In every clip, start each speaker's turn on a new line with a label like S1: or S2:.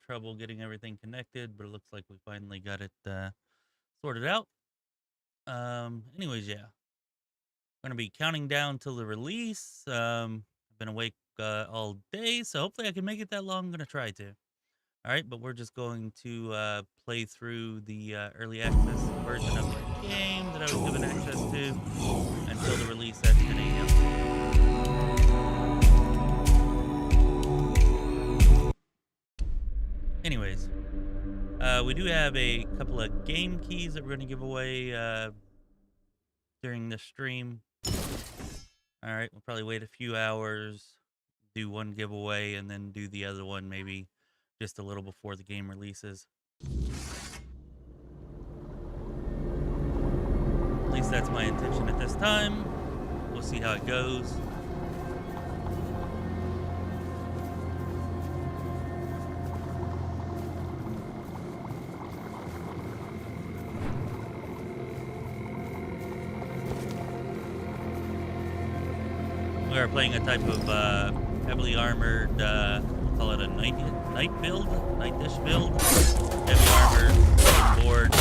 S1: trouble getting everything connected, but it looks like we finally got it sorted out. Anyways, yeah. Going to be counting down till the release. I've been awake all day, so hopefully I can make it that long. I'm going to try to. All right, but we're just going to play through the early access version of the game that I was given access to until the release at 10 a.m. Anyways, we do have a couple of game keys that we're going to give away during the stream. All right, we'll probably wait a few hours, do one giveaway, and then do the other one maybe just a little before the game releases. At least that's my intention at this time. We'll see how it goes. We are playing a type of heavily armored, we'll call it a night build, night-ish build. Heavy armored board.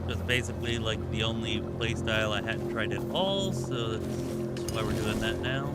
S1: Just basically like the only playstyle I hadn't tried at all, so that's why we're doing that now.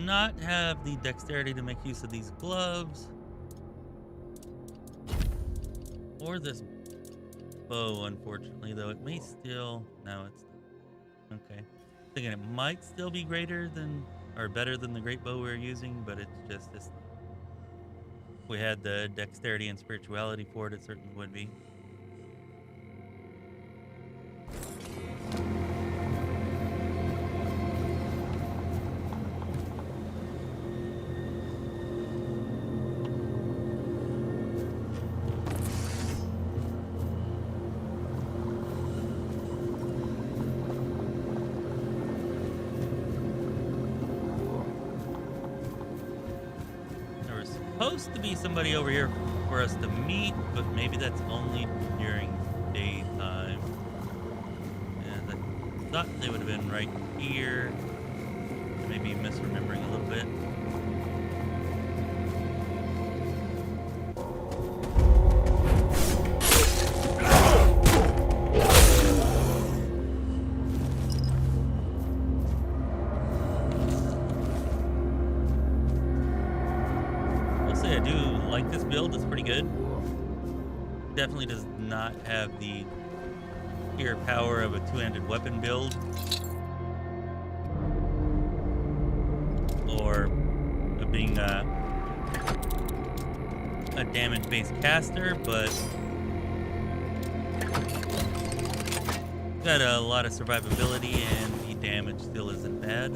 S1: not have the dexterity to make use of these gloves. Or this bow, unfortunately, though. It may still... No, it's... Okay. Thinking it might still be greater than... Or better than the great bow we were using, but it's just... If we had the dexterity and spirituality for it, it certainly would be. Supposed to be somebody over here for us to meet, but maybe that's only during daytime. And I thought they would have been right here. Maybe misremembering a little bit. This build is pretty good. Definitely does not have the sheer power of a two-handed weapon build or of being a damage-based caster, but got a lot of survivability and the damage still isn't bad.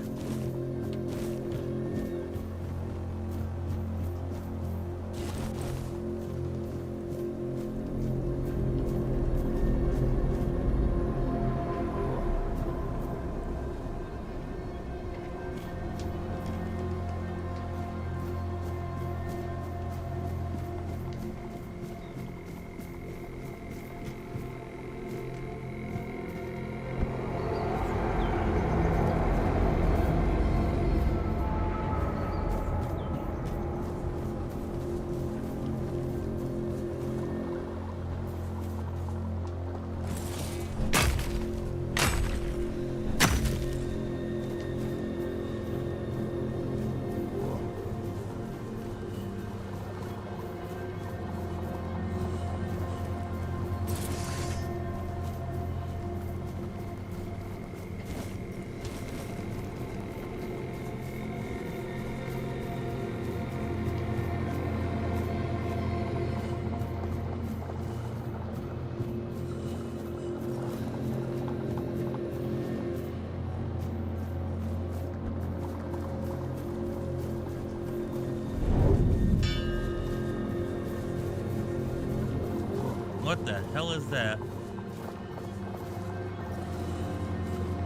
S1: What the hell is that?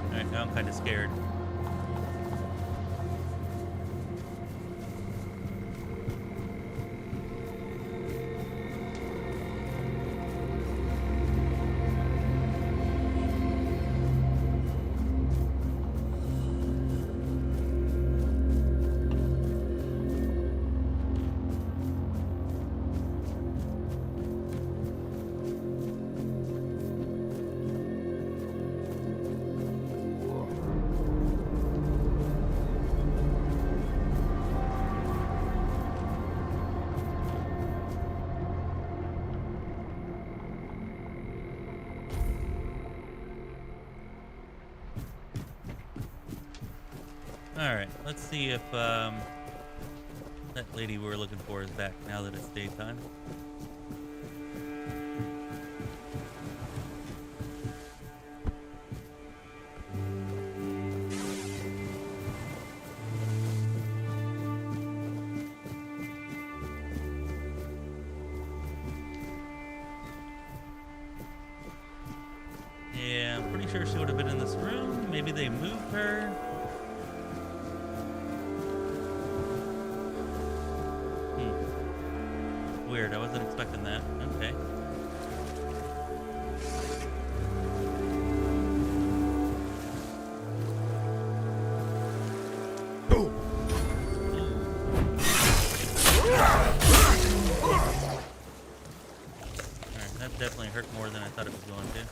S1: Alright, now I'm kind of scared. Alright, let's see if that lady we were looking for is back now that it's daytime. Yeah, I'm pretty sure she would have been in this room. Maybe they moved her. Weird, I wasn't expecting that. Okay. Alright, that definitely hurt more than I thought it was going to.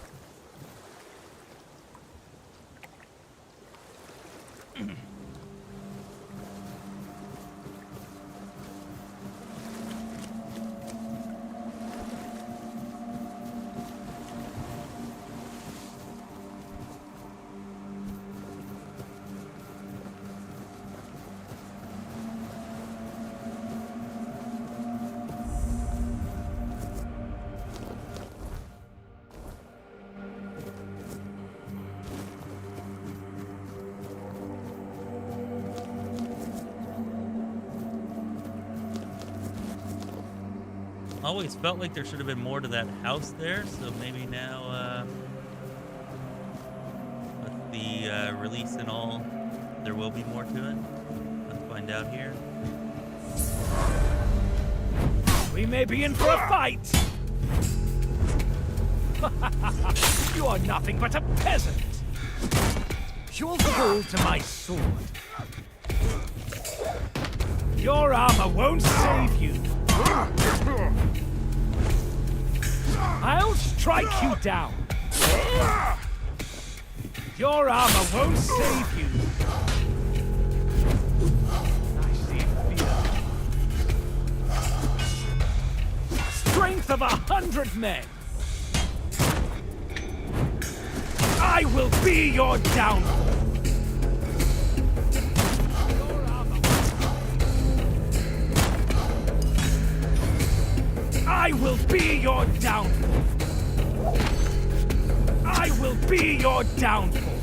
S1: Always felt like there should have been more to that house there, so maybe now, with the release and all, there will be more to it. Let's find out here.
S2: We may be in for a fight! You are nothing but a peasant! You'll fall to my sword. Your armor won't save you. I'll strike you down. Your armor won't save you. I see fear. Strength of 100 men. I will be your downfall. I will be your downfall. I will be your downfall.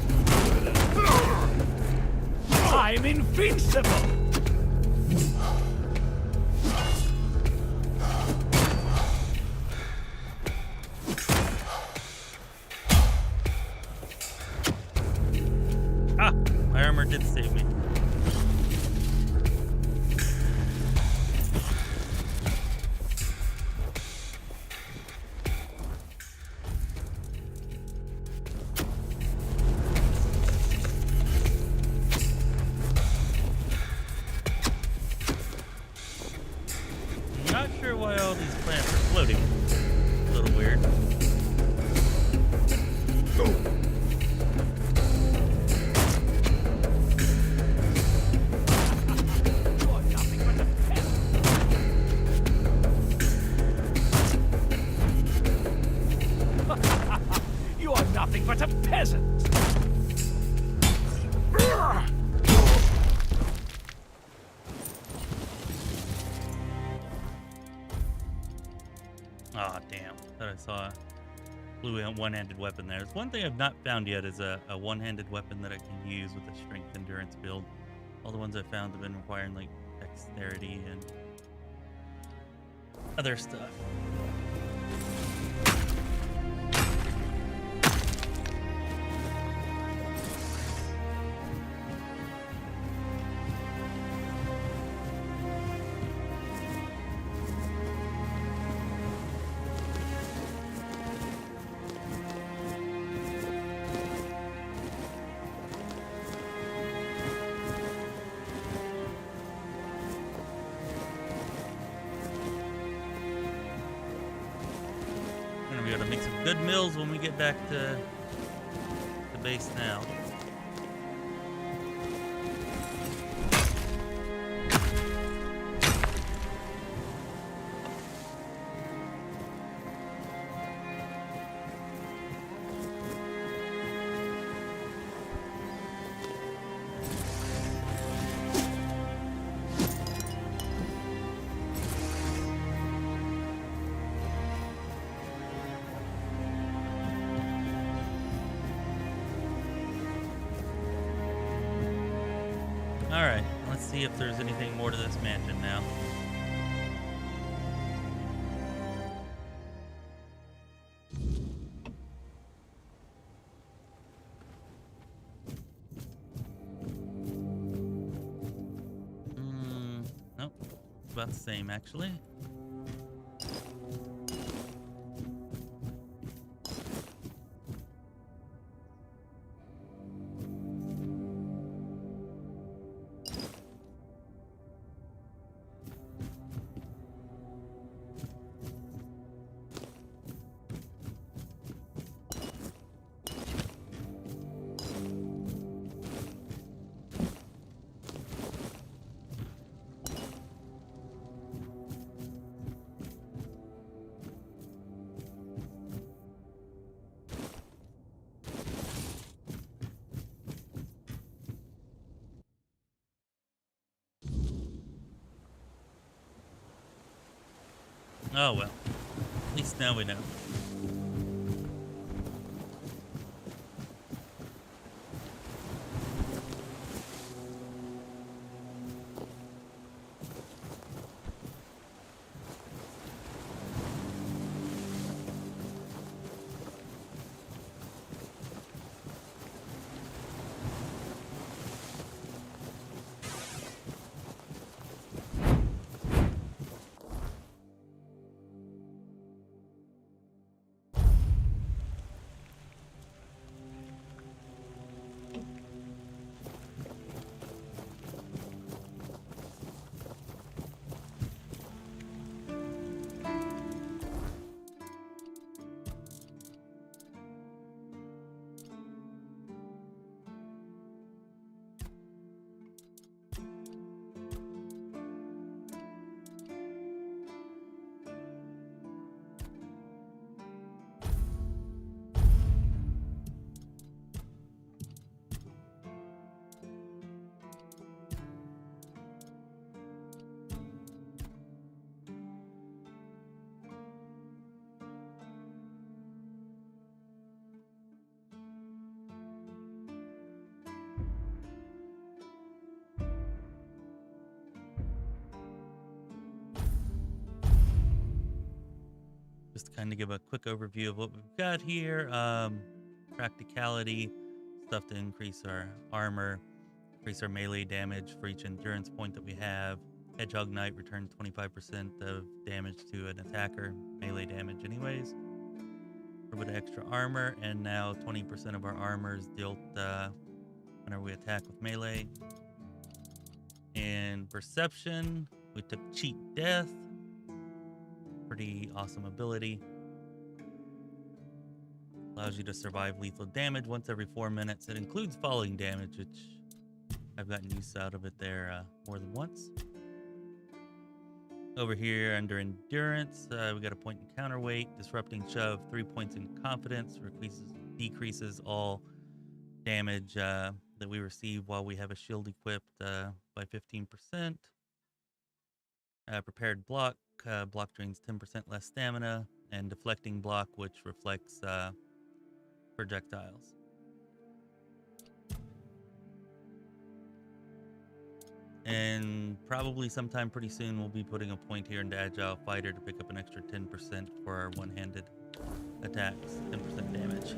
S2: I'm invincible.
S1: Ah, my armor did save me. Not sure why all these plants are floating. A little weird.
S2: You are nothing but a peasant.
S1: Aw, damn. Thought I saw a blue one-handed weapon there. There's one thing I've not found yet is a one-handed weapon that I can use with a strength endurance build. All the ones I found have been requiring like dexterity and other stuff. Gonna be able to make some good mills when we get back to the base now. Alright, let's see if there's anything more to this mansion now. Nope. About the same, actually. Oh well, at least now we know. just to kind of give a quick overview of what we've got here. Practicality, stuff to increase our armor, increase our melee damage for each endurance point that we have. Hedgehog Knight return 25% of damage to an attacker, melee damage anyways. A little bit of extra armor, and now 20% of our armor is dealt whenever we attack with melee. And perception, we took Cheat Death. Pretty awesome ability. Allows you to survive lethal damage once every 4 minutes. It includes falling damage, which I've gotten use out of it there more than once. Over here under endurance, we got a point in counterweight. Disrupting shove, 3 points in confidence. Decreases all damage that we receive while we have a shield equipped by 15%. Prepared block. Block drains 10% less stamina. And deflecting block, which reflects projectiles. And probably sometime pretty soon we'll be putting a point here into Agile Fighter to pick up an extra 10% for our one-handed attacks, 10% damage.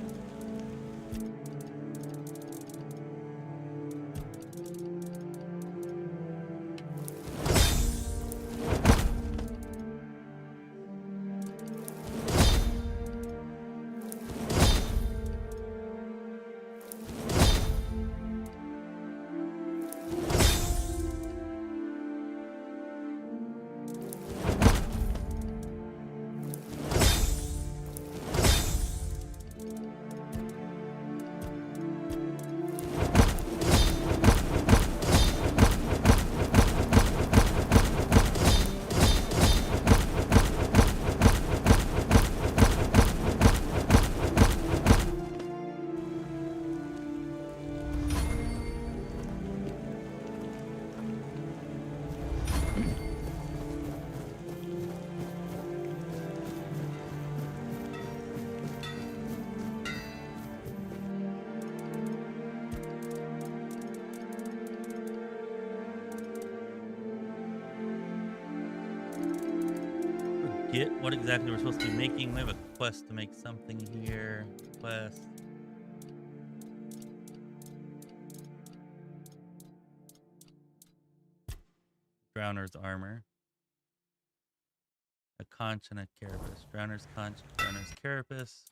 S1: What exactly we're supposed to be making. We have a quest to make something here. Quest. Drowner's armor. A conch and a carapace. Drowner's conch, drowner's carapace.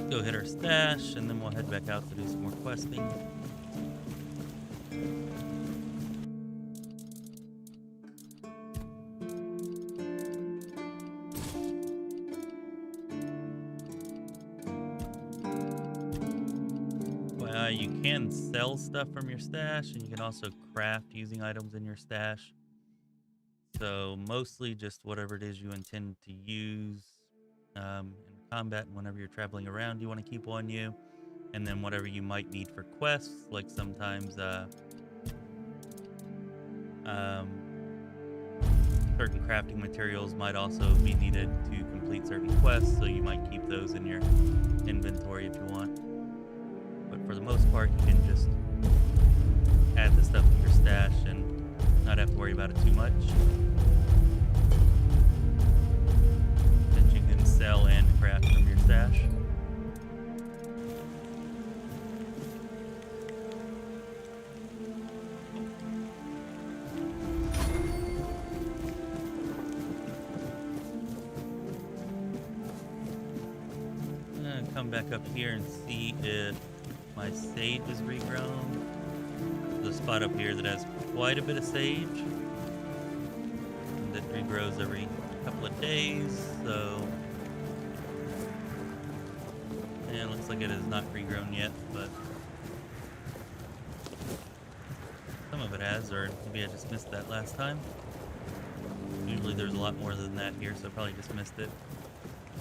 S1: Go hit our stash, and then we'll head back out to do some more questing. Well, you can sell stuff from your stash, and you can also craft using items in your stash. So mostly just whatever it is you intend to use in combat, and whenever you're traveling around you want to keep on you, and then whatever you might need for quests, like sometimes certain crafting materials might also be needed to complete certain quests, so you might keep those in your inventory if you want. But for the most part, you can just add the stuff to your stash and not have to worry about it too much. come back up here and see if my sage is regrown. There's a spot up here that has quite a bit of sage. And that regrows every couple of days, so... Yeah, it looks like it is not regrown yet, but... some of it has, or maybe I just missed that last time. Usually there's a lot more than that here, so I probably just missed it.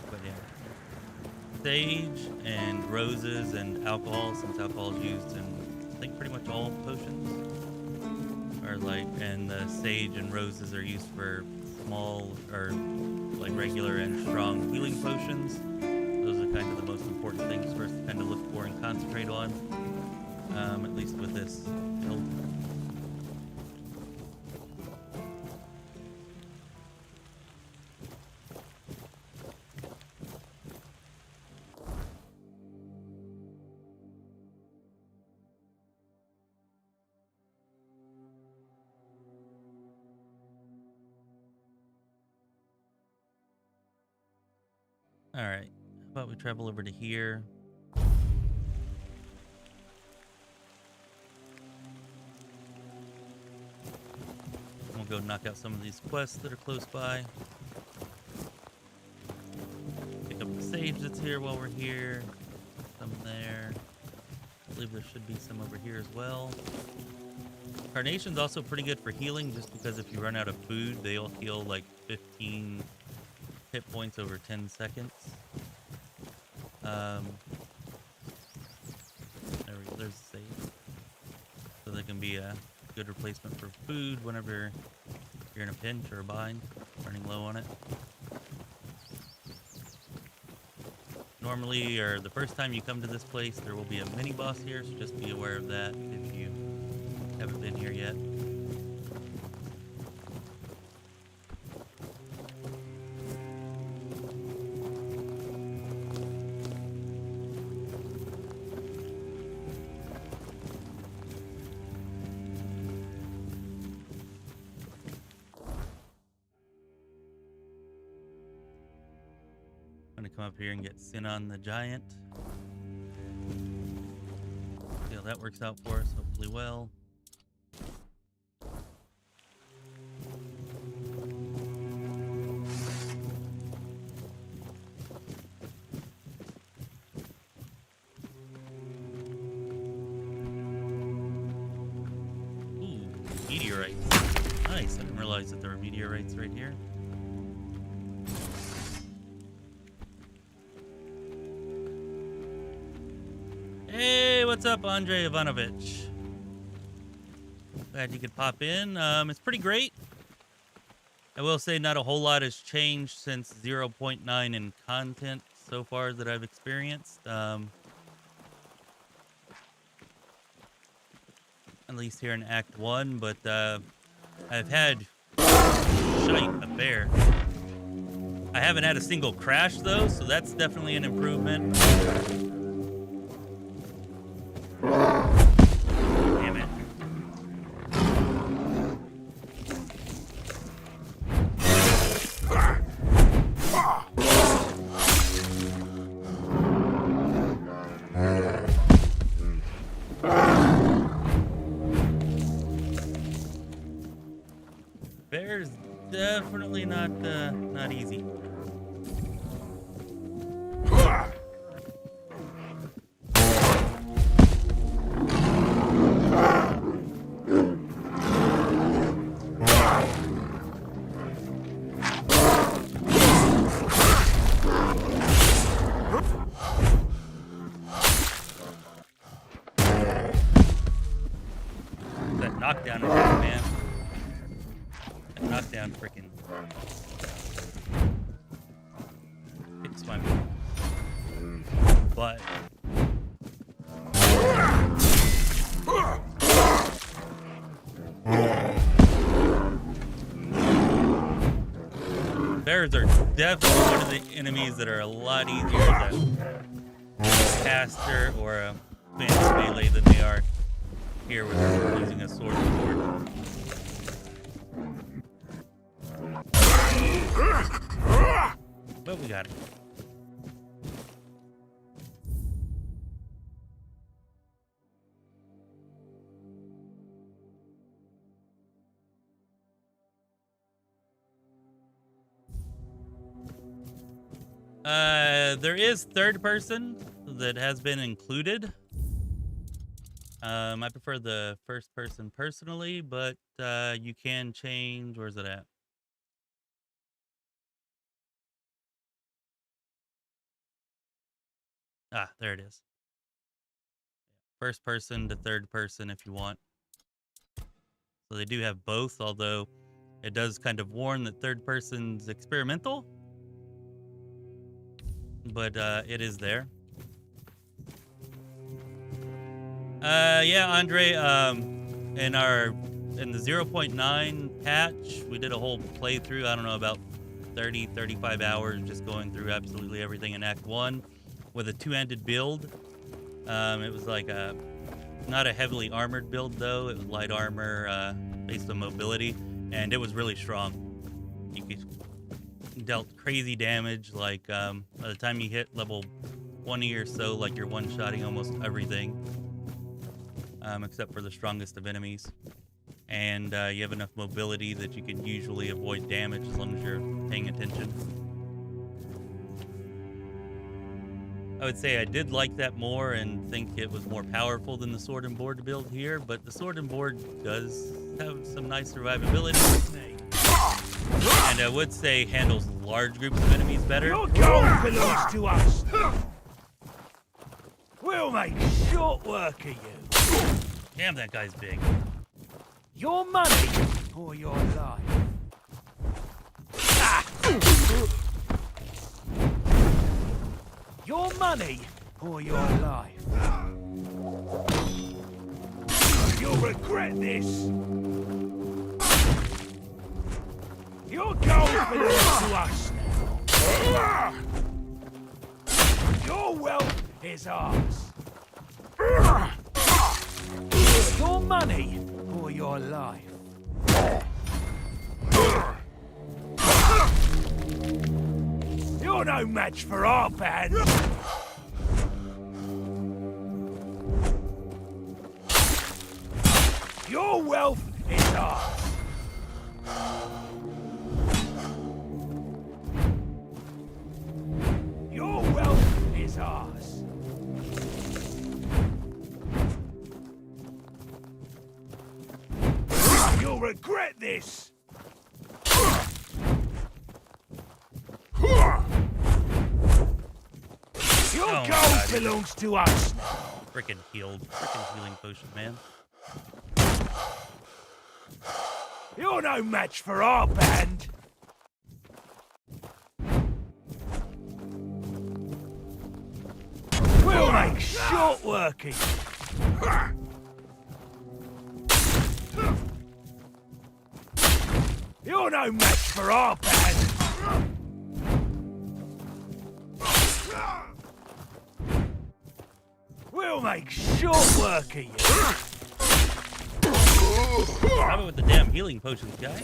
S1: But yeah. Sage and roses and alcohol, since alcohol is used in, I think, pretty much all potions. Or like, and the sage and roses are used for small, or like regular and strong healing potions. Those are kind of the most important things for us to kind of look for and concentrate on. At least with this build. Alright, how about we travel over to here? We'll go knock out some of these quests that are close by. Pick up the sage that's here while we're here. Some there. I believe there should be some over here as well. Carnation's also pretty good for healing, just because if you run out of food, they'll heal like 15 hit points over 10 seconds. There's the save. So they can be a good replacement for food whenever you're in a pinch or a bind, running low on it. Normally, or the first time you come to this place, there will be a mini boss here, so just be aware of that if you haven't been here yet. Come up here and get Sinon the Giant. See how that works out for us, hopefully well. Ooh, meteorites. Nice, I didn't realize that there were meteorites right here. Hey, what's up, Andrei Ivanovich? Glad you could pop in. It's pretty great. I will say not a whole lot has changed since 0.9 in content so far that I've experienced. At least here in Act 1, but I've had shite a bear. I haven't had a single crash though, so that's definitely an improvement. Damn it. Bear's definitely not easy. That knockdown is good, man. That knockdown freaking kicks my butt. Bears are definitely one of the enemies that are a lot easier to caster or a fancy melee than they are here with using a sword and sword. But we got it. There is third person that has been included. I prefer the first person personally, but you can change. Where's it at? Ah, there it is. First person to third person if you want. So they do have both, although it does kind of warn that third person's experimental. But it is there. Yeah, Andre, in the 0.9 patch, we did a whole playthrough, I don't know, about 30, 35 hours just going through absolutely everything in Act 1 with a two-handed build. It was like not a heavily armored build, though. It was light armor based on mobility, and it was really strong. You dealt crazy damage, like by the time you hit level 20 or so, like you're one-shotting almost everything. Except for the strongest of enemies. And you have enough mobility that you can usually avoid damage as long as you're paying attention. I would say I did like that more and think it was more powerful than the sword and board build here, but the sword and board does have some nice survivability. And I would say handles large groups of enemies better.
S2: Your gold belongs to us. We'll make short work of you.
S1: Damn, that guy's big.
S2: Your money or your life. Ah. Your money or your life. You'll regret this. Your gold belongs to us now. Your wealth is ours. Your money or your life. You're no match for our band. Your wealth is ours. Your wealth is ours. You'll regret this. Your gold belongs to us now.
S1: Frickin' healed. Frickin' healing potion, man.
S2: You're no match for our band. We'll make short work of you. You're no match for our band. We'll make short work of you.
S1: How about with the damn healing potions, guy?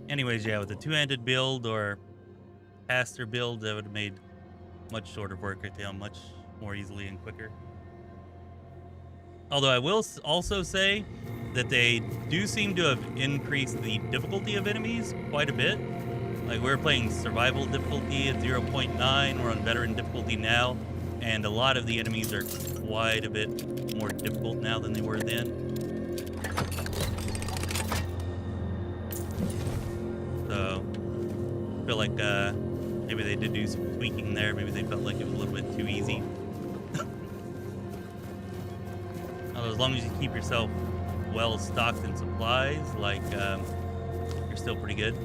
S1: Anyways, yeah, with the two-handed build or caster build, that would have made much shorter work rate down much more easily and quicker. Although I will also say that they do seem to have increased the difficulty of enemies quite a bit. Like, we're playing survival difficulty at 0.9, we're on veteran difficulty now, and a lot of the enemies are quite a bit more difficult now than they were then. So, I feel like maybe they did do some tweaking there. Maybe they felt like it was a little bit too easy. Although, as long as you keep yourself well stocked in supplies, like, you're still pretty good.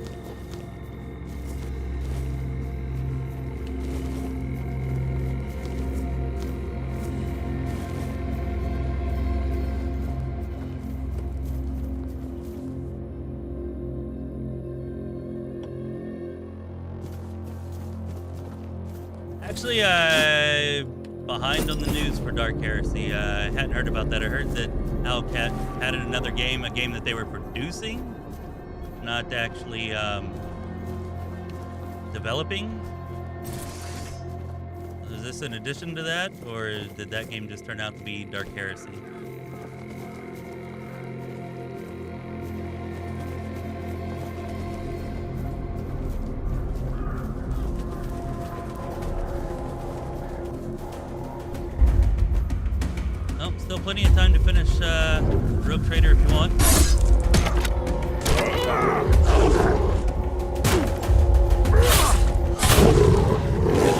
S1: Actually, behind on the news for Dark Heresy. I hadn't heard about that. I heard that Owlcat had another game, a game that they were producing, not actually developing. Is this in addition to that, or did that game just turn out to be Dark Heresy? Oh, still plenty of time to finish Rogue Trader if you want.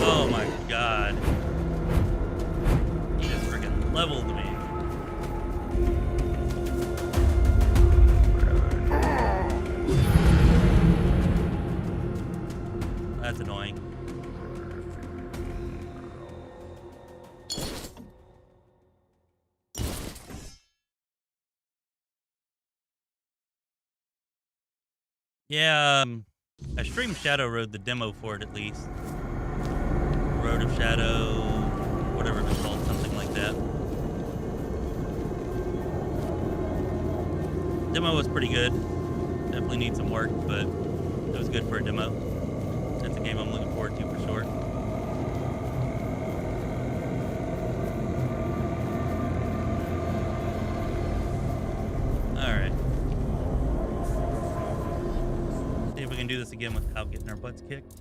S1: Oh my god. He just freaking leveled me. That's annoying. Yeah, I streamed Shadow Road, the demo for it at least. Road of Shadow, whatever it was called, something like that. Demo was pretty good. Definitely needs some work, but it was good for a demo. That's a game I'm looking forward to for sure. Alright. See if we can do this again without getting our butts kicked.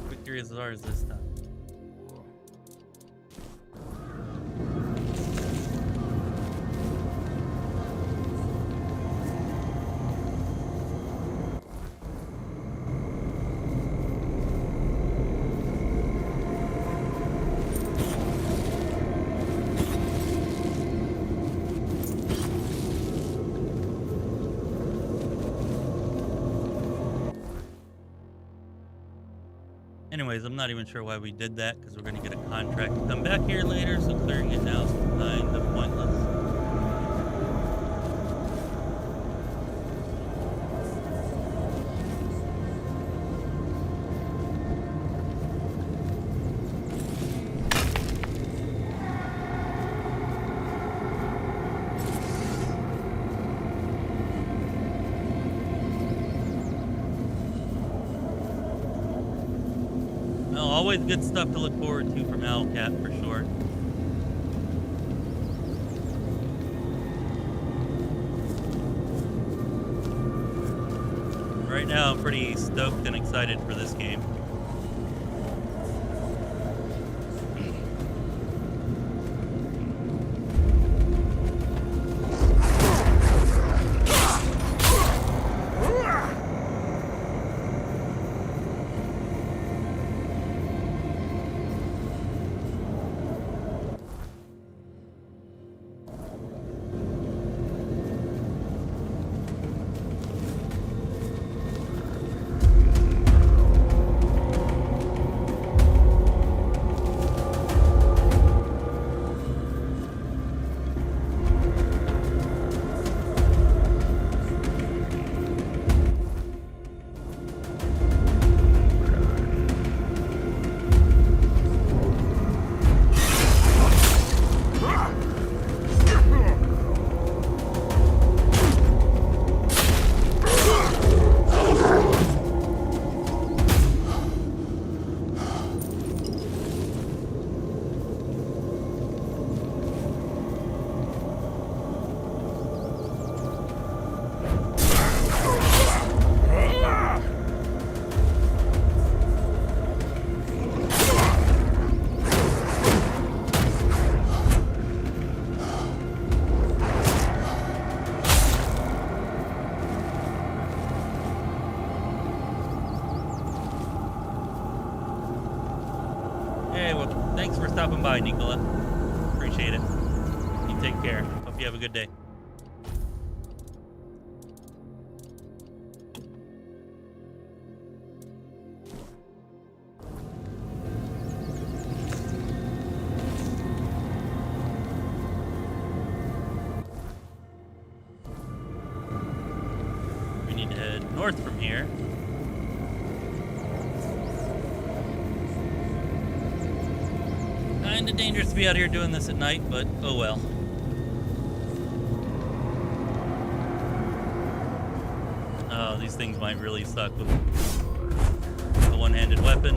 S1: Victory is ours this time. Anyways, I'm not even sure why we did that, because we're going to get a contract to come back here later, so clearing it now is kind of pointless. Always good stuff to look forward to from Owlcat for sure. Right now, I'm pretty stoked and excited for this game. stopping by, Nicola. Appreciate it. You take care. Hope you have a good day. We need to head north from here. Kinda dangerous to be out here doing this at night, but oh well. Oh, these things might really suck with a one-handed weapon.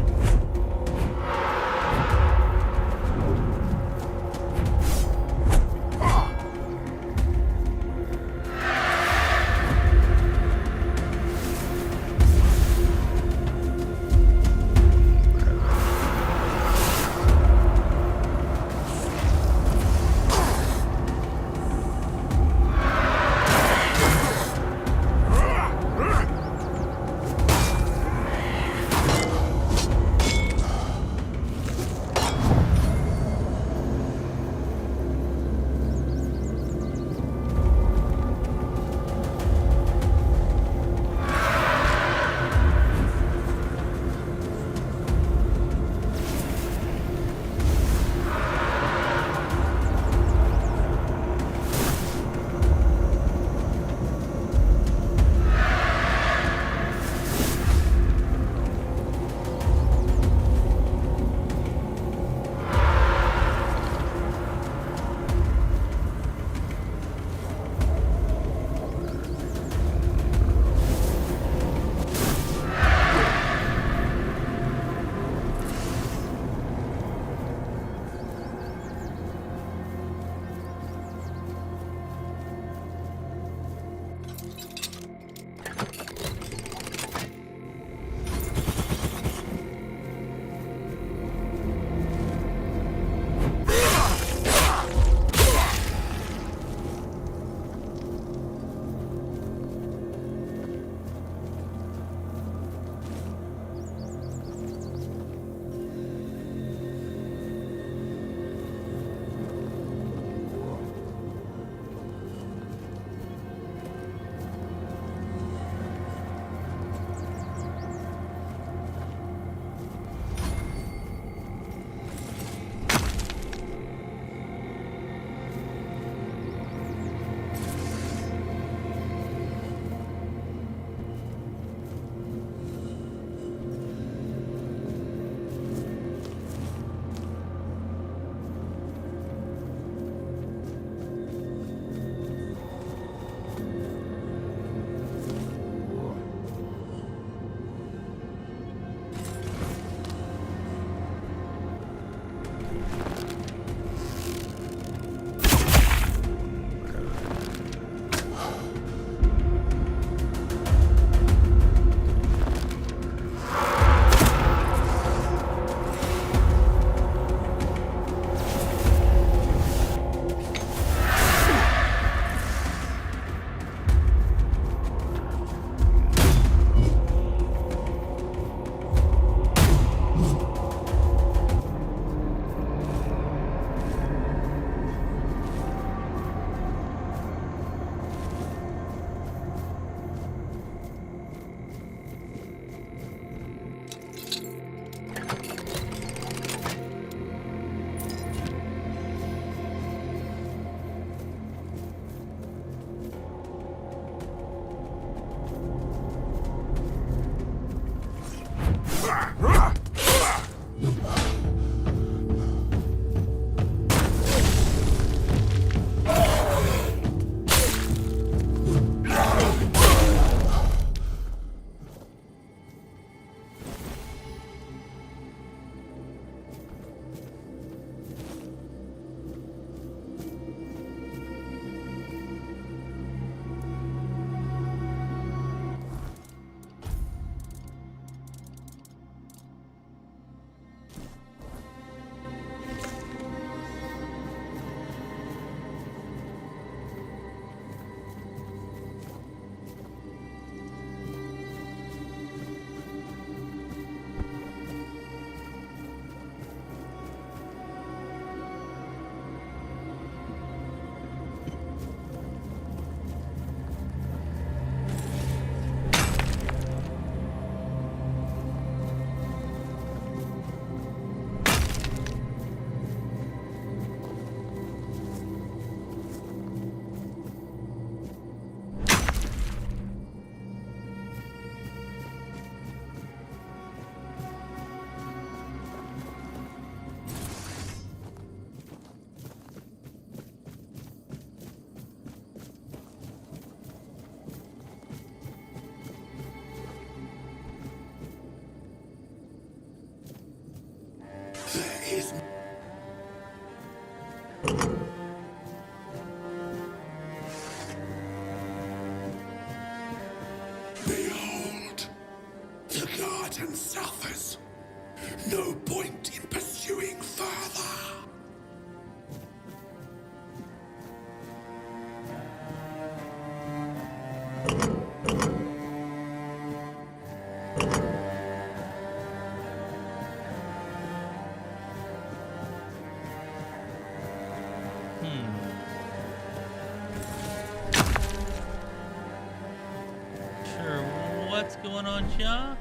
S1: going on, Shaw?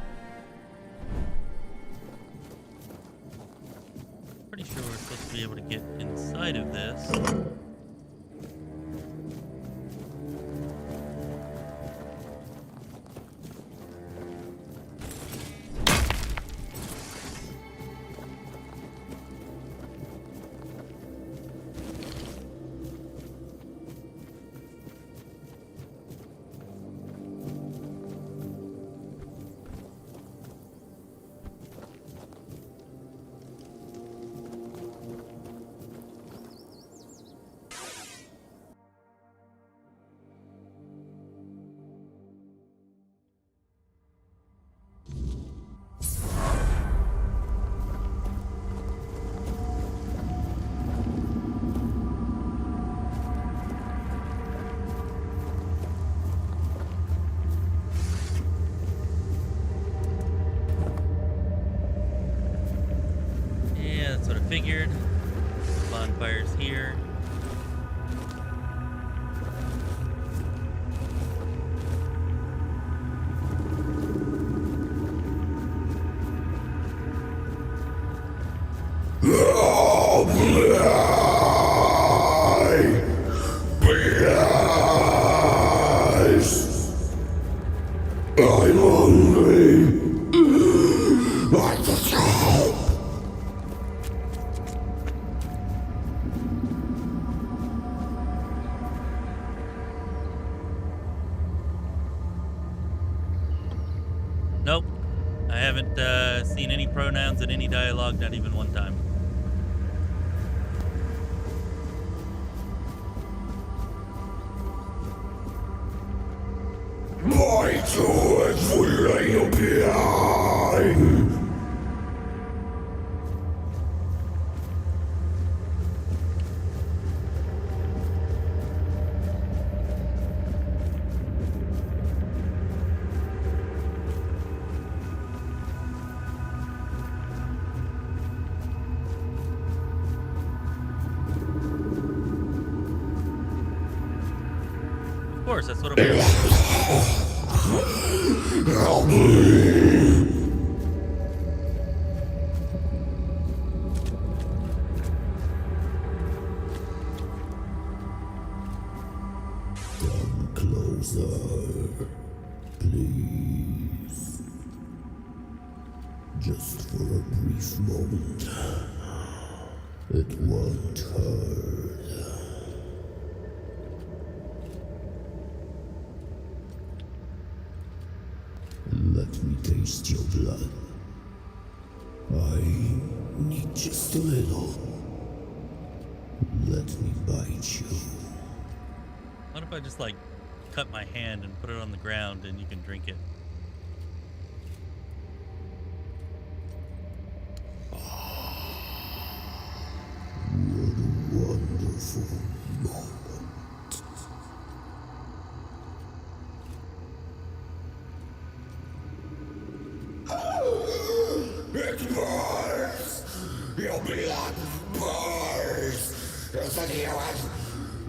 S1: Pretty sure we're supposed to be able to get inside of this. Figured. Bonfires here.
S3: I'm hungry. I just help.
S1: Nope. I haven't seen any pronouns in any dialogue, not even one time.
S3: My toys will lay you behind.
S1: Of course, that's what I'm
S3: Help me. Come closer, please. Just for a brief moment. It won't hurt. Let me taste your blood. I need just a little. Let me bite you.
S1: What if I just like cut my hand and put it on the ground and you can drink it?
S3: What a wonderful moment. It burns! Your blood burns! It's a human!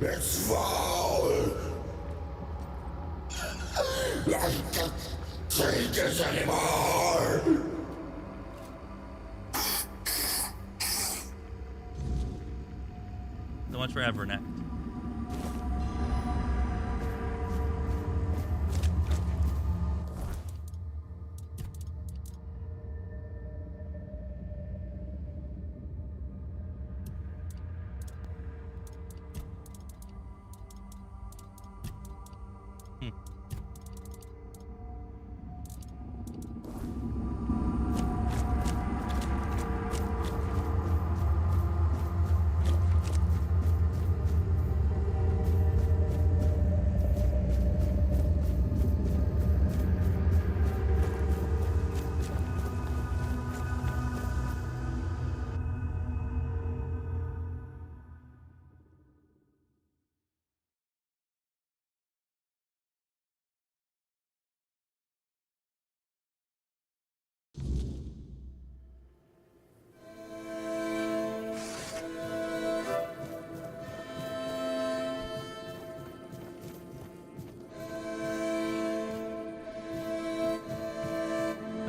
S3: It's foul! I can't take this anymore!
S1: So much for Avernact.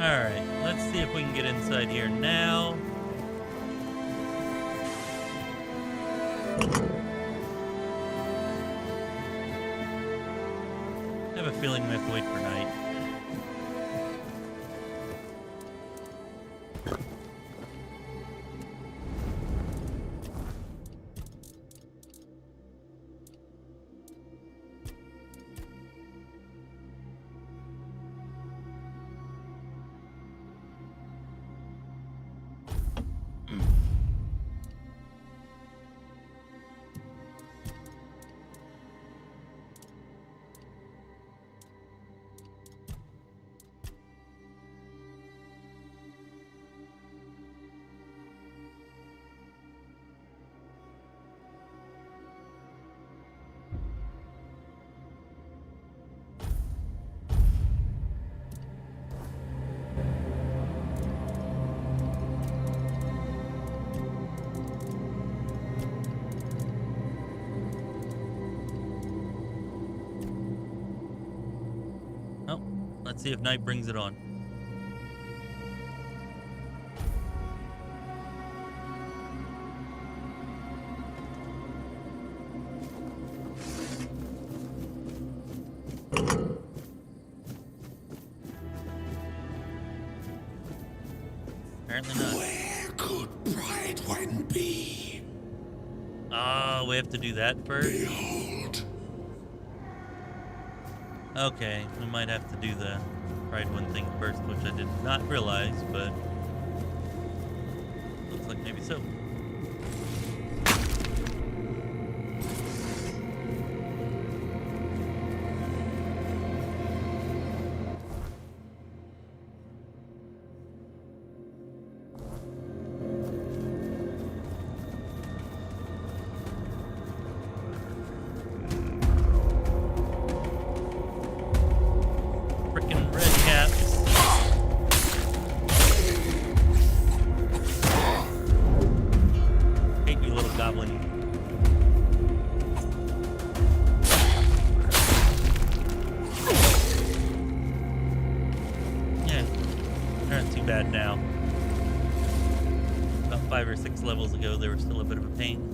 S1: Alright, let's see if we can get inside here now. I have a feeling we have to wait for night. Oh, let's see if night brings it on. Apparently not.
S3: Where could Bridewine be?
S1: Oh, we have to do that first?
S3: Behold.
S1: Okay, we might have to do the Pride One thing first, which I did not realize, but looks like maybe so. Frickin' red caps. Hate you, little goblin. Yeah, they're not too bad now. About 5 or 6 levels ago, they were still a bit of a pain.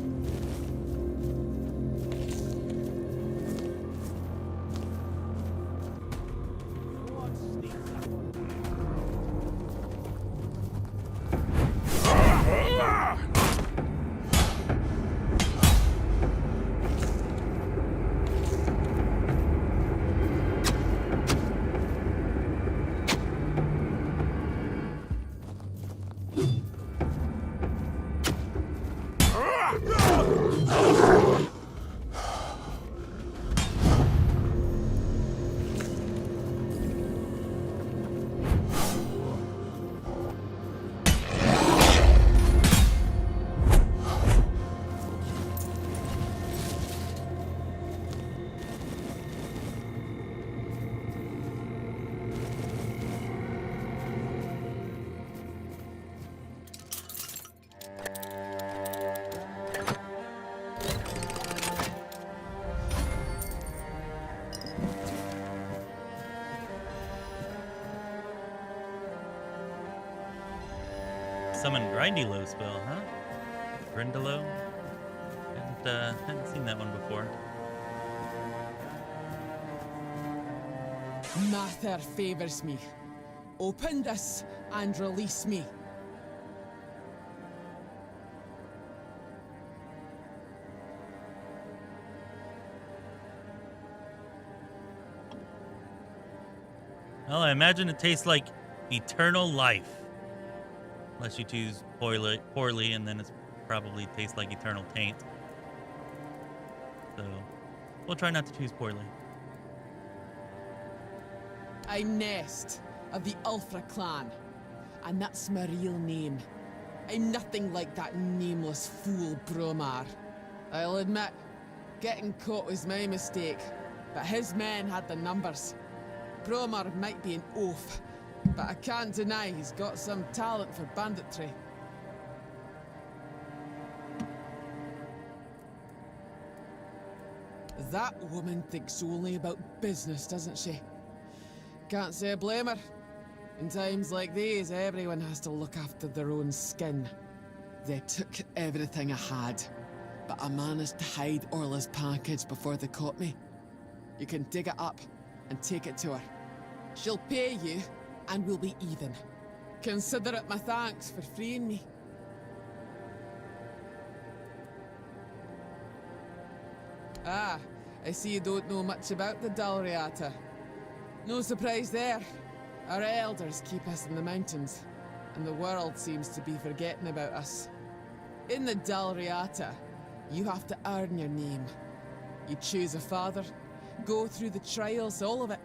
S1: Summon Grindylow spell, huh? Grindylow? Hadn't seen that one before.
S4: Mather favors me. Open this and release me.
S1: Well, I imagine it tastes like eternal life. Unless you choose poorly, and then it's probably tastes like eternal taint. So, we'll try not to choose poorly.
S4: I'm Nest of the Ulfra clan, and that's my real name. I'm nothing like that nameless fool Bromar. I'll admit, getting caught was my mistake, but his men had the numbers. Bromar might be an oaf, but I can't deny he's got some talent for banditry. That woman thinks only about business, doesn't she? Can't say I blame her. In times like these, everyone has to look after their own skin. They took everything I had, but I managed to hide Orla's package before they caught me. You can dig it up and take it to her. She'll pay you, and we'll be even. Consider it my thanks for freeing me. Ah, I see you don't know much about the Dalriata. No surprise there. Our elders keep us in the mountains, and the world seems to be forgetting about us. In the Dalriata, you have to earn your name. You choose a father, go through the trials, all of it.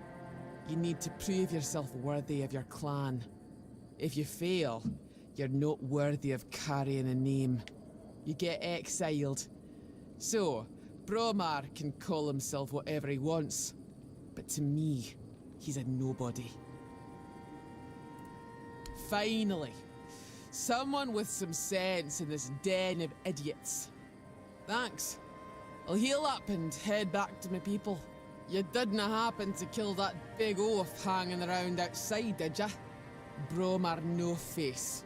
S4: You need to prove yourself worthy of your clan. If you fail, you're not worthy of carrying a name. You get exiled. So, Bromar can call himself whatever he wants, but to me, he's a nobody. Finally, someone with some sense in this den of idiots. Thanks. I'll heal up and head back to my people. You didn't happen to kill that big oaf hanging around outside, did ya? Bromar no face.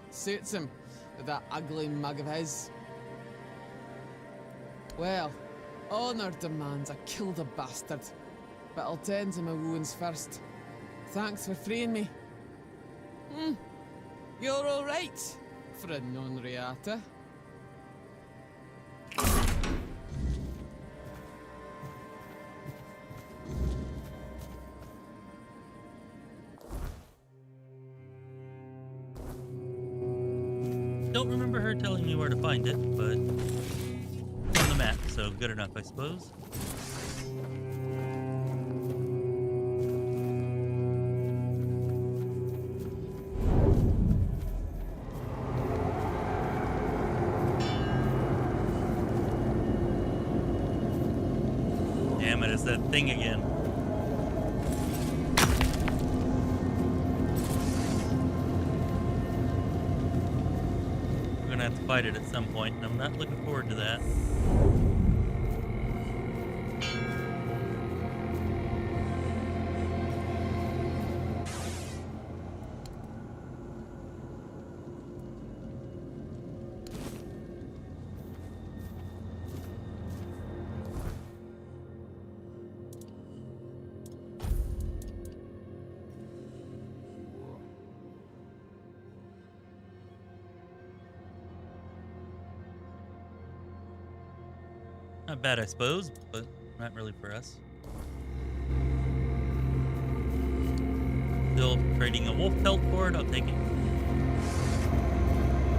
S4: Suits him, with that ugly mug of his. Well, honor demands I kill the bastard, but I'll tend to my wounds first. Thanks for freeing me. You're all right for a non-reata.
S1: Don't remember her telling me where to find it, but it's on the map, so good enough, I suppose. Damn it, it's that thing again. We're gonna have to fight it at some point, and I'm not looking forward to that. Not bad, I suppose, but not really for us. Still trading a wolf pelt for it, I'll take it.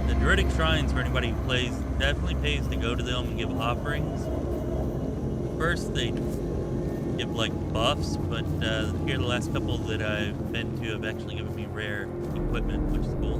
S1: The Druidic shrines, for anybody who plays, definitely pays to go to them and give offerings. First, they give like buffs, but here the last couple that I've been to have actually given me rare equipment, which is cool.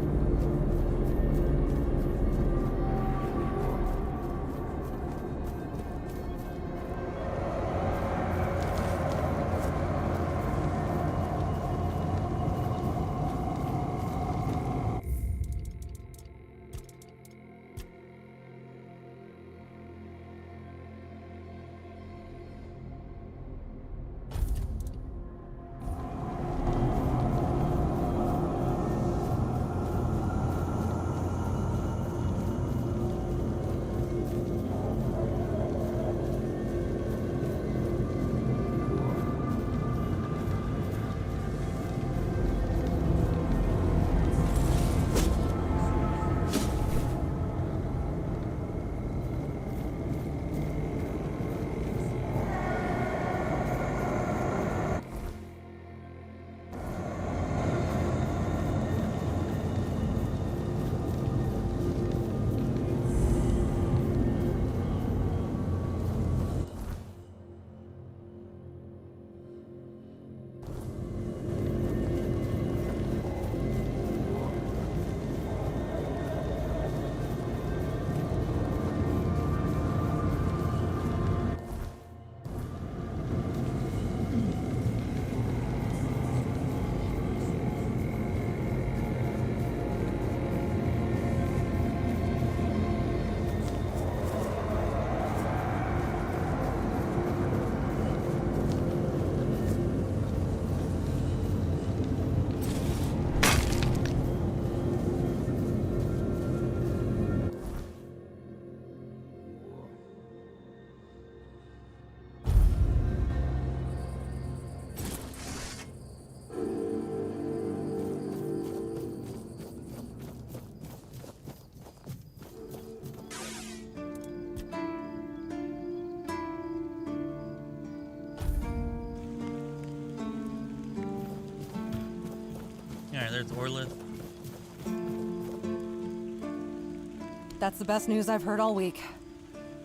S1: it's Orlith.
S5: That's the best news I've heard all week.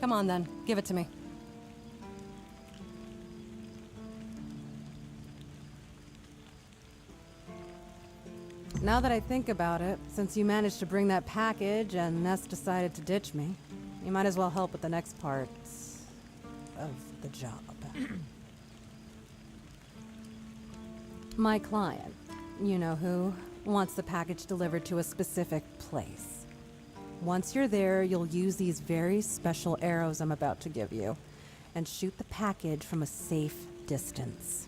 S5: Come on then, give it to me. Now that I think about it, since you managed to bring that package and Ness decided to ditch me, you might as well help with the next parts of the job. My client, you know who, wants the package delivered to a specific place. Once you're there, you'll use these very special arrows I'm about to give you and shoot the package from a safe distance.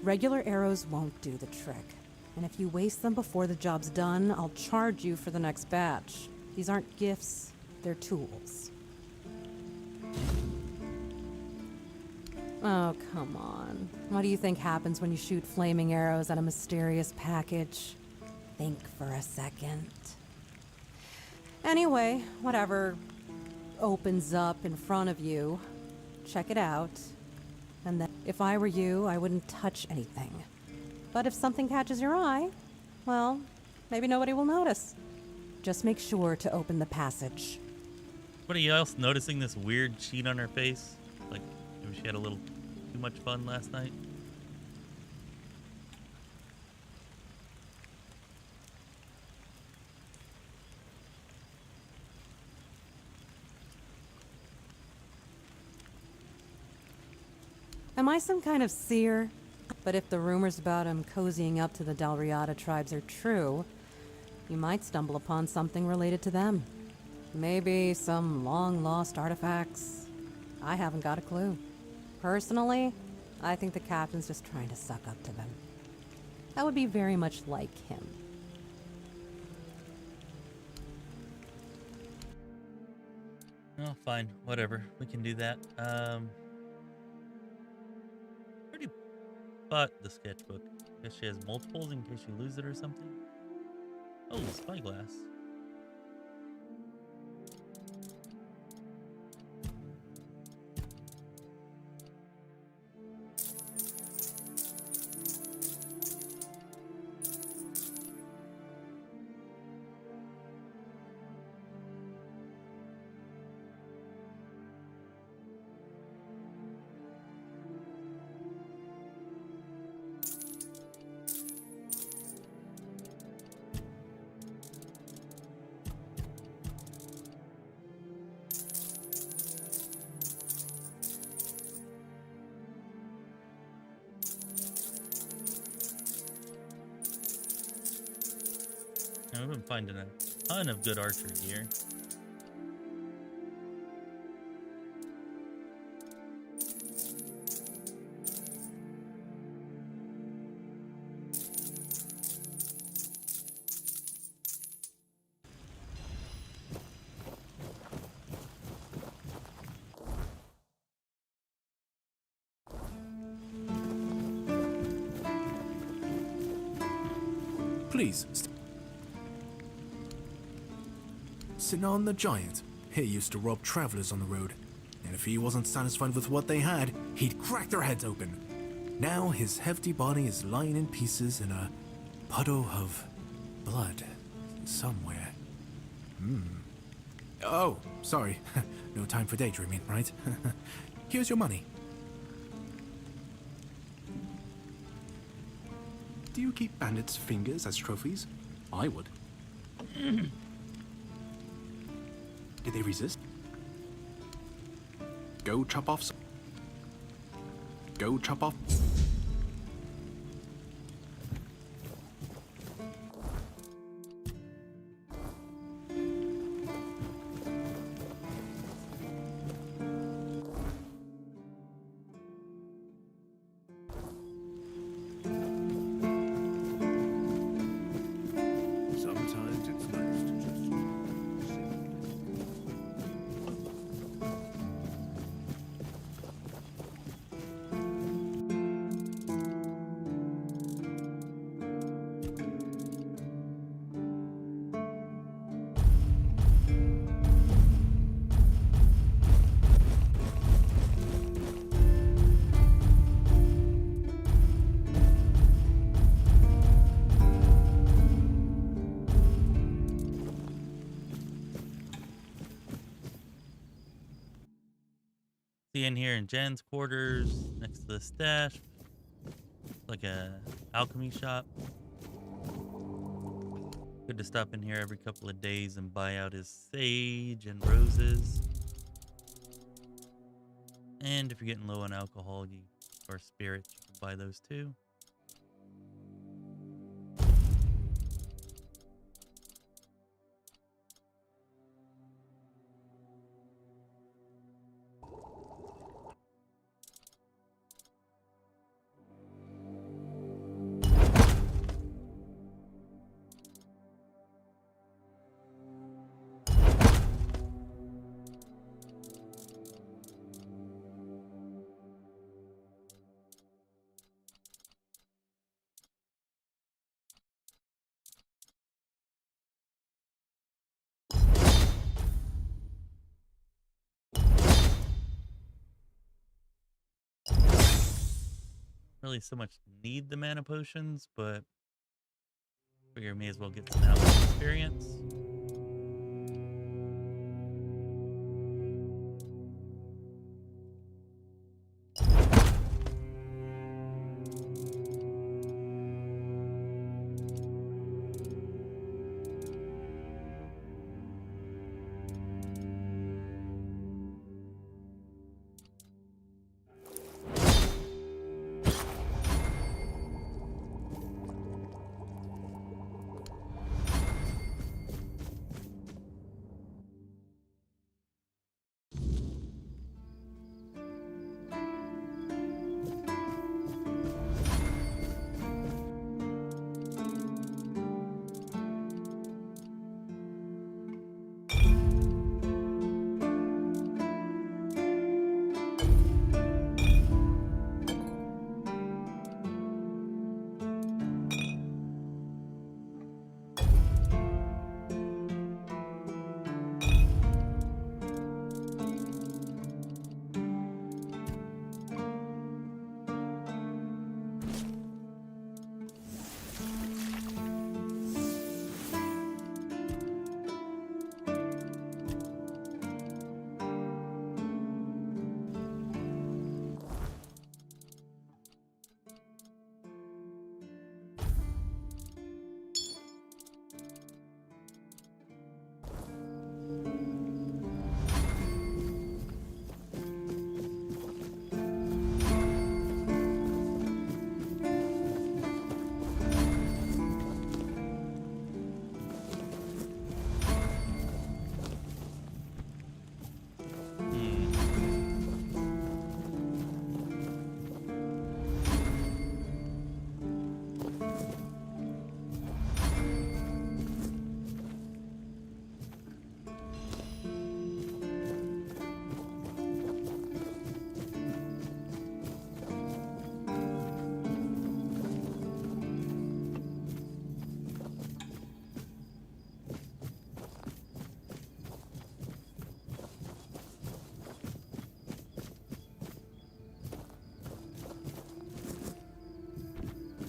S5: Regular arrows won't do the trick, and if you waste them before the job's done, I'll charge you for the next batch. These aren't gifts, they're tools. Oh, come on. What do you think happens when you shoot flaming arrows at a mysterious package? Think for a second. Anyway, whatever opens up in front of you, check it out. And then, if I were you, I wouldn't touch anything. But if something catches your eye, well, maybe nobody will notice. Just make sure to open the passage.
S1: Anybody else noticing this weird sheen on her face? Like, maybe she had a little too much fun last night?
S5: Am I some kind of seer? But if the rumors about him cozying up to the Dalriada tribes are true, you might stumble upon something related to them. Maybe some long-lost artifacts. I haven't got a clue. Personally, I think the captain's just trying to suck up to them. That would be very much like him.
S1: Oh, fine. Whatever. We can do that. Already bought the sketchbook. Guess she has multiples in case you lose it or something. Oh, spyglass. We've been finding a ton of good archery gear.
S2: Please. Sinan the Giant. He used to rob travelers on the road, and if he wasn't satisfied with what they had, he'd crack their heads open. Now his hefty body is lying in pieces in a puddle of blood somewhere. Oh, sorry. No time for daydreaming, right? Here's your money. Do you keep bandits' fingers as trophies? I would. Did they resist? Go chop off. Go chop off.
S3: Sometimes it's nice to just sit.
S1: See in here in Jen's quarters, next to the stash, like a alchemy shop. Good to stop in here every couple of days and buy out his sage and roses. And if you're getting low on alcohol or spirits, you can buy those too. Really so much need the mana potions, but figure may as well get some out experience.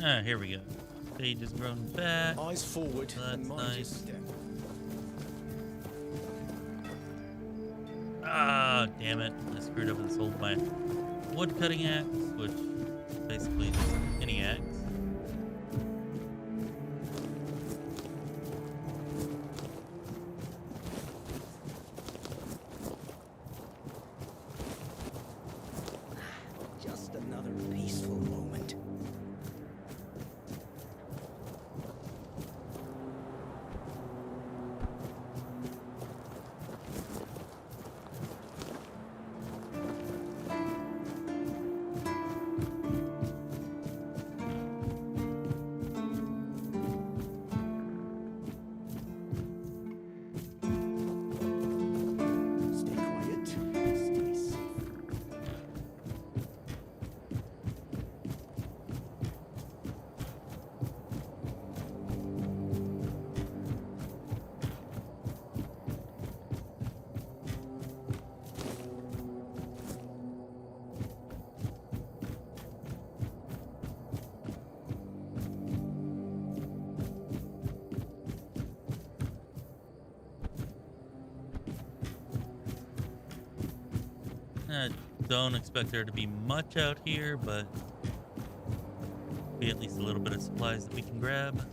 S1: Ah, here we go. Sage is grown back.
S3: Eyes forward
S1: That's
S3: and mind your
S1: nice.
S3: step.
S1: Ah, damn it. I screwed up and sold my wood cutting axe, which is basically just any axe.
S3: Just another peaceful moment. Stay quiet, stay safe.
S1: Don't expect there to be much out here, but be at least a little bit of supplies that we can grab.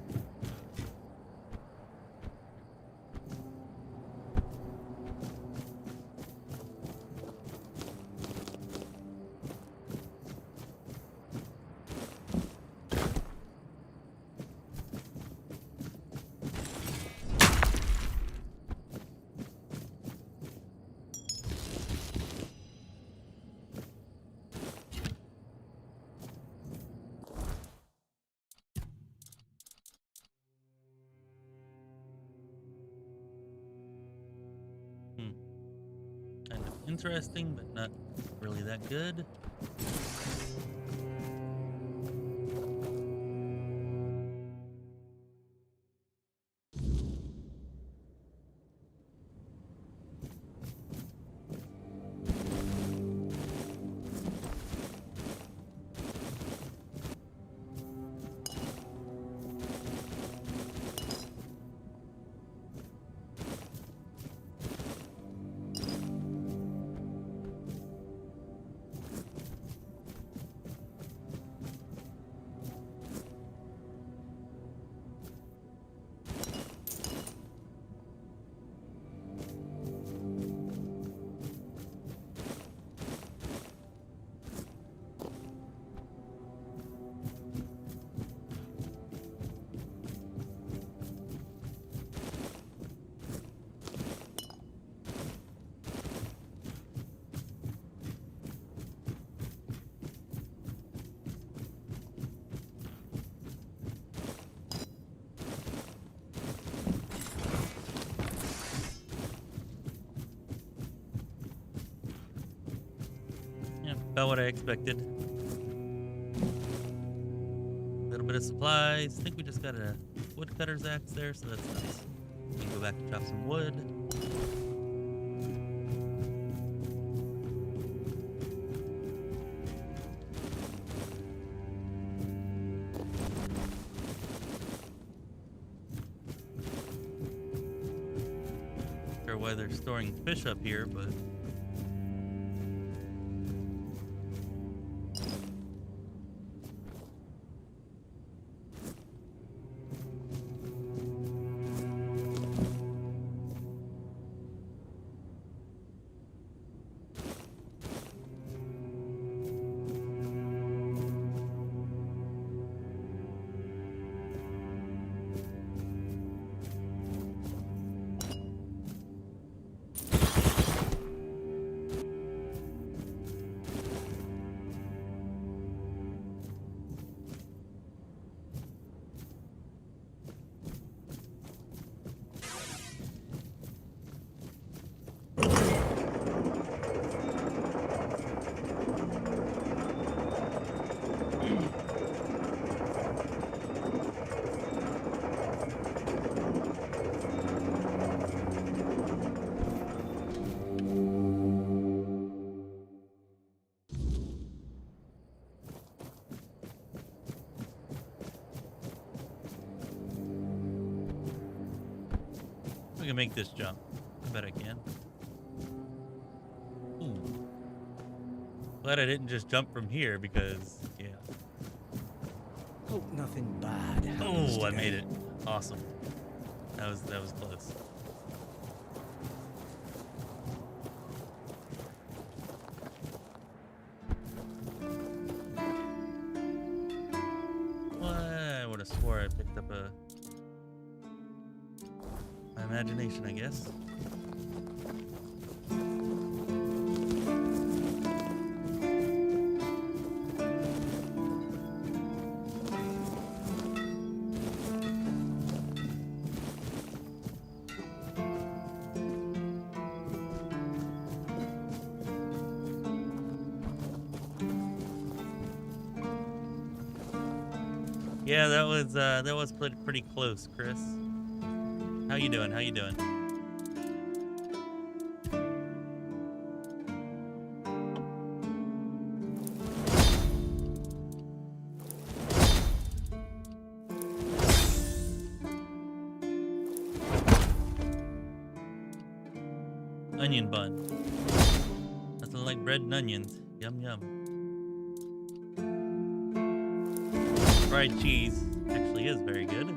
S1: Kind of interesting, but not really that good. About what I expected. A little bit of supplies. I think we just got a woodcutter's axe there, so that's nice. We can go back and chop some wood. Not sure why they're storing fish up here, but I can make this jump. I bet I can. Ooh. Glad I didn't just jump from here because, yeah.
S3: Hope nothing bad happens
S1: Oh, I
S3: today.
S1: made it. Awesome. That was close. What? I would have swore I picked up my imagination, I guess. Yeah, that was pretty close, Chris. How you doing? How you doing? Onion bun. Nothing like bread and onions. Yum, yum. Fried cheese actually is very good.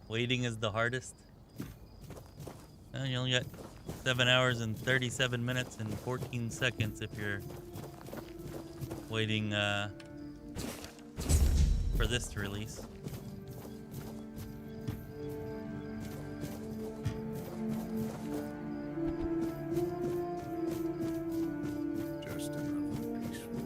S1: Waiting is the hardest. You only got 7 hours and 37 minutes and 14 seconds if you're waiting for this to release.
S2: Just another peaceful.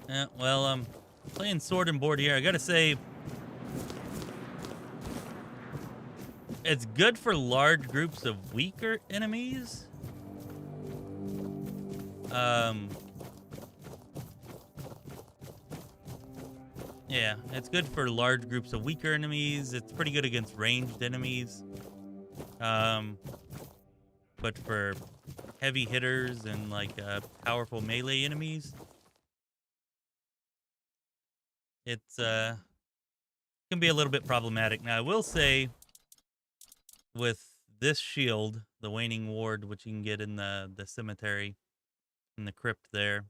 S1: Yeah, well, I'm playing sword and board here. I gotta say, it's good for large groups of weaker enemies. Yeah, it's good for large groups of weaker enemies. It's pretty good against ranged enemies. But for heavy hitters and like powerful melee enemies, it's can be a little bit problematic. Now, I will say, with this shield, the Waning Ward, which you can get in the cemetery, in the crypt there,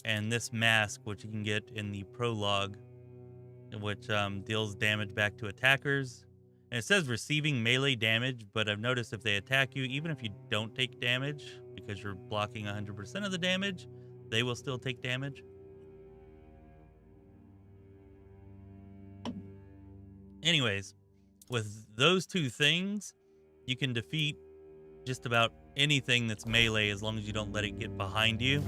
S1: and this mask, which you can get in the prologue, which deals damage back to attackers. And it says receiving melee damage, but I've noticed if they attack you, even if you don't take damage, because you're blocking 100% of the damage, they will still take damage. Anyways, with those two things, you can defeat just about anything that's melee as long as you don't let it get behind you.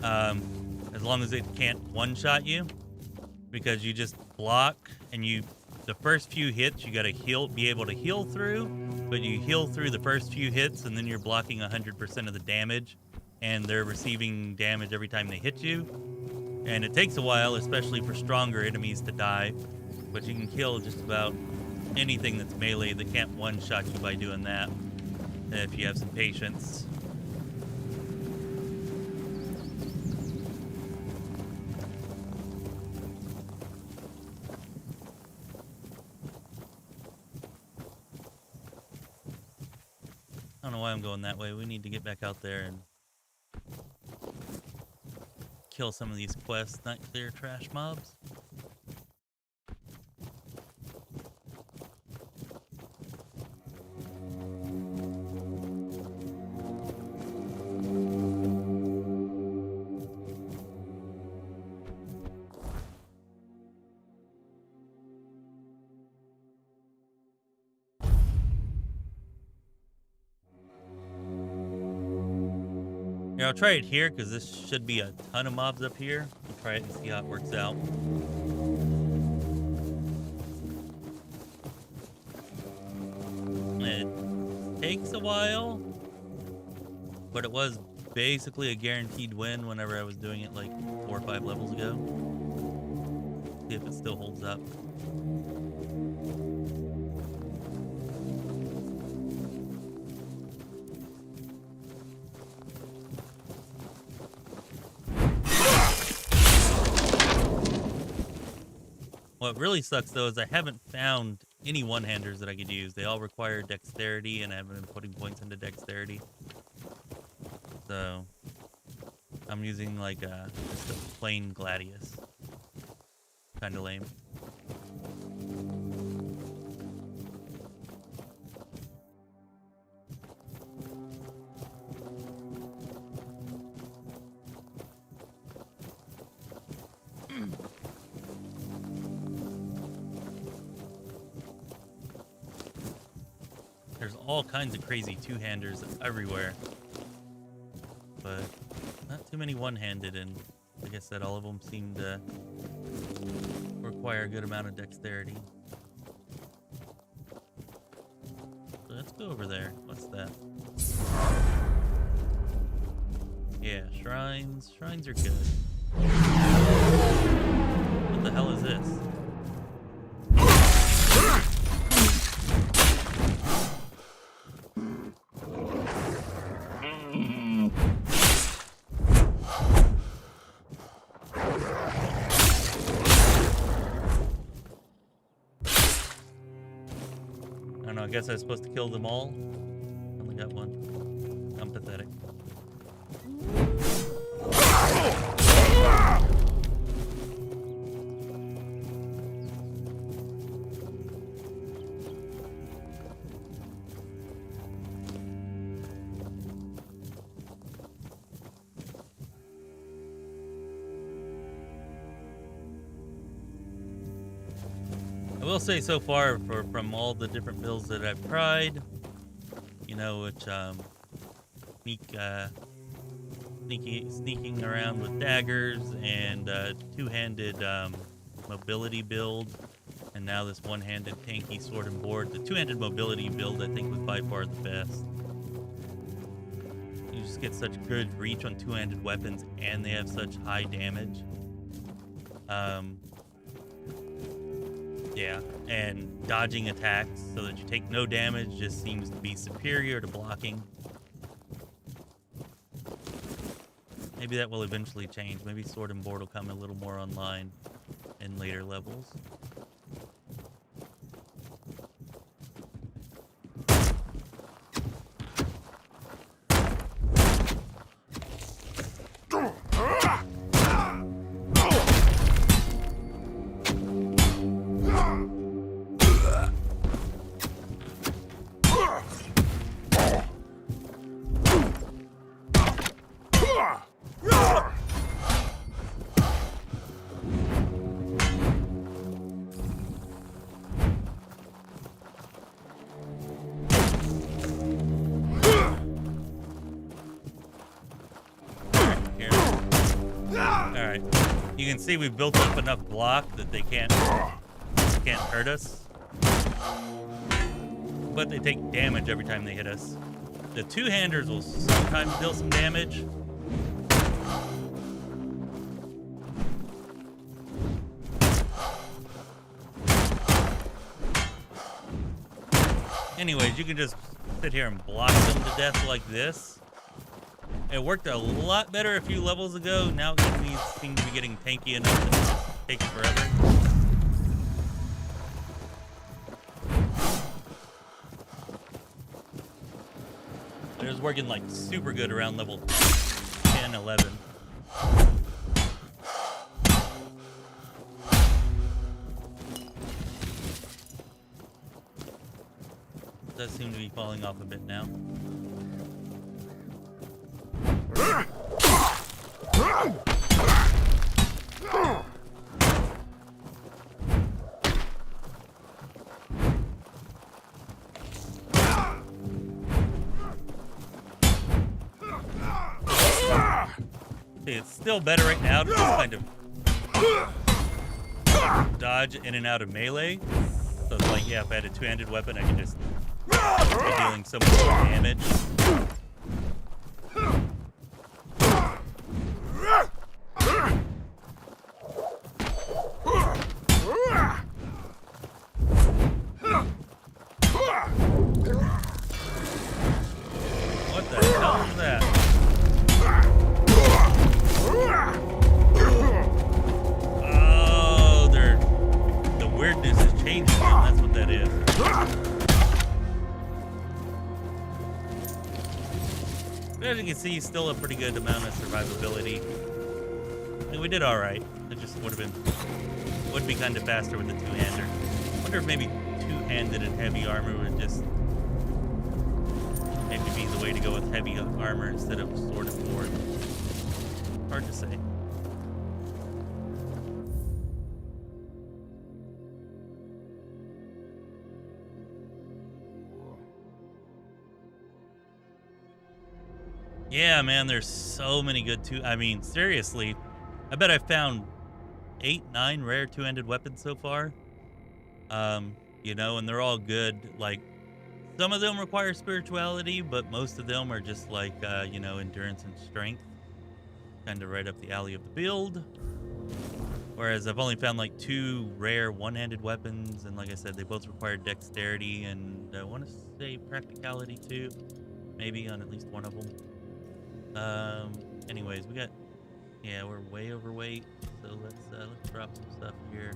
S1: As long as it can't one-shot you, because you just block and the first few hits you gotta be able to heal through, but you heal through the first few hits and then you're blocking 100% of the damage, and they're receiving damage every time they hit you. And it takes a while, especially for stronger enemies, to die, but you can kill just about anything that's melee that can't one-shot you by doing that, if you have some patience. I don't know why I'm going that way. We need to get back out there and kill some of these quests, not clear trash mobs. Yeah, I'll try it here because this should be a ton of mobs up here. I'll try it and see how it works out. takes a while, but it was basically a guaranteed win whenever I was doing it like 4 or 5 levels ago. See if it still holds up. What really sucks though is I haven't found any one-handers that I could use. They all require dexterity, and I haven't been putting points into dexterity. So I'm using like just a plain Gladius. Kinda lame. There's all kinds of crazy two-handers everywhere, but not too many one-handed, and like I said, all of them seem to require a good amount of dexterity. So let's go over there. What's that? Yeah, shrines. Shrines are good. What the hell is this? I guess I was supposed to kill them all. Only got one. I'm pathetic. I will say so far, from all the different builds that I've tried, you know, which sneaking around with daggers and two-handed mobility build, and now this one-handed tanky sword and board. The two-handed mobility build I think was by far the best. You just get such good reach on two-handed weapons, and they have such high damage. Yeah, and dodging attacks so that you take no damage just seems to be superior to blocking. Maybe that will eventually change. Maybe sword and board will come a little more online in later levels. You can see we've built up enough block that they can't hurt us. But they take damage every time they hit us. The two-handers will sometimes deal some damage. Anyways, you can just sit here and block them to death like this. It worked a lot better a few levels ago. Now enemies seem to be getting tanky enough that it just takes forever. It was working like super good around level 10, 11. It does seem to be falling off a bit now. See, it's still better right now to just kind of dodge in and out of melee. So it's like, yeah, if I had a two-handed weapon, I could just be dealing dealing so much more damage. What the hell is that? Oh, the weirdness is changing now. That's what that is. But as you can see, still a pretty good amount of survivability. I mean, we did all right. It just would be kind of faster with the two-hander. Wonder if maybe two-handed and heavy armor would just maybe be the way to go with heavy armor instead of sword and sword. Hard to say. Yeah, man, there's so many good I mean, seriously, I bet I found 8, 9 rare two-handed weapons so far. You know, and they're all good. Like, some of them require spirituality, but most of them are just like, you know, endurance and strength. Kind of right up the alley of the build. Whereas I've only found like 2 rare one-handed weapons, and like I said, they both require dexterity and I want to say practicality too, maybe on at least one of them. Anyways, yeah, we're way overweight, so let's drop some stuff here.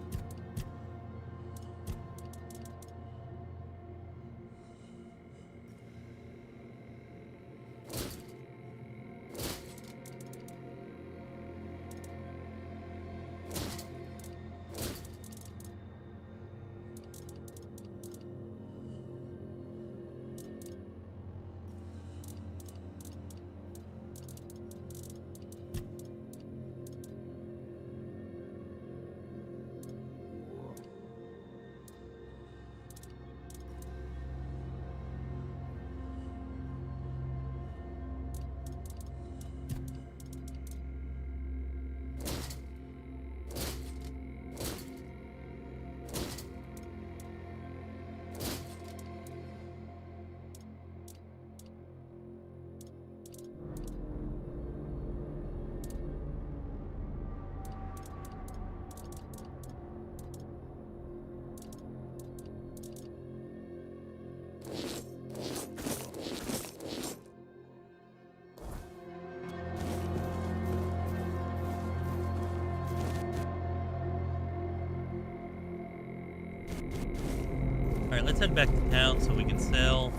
S1: Alright, let's head back to town so we can sell.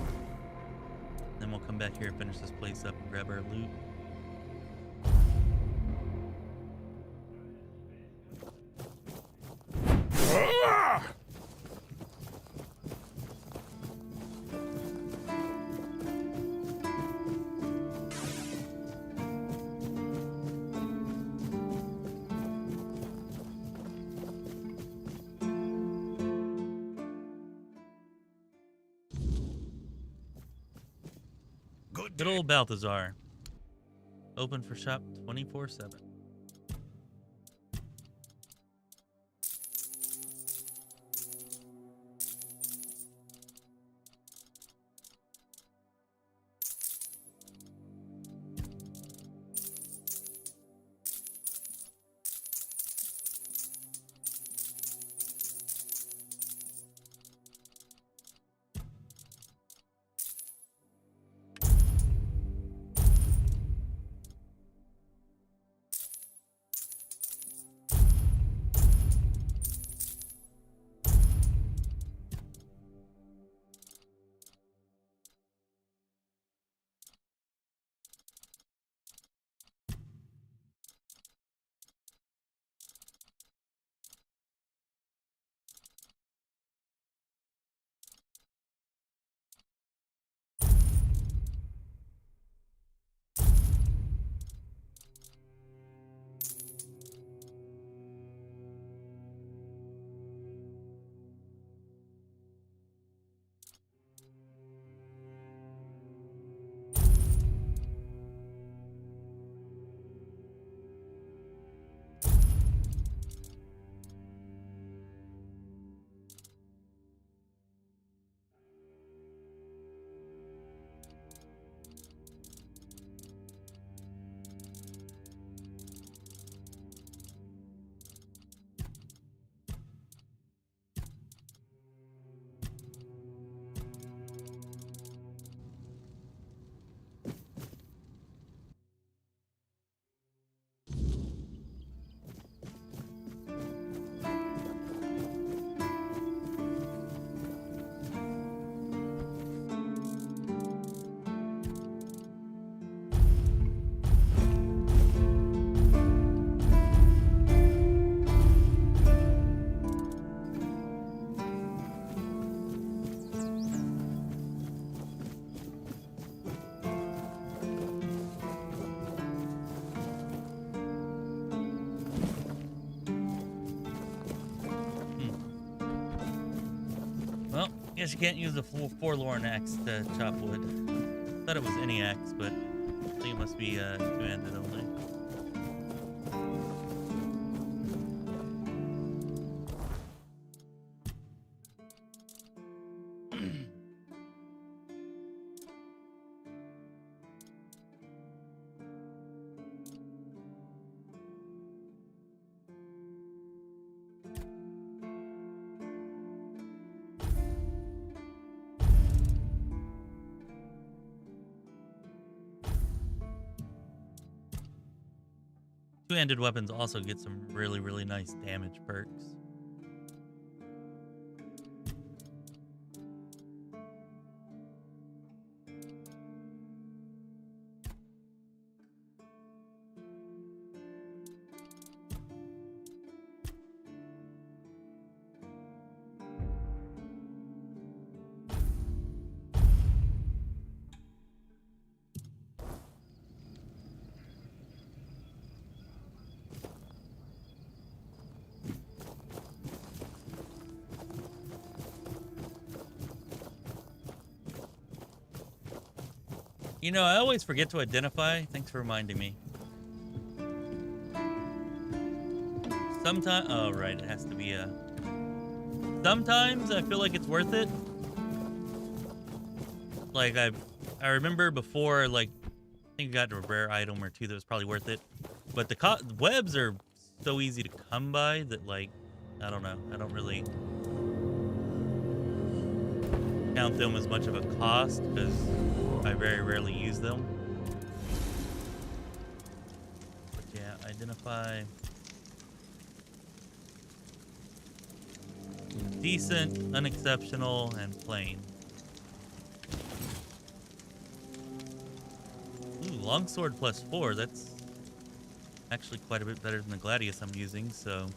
S1: Then we'll come back here and finish this place up and grab our loot. Good old Balthazar. Open for shop 24/7. Guess you can't use a forlorn axe to chop wood. Thought it was any axe, but I think it must be two-handed only. Two-handed weapons also get some really, really nice damage perks. You know, I always forget to identify. Thanks for reminding me. Sometimes, oh right, it has to be a. Sometimes I feel like it's worth it. Like I remember before, like I think I got a rare item or two that was probably worth it, but the webs are so easy to come by that like I don't know. I don't really count them as much of a cost because I very rarely use them. But yeah, identify decent, unexceptional, and plain. Ooh, longsword +4. That's actually quite a bit better than the gladius I'm using, so.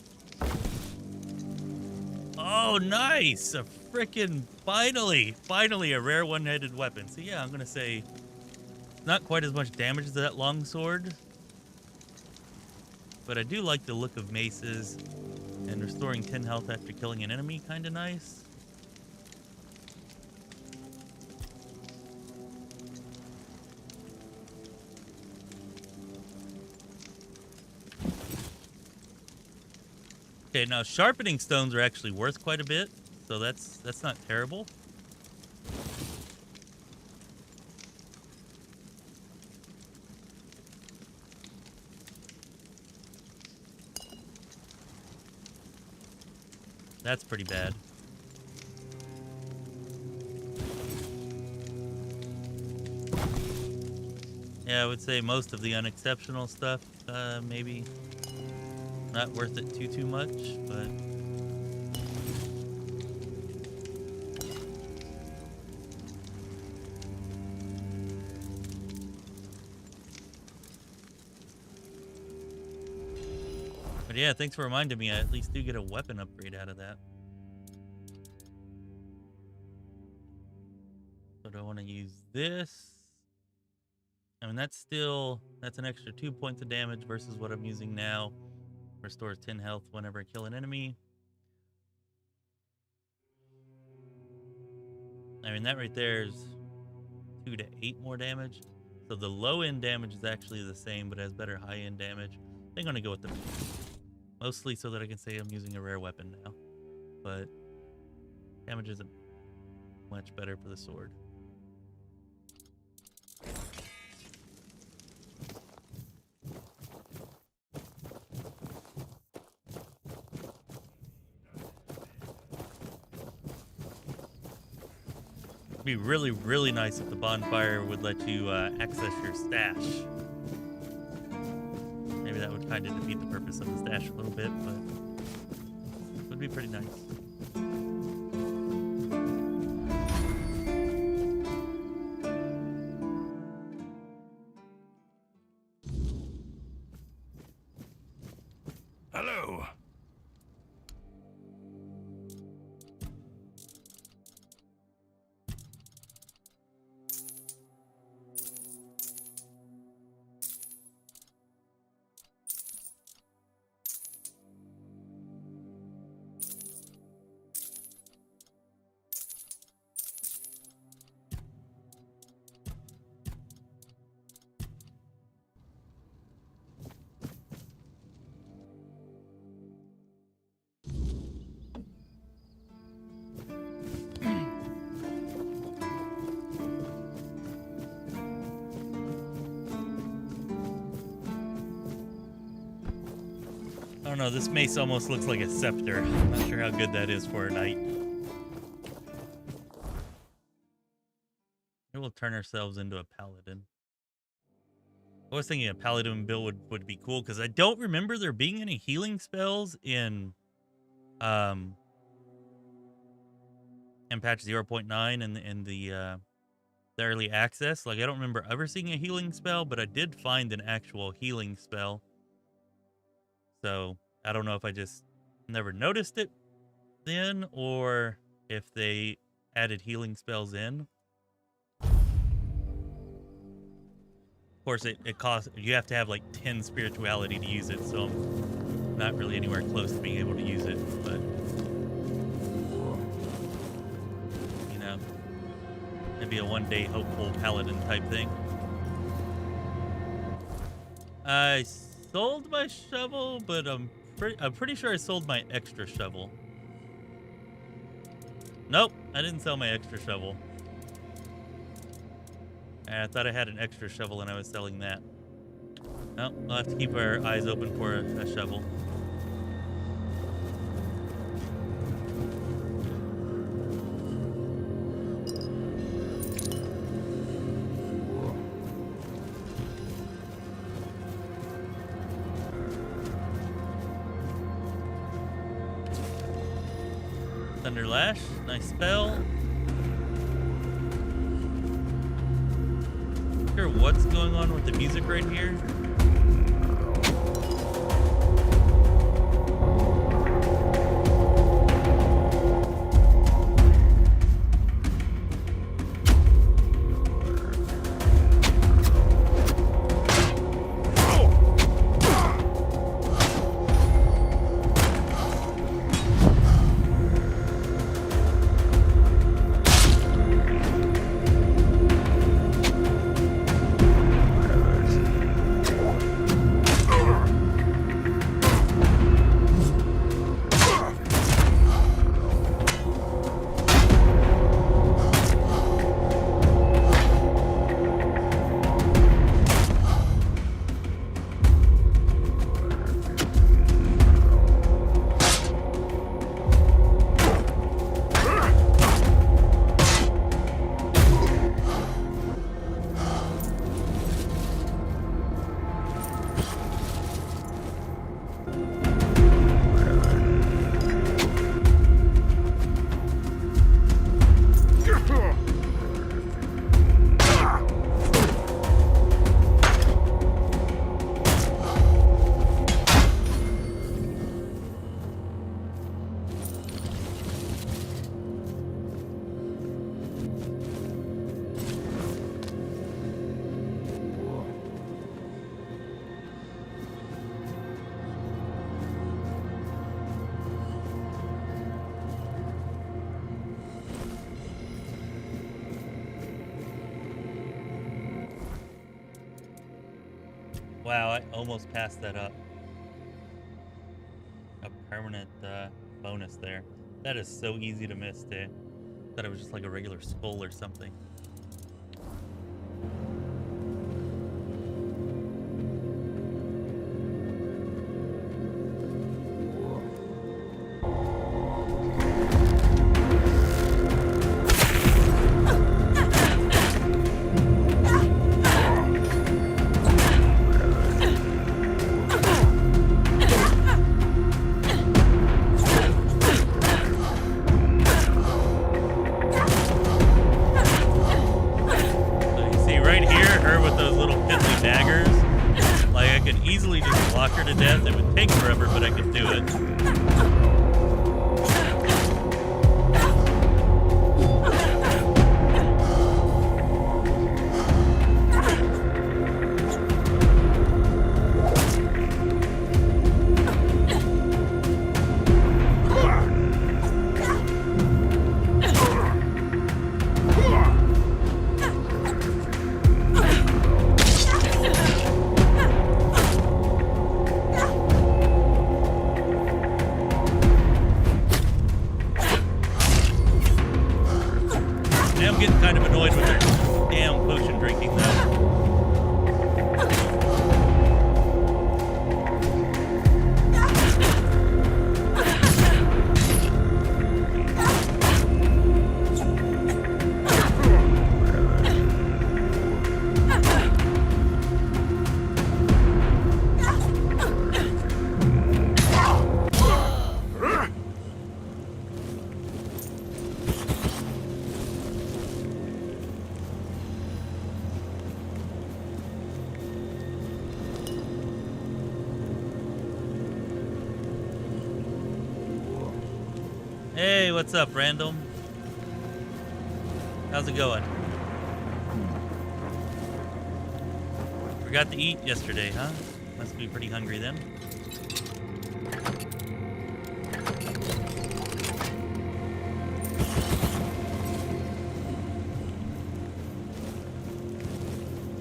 S1: Oh, nice! A frickin' finally a rare one-headed weapon. So yeah, I'm gonna say not quite as much damage as that longsword, but I do like the look of maces, and restoring 10 health after killing an enemy, kinda nice. Okay, now sharpening stones are actually worth quite a bit, so that's not terrible. That's pretty bad. Yeah, I would say most of the unexceptional stuff, maybe not worth it too much, but yeah, thanks for reminding me. I at least do get a weapon upgrade out of that. So do I want to use this? I mean, that's an extra 2 points of damage versus what I'm using now. Restores 10 health whenever I kill an enemy. I mean, that right there is 2 to 8 more damage. So the low end damage is actually the same, but has better high end damage. I think I'm gonna go with the mostly so that I can say I'm using a rare weapon now. But damage isn't much better for the sword. It'd be really, really nice if the bonfire would let you access your stash. Maybe that would kind of defeat the purpose of the stash a little bit, but it would be pretty nice.
S2: Hello.
S1: don't know, this mace almost looks like a scepter. I'm not sure how good that is for a knight. Maybe we'll turn ourselves into a paladin. I was thinking a paladin build would be cool because I don't remember there being any healing spells in patch 0.9 and in the early access. Like, I don't remember ever seeing a healing spell, but I did find an actual healing spell. So I don't know if I just never noticed it then, or if they added healing spells in. Of course, it costs, you have to have like 10 spirituality to use it, so I'm not really anywhere close to being able to use it, but you know, maybe a one-day hopeful paladin type thing. I sold my shovel, but I'm pretty sure I sold my extra shovel. Nope, I didn't sell my extra shovel. I thought I had an extra shovel and I was selling that. No, we'll have to keep our eyes open for a shovel. Thunder Lash, nice spell. Not sure what's going on with the music right here. Wow, I almost passed that up. A permanent bonus there. That is so easy to miss, too. Thought it was just like a regular skull or something. Hey, what's up, Random? How's it going? Forgot to eat yesterday, huh? Must be pretty hungry then.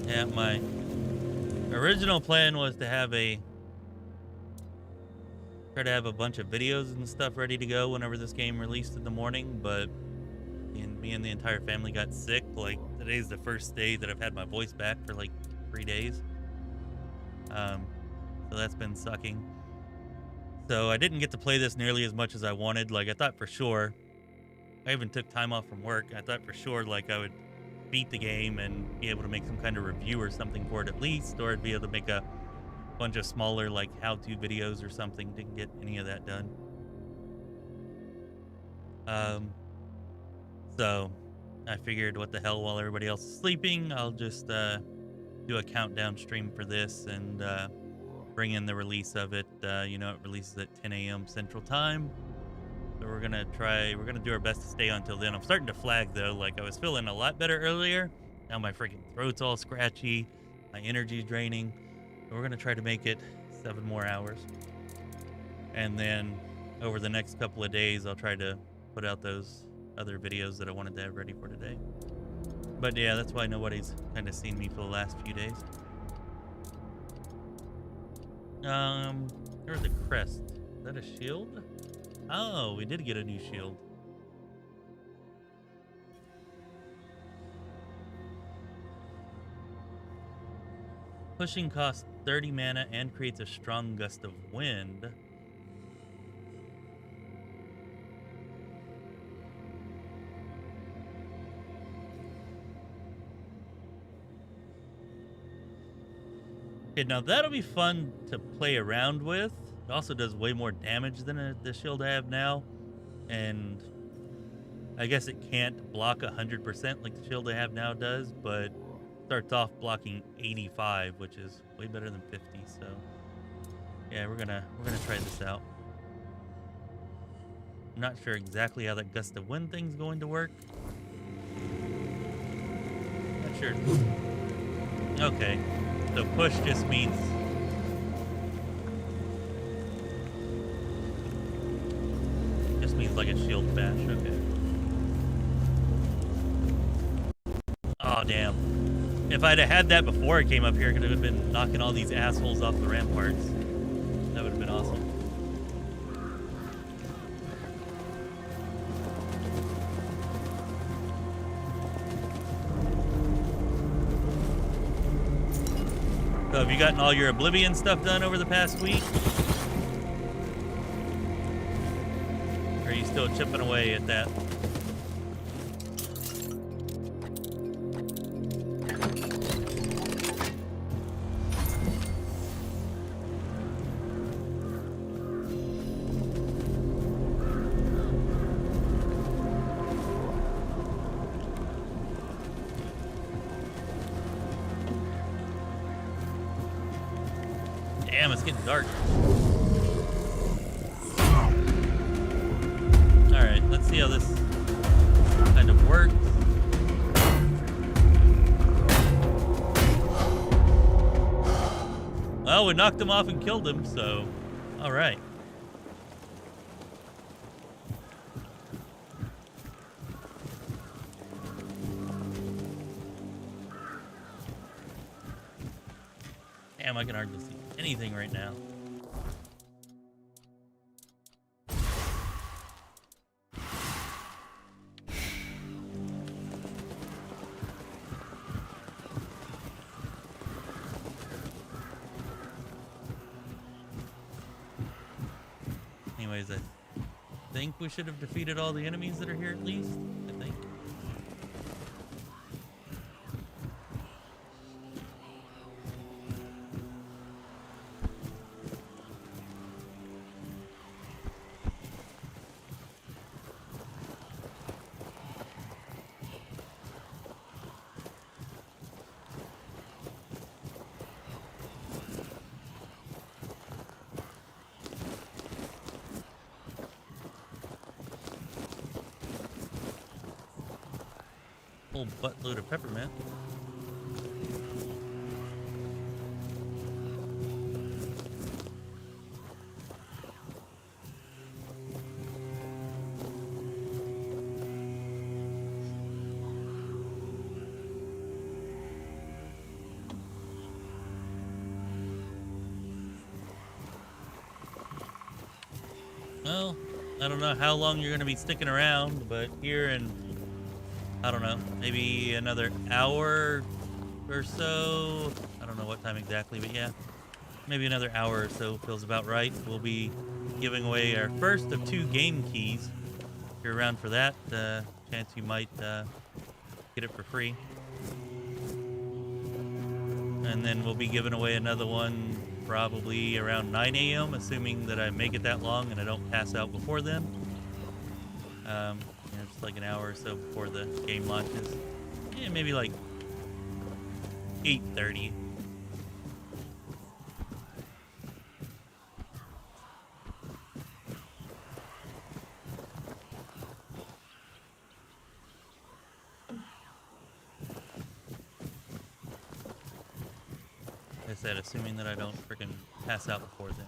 S1: Yeah, my original plan was to have try to have a bunch of videos and stuff ready to go whenever this game released in the morning, but me and the entire family got sick. Like, today's the first day that I've had my voice back for like 3 days. So that's been sucking. So I didn't get to play this nearly as much as I wanted. Like, I thought for sure, I even took time off from work. I thought for sure, like, I would beat the game and be able to make some kind of review or something for it at least, or I'd be able to make a bunch of smaller, like, how-to videos or something. Didn't get any of that done. So I figured, what the hell, while everybody else is sleeping, I'll just do a countdown stream for this and bring in the release of it. You know, it releases at 10 a.m. Central Time. So we're gonna do our best to stay on till then. I'm starting to flag though, like I was feeling a lot better earlier. Now my freaking throat's all scratchy, my energy's draining. So we're gonna try to make it 7 more hours. And then over the next couple of days, I'll try to put out those other videos that I wanted to have ready for today. But yeah, that's why nobody's kind of seen me for the last few days. There's a crest. Is that a shield? Oh, we did get a new shield. Pushing costs 30 mana and creates a strong gust of wind. Okay, now that'll be fun to play around with. It also does way more damage than the shield I have now. And I guess it can't block 100% like the shield I have now does, but starts off blocking 85, which is way better than 50. So yeah, we're gonna try this out. I'm not sure exactly how that gust of wind thing's going to work. Not sure. Okay, so push just means like a shield bash. Okay. Oh damn. If I'd have had that before I came up here, I could have been knocking all these assholes off the ramparts. That would have been awesome. So have you gotten all your Oblivion stuff done over the past week? Or are you still chipping away at that? Damn, it's getting dark. Alright, let's see how this kind of works. Well, we knocked him off and killed him, so alright. Damn, I can hardly see anything right now. Anyways, I think we should have defeated all the enemies that are here at least. I think. whole buttload of peppermint. Well, I don't know how long you're going to be sticking around, but here in, I don't know, maybe another hour or so. I don't know what time exactly, but yeah, maybe another hour or so feels about right. We'll be giving away our first of 2 game keys. If you're around for that, chance you might get it for free. And then we'll be giving away another one probably around 9 a.m., assuming that I make it that long and I don't pass out before then. Just like an hour or so before the game launches. Yeah, maybe like 8:30. Like I said, assuming that I don't freaking pass out before then.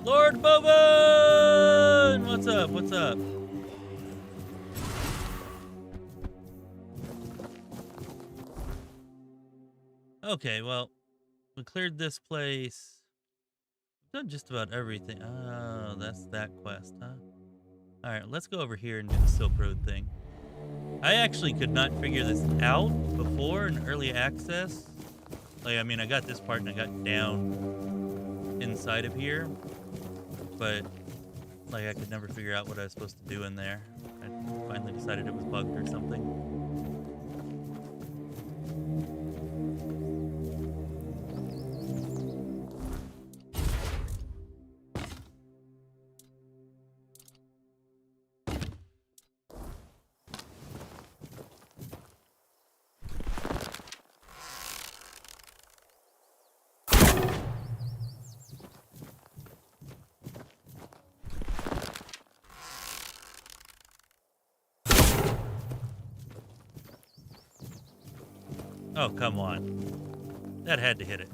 S1: Lord Boban! What's up? What's up? Okay, well, we cleared this place. We've done just about everything. Oh, that's that quest, huh? Alright, let's go over here and do the Silk Road thing. I actually could not figure this out before in early access. Like, I mean, I got this part and I got down inside of here. But, like, I could never figure out what I was supposed to do in there. I finally decided it was bugged or something. Oh, come on. That had to hit it.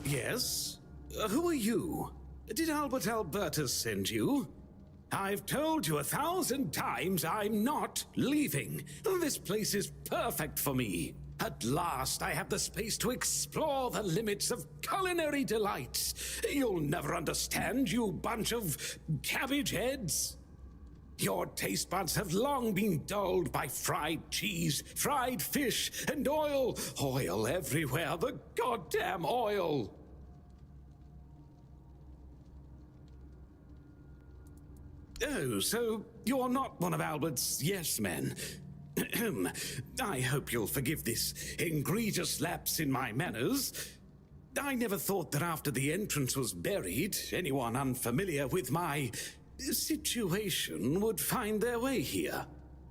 S6: Yes? Who are you? Did Albert Albertus send you? I've told you 1,000 times I'm not leaving. This place is perfect for me. At last, I have the space to explore the limits of culinary delights. You'll never understand, you bunch of cabbage heads. Your taste buds have long been dulled by fried cheese, fried fish, and oil. Oil everywhere, the goddamn oil. Oh, so you're not one of Albert's yes men. I hope you'll forgive this egregious lapse in my manners. I never thought that after the entrance was buried, anyone unfamiliar with my situation would find their way here.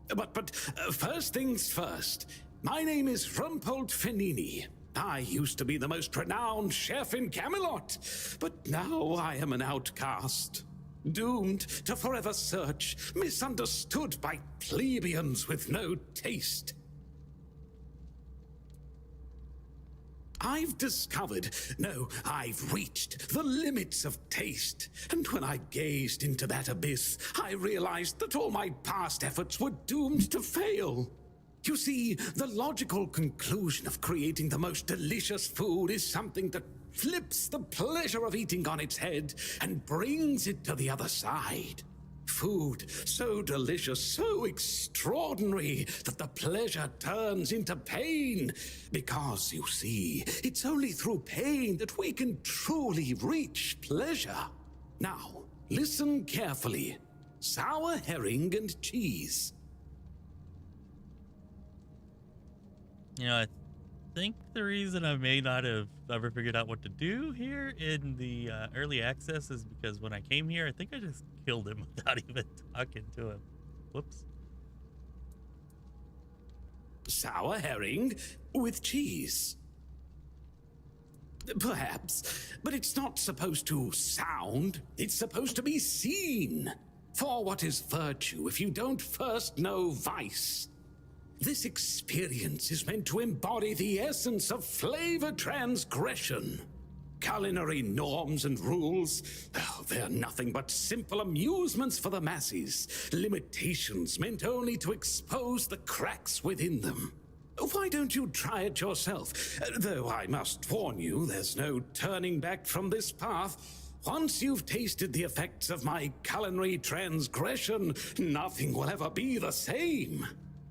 S6: But first things first. My name is Rumpold Fenini. I used to be the most renowned chef in Camelot, but now I am an outcast. Doomed to forever search, misunderstood by plebeians with no taste. I've discovered, no, I've reached the limits of taste. And when I gazed into that abyss, I realized that all my past efforts were doomed to fail. You see, the logical conclusion of creating the most delicious food is something that flips the pleasure of eating on its head and brings it to the other side. Food so delicious, so extraordinary, that the pleasure turns into pain. Because, you see, it's only through pain that we can truly reach pleasure. Now, listen carefully. Sour herring and cheese.
S1: You know, I think the reason I may not have ever figured out what to do here in the early access is because when I came here, I think I just killed him without even talking to him. Whoops.
S6: Sour herring with cheese. Perhaps, but it's not supposed to sound. It's supposed to be seen. For what is virtue if you don't first know vice? This experience is meant to embody the essence of flavor transgression. Culinary norms and rules, they're nothing but simple amusements for the masses. Limitations meant only to expose the cracks within them. Why don't you try it yourself? Though I must warn you, there's no turning back from this path. Once you've tasted the effects of my culinary transgression, nothing will ever be the same.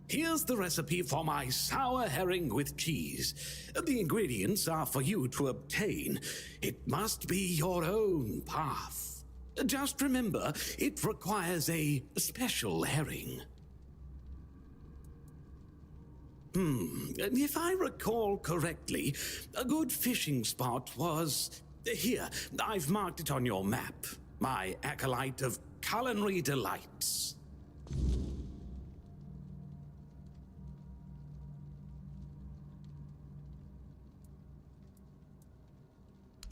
S6: Here's the recipe for my sour herring with cheese. The ingredients are for you to obtain. It must be your own path. Just remember, it requires a special herring. If I recall correctly, a good fishing spot was... Here, I've marked it on your map. My acolyte of culinary delights.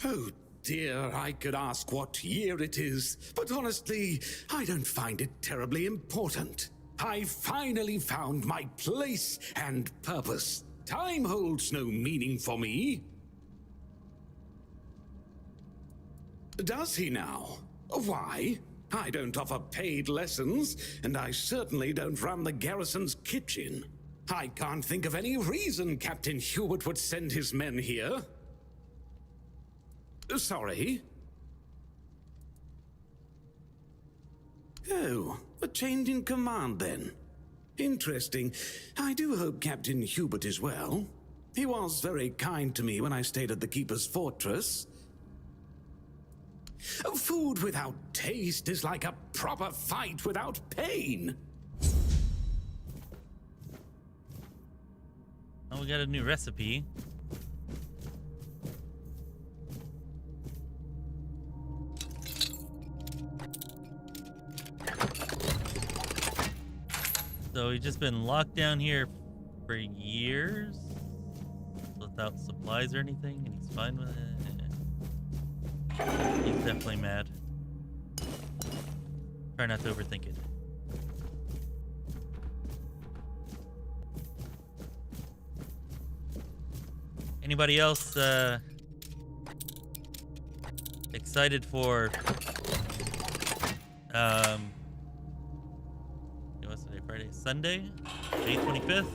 S6: Oh dear, I could ask what year it is, but honestly, I don't find it terribly important. I finally found my place and purpose. Time holds no meaning for me. Does he now? Why? I don't offer paid lessons, and I certainly don't run the garrison's kitchen. I can't think of any reason Captain Hubert would send his men here. Sorry? Oh, a change in command then. Interesting. I do hope Captain Hubert is well. He was very kind to me when I stayed at the Keeper's Fortress. Food without taste is like a proper fight without pain.
S1: Oh, we got a new recipe. So he's just been locked down here for years without supplies or anything, and he's fine with it. He's definitely mad. Try not to overthink it. Anybody else excited for what's today? Friday? Sunday? May 25th?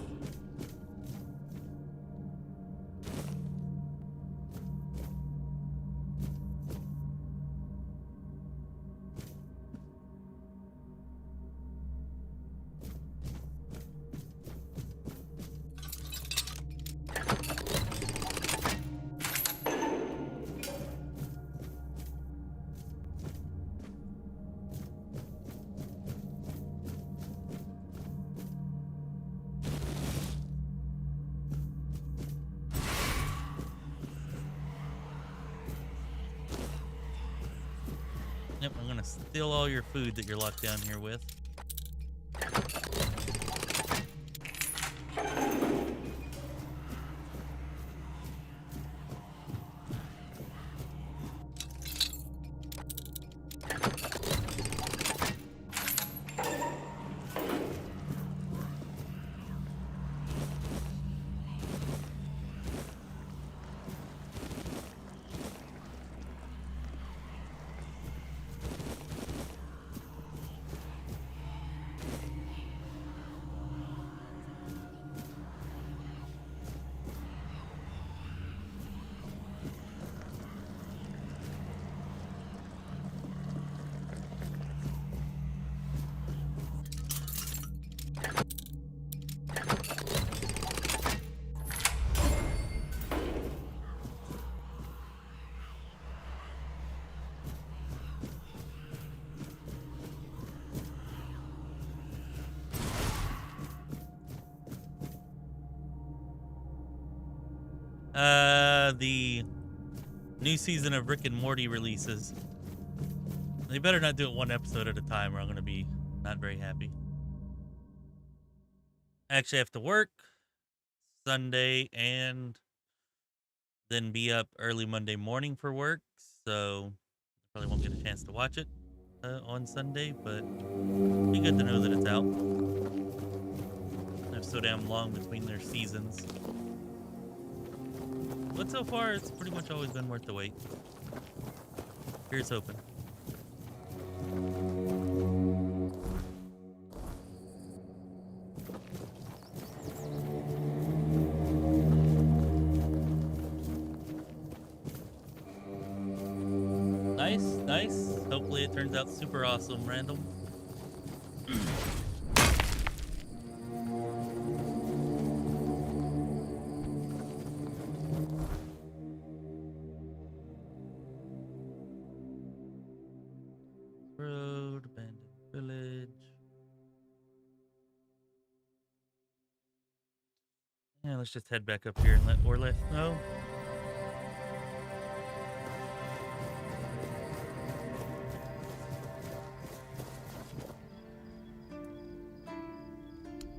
S1: Yep, I'm gonna steal all your food that you're locked down here with. The new season of Rick and Morty releases. They better not do it one episode at a time or I'm going to be not very happy. Actually, I have to work Sunday and then be up early Monday morning for work, so I probably won't get a chance to watch it on Sunday, but it'd be good to know that it's out. They're so damn long between their seasons. But so far, it's pretty much always been worth the wait. Here's hoping. Nice, nice. Hopefully it turns out super awesome, random. Road, abandoned village. Yeah, let's just head back up here and let Orleth know.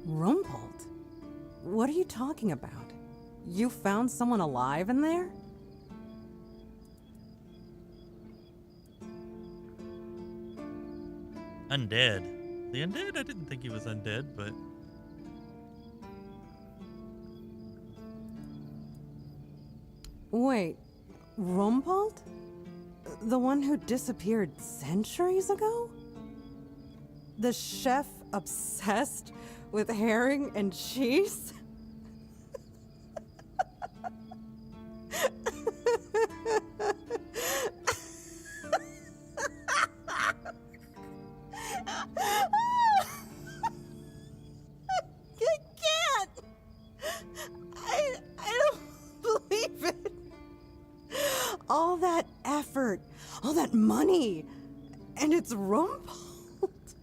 S5: Rumpold? What are you talking about? You found someone alive in there?
S1: Undead. The undead? I didn't think he was undead, but...
S5: Wait, Rumpold? The one who disappeared centuries ago? The chef obsessed with herring and cheese? All that effort, all that money, and it's Rumpold.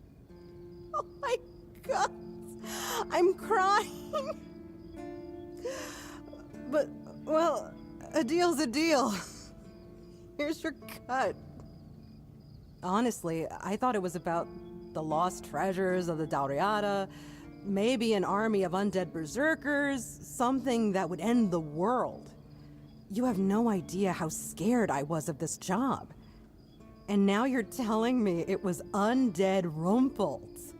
S5: Oh my God, I'm crying. But, well, a deal's a deal. Here's your cut. Honestly, I thought it was about the lost treasures of the Dauriata, maybe an army of undead berserkers, something that would end the world. You have no idea how scared I was of this job. And now you're telling me it was undead Rumpolds.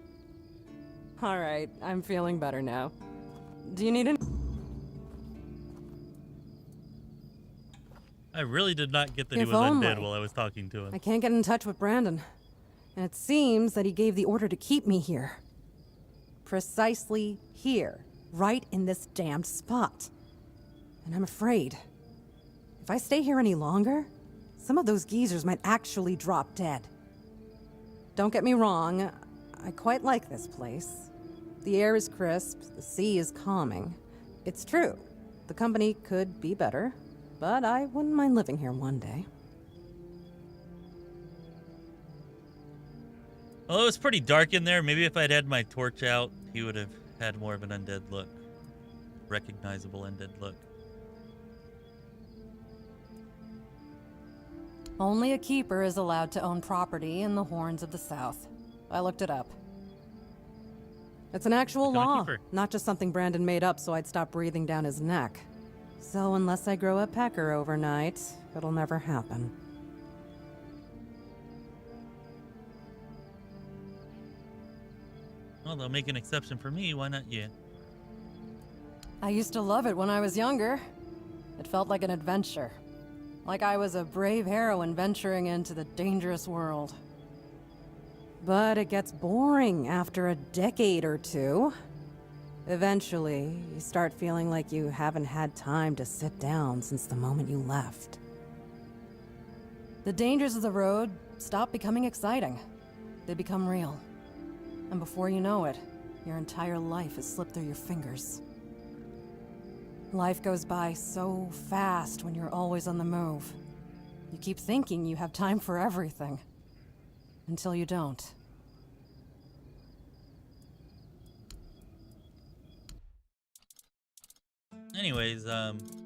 S5: All right, I'm feeling better now. Do you need an...
S1: I really did not get that he
S5: If
S1: was undead
S5: only.
S1: while I was talking to him.
S5: I can't get in touch with Brandon. And it seems that he gave the order to keep me here. Precisely here. Right in this damned spot. And I'm afraid... if I stay here any longer, some of those geezers might actually drop dead. Don't get me wrong, I quite like this place. The air is crisp, the sea is calming. It's true, the company could be better, but I wouldn't mind living here one day.
S1: Well, it was pretty dark in there. Maybe if I'd had my torch out, he would have had more of an undead look. Recognizable undead look.
S5: Only a keeper is allowed to own property in the Horns of the South. I looked it up. It's an actual
S1: Become a
S5: law,
S1: keeper.
S5: not just something Brandon made up so I'd stop breathing down his neck. So unless I grow a pecker overnight, it'll never happen.
S1: Well, they'll make an exception for me. Why not you?
S5: I used to love it when I was younger. It felt like an adventure. Like I was a brave heroine venturing into the dangerous world. But it gets boring after a decade or two. Eventually, you start feeling like you haven't had time to sit down since the moment you left. The dangers of the road stop becoming exciting. They become real. And before you know it, your entire life has slipped through your fingers. Life goes by so fast when you're always on the move. You keep thinking you have time for everything. Until you don't.
S1: Anyways,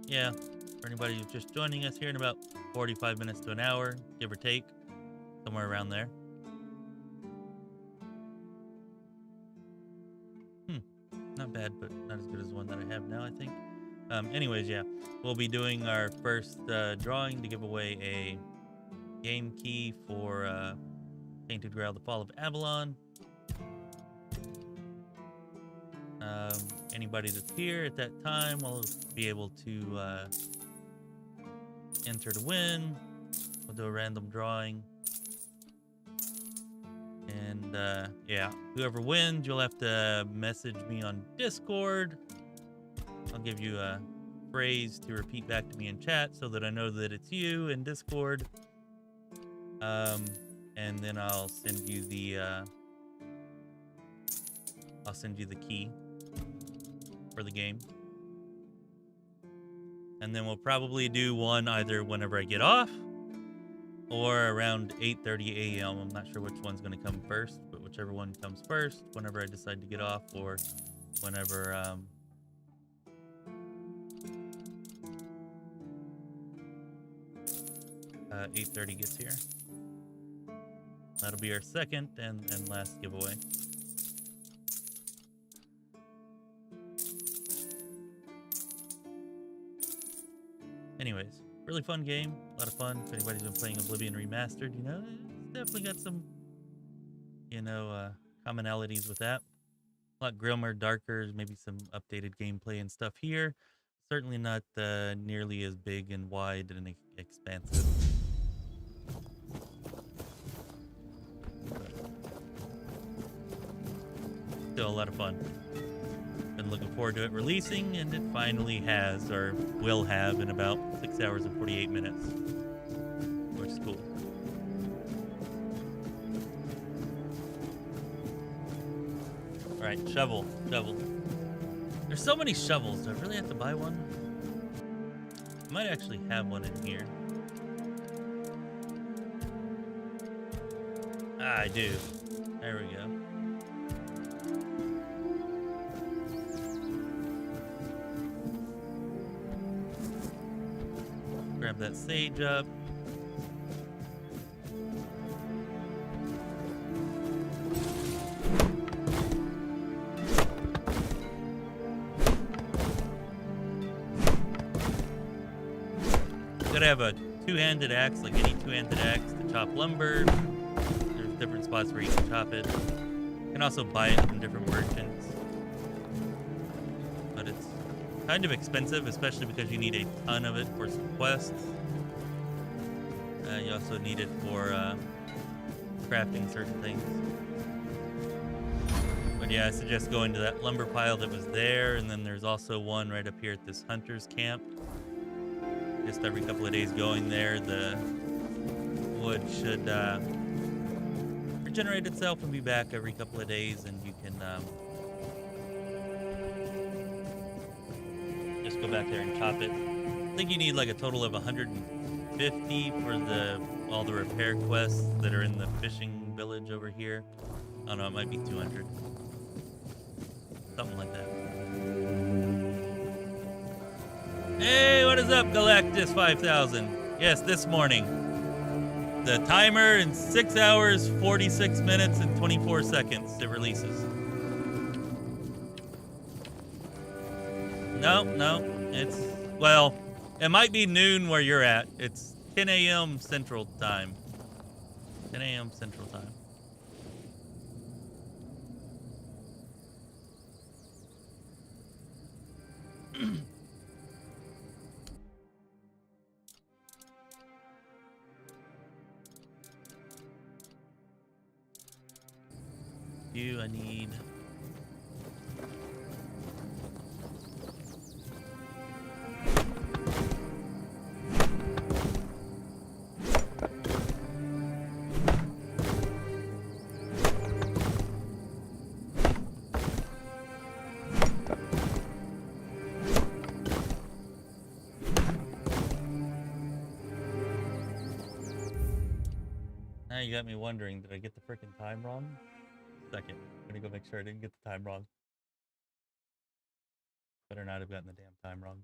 S1: yeah. For anybody who's just joining us here in about 45 minutes to an hour, give or take, somewhere around there. Not bad, but not as good as the one that I have now, I think. Anyways, yeah, we'll be doing our first drawing to give away a game key for Tainted Grail, the Fall of Avalon. Anybody that's here at that time will be able to enter to win. We'll do a random drawing. And yeah, whoever wins, you'll have to message me on Discord. I'll give you a phrase to repeat back to me in chat so that I know that it's you in Discord. And then I'll send you the key for the game. And then we'll probably do one either whenever I get off or around 8:30 a.m. I'm not sure which one's going to come first, but whichever one comes first, whenever I decide to get off, or whenever 8:30 gets here. That'll be our second and last giveaway. Anyways, really fun game, a lot of fun. If anybody's been playing Oblivion Remastered, you know, it's definitely got some, you know, commonalities with that. A lot grimmer, darker, maybe some updated gameplay and stuff here. Certainly not nearly as big and wide and expansive. Still a lot of fun. Been looking forward to it releasing, and it finally has, or will have, in about 6 hours and 48 minutes, which is cool. All right, shovel. There's so many shovels. Do I really have to buy one? I might actually have one in here. Ah, I do. There we go. Grab that sage up. Gotta have a two-handed axe, like any two-handed axe, to chop lumber. There's different spots where you can chop it. You can also buy it from different merchants. But it's kind of expensive, especially because you need a ton of it for some quests. You also need it for crafting certain things. But yeah, I suggest going to that lumber pile that was there, and then there's also one right up here at this hunter's camp. Just every couple of days going there, the wood should regenerate itself and be back every couple of days, and you can just go back there and chop it. I think you need like a total of 150 for all the repair quests that are in the fishing village over here. I don't know, it might be 200. Something like that. Hey, what is up, Galactus 5000? Yes, this morning. The timer in 6 hours, 46 minutes, and 24 seconds it releases. No, it's, well, it might be noon where you're at. It's 10 a.m. Central Time. 10 a.m. Central Time. I need Now you got me wondering, did I get the frickin' time wrong? Second. I'm gonna go make sure I didn't get the time wrong. Better not have gotten the damn time wrong.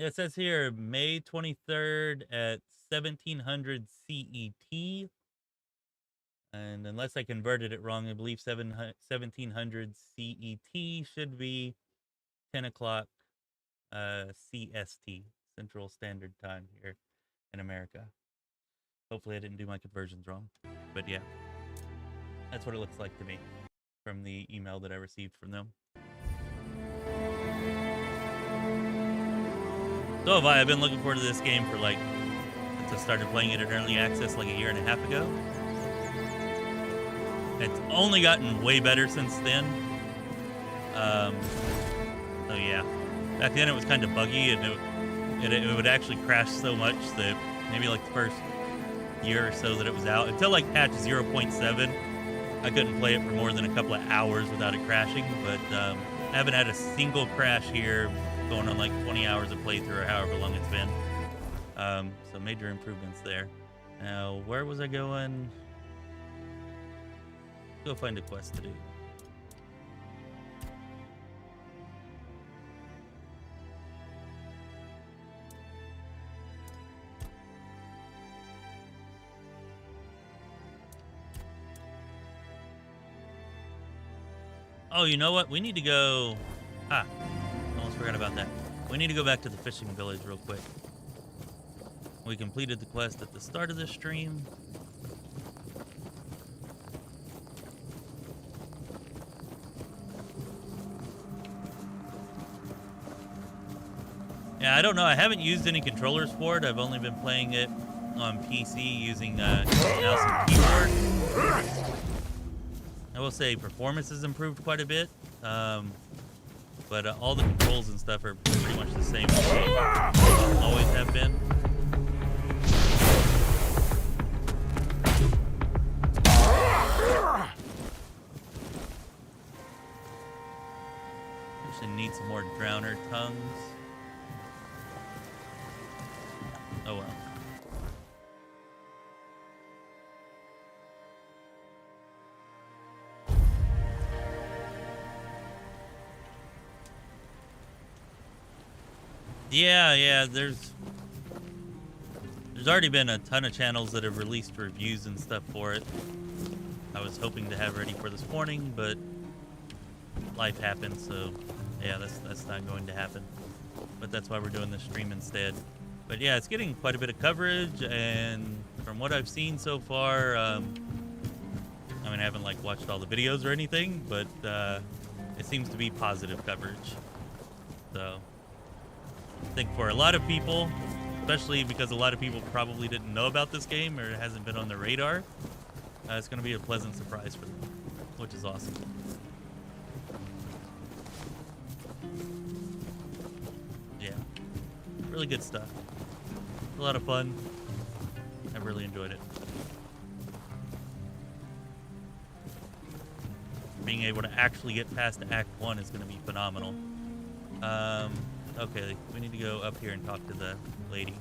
S1: It says here May 23rd at 1700 CET. And unless I converted it wrong, I believe 1700 CET should be 10 o'clock CST, Central Standard Time here in America. Hopefully I didn't do my conversions wrong. But yeah, that's what it looks like to me from the email that I received from them. So have I. I've been looking forward to this game for like, since I started playing it in early access like a year and a half ago. It's only gotten way better since then. So yeah, back then it was kind of buggy, and it would actually crash so much that maybe like the first year or so that it was out, until like patch 0.7, I couldn't play it for more than a couple of hours without it crashing. But I haven't had a single crash here, going on like 20 hours of playthrough or however long it's been. So major improvements there. Now, where was I going? Go find a quest to do. Oh, you know what? We need to go... almost forgot about that. We need to go back to the fishing village real quick. We completed the quest at the start of this stream. Yeah, I don't know. I haven't used any controllers for it. I've only been playing it on PC using mouse and keyboard. I will say performance has improved quite a bit, but all the controls and stuff are pretty much the same as they always have been. Actually need some more drowner tongues. Oh well. Yeah, there's already been a ton of channels that have released reviews and stuff for it. I was hoping to have ready for this morning, but life happened, so yeah, that's not going to happen. But that's why we're doing this stream instead. But yeah, it's getting quite a bit of coverage, and from what I've seen so far, I mean, I haven't like watched all the videos or anything, but it seems to be positive coverage. So I think for a lot of people, especially because a lot of people probably didn't know about this game or it hasn't been on their radar, it's going to be a pleasant surprise for them, which is awesome. Yeah, really good stuff. A lot of fun. I've really enjoyed it. Being able to actually get past Act 1 is going to be phenomenal. Okay, we need to go up here and talk to the lady.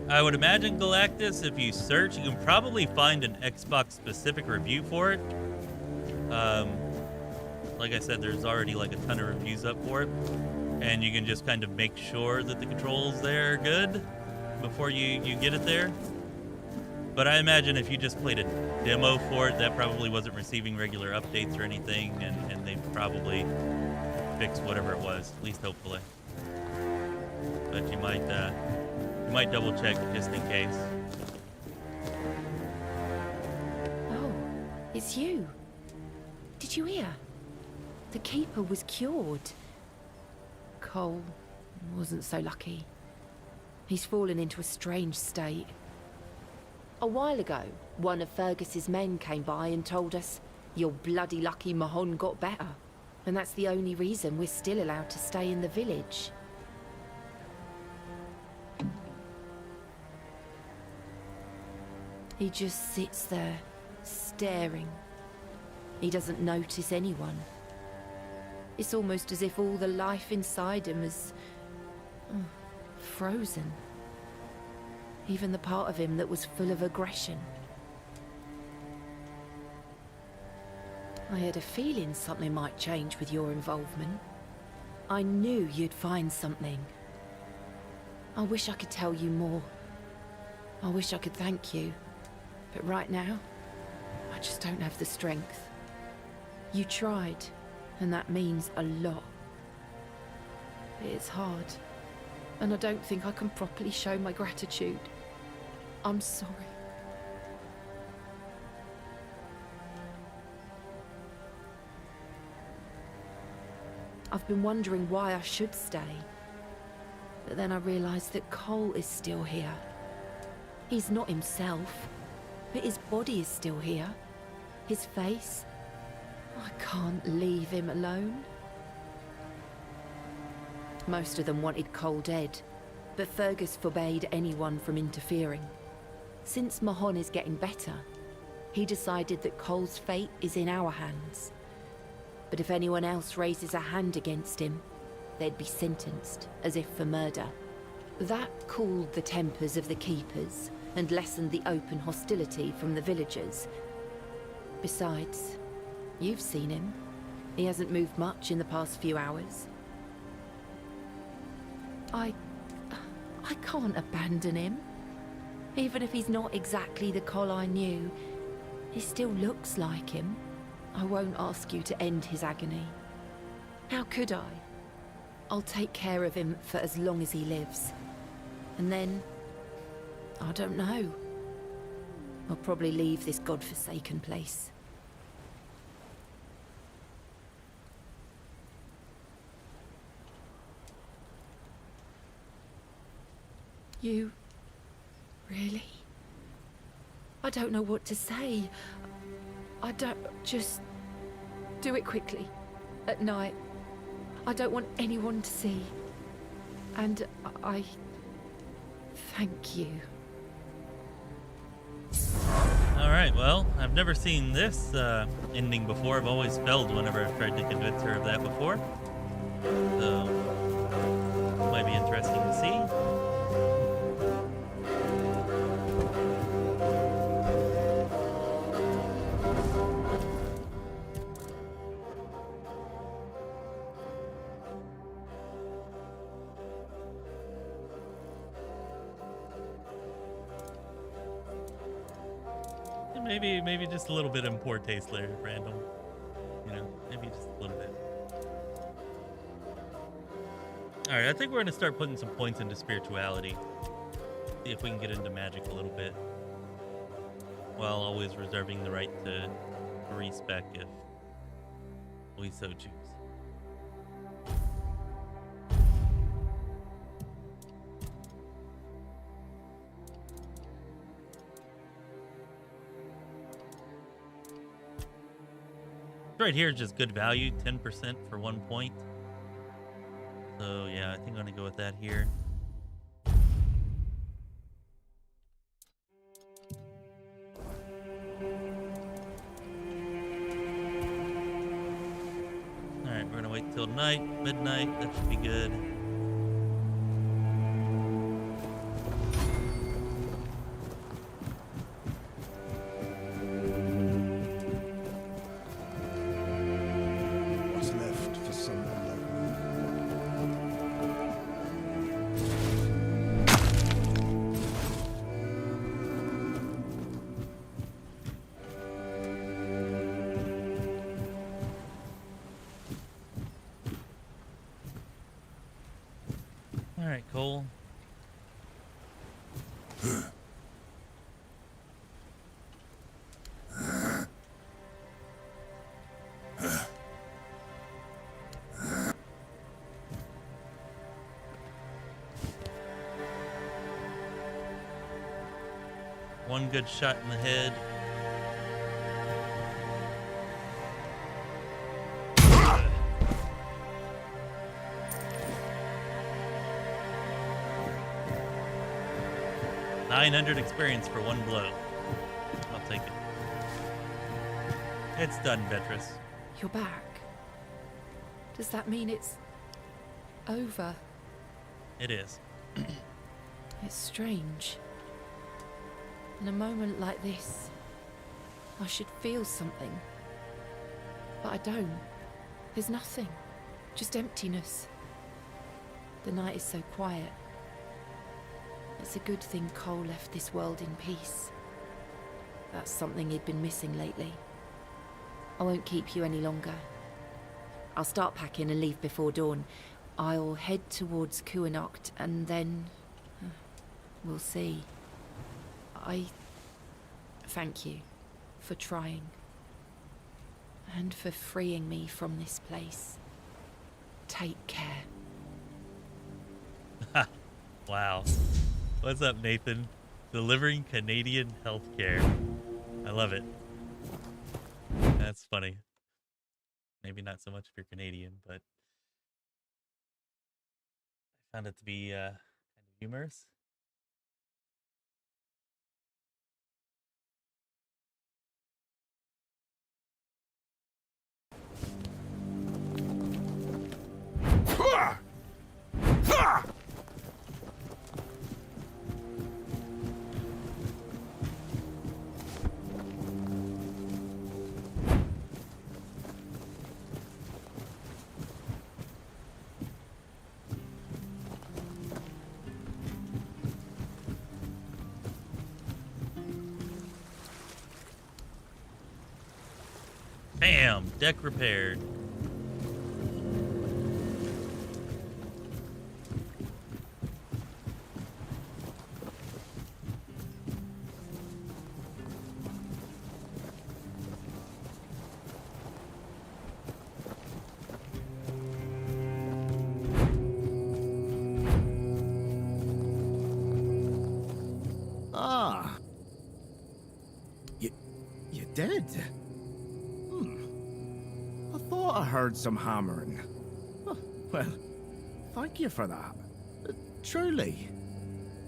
S1: I would imagine Galactus, if you search, you can probably find an Xbox-specific review for it. Like I said, there's already like a ton of reviews up for it. And you can just kind of make sure that the controls there are good before you get it there. But I imagine if you just played a demo for it, that probably wasn't receiving regular updates or anything, and they probably fixed whatever it was, at least hopefully. But you might double check just in case.
S7: Oh, it's you. Did you hear? The Keeper was cured. Cole wasn't so lucky. He's fallen into a strange state. A while ago, one of Fergus's men came by and told us, "You're bloody lucky Mahon got better." And that's the only reason we're still allowed to stay in the village. He just sits there, staring. He doesn't notice anyone. It's almost as if all the life inside him has, Frozen. Even the part of him that was full of aggression. I had a feeling something might change with your involvement. I knew you'd find something. I wish I could tell you more. I wish I could thank you. But right now, I just don't have the strength. You tried, and that means a lot. It's hard, and I don't think I can properly show my gratitude. I'm sorry. I've been wondering why I should stay. But then I realised that Cole is still here. He's not himself, but his body is still here. His face. I can't leave him alone. Most of them wanted Cole dead, but Fergus forbade anyone from interfering. Since Mahon is getting better, he decided that Cole's fate is in our hands. But if anyone else raises a hand against him, they'd be sentenced, as if for murder. That cooled the tempers of the keepers and lessened the open hostility from the villagers. Besides, you've seen him. He hasn't moved much in the past few hours. I can't abandon him. Even if he's not exactly the Cole I knew, he still looks like him. I won't ask you to end his agony. How could I? I'll take care of him for as long as he lives. And then, I don't know. I'll probably leave this godforsaken place. You... really? I don't know what to say. I don't... just... do it quickly. At night. I don't want anyone to see. And I... thank you.
S1: Alright, well, I've never seen this ending before. I've always failed whenever I've tried to convince her of that before. So, it might be interesting to see. Maybe just a little bit in poor taste there, Randall. You know, maybe just a little bit. Alright, I think we're going to start putting some points into spirituality. See if we can get into magic a little bit. While always reserving the right to respec if we so choose. Right here is just good value, 10% for 1 point. So yeah, I think I'm gonna go with that here. Alright, we're gonna wait till midnight, that should be good. Alright, Cole. One good shot in the head. $900 experience for one blow. I'll take it. It's done, Beatrice.
S7: You're back. Does that mean it's over?
S1: It is.
S7: It's strange. In a moment like this, I should feel something. But I don't. There's nothing. Just emptiness. The night is so quiet. It's a good thing Cole left this world in peace. That's something he'd been missing lately. I won't keep you any longer. I'll start packing and leave before dawn. I'll head towards Kuanocht and then... we'll see. I thank you for trying. And for freeing me from this place. Take care.
S1: Wow. What's up, Nathan? Delivering Canadian healthcare. I love it. That's funny. Maybe not so much if you're Canadian, but I found it to be kind of humorous. Bam! Deck repaired.
S8: Ah. You did? I thought I heard some hammering. Oh, well, thank you for that. Truly.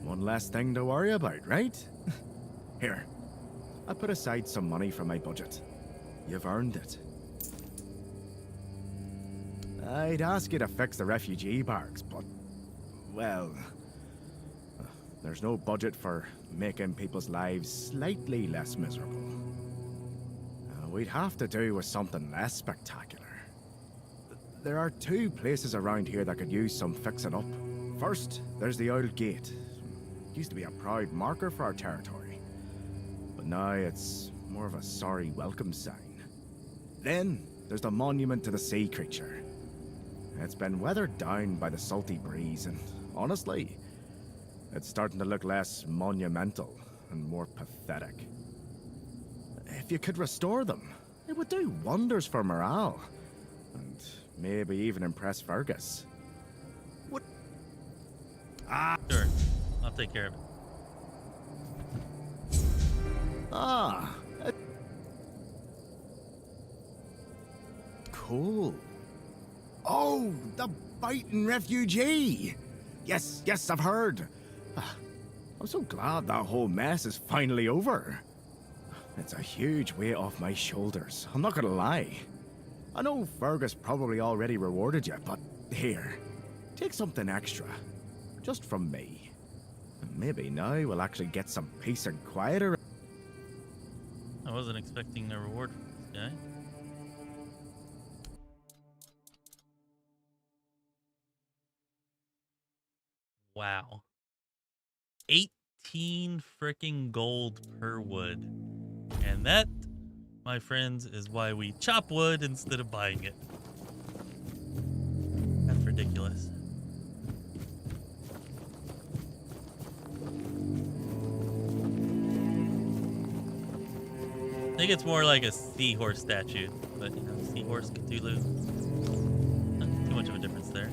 S8: One less thing to worry about, right? Here, I put aside some money from my budget. You've earned it. I'd ask you to fix the refugee barracks, but, well, there's no budget for making people's lives slightly less miserable. We'd have to do with something less spectacular. There are two places around here that could use some fixing up. First, there's the old gate. It used to be a proud marker for our territory, but now it's more of a sorry welcome sign. Then, there's the monument to the sea creature. It's been weathered down by the salty breeze, and honestly, it's starting to look less monumental and more pathetic. If you could restore them, it would do wonders for morale. And maybe even impress Fergus. What?
S1: Sure. I'll take care of it.
S8: Cool. Oh, the biting refugee! Yes, I've heard. I'm so glad that whole mess is finally over. It's a huge weight off my shoulders, I'm not gonna lie. I know Fergus probably already rewarded you, but here, take something extra. Just from me. And maybe now we'll actually get some peace and quiet around.
S1: I wasn't expecting a reward from this guy. Wow. 18 freaking gold per wood. And that, my friends, is why we chop wood instead of buying it. That's ridiculous. I think it's more like a seahorse statue, but you know, seahorse Cthulhu. Not too much of a difference there.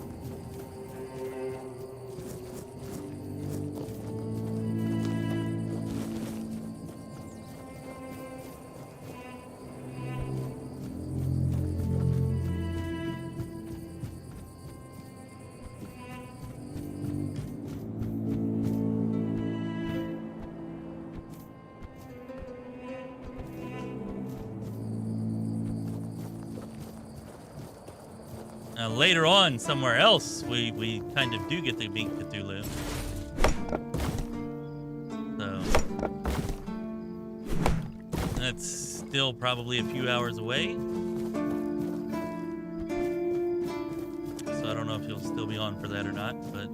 S1: Later on, somewhere else, we kind of do get to meet Cthulhu. So that's still probably a few hours away. So I don't know if you'll still be on for that or not, but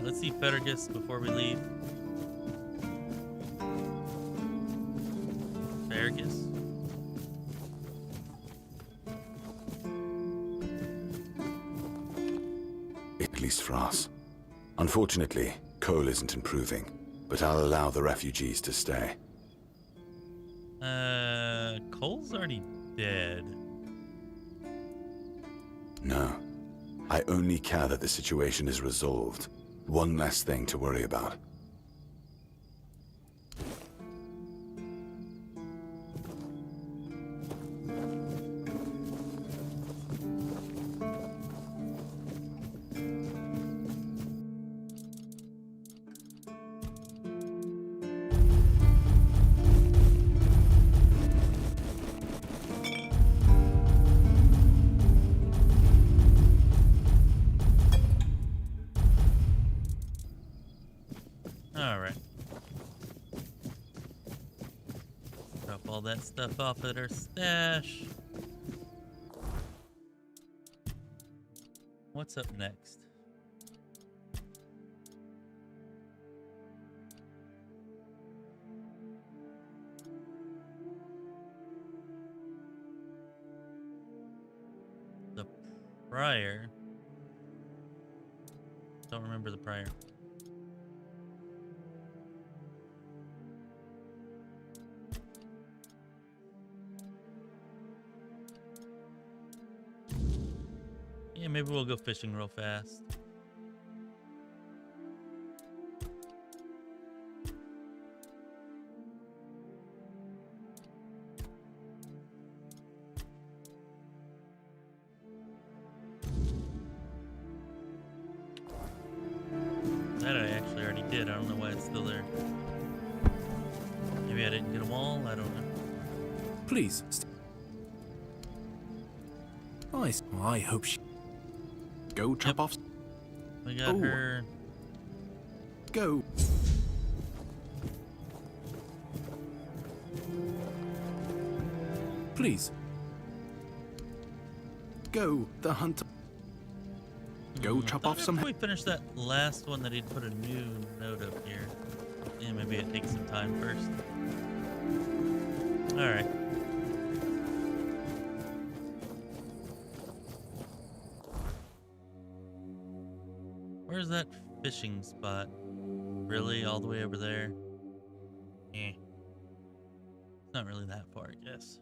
S1: let's see Fergus before we leave. Fergus.
S9: At least for us. Unfortunately, Cole isn't improving, but I'll allow the refugees to stay.
S1: Cole's already dead.
S9: No. I only care that the situation is resolved. One less thing to worry about. All that stuff off at our stash. What's up next? The prior. Don't remember the prior. Yeah, maybe we'll go fishing real fast. That I actually already did. I don't know why it's still there. Maybe I didn't get them all. I don't know.
S2: Please. I hope she... Go chop off.
S1: We got her.
S2: Go. Please. Go, the hunter. Go chop off some.
S1: We finished that last one that he'd put a new note up here. Yeah, maybe it takes some time first. All right. Where's that fishing spot? Really? All the way over there? Eh. It's not really that far, I guess.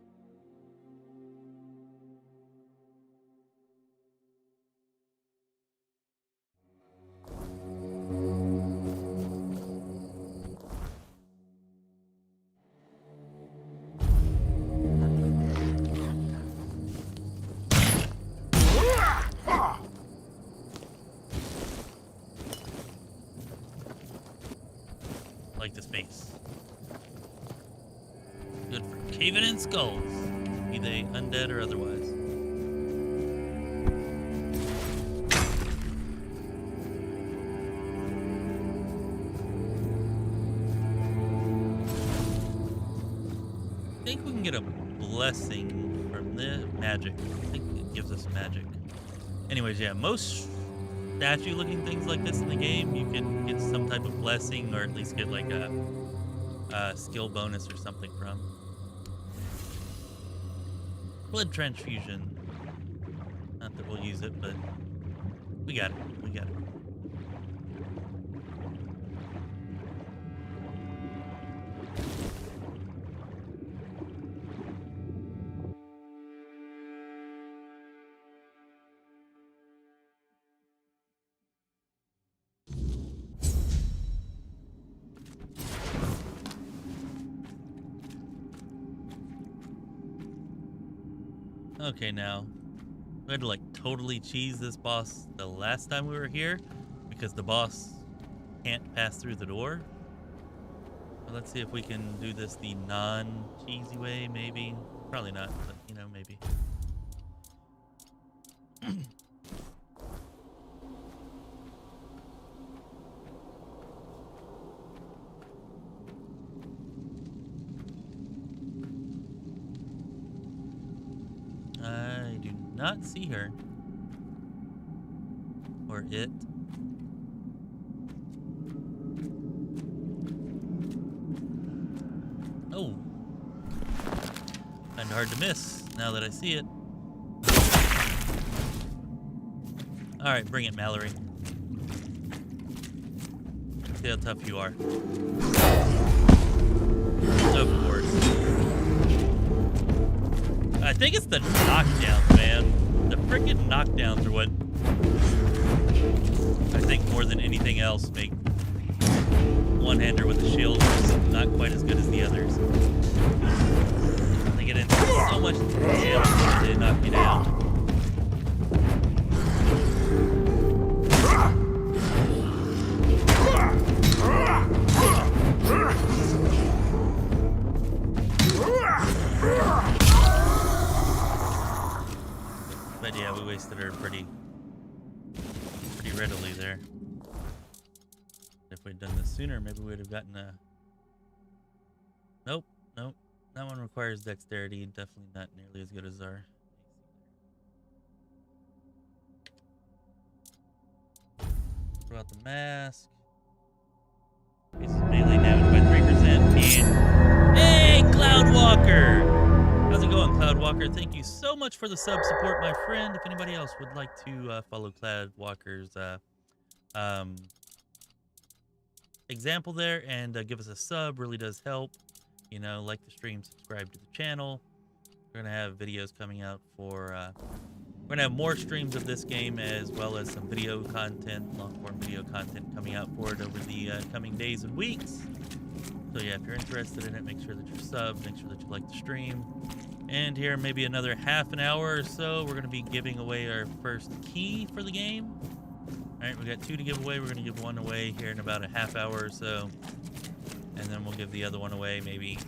S1: Like the space. Good for caving in skulls, be they undead or otherwise. I think we can get a blessing from the magic. I think it gives us magic. Anyways, yeah, most statue looking things like this in the game, you can get some type of blessing or at least get like a skill bonus or something from. Blood transfusion. Not that we'll use it, but we got it. We got it. Okay, now. We had to like totally cheese this boss the last time we were here because the boss can't pass through the door. But let's see if we can do this the non-cheesy way, maybe. Probably not, but you know, maybe. I do not see her. Or it. Oh. Kinda hard to miss now that I see it. Alright, bring it, Mallory. See how tough you are. Of course. I think it's the knockdowns, man. The freaking knockdowns are what I think more than anything else make one-hander with the shield not quite as good as the others. They get in so much damage they knock you down. But yeah, we wasted her pretty readily there. If we'd done this sooner, maybe we'd have gotten a... Nope. That one requires dexterity. Definitely not nearly as good as our... Throw out the mask. Increases melee damage by 3%. And... Hey, Cloudwalker! How's it going, Cloudwalker? Thank you so much for the sub support, my friend. If anybody else would like to follow Cloudwalker's example there and give us a sub, really does help. You know, like the stream, subscribe to the channel. We're gonna have videos coming out for we're gonna have more streams of this game as well as some video content, long form video content coming out for it over the coming days and weeks. So yeah, if you're interested in it, make sure that you're subbed, make sure that you like the stream. And here, maybe another half an hour or so, we're gonna be giving away our first key for the game. All right, we got 2 to give away. We're going to give 1 away here in about a half hour or so. And then we'll give the other one away maybe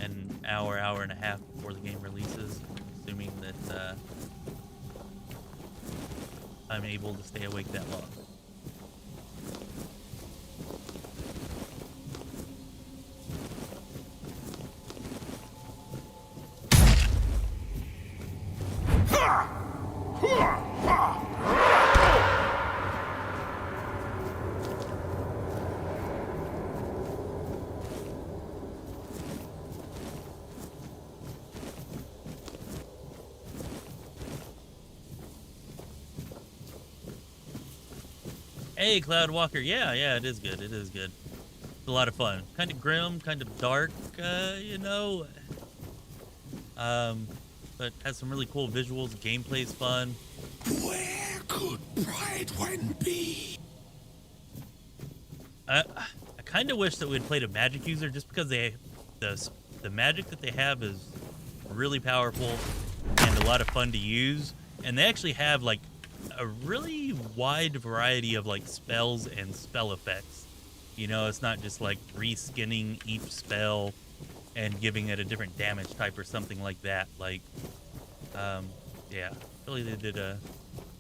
S1: an hour and a half before the game releases. Assuming that I'm able to stay awake that long. Hey, Cloudwalker. Yeah, it is good. It is good. It's a lot of fun. Kind of grim, kind of dark, you know. But has some really cool visuals. Gameplay's fun.
S6: Where could Bridewin be?
S1: I kind of wish that we'd played a magic user just because the magic that they have is really powerful and a lot of fun to use. And they actually have like a really wide variety of like spells and spell effects. You know, it's not just like reskinning each spell and giving it a different damage type or something like that. Like, yeah, really they did a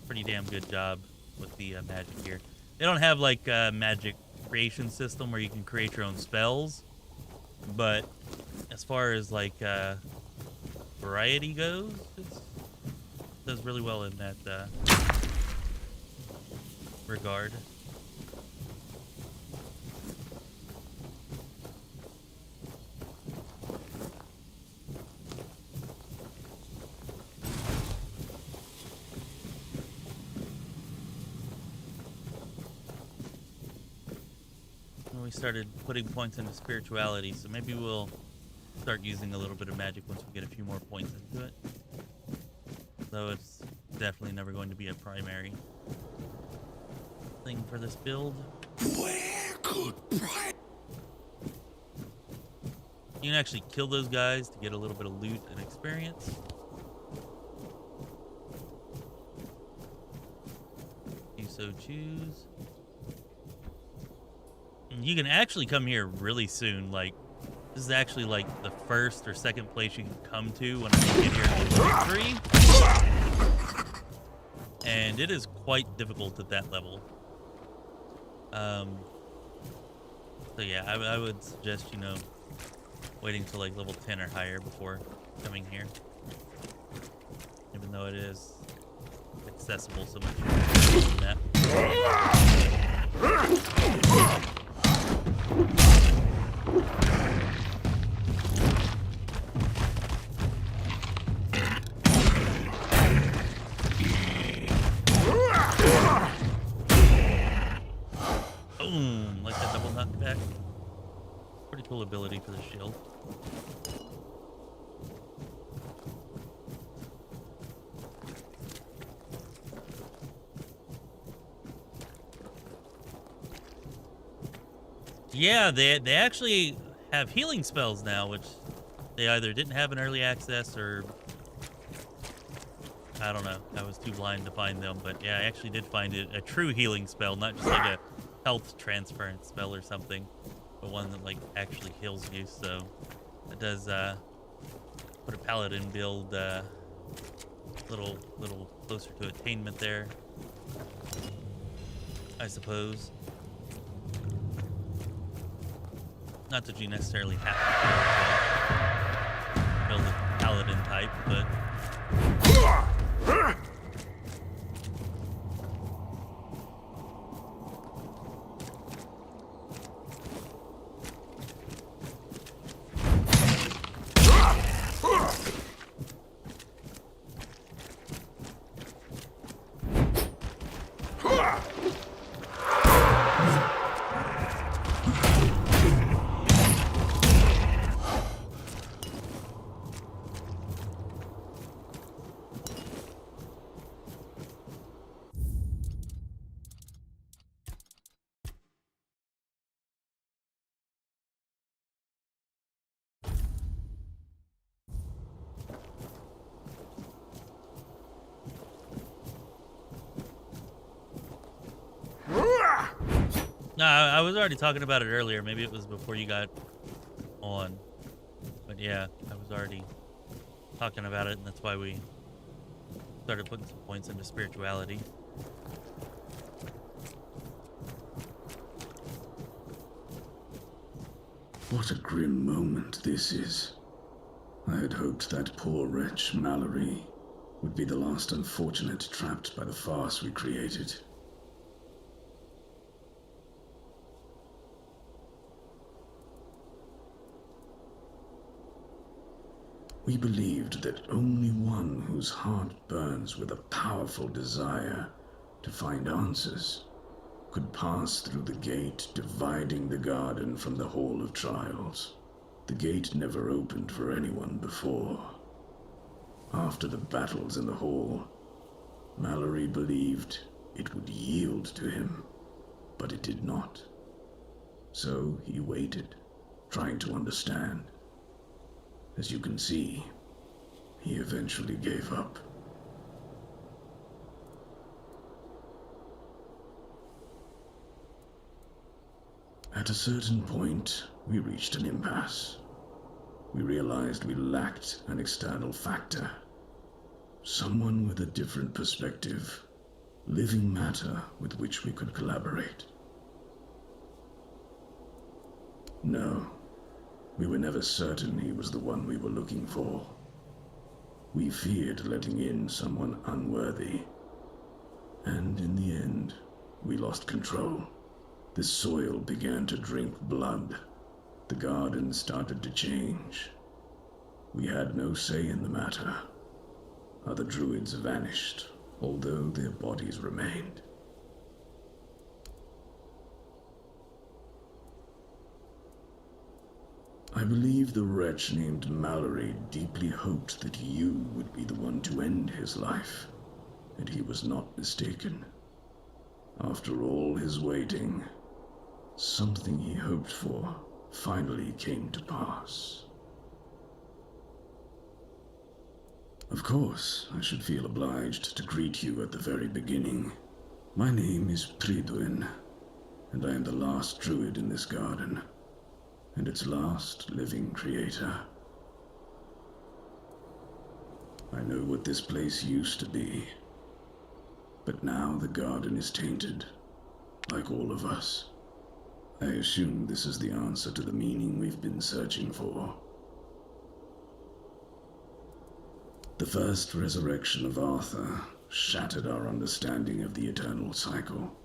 S1: pretty damn good job with the magic here. They don't have like a magic creation system where you can create your own spells, but as far as like variety goes, it does really well in that regard. We started putting points into spirituality, so maybe we'll start using a little bit of magic once we get a few more points into it. Though it's definitely never going to be a primary thing for this build.
S6: Where could
S1: You can actually kill those guys to get a little bit of loot and experience. so choose. And you can actually come here really soon. Like, this is actually like the first or second place you can come to when I get here in victory. And it is quite difficult at that level. So yeah, I would suggest, you know, waiting till like level 10 or higher before coming here. Even though it is accessible so much than that. Boom! Like that double knockback. Pretty cool ability for the shield. Yeah, they actually have healing spells now, which they either didn't have in early access or I don't know. I was too blind to find them, but yeah, I actually did find it a true healing spell, not just like a health transference spell or something, but one that like actually heals you. So it does put a paladin build little closer to attainment there, I suppose. Not that you necessarily have to build a paladin type, but no, I was already talking about it earlier. Maybe it was before you got on. But yeah, I was already talking about it, and that's why we started putting some points into spirituality.
S6: What a grim moment this is. I had hoped that poor wretch, Mallory, would be the last unfortunate trapped by the farce we created. We believed that only one whose heart burns with a powerful desire to find answers could pass through the gate dividing the garden from the Hall of Trials. The gate never opened for anyone before. After the battles in the hall, Mallory believed it would yield to him, but it did not. So he waited, trying to understand. As you can see, he eventually gave up. At a certain point, we reached an impasse. We realized we lacked an external factor. Someone with a different perspective, living matter with which we could collaborate. No. We were never certain he was the one we were looking for. We feared letting in someone unworthy. And in the end, we lost control. The soil began to drink blood. The garden started to change. We had no say in the matter. Other druids vanished, although their bodies remained. I believe the wretch named Mallory deeply hoped that you would be the one to end his life, and he was not mistaken. After all his waiting, something he hoped for finally came to pass. Of course, I should feel obliged to greet you at the very beginning.
S10: My name is Prydwen, and I am the last druid in this garden, and its last living creator. I know what this place used to be, but now the garden is tainted, like all of us. I assume this is the answer to the meaning we've been searching for. The first resurrection of Arthur shattered our understanding of the eternal cycle.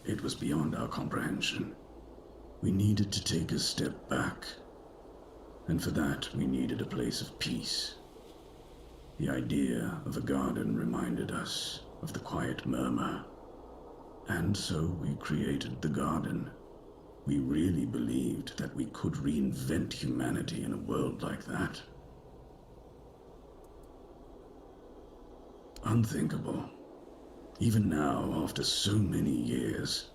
S10: It was beyond our comprehension. We needed to take a step back, and for that we needed a place of peace. The idea of a garden reminded us of the quiet murmur, and so we created the garden. We really believed that we could reinvent humanity in a world like that. Unthinkable. Even now, after so many years,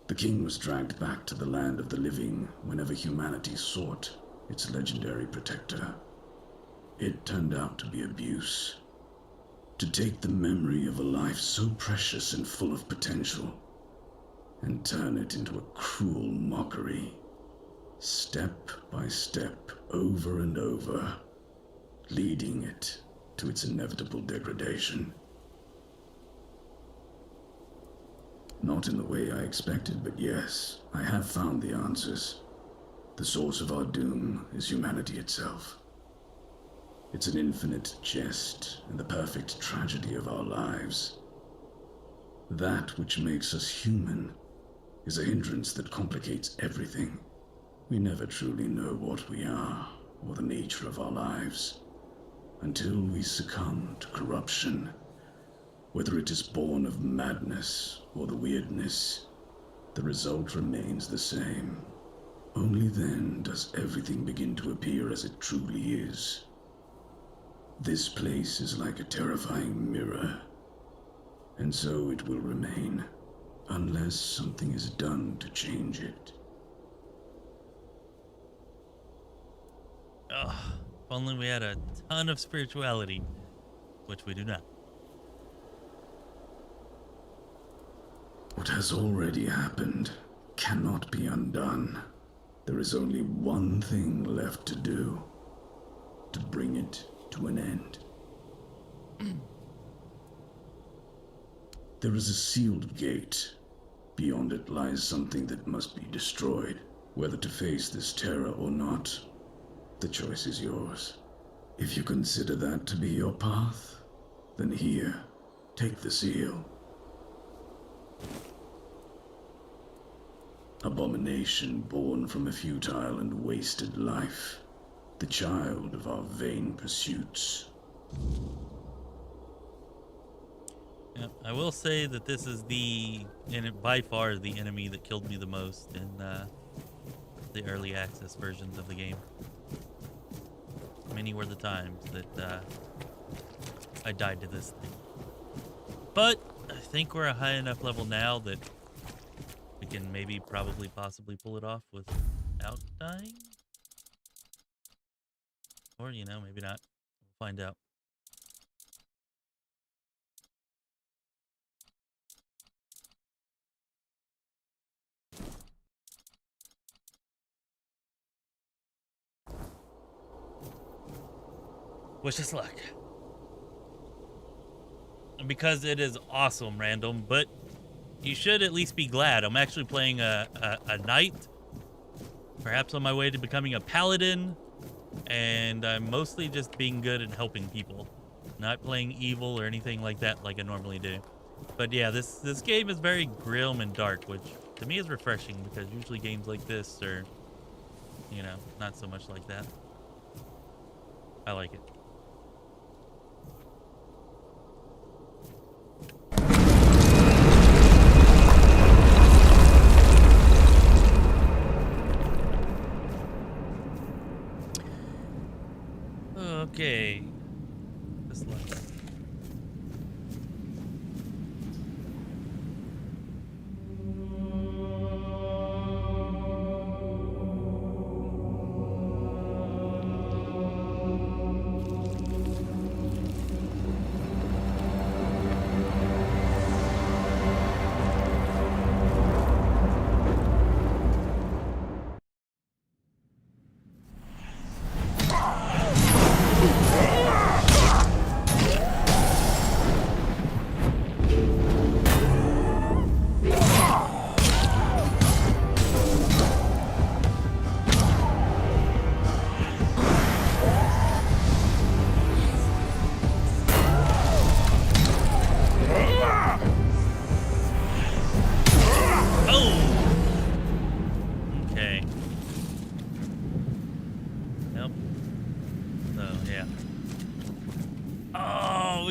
S10: the king was dragged back to the land of the living whenever humanity sought its legendary protector. It turned out to be abuse. To take the memory of a life so precious and full of potential and turn it into a cruel mockery, step by step, over and over, leading it to its inevitable degradation. Not in the way I expected, but yes, I have found the answers. The source of our doom is humanity itself. It's an infinite jest and the perfect tragedy of our lives. That which makes us human is a hindrance that complicates everything. We never truly know what we are or the nature of our lives until we succumb to corruption. Whether it is born of madness or the weirdness, the result remains the same. Only then does everything begin to appear as it truly is. This place is like a terrifying mirror, and so it will remain, unless something is done to change it.
S1: Ugh, if only we had a ton of spirituality, which we do not.
S10: What has already happened cannot be undone. There is only one thing left to do, to bring it to an end. There is a sealed gate. Beyond it lies something that must be destroyed. Whether to face this terror or not, the choice is yours. If you consider that to be your path, then here, take the seal. Abomination born from a futile and wasted life, the child of our vain pursuits.
S1: Yeah, I will say that this is by far the enemy that killed me the most in the early access versions of the game. Many were the times that I died to this thing. But I think we're a high enough level now that we can maybe, probably, possibly pull it off without dying? Or, you know, maybe not. We'll find out. Wish us luck. Because it is awesome, random, but you should at least be glad. I'm actually playing a knight, perhaps on my way to becoming a paladin, and I'm mostly just being good and helping people, not playing evil or anything like that like I normally do. But yeah, this game is very grim and dark, which to me is refreshing because usually games like this are, you know, not so much like that. I like it. Okay. This left.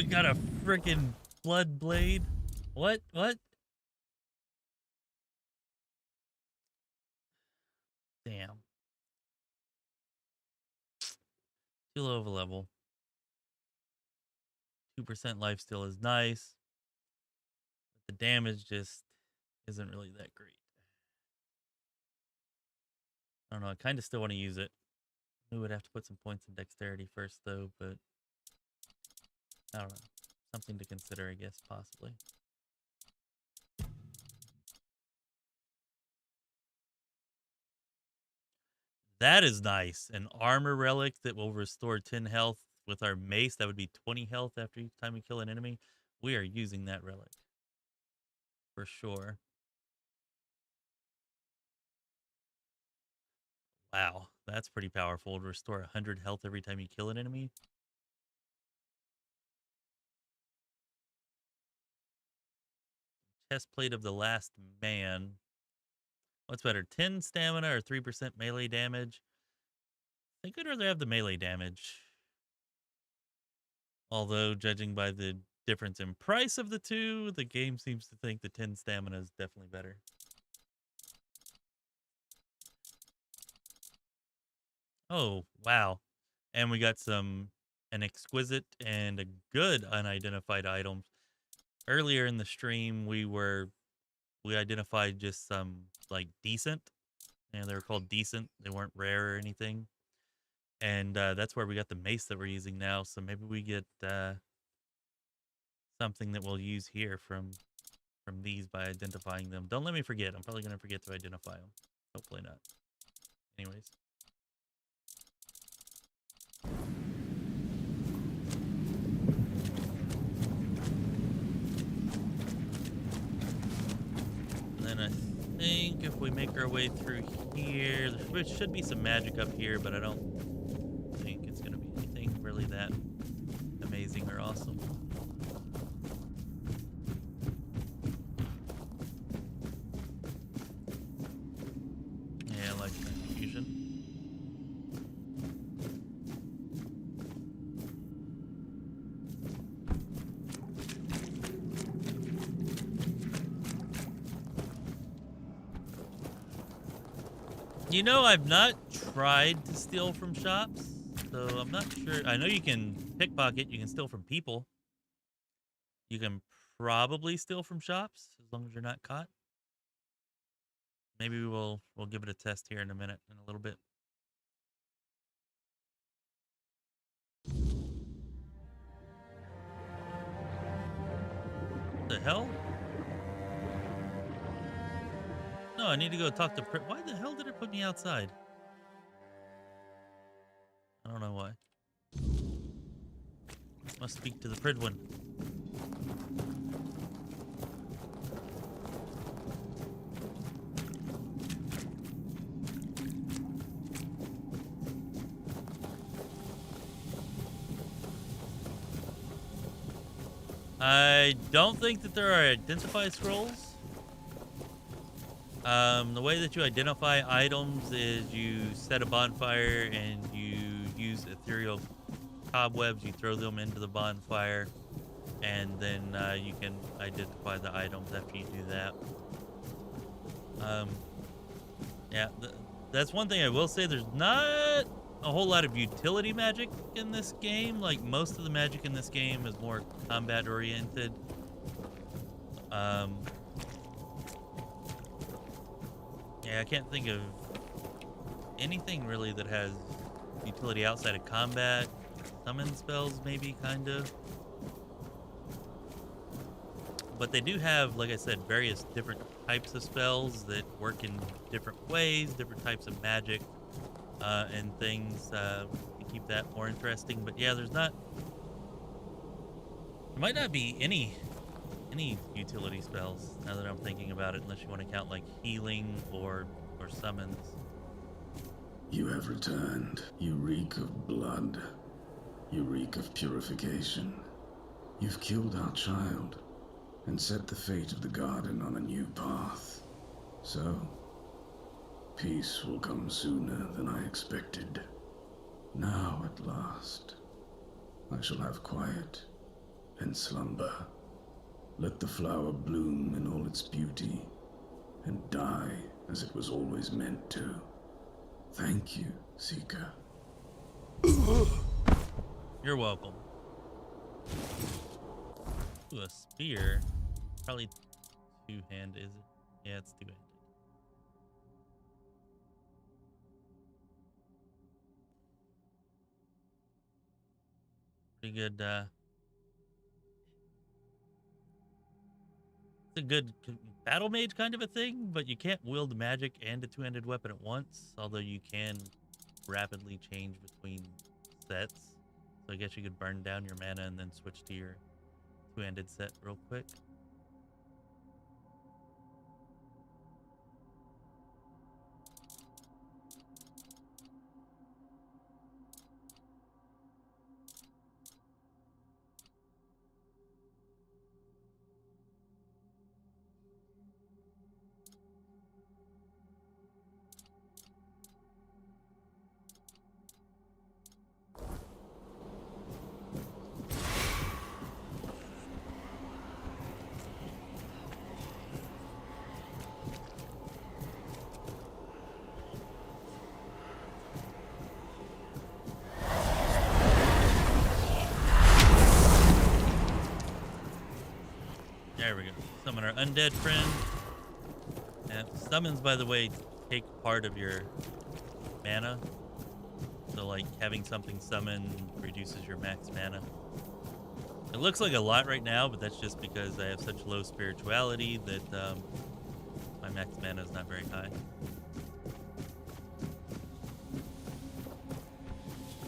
S1: got a freaking blood blade. What? What? Damn. Too low of a level. 2% lifesteal is nice. But the damage just isn't really that great. I don't know. I kind of still want to use it. We would have to put some points in dexterity first, though, but I don't know. Something to consider, I guess, possibly. That is nice. An armor relic that will restore 10 health with our mace. That would be 20 health after each time we kill an enemy. We are using that relic. For sure. Wow, that's pretty powerful to restore 100 health every time you kill an enemy. Chestplate of the Last Man. What's better, 10 stamina or 3% melee damage? I think I'd rather have the melee damage. Although, judging by the difference in price of the two, the game seems to think the 10 stamina is definitely better. Oh, wow. And we got an exquisite and a good unidentified item. Earlier in the stream, we identified just some, like, decent. And they were called decent. They weren't rare or anything. And that's where we got the mace that we're using now. So maybe we get something that we'll use here from these by identifying them. Don't let me forget. I'm probably going to forget to identify them. Hopefully not. Anyways. And then I think if we make our way through here, there should be some magic up here, but I don't think it's going to be anything really that amazing or awesome. Yeah, I like that fusion. You know, I've not tried to steal from shops, so I'm not sure. I know you can pickpocket, you can steal from people. You can probably steal from shops as long as you're not caught. Maybe we'll give it a test here in a minute, in a little bit. What the hell? No, I need to go talk to why the hell did it put me outside? I don't know why. Must speak to the Pridwin. I don't think that there are identify scrolls. The way that you identify items is you set a bonfire and you use ethereal cobwebs. You throw them into the bonfire, and then you can identify the items after you do that. Yeah, that's one thing I will say. There's not a whole lot of utility magic in this game. Like, most of the magic in this game is more combat oriented. Yeah, I can't think of anything really that has utility outside of combat. Summon spells, maybe, kind of. But they do have, like I said, various different types of spells that work in different ways, different types of magic, and things to keep that more interesting. But yeah, there might not be any utility spells, now that I'm thinking about it, unless you want to count like healing or summons.
S10: You have returned. You reek of blood. You reek of purification. You've killed our child and set the fate of the garden on a new path. So, peace will come sooner than I expected. Now, at last, I shall have quiet and slumber. Let the flower bloom in all its beauty, and die as it was always meant to. Thank you, Seeker.
S1: You're welcome. Ooh, a spear. Probably two-handed, is it? Yeah, it's two-handed. Pretty good, it's a good battle mage kind of a thing, but you can't wield magic and a two-handed weapon at once, although you can rapidly change between sets. So I guess you could burn down your mana and then switch to your two-handed set real quick. There we go. Summon our undead friend. And summons, by the way, take part of your mana. So, like, having something summon reduces your max mana. It looks like a lot right now, but that's just because I have such low spirituality that my max mana is not very high.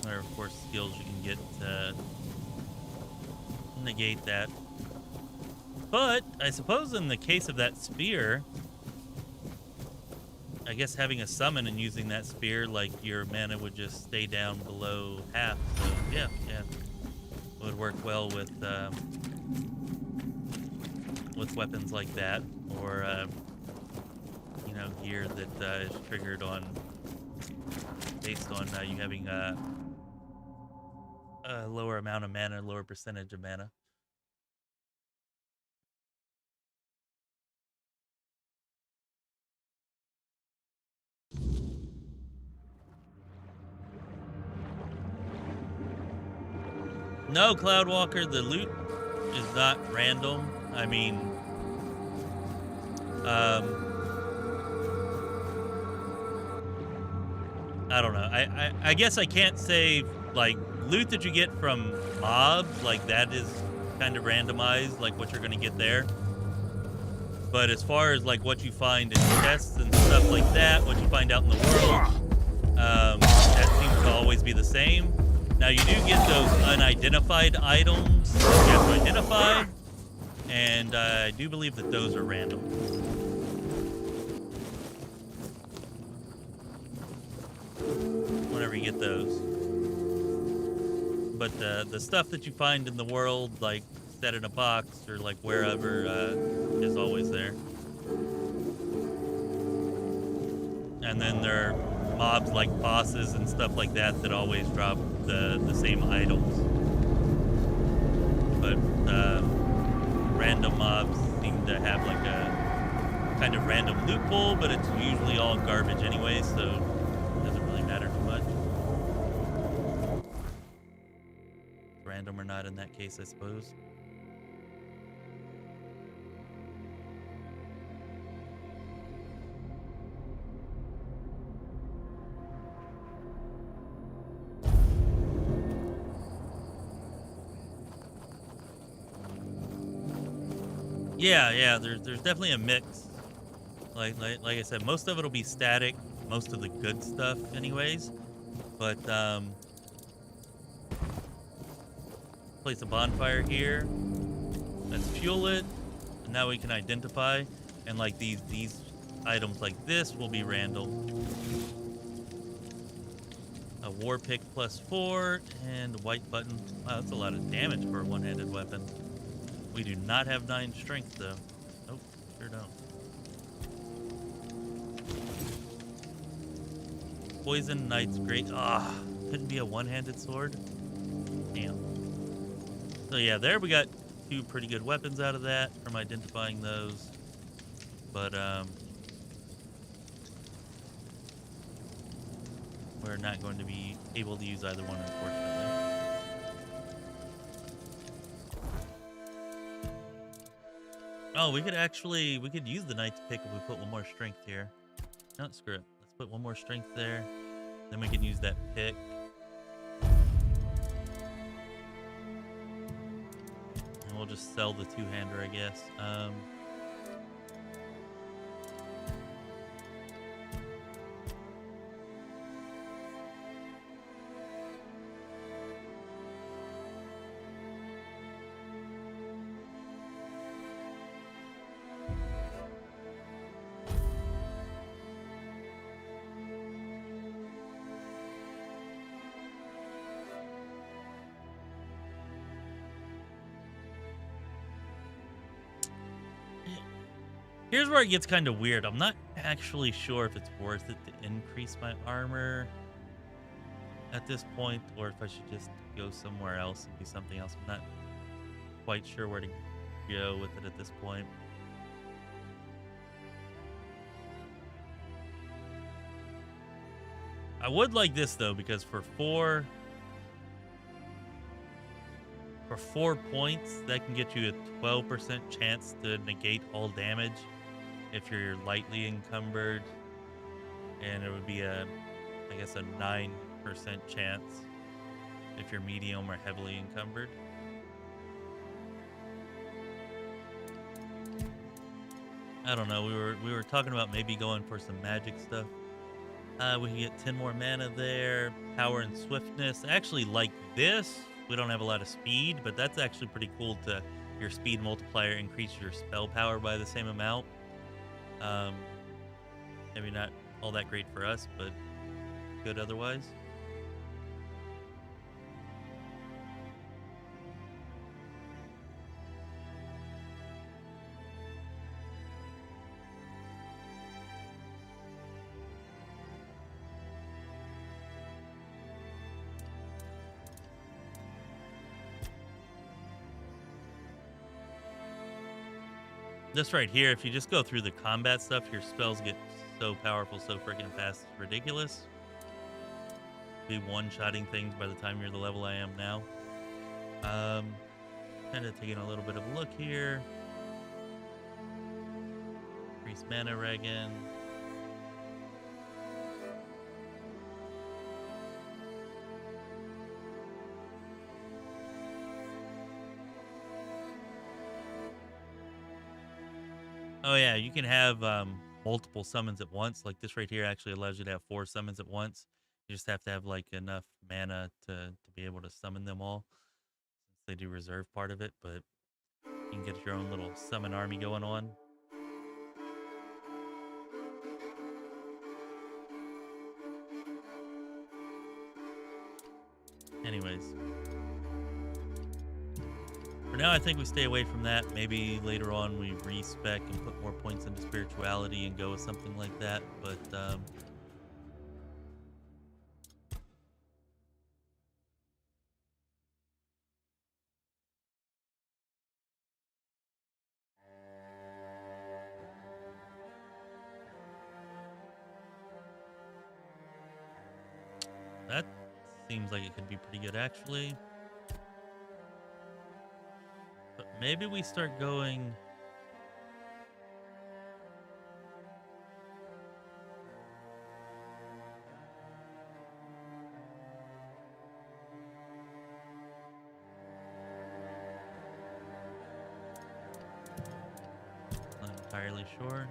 S1: There are, of course, skills you can get to negate that. But I suppose in the case of that spear, I guess having a summon and using that spear, like, your mana would just stay down below half. So yeah, would work well with weapons like that, or you know, gear that is triggered on based on you having a lower amount of mana, lower percentage of mana. No, Cloudwalker, the loot is not random. I mean, I don't know. I guess I can't say, like, loot that you get from mobs, like, that is kind of randomized, like what you're going to get there. But as far as, like, what you find in chests and stuff like that, what you find out in the world, that seems to always be the same. Now, you do get those unidentified items that you have to identify, and I do believe that those are random. Whenever you get those. But the stuff that you find in the world, like set in a box or like wherever, is always there. And then there are mobs like bosses and stuff like that that always drop the same items. But random mobs seem to have like a kind of random loophole, but it's usually all garbage anyway, so it doesn't really matter too much. Random or not in that case, I suppose. Yeah, there's definitely a mix. Like I said, most of it'll be static, most of the good stuff anyways. But place a bonfire here. Let's fuel it. And now we can identify, and like these items like this will be random. A war pick +4 and a white button. Wow, that's a lot of damage for a one-handed weapon. We do not have 9 strength, though. Nope, sure don't. Poison Knight's great. Couldn't be a one-handed sword. Damn. So yeah, there we got 2 pretty good weapons out of that from identifying those. But, we're not going to be able to use either one, unfortunately. Oh, we could use the Knight's Pick if we put one more strength here. No, screw it. Let's put one more strength there. Then we can use that pick. And we'll just sell the two-hander, I guess. Here's where it gets kind of weird. I'm not actually sure if it's worth it to increase my armor at this point, or if I should just go somewhere else and do something else. I'm not quite sure where to go with it at this point. I would like this though, because for 4 points, that can get you a 12% chance to negate all damage if you're lightly encumbered, and it would be I guess a 9% chance if you're medium or heavily encumbered. I don't know. We were talking about maybe going for some magic stuff. We can get 10 more mana there, power and swiftness. I actually like this. We don't have a lot of speed, but that's actually pretty cool. To your speed multiplier increase your spell power by the same amount. Maybe not all that great for us, but good otherwise. This right here, if you just go through the combat stuff, your spells get so powerful so freaking fast, it's ridiculous. Be one-shotting things by the time you're the level I am now. Kind of taking a little bit of a look here. Increase mana regen. Oh yeah, you can have multiple summons at once. Like this right here actually allows you to have 4 summons at once. You just have to have like enough mana to be able to summon them all, since they do reserve part of it. But you can get your own little summon army going on. Anyways. For now, I think we stay away from that. Maybe later on we respec and put more points into spirituality and go with something like that. But that seems like it could be pretty good, actually. But maybe we start going... Not entirely sure.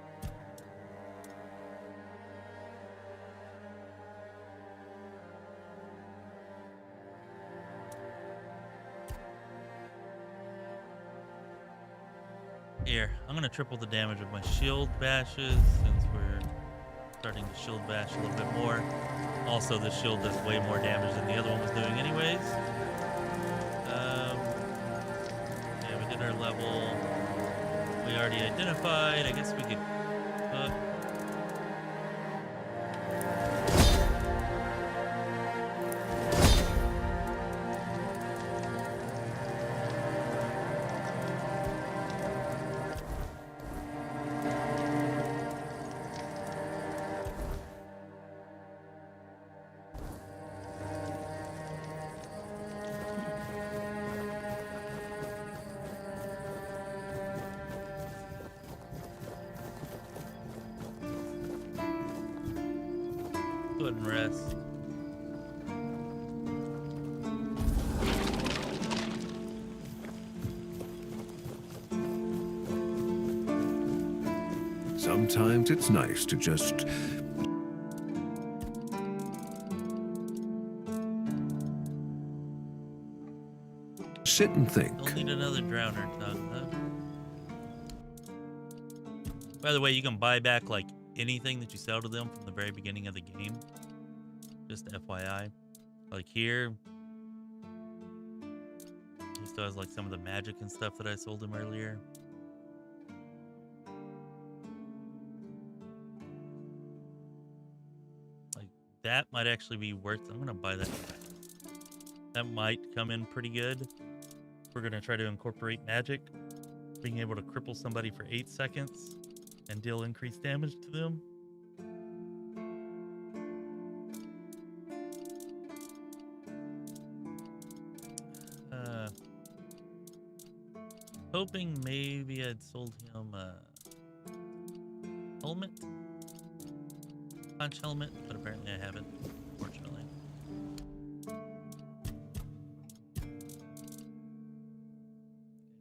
S1: Here, I'm going to triple the damage of my shield bashes, since we're starting to shield bash a little bit more. Also, the shield does way more damage than the other one was doing anyways. Yeah, we did our level. We already identified. I guess we could... Go ahead and rest.
S11: Sometimes it's nice to just sit and think.
S1: Don't need another drowner tongue, huh? By the way, you can buy back like anything that you sell to them from the very beginning of the game. Just FYI. Like here, he still has like some of the magic and stuff that I sold him earlier. Like that might actually be worth. I'm gonna buy that. That might come in pretty good. We're gonna try to incorporate magic, being able to cripple somebody for 8 seconds and deal increased damage to them. Hoping maybe I'd sold him a helmet, punch helmet, but apparently I haven't, unfortunately.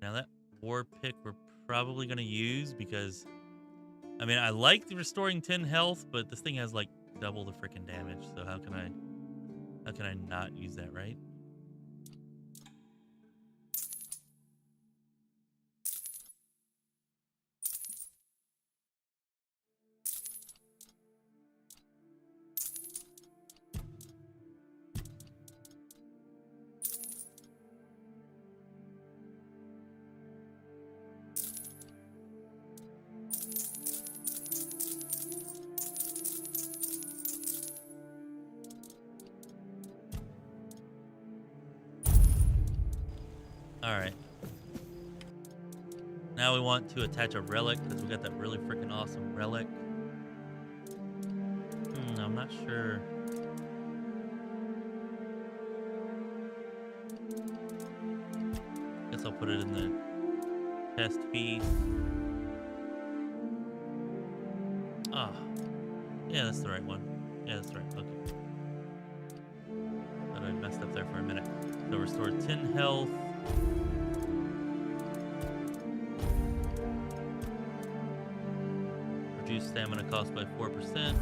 S1: Now that war pick we're probably going to use because, I mean, I like the restoring 10 health, but this thing has like double the freaking damage. So how can I not use that, right? Alright. Now we want to attach a relic because we got that really freaking awesome relic. I'm not sure. Guess I'll put it in the test piece. Ah. Yeah, that's the right one. Yeah, that's right. Okay. Thought I messed up there for a minute. So restore 10 health. Reduce stamina cost by 4%.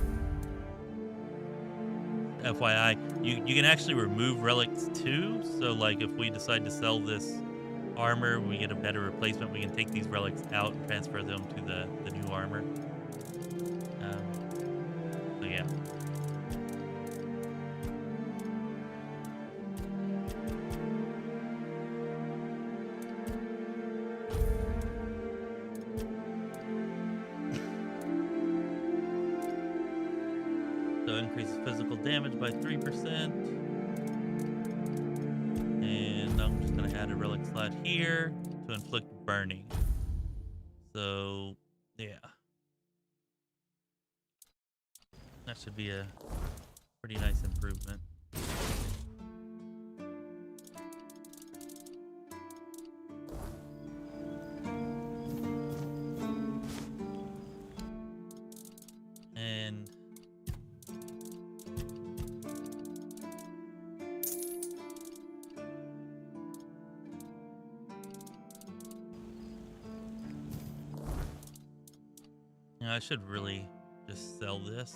S1: FYI, you can actually remove relics too. So like if we decide to sell this armor, we get a better replacement. We can take these relics out and transfer them to the new armor. So yeah. Increases physical damage by 3%. And I'm just going to add a relic slot here to inflict burning. So, yeah. That should be a pretty nice improvement. And I should really just sell this.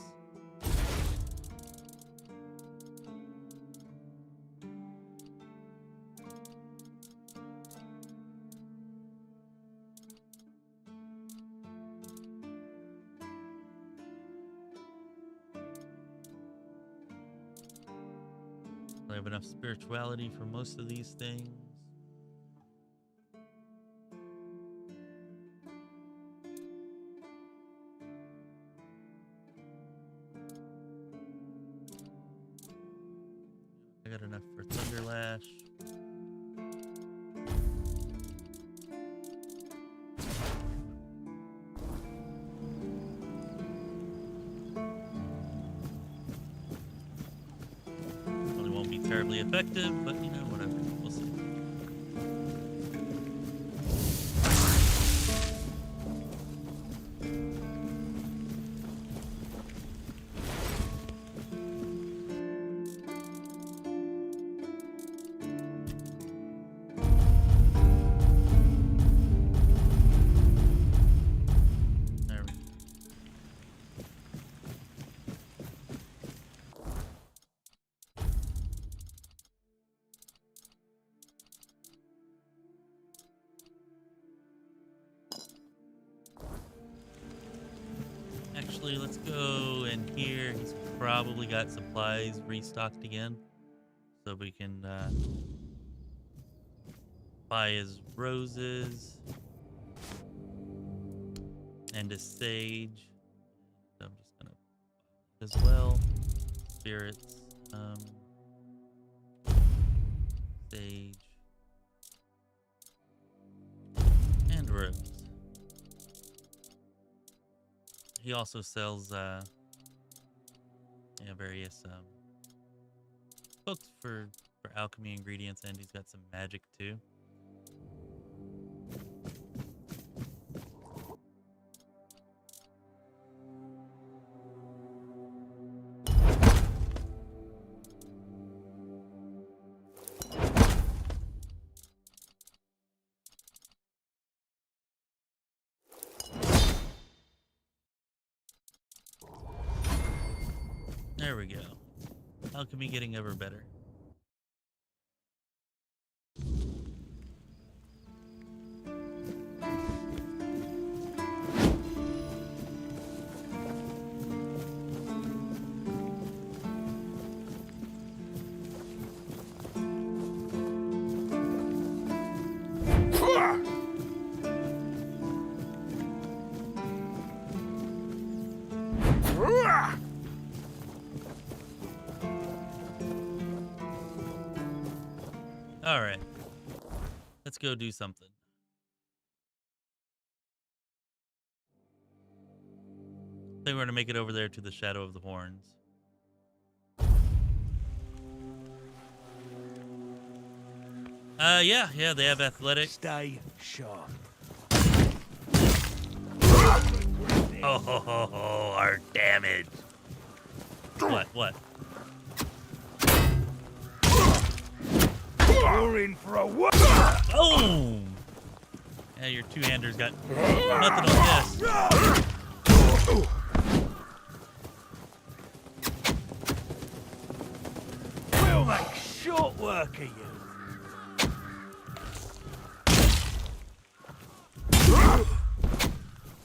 S1: I have enough spirituality for most of these things. I got enough for Thunderlash. Probably won't be terribly effective, but you know, whatever. We'll see. Actually, let's go in here. He's probably got supplies restocked again. So we can buy his roses and his sage. So I'm just gonna as well. Spirits, sage, and rose. He also sells various books for alchemy ingredients, and he's got some magic too. There we go. Alchemy getting ever better. All right, let's go do something. I think we're gonna make it over there to the Shadow of the Horns. Yeah, they have athletic.
S3: Stay sharp.
S1: Oh, our damage. What?
S3: You're in for a what?
S1: Boom! Yeah, your two-handers got nothing on this.
S3: We'll make short work of you.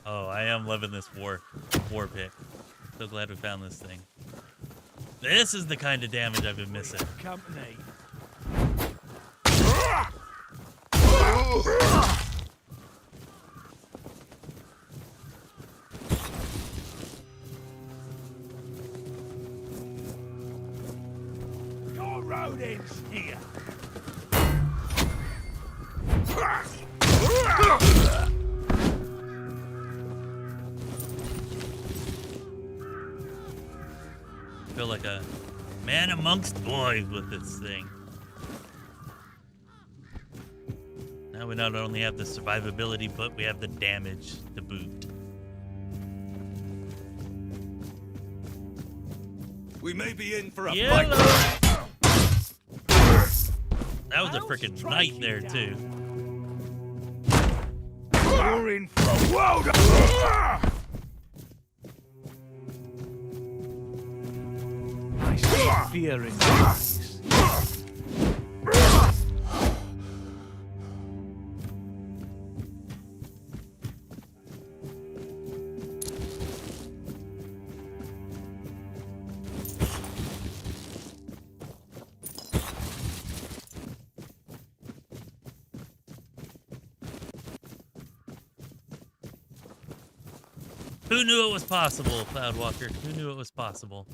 S1: Oh, I am loving this war pick. So glad we found this thing. This is the kind of damage I've been missing.
S3: Company. Your road ends here.
S1: I feel like a man amongst boys with this thing. Now we not only have the survivability, but we have the damage to boot.
S3: We may be in for a
S1: Yellow.
S3: fight.
S1: That was a freaking knight there too.
S3: You're in for a world. I see fear in your eyes.
S1: Who knew it was possible, Cloudwalker? Who knew it was possible?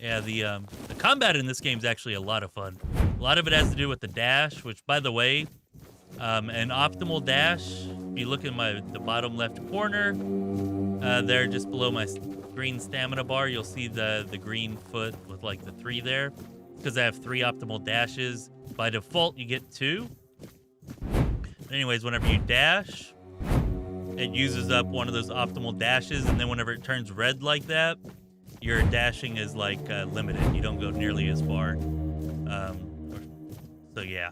S1: Yeah, the combat in this game is actually a lot of fun. A lot of it has to do with the dash, which, by the way, an optimal dash, if you look in the bottom left corner, there just below my green stamina bar, you'll see the green foot with like the 3 there. Because I have 3 optimal dashes. By default, you get 2. But anyways, whenever you dash, it uses up one of those optimal dashes, and then whenever it turns red like that, your dashing is like limited. You don't go nearly as far. So yeah.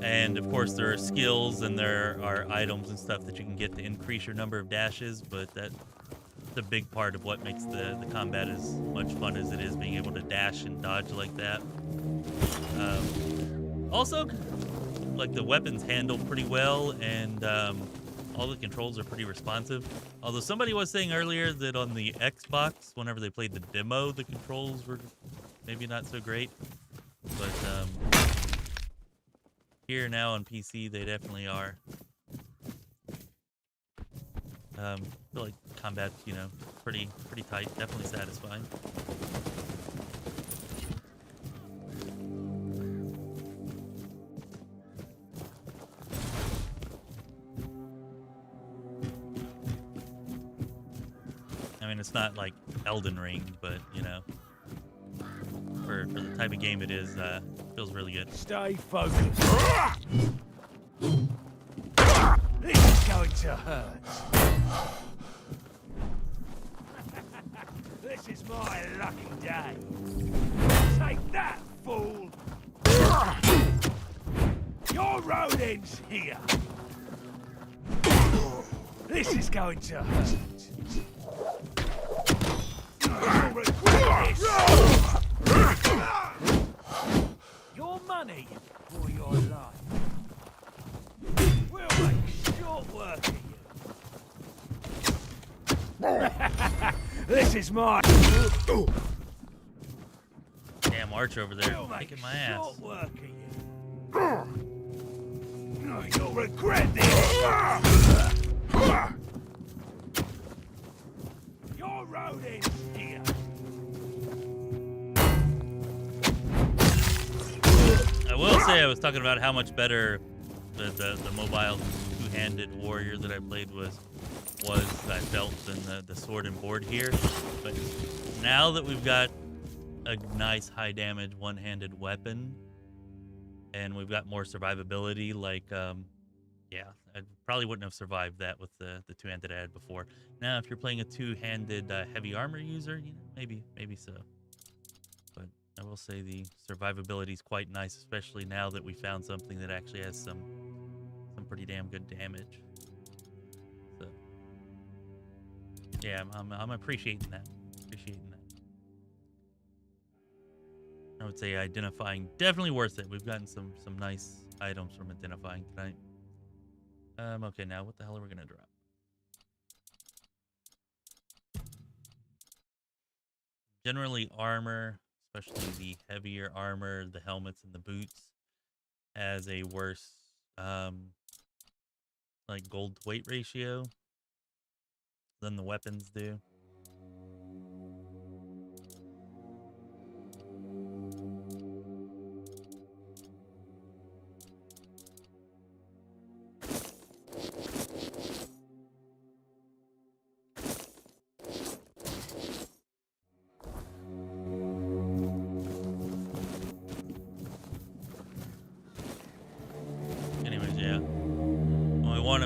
S1: And of course there are skills and there are items and stuff that you can get to increase your number of dashes, but that's a big part of what makes the combat as much fun as it is, being able to dash and dodge like that. Also, like the weapons handle pretty well, and all the controls are pretty responsive. Although somebody was saying earlier that on the Xbox, whenever they played the demo, the controls were maybe not so great. But here now on PC, they definitely are. I feel like combat's, you know, pretty tight, definitely satisfying. I mean, it's not like Elden Ring, but, you know, for the type of game it is, feels really good.
S3: Stay focused. This is going to hurt. This is my lucky day. Take that, fool! Your road ends here. This is going to hurt. You'll regret this. Your money or your life. We'll make short work of you. This is mine.
S1: Damn Arch over there,
S3: We'll make
S1: kicking my ass.
S3: short work of you. You'll regret this. Your road ends here.
S1: I will say I was talking about how much better the mobile two-handed warrior that I played was I felt than the sword and board here. But now that we've got a nice high damage one-handed weapon and we've got more survivability, like yeah, I probably wouldn't have survived that with the two-handed I had before. Now if you're playing a two-handed heavy armor user, you know, maybe so. But I will say the survivability is quite nice, especially now that we found something that actually has some pretty damn good damage. So yeah, I'm appreciating that. I would say identifying definitely worth it. We've gotten some nice items from identifying tonight. Okay, now what the hell are we gonna drop? Generally armor, especially the heavier armor, the helmets and the boots, has a worse like gold to weight ratio than the weapons do.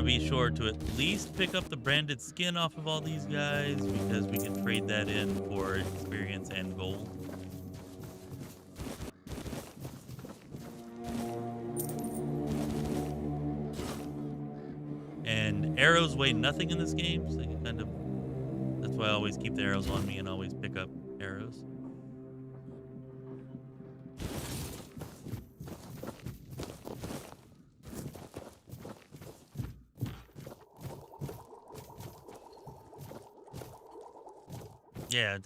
S1: Be sure to at least pick up the branded skin off of all these guys because we can trade that in for experience and gold. And arrows weigh nothing in this game, so you can kind of, that's why I always keep the arrows on me and always pick up arrows. Yeah,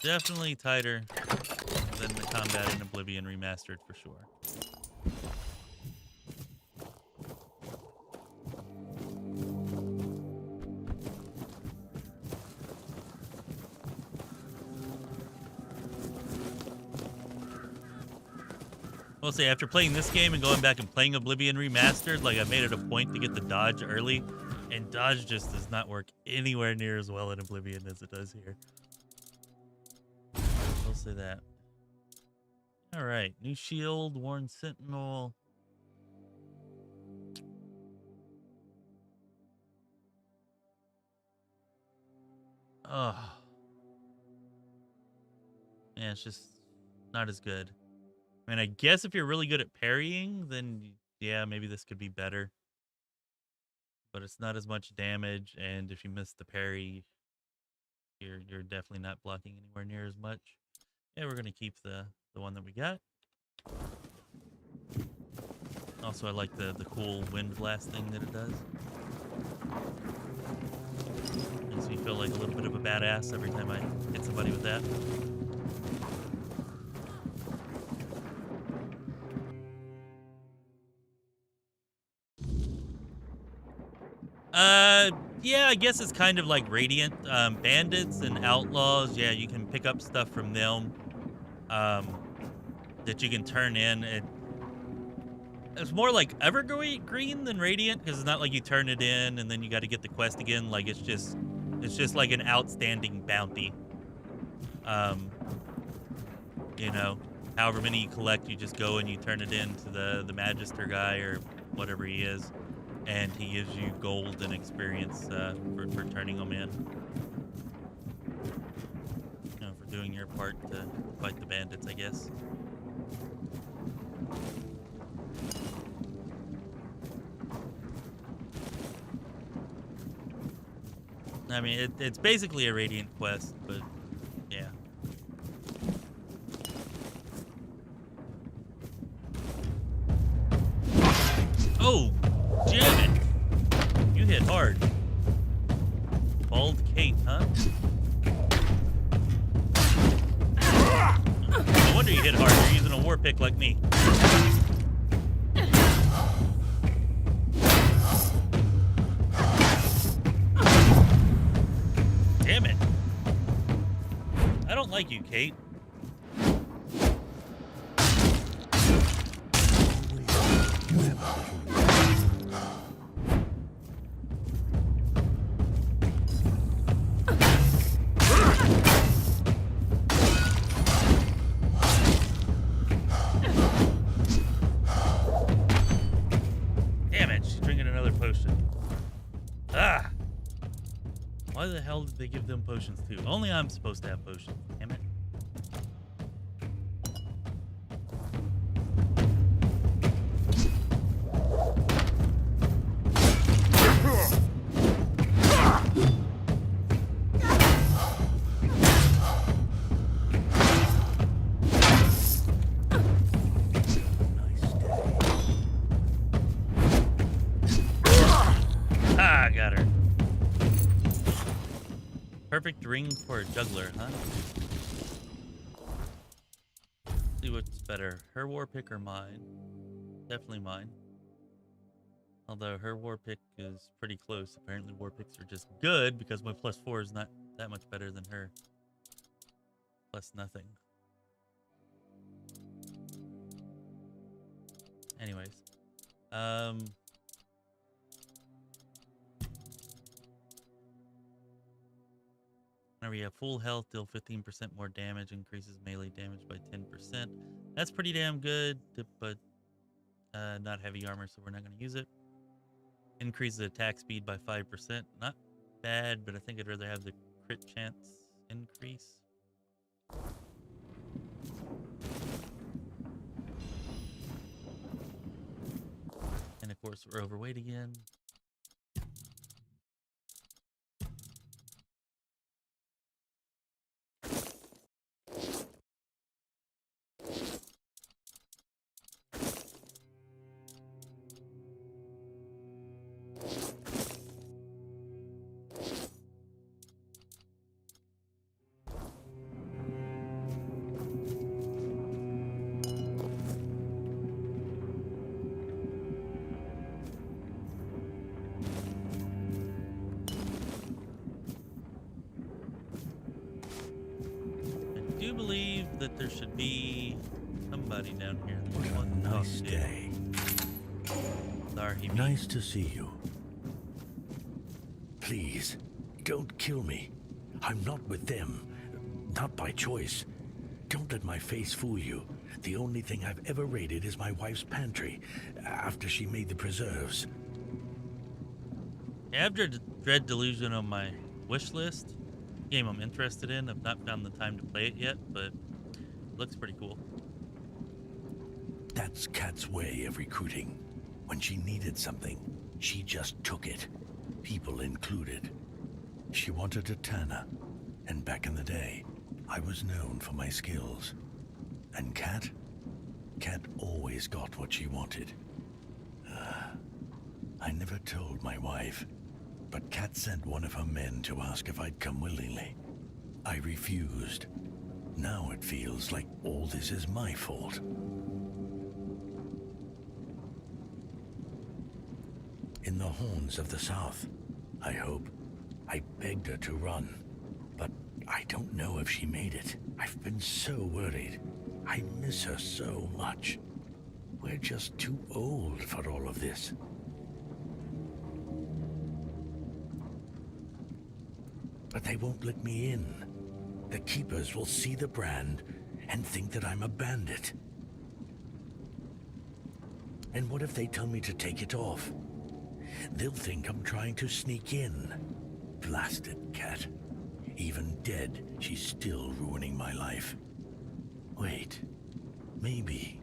S1: definitely tighter than the combat in Oblivion Remastered for sure. I'll say after playing this game and going back and playing Oblivion Remastered, like I made it a point to get the dodge early. And dodge just does not work anywhere near as well in Oblivion as it does here. I'll say that. Alright, new shield, worn sentinel. Oh. Yeah, it's just not as good. I mean, I guess if you're really good at parrying, then yeah, maybe this could be better. But it's not as much damage, and if you miss the parry, you're definitely not blocking anywhere near as much. Yeah, we're gonna keep the one that we got. Also, I like the cool wind blast thing that it does. like a little bit of a badass every time I hit somebody with that. Yeah, I guess it's kind of like Radiant. Bandits and outlaws, yeah, you can pick up stuff from them that you can turn in. It's more like Evergreen than Radiant, because it's not like you turn it in and then you got to get the quest again. Like it's just like an outstanding bounty. You know, however many you collect, you just go and you turn it in to the Magister guy or whatever he is, and he gives you gold and experience for turning them in. You know, for doing your part to fight the bandits, I guess. I mean, it's basically a Radiant quest, but yeah. Oh, damn it! You hit hard. Bald Kate, huh? No wonder you hit hard. You're using a war pick like me. Damn it. I don't like you, Kate. Damn it, she's drinking another potion. Ah! Why the hell did they give them potions too? Only I'm supposed to have potions. Damn it. Ah, got her. Perfect ring for a juggler, huh? Let's see what's better, her war pick or mine? Definitely mine. Although her war pick is pretty close. Apparently war picks are just good because my +4 is not that much better than her. Plus nothing. Anyways. Whenever you have full health, deal 15% more damage, increases melee damage by 10%. That's pretty damn good, but not heavy armor, so we're not going to use it. Increases attack speed by 5%. Not bad, but I think I'd rather have the crit chance increase. And of course, we're overweight again. That there should be somebody down here.
S11: Nice day. Nice to see you. Please, don't kill me. I'm not with them. Not by choice. Don't let my face fool you. The only thing I've ever raided is my wife's pantry, after she made the preserves.
S1: I have Dread Delusion on my wish list. Game I'm interested in. I've not found the time to play it yet, but looks pretty cool.
S11: That's Kat's way of recruiting. When she needed something, she just took it, people included. She wanted a Tanner, and back in the day, I was known for my skills. And Kat always got what she wanted. I never told my wife, but Kat sent one of her men to ask if I'd come willingly. I refused. Now it feels like all this is my fault. In the horns of the south, I hope. I begged her to run, but I don't know if she made it. I've been so worried. I miss her so much. We're just too old for all of this. But they won't let me in. The keepers will see the brand and think that I'm a bandit. And what if they tell me to take it off? They'll think I'm trying to sneak in. Blasted cat. Even dead, she's still ruining my life. Wait, maybe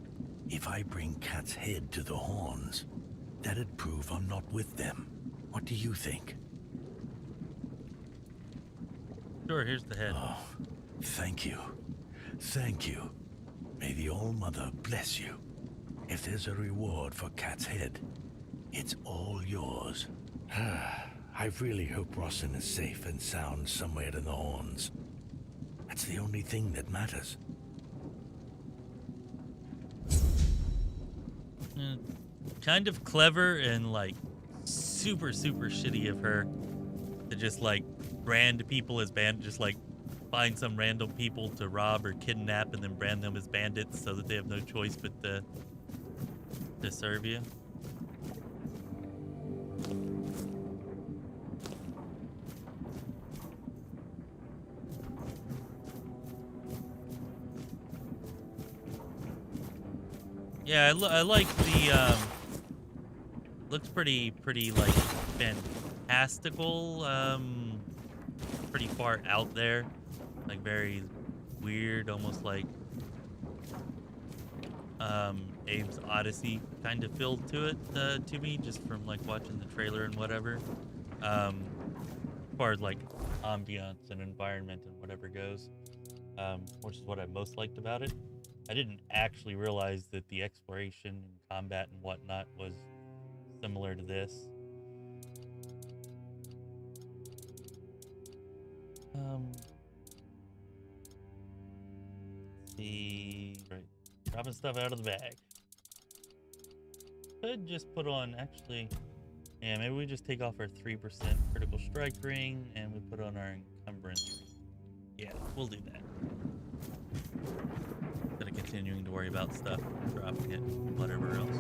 S11: if I bring Kat's head to the horns, that'd prove I'm not with them. What do you think?
S1: Sure, here's the head.
S11: Oh, thank you. Thank you. May the All-Mother bless you. If there's a reward for Kat's head, it's all yours. I really hope Rossin is safe and sound somewhere in the horns. That's the only thing that matters.
S1: Kind of clever and, like, super, super shitty of her to just, like, brand people as bandits, just, like, find some random people to rob or kidnap and then brand them as bandits so that they have no choice but to serve you. Yeah, I like the, looks pretty, like, fantastical, pretty far out there, like, very weird, almost like, Abe's Odyssey kind of feel to it, to me, just from, like, watching the trailer and whatever, as far as, like, ambiance and environment and whatever goes, which is what I most liked about it. I didn't actually realize that the exploration and combat and whatnot was similar to this. Let's see. Right. Dropping stuff out of the bag. Could just put on, actually, yeah, maybe we just take off our 3% critical strike ring and we put on our encumbrance ring. Yeah, we'll do that. Instead of continuing to worry about stuff, dropping it, whatever else.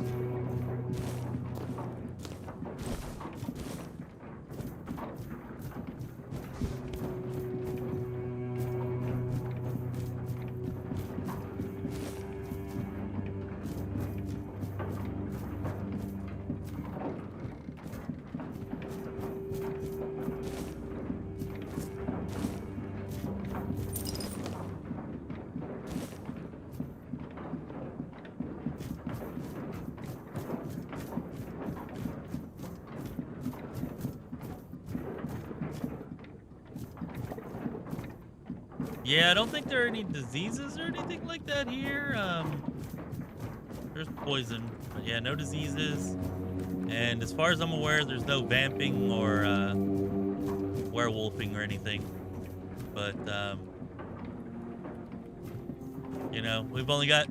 S1: Yeah, I don't think there are any diseases or anything like that here. There's poison, but yeah, no diseases. And as far as I'm aware, there's no vamping or werewolfing or anything. But, you know, we've only got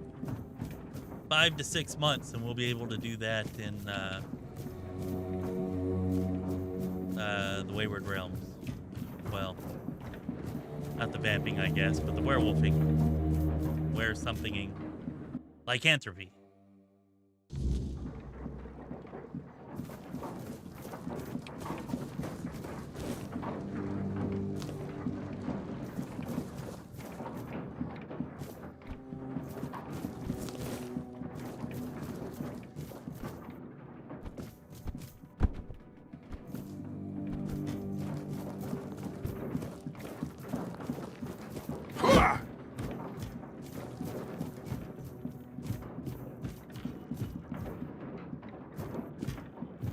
S1: 5 to 6 months, and we'll be able to do that in the Wayward Realms. Well, not the vamping, I guess, but the werewolfing. Where something lycanthropy.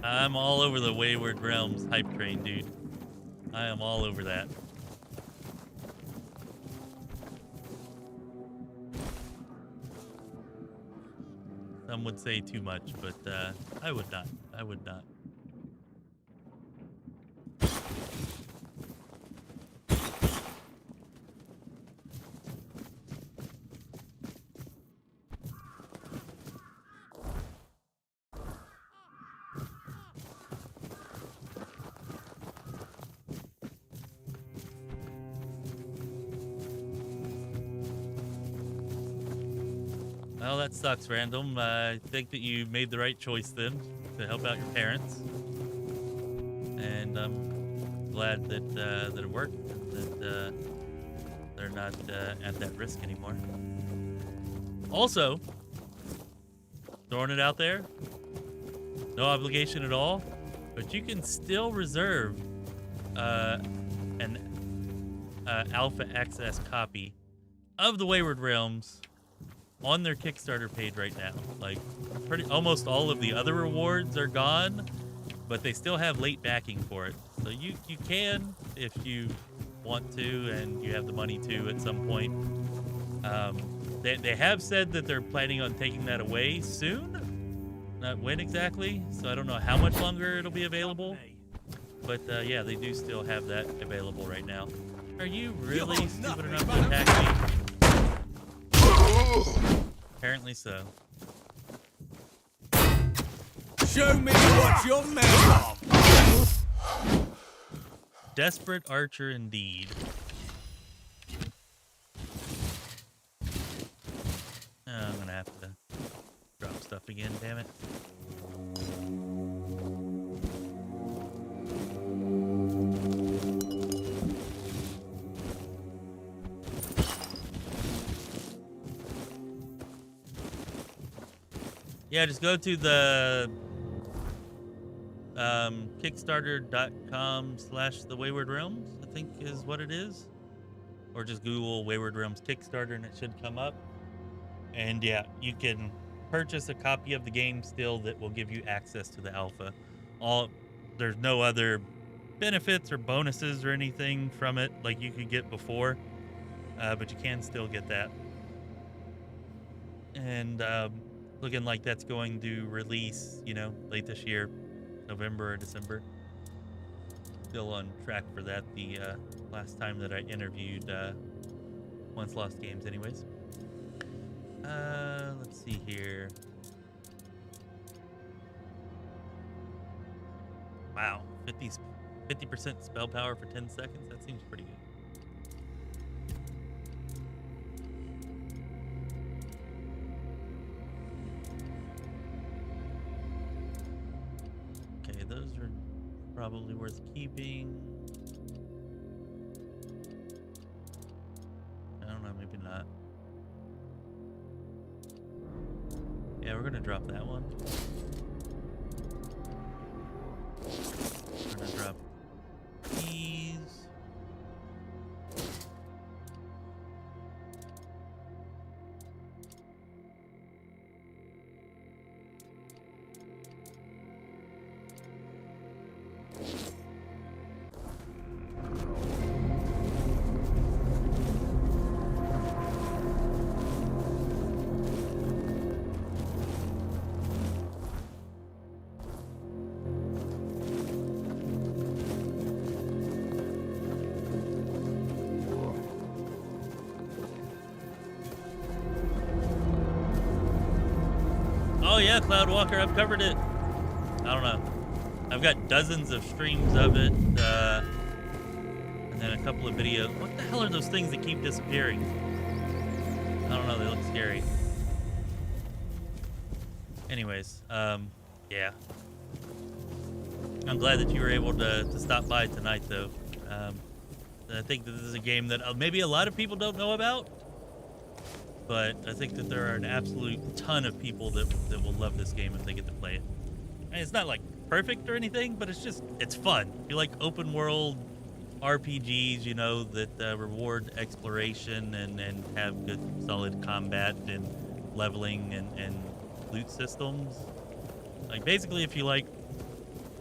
S1: I'm all over the Wayward Realms hype train, dude. I am all over that. Some would say too much, but I would not. I would not. Well, that sucks, Random. I think that you made the right choice then to help out your parents, and I'm glad that that it worked. That they're not at that risk anymore. Also, throwing it out there, no obligation at all, but you can still reserve an alpha access copy of the Wayward Realms on their Kickstarter page right now. Like, almost all of the other rewards are gone, but they still have late backing for it. So you can, if you want to and you have the money to at some point. They have said that they're planning on taking that away soon. Not when exactly, so I don't know how much longer it'll be available. But yeah, they do still have that available right now. Are you really stupid enough to attack me? Apparently so.
S3: Show me what you're made of!
S1: Desperate archer indeed. Oh, I'm gonna have to drop stuff again, damn it. Yeah, just go to the Kickstarter.com/The Wayward Realms, I think is what it is. Or just Google Wayward Realms Kickstarter and it should come up. And yeah, you can purchase a copy of the game still that will give you access to the alpha. There's no other benefits or bonuses or anything from it like you could get before, but you can still get that. And looking like that's going to release, late this year, November or December. Still on track for that. The last time that I interviewed Once Lost Games, anyways. Let's see here. Wow, 50% spell power for 10 seconds. That seems pretty good. Okay, those are probably worth keeping. I don't know, maybe not. Yeah, we're gonna drop that one. We're gonna drop these. Oh yeah, Cloudwalker, I've covered it. I don't know. I've got dozens of streams of it, and then a couple of videos. What the hell are those things that keep disappearing? I don't know, they look scary. Anyways, yeah. I'm glad that you were able to stop by tonight, though. I think that this is a game that maybe a lot of people don't know about, but I think that there are an absolute ton of people that will love this game if they get to play it. I mean, it's not like perfect or anything, but it's fun. If you like open world RPGs, that reward exploration and have good solid combat and leveling and loot systems. Like basically if you like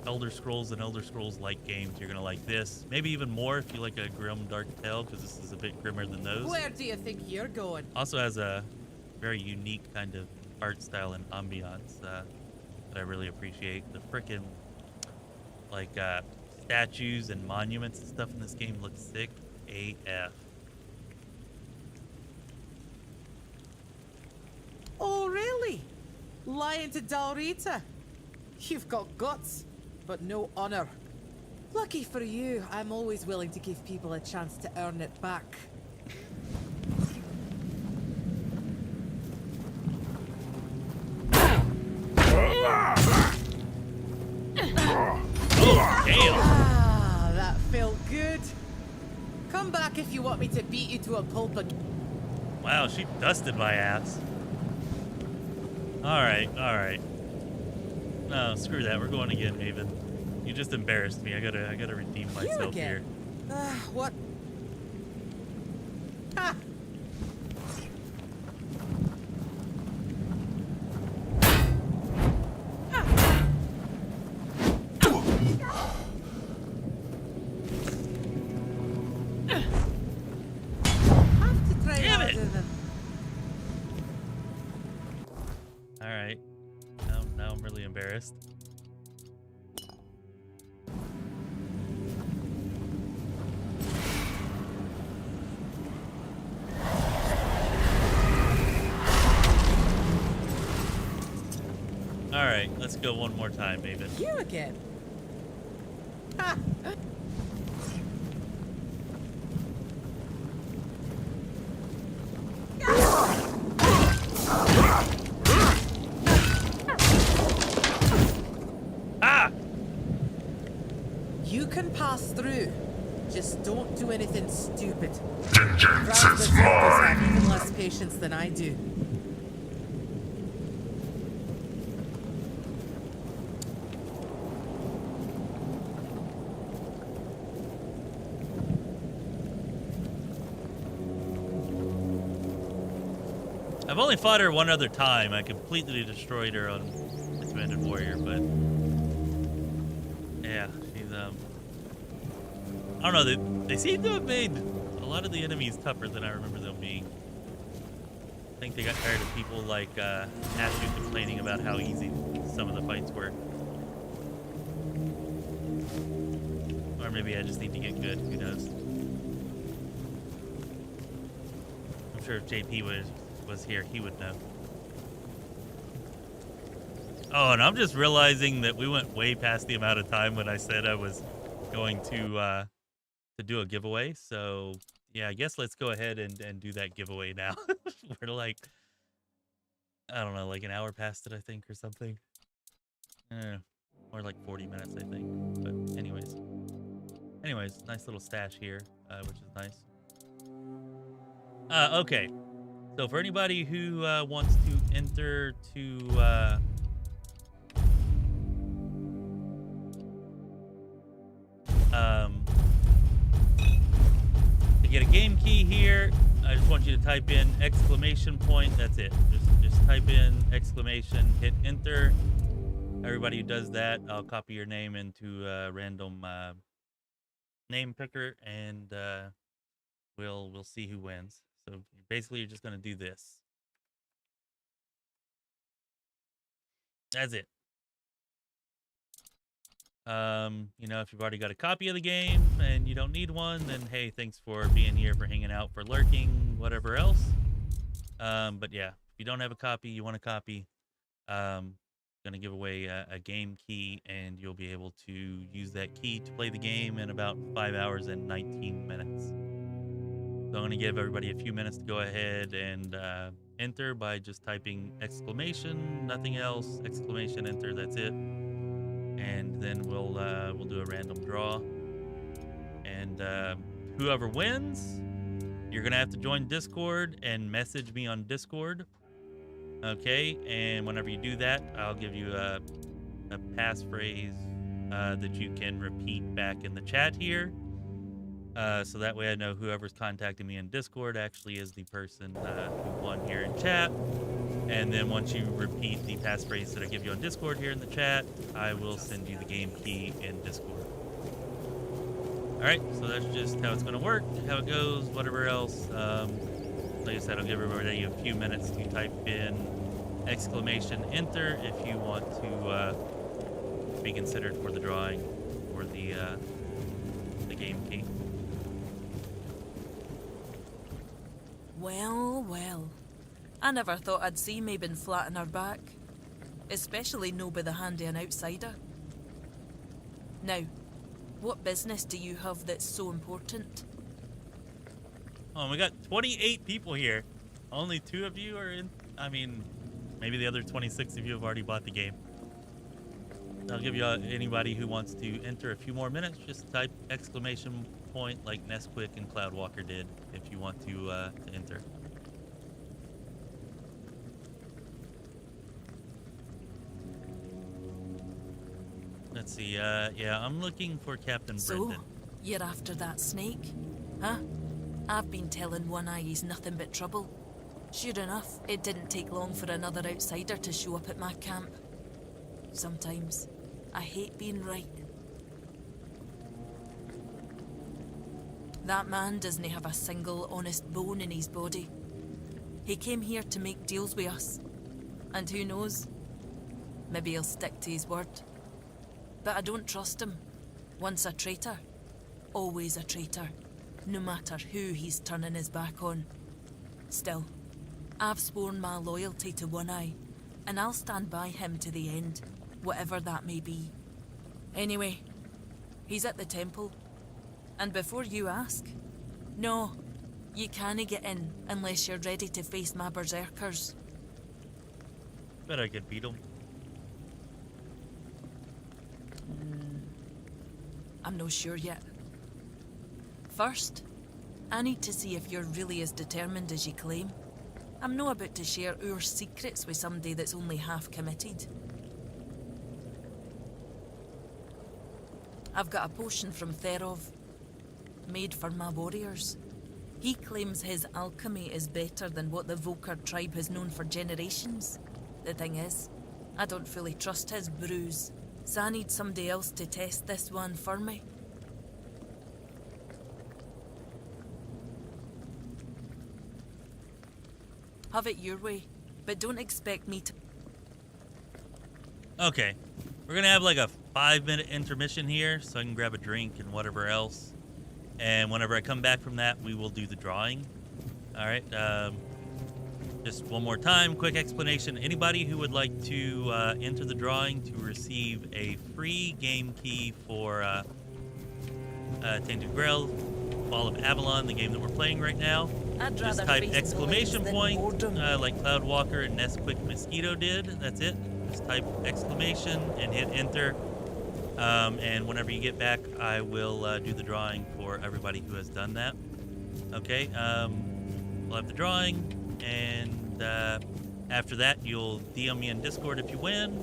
S1: Elder Scrolls and Elder Scrolls-like games, you're gonna like this. Maybe even more if you like a grim, dark tale, because this is a bit grimmer than those.
S4: Where do you think you're going?
S1: Also has a very unique kind of art style and ambiance that I really appreciate. The frickin' statues and monuments and stuff in this game look sick AF.
S4: Oh, really? Lying to Dalrita? You've got guts, but no honor. Lucky for you, I'm always willing to give people a chance to earn it back. back if you want me to beat you to a pulp again.
S1: Wow, she dusted my ass. Alright, alright. No, screw that. We're going again, Maven. You just embarrassed me. I gotta redeem myself here.
S4: What? Ah!
S1: Alright. Now I'm really embarrassed. Alright, let's go one more time, Maven.
S4: You again? Ha! You can pass through. Just don't do anything stupid.
S12: Vengeance is mine!
S4: Have even less patience than I do.
S1: I've only fought her one other time. I completely destroyed her on Commanded Warrior, but yeah, she's I don't know, they seem to have made a lot of the enemies tougher than I remember them being. I think they got tired of people like Ashu complaining about how easy some of the fights were. Or maybe I just need to get good, who knows. I'm sure if JP was here, he would know. Oh, and I'm just realizing that we went way past the amount of time when I said I was going to do a giveaway. So yeah, I guess let's go ahead and do that giveaway now. We're like, I don't know, like an hour past it, I think, or something. Or like 40 minutes, I think. But anyways, nice little stash here, which is nice. Okay. So for anybody who wants to enter to get a game key here, I just want you to type in exclamation point. That's it. Just type in exclamation, hit enter. Everybody who does that, I'll copy your name into a random name picker, and we'll see who wins. So basically, you're just gonna do this. That's it. You know, if you've already got a copy of the game and you don't need one, then hey, thanks for being here, for hanging out, for lurking, whatever else. But yeah, if you don't have a copy, you want a copy, gonna give away a game key, and you'll be able to use that key to play the game in about 5 hours and 19 minutes. So I'm gonna give everybody a few minutes to go ahead and enter by just typing exclamation, nothing else, exclamation, enter, that's it. And then we'll do a random draw, and whoever wins, you're gonna have to join Discord and message me on Discord. Okay, and whenever you do that, I'll give you a passphrase that you can repeat back in the chat here, so that way I know whoever's contacting me in Discord actually is the person who won here in chat. And then once you repeat the passphrase that I give you on Discord here in the chat, I will send you the game key in Discord. Alright, so that's just how it's going to work, how it goes, whatever else. Like I said, I'll give everybody a few minutes to type in exclamation enter if you want to be considered for the drawing for the game key.
S13: Well, well. I never thought I'd see Mabin flat on her back. Especially no by the hand of an outsider. Now, what business do you have that's so important?
S1: Oh, we got 28 people here. Only 2 of you are in. I mean, maybe the other 26 of you have already bought the game. I'll give you anybody who wants to enter a few more minutes. Just type exclamation point like Nesquick and Cloudwalker did if you want to enter. Let's see. Yeah, I'm looking for Captain Brendan.
S13: So, you're after that snake? Huh? I've been telling One Eye he's nothing but trouble. Sure enough, it didn't take long for another outsider to show up at my camp. Sometimes, I hate being right. That man doesn't have a single honest bone in his body. He came here to make deals with us. And who knows? Maybe he'll stick to his word. But I don't trust him. Once a traitor, always a traitor, no matter who he's turning his back on. Still, I've sworn my loyalty to One Eye, and I'll stand by him to the end, whatever that may be. Anyway, he's at the temple. And before you ask, no, you can't get in unless you're ready to face my berserkers.
S1: Bet I could beat him.
S13: I'm not sure yet. First, I need to see if you're really as determined as you claim. I'm not about to share our secrets with somebody that's only half committed. I've got a potion from Therov, made for my warriors. He claims his alchemy is better than what the Volker tribe has known for generations. The thing is, I don't fully trust his brews, so I need somebody else to test this one for me. Have it your way, but don't expect me to...
S1: Okay, we're gonna have like a 5-minute intermission here so I can grab a drink and whatever else. And whenever I come back from that, we will do the drawing. All right, just one more time, quick explanation. Anybody who would like to enter the drawing to receive a free game key for Tainted Grail, Fall of Avalon, the game that we're playing right now, just type exclamation point like Cloudwalker and Nesquick Mosquito did. That's it. Just type exclamation and hit enter. And whenever you get back, I will do the drawing for everybody who has done that. Okay, we'll have the drawing, and after that, you'll DM me in Discord if you win.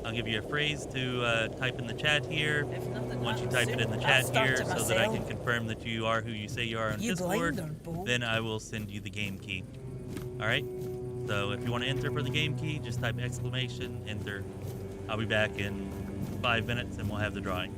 S1: I'll give you a phrase to type in the chat here. Once you type it in the chat here so that I can confirm that you are who you say you are on Discord, then I will send you the game key. All right? So if you want to enter for the game key, just type exclamation, enter. I'll be back in 5 minutes and we'll have the drawing.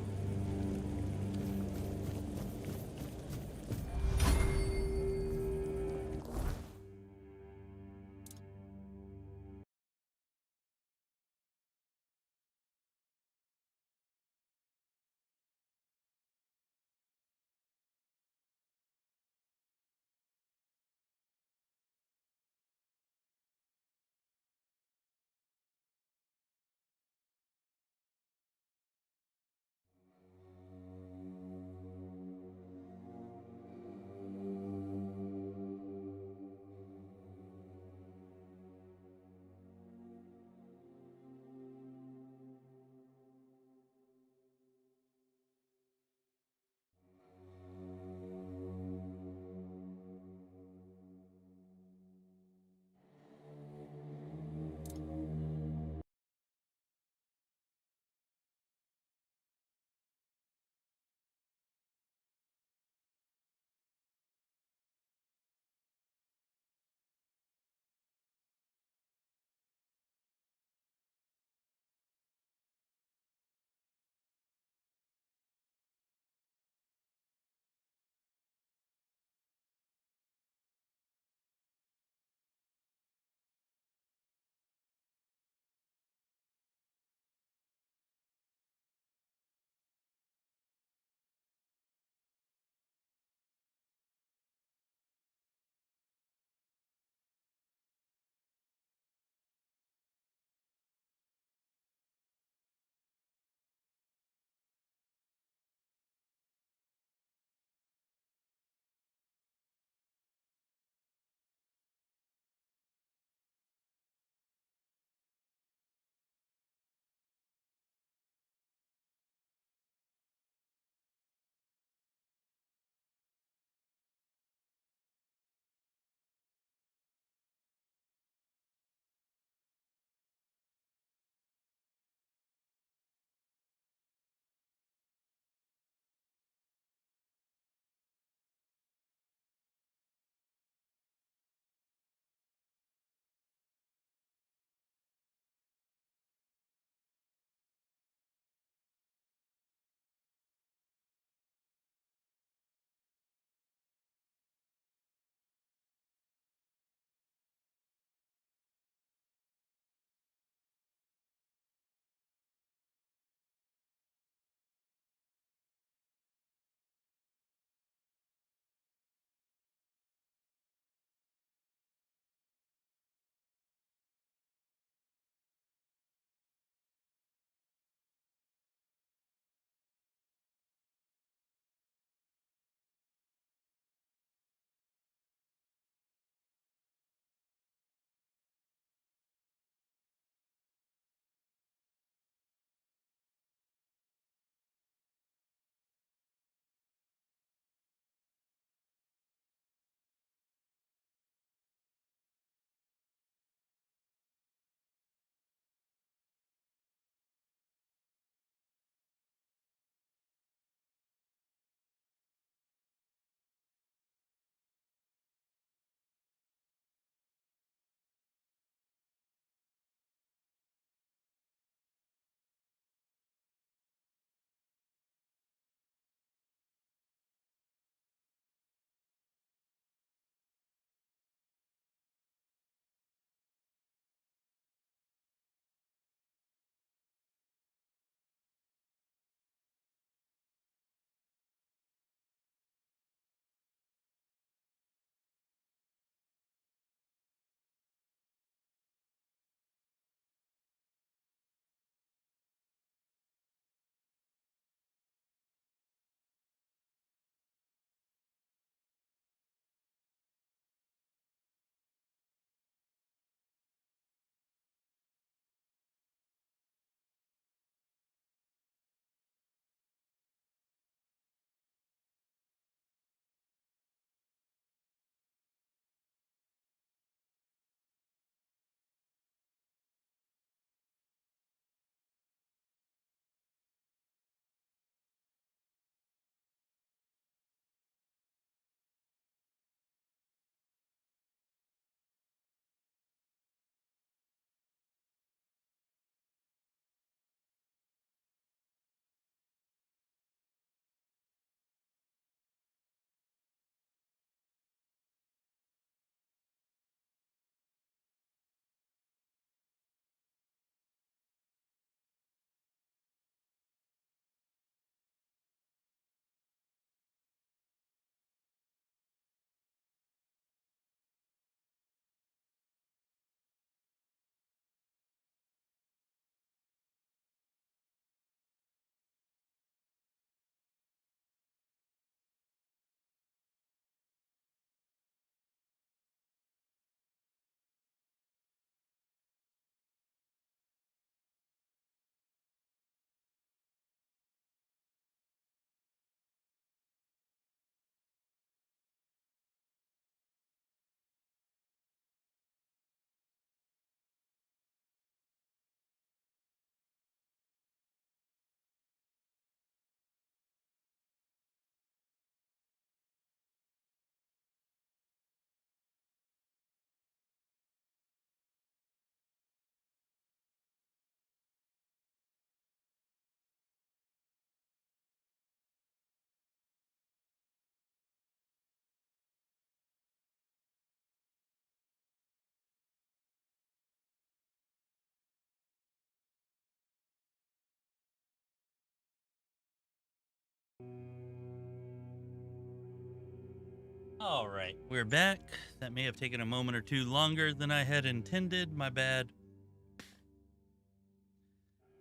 S1: All right, we're back. That may have taken a moment or two longer than I had intended. My bad.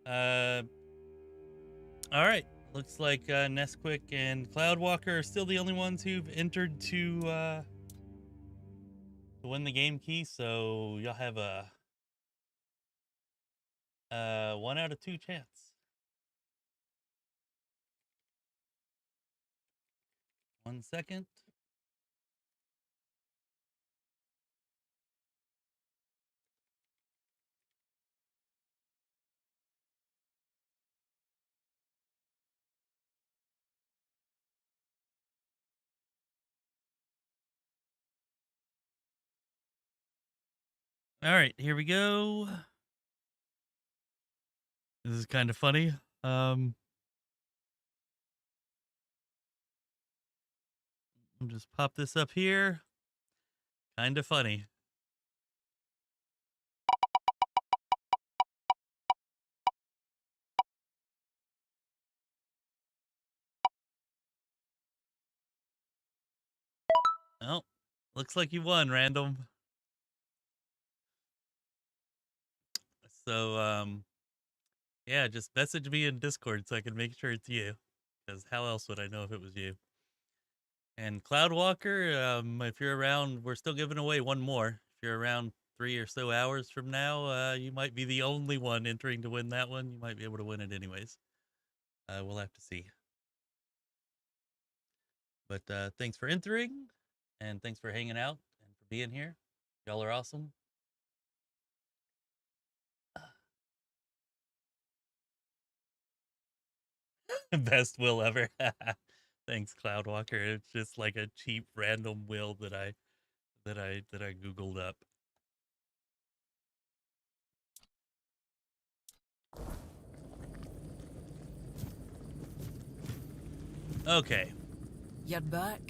S1: All right. Looks like Nesquick and Cloudwalker are still the only ones who've entered to win the game key. So y'all have a 1 out of 2 chance. One second. All right, here we go. This is kind of funny. I'll just pop this up here. Kind of funny. Oh, looks like you won, Random. So, yeah, just message me in Discord so I can make sure it's you. Because how else would I know if it was you? And Cloudwalker, if you're around, we're still giving away one more. If you're around 3 or so hours from now, you might be the only one entering to win that one. You might be able to win it anyways. We'll have to see. But thanks for entering, and thanks for hanging out and for being here. Y'all are awesome. Best will ever. Thanks, Cloudwalker. It's just like a cheap random will that I googled up. Okay.
S13: You're back.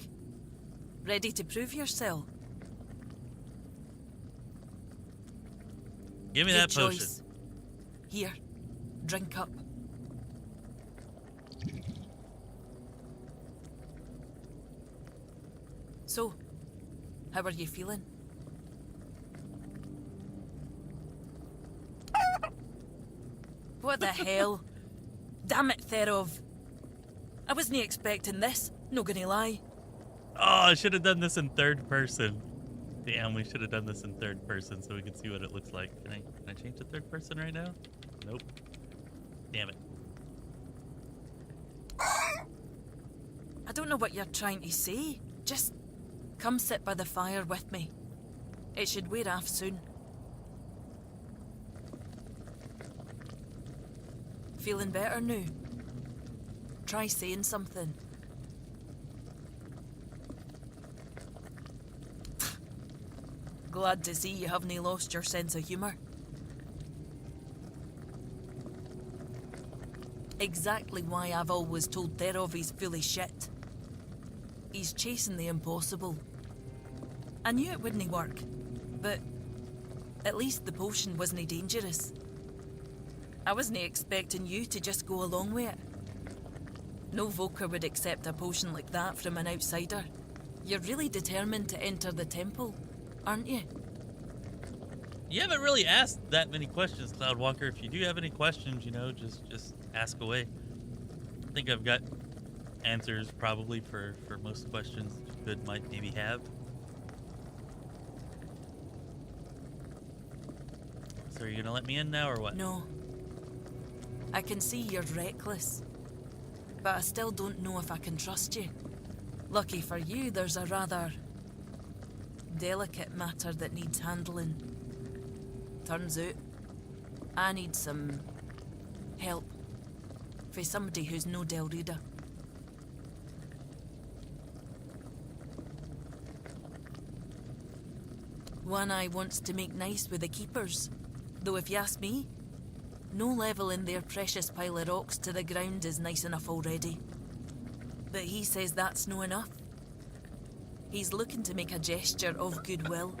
S13: Ready to prove yourself?
S1: Give me
S13: Good
S1: that potion.
S13: choice. Here, drink up. So, how are you feeling? What the hell? Damn it, Therov. I wasn't expecting this, not gonna lie.
S1: Oh, I should have done this in third person. Damn, we should have done this in third person so we can see what it looks like. Can I change to third person right now? Nope. Damn it.
S13: I don't know what you're trying to say. Just come sit by the fire with me. It should wear off soon. Feeling better now? Try saying something. Glad to see you haven't lost your sense of humour. Exactly why I've always told Therov he's full of shit. He's chasing the impossible. I knew it wouldn't work, but at least the potion wasn't dangerous. I wasn't expecting you to just go along with it. No Voker would accept a potion like that from an outsider. You're really determined to enter the temple, aren't you?
S1: You haven't really asked that many questions, Cloudwalker. If you do have any questions, you know, just ask away. I think I've got answers probably for most questions you might maybe have. So are you gonna let me in now or what?
S13: No. I can see you're reckless, but I still don't know if I can trust you. Lucky for you, there's a rather delicate matter that needs handling. Turns out, I need some help for somebody who's no Del Reader. One Eye wants to make nice with the keepers, though if you ask me, no level in their precious pile of rocks to the ground is nice enough already. But he says that's no enough. He's looking to make a gesture of goodwill.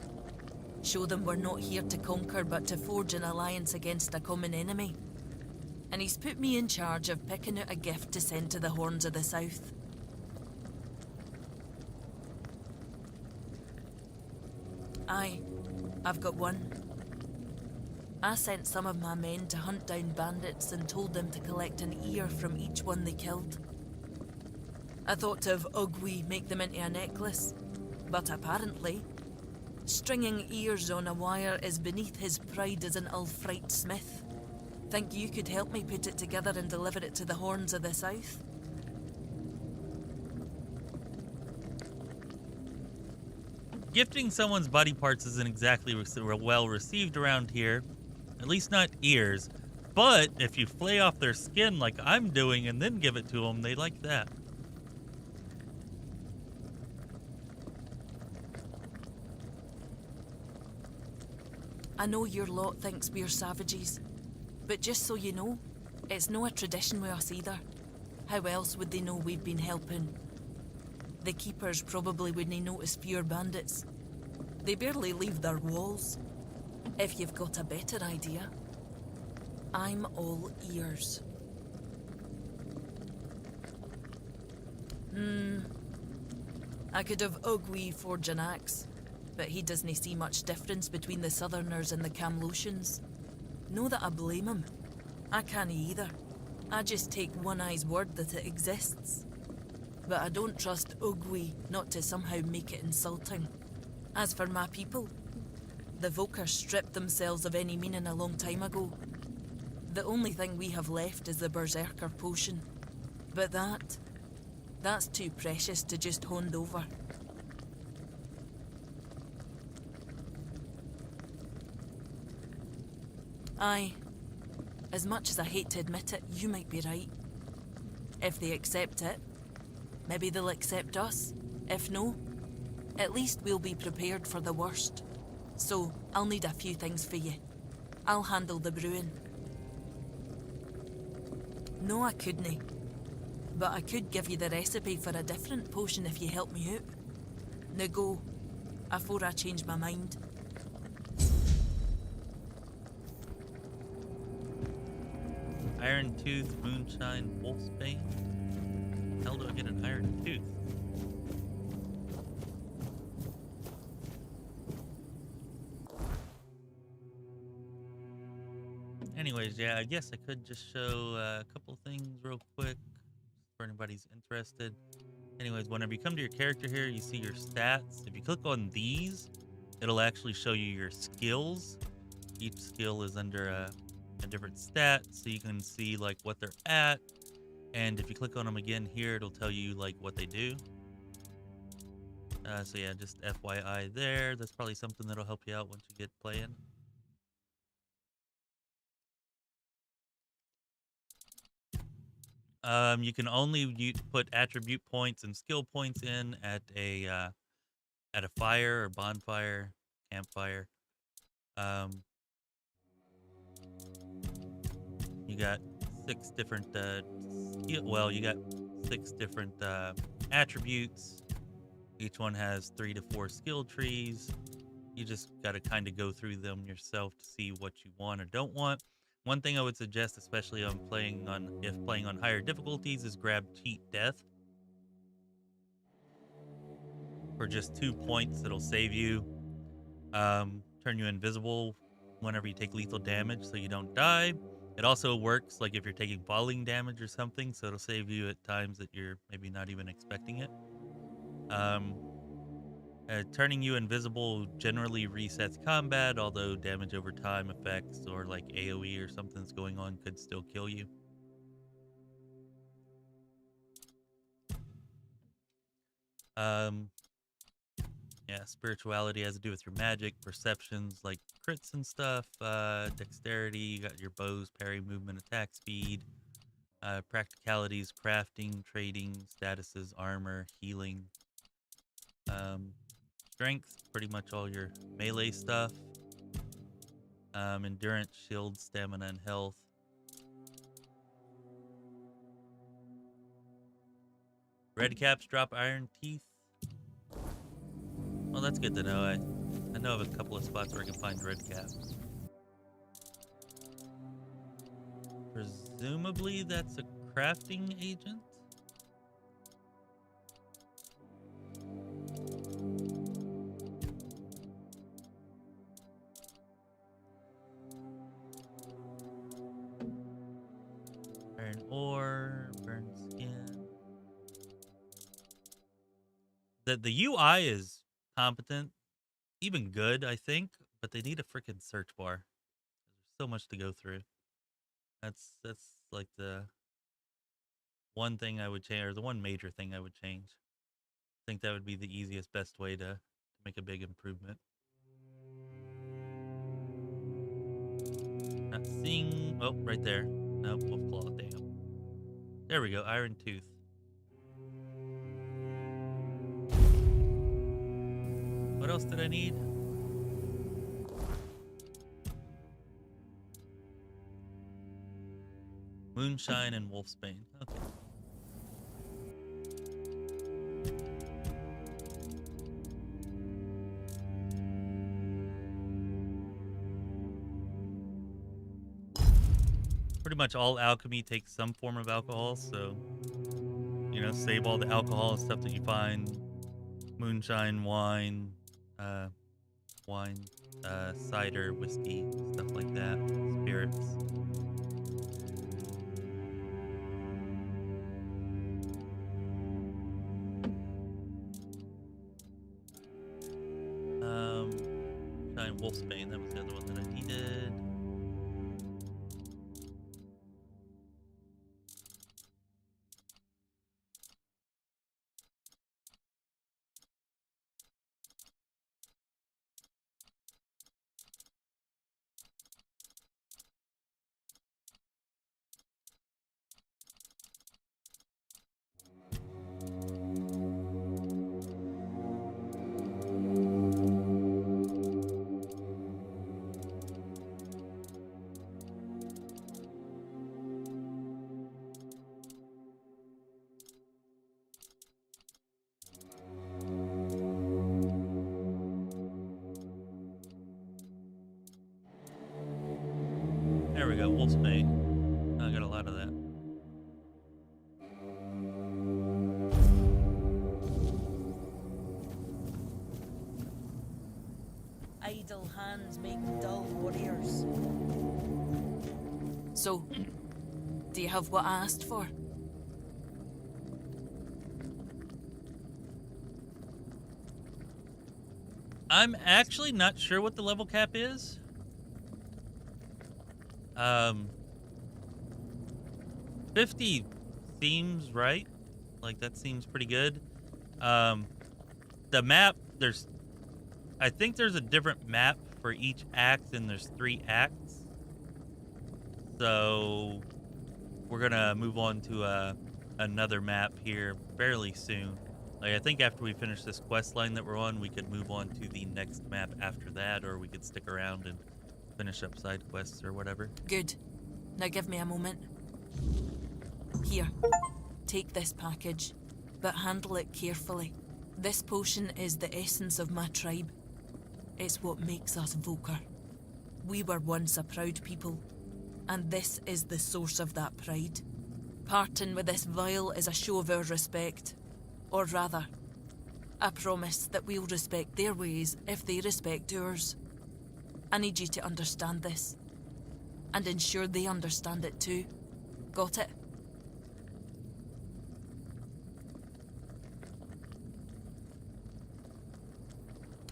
S13: Show them we're not here to conquer but to forge an alliance against a common enemy. And he's put me in charge of picking out a gift to send to the Horns of the South. Aye, I've got one. I sent some of my men to hunt down bandits and told them to collect an ear from each one they killed. I thought of Ugwi make them into a necklace, but apparently, stringing ears on a wire is beneath his pride as an Ulfrite smith. Think you could help me put it together and deliver it to the Horns of the South?
S1: Gifting someone's body parts isn't exactly well received around here. At least not ears. But if you flay off their skin like I'm doing and then give it to them, they like that.
S13: I know your lot thinks we're savages, but just so you know, it's no a tradition with us either. How else would they know we've been helping? The keepers probably wouldn't notice fewer bandits. They barely leave their walls. If you've got a better idea, I'm all ears. I could have Ugwi forge an axe, but he doesn't see much difference between the Southerners and the Camlotians. No that I blame him. I can't either. I just take One Eye's word that it exists. But I don't trust Ugwi not to somehow make it insulting. As for my people, the Volker stripped themselves of any meaning a long time ago. The only thing we have left is the Berserker potion. But that's too precious to just hand over. Aye. As much as I hate to admit it, you might be right. If they accept it, maybe they'll accept us. If no, at least we'll be prepared for the worst. So, I'll need a few things for you. I'll handle the brewing. No, I couldn't. But I could give you the recipe for a different potion if you help me out. Now go, afore I change my mind.
S1: Iron Tooth, Moonshine, Wolfsbane. How do I get an Iron Tooth? Anyways, yeah, I guess I could just show a couple things real quick for anybody's interested. Anyways, whenever you come to your character here, you see your stats. If you click on these, it'll actually show you your skills. Each skill is under a different stat, so you can see like what they're at. And if you click on them again here, it'll tell you like what they do. So yeah, just FYI there. That's probably something that'll help you out once you get playing. You can only put attribute points and skill points in at a fire or bonfire, campfire. You got 6 different you got 6 different attributes. Each one has 3 to 4 skill trees. You just got to kind of go through them yourself to see what you want or don't want. One thing I would suggest, especially if playing on higher difficulties, is grab Cheat Death. For just 2 points, it'll save you. Turn you invisible whenever you take lethal damage so you don't die. It also works like if you're taking falling damage or something, so it'll save you at times that you're maybe not even expecting it. Turning you invisible generally resets combat, although damage over time effects or like AoE or something that's going on could still kill you. Yeah, spirituality has to do with your magic, perceptions like crits and stuff, dexterity, you got your bows, parry, movement, attack speed, practicalities, crafting, trading, statuses, armor, healing, strength, pretty much all your melee stuff, endurance, shield, stamina, and health. Red caps drop iron teeth. Well, that's good to know. I know of a couple of spots where I can find red cap. Presumably that's a crafting agent. the UI is competent, even good, I think, but they need a freaking search bar. There's so much to go through. That's like the one thing I would change, or the one major thing I would change. I think that would be the easiest, best way to make a big improvement. Not seeing. Oh, right there. Nope, wolf claw. Damn. There we go. Iron tooth. What else did I need? Moonshine and wolfsbane. Okay. Pretty much all alchemy takes some form of alcohol, so, you know, save all the alcohol and stuff that you find. Moonshine, wine, cider, whiskey, stuff like that. Spirits. Giant wolfsbane, that was the other one that I needed. There we go, wolfsbane. I got a lot of that.
S13: Idle hands make dull warriors. So, do you have what I asked for?
S1: I'm actually not sure what the level cap is. 50 seems right. Like, that seems pretty good. The map, I think there's a different map for each act, and there's 3 acts. So, we're gonna move on to another map here fairly soon. Like, I think after we finish this quest line that we're on, we could move on to the next map after that, or we could stick around and finish up side quests or whatever.
S13: Good. Now give me a moment. Here, take this package, but handle it carefully. This potion is the essence of my tribe. It's what makes us Volker. We were once a proud people, and this is the source of that pride. Parting with this vial is a show of our respect. Or rather, a promise that we'll respect their ways if they respect ours. I need you to understand this, and ensure they understand it too. Got it?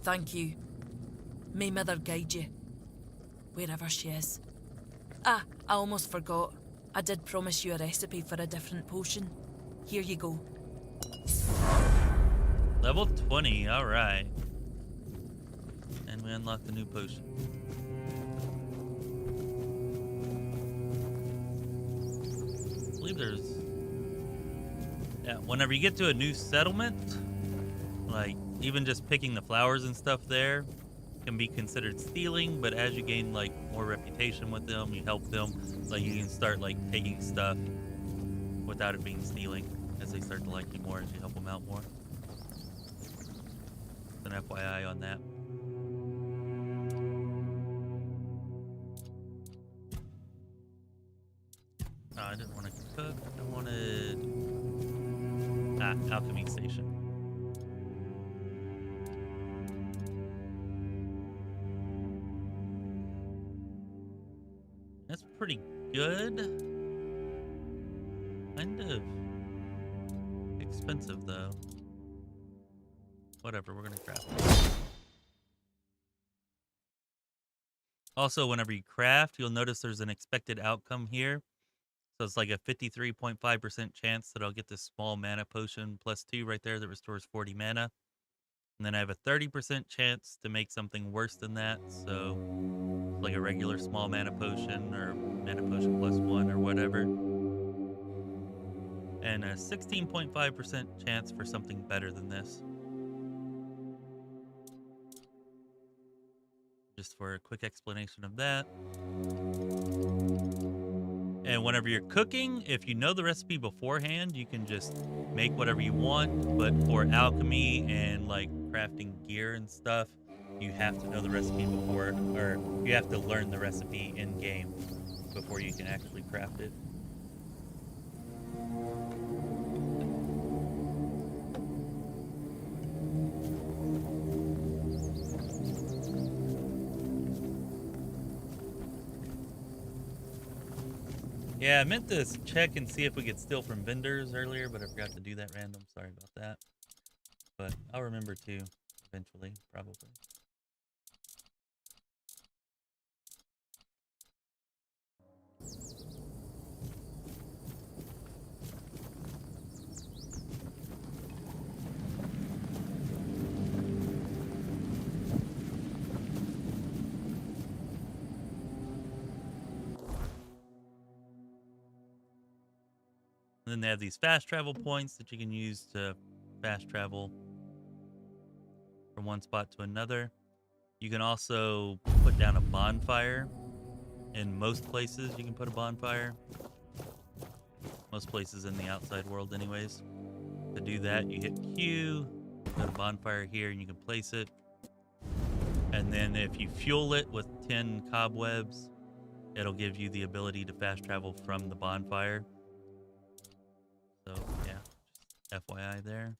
S13: Thank you. May Mother guide you, wherever she is. Ah, I almost forgot. I did promise you a recipe for a different potion. Here you go.
S1: Level 20, alright. And we unlocked a new potion. I believe there's... Yeah, whenever you get to a new settlement, like, even just picking the flowers and stuff there can be considered stealing, but as you gain, like, more reputation with them, you help them, like, you can start, like, taking stuff without it being stealing, as they start to like you more as you help them out more. An FYI on that. No, I didn't want to cook. I wanted... alchemy station. That's pretty good. Kind of expensive, though. whatever, we're gonna craft it. Also, whenever you craft, you'll notice there's an expected outcome here. So it's like a 53.5% chance that I'll get this small mana potion +2 right there that restores 40 mana. And then I have a 30% chance to make something worse than that. So like a regular small mana potion or mana potion +1 or whatever. And a 16.5% chance for something better than this. Just for a quick explanation of that. And whenever you're cooking, if you know the recipe beforehand, you can just make whatever you want. But for alchemy and like crafting gear and stuff, you have to know the recipe before, or you have to learn the recipe in game before you can actually craft it. Yeah, I meant to check and see if we could steal from vendors earlier, but I forgot to do that random. Sorry about that. But I'll remember to eventually, probably. And then they have these fast travel points that you can use to fast travel from one spot to another. You can also put down a bonfire. In most places, you can put a bonfire. Most places in the outside world anyways. To do that, you hit Q, put a bonfire here, and you can place it. And then if you fuel it with 10 cobwebs, it'll give you the ability to fast travel from the bonfire. So, yeah, just FYI there.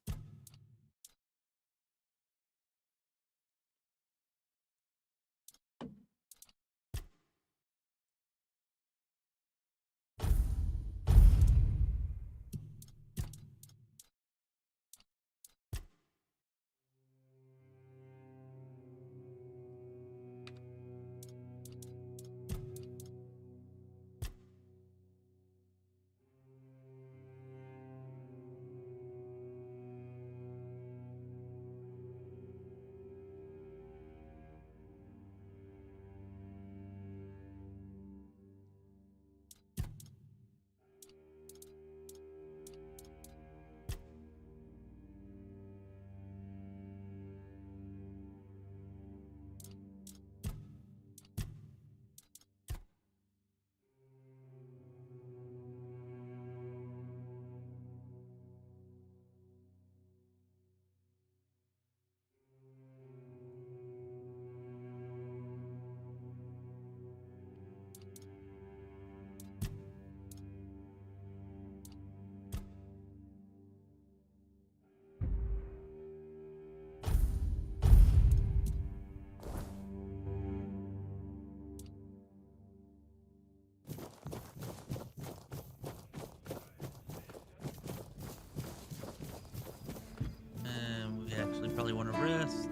S1: Actually probably want to rest.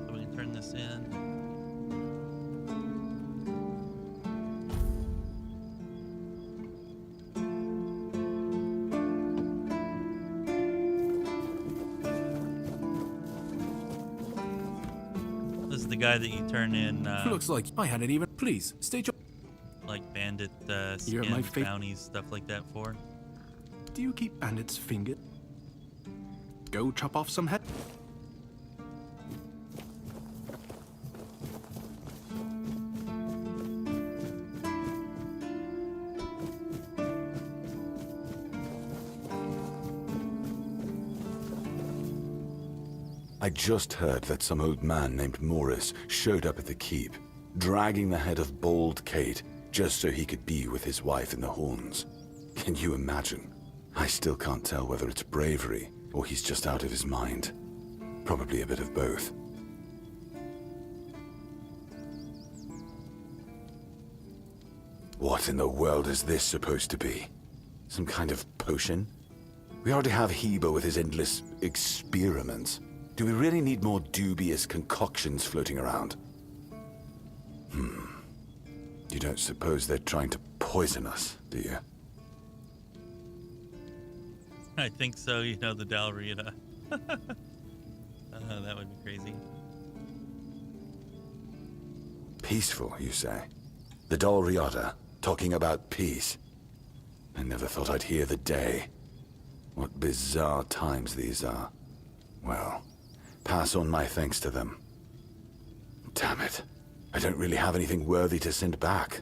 S1: So we can turn this in. This is the guy that you turn in.
S2: Looks like I hadn't even. Please, state your.
S1: Like bandit skins, bounties, stuff like that for.
S2: Do you keep bandits' fingers? Go chop off some head.
S9: I just heard that some old man named Morris showed up at the keep, dragging the head of bald Kate just so he could be with his wife in the Horns. Can you imagine? I still can't tell whether it's bravery or he's just out of his mind. Probably a bit of both. What in the world is this supposed to be? Some kind of potion? We already have Heber with his endless experiments. Do we really need more dubious concoctions floating around? You don't suppose they're trying to poison us, do you?
S1: I think so, you know, the Dalriada. That would be crazy.
S9: Peaceful, you say? The Dalriada, talking about peace. I never thought I'd hear the day. What bizarre times these are. Well, pass on my thanks to them. Damn it. I don't really have anything worthy to send back.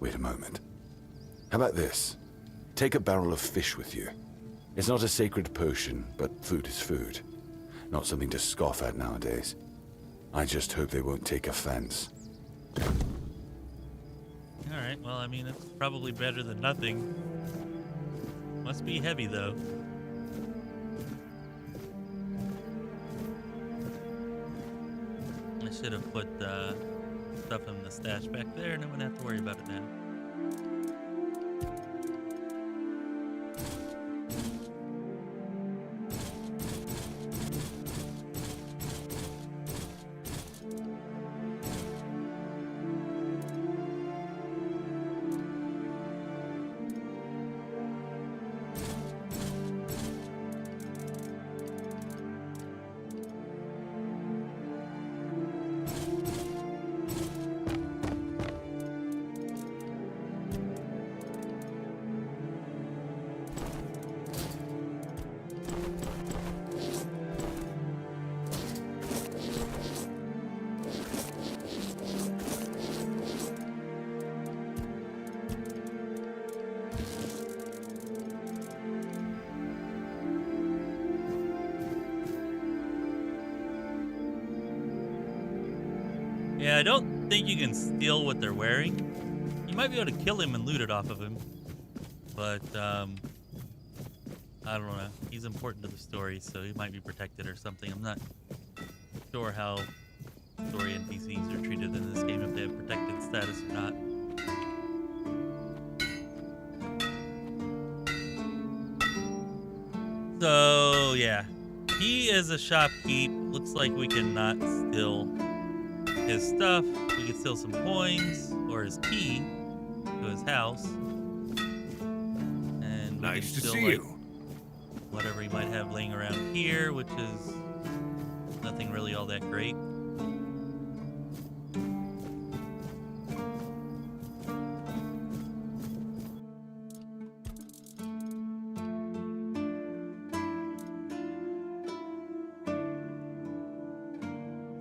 S9: Wait a moment. How about this? Take a barrel of fish with you. It's not a sacred potion, but food is food. Not something to scoff at nowadays. I just hope they won't take offense.
S1: Alright, well, I mean, it's probably better than nothing. Must be heavy, though. I should have put stuff in the stash back there, and I wouldn't have to worry about it now. Yeah, I don't think you can steal what they're wearing. You might be able to kill him and loot it off of him. But, I don't know. He's important to the story, so he might be protected or something. I'm not sure how story NPCs are treated in this game, if they have protected status or not. So, yeah. He is a shopkeep. Looks like we cannot steal his stuff. We could steal some coins or his key to his house. And we
S6: Nice
S1: can
S6: to
S1: steal,
S6: see
S1: like,
S6: you.
S1: whatever he might have laying around here, which is nothing really all that great.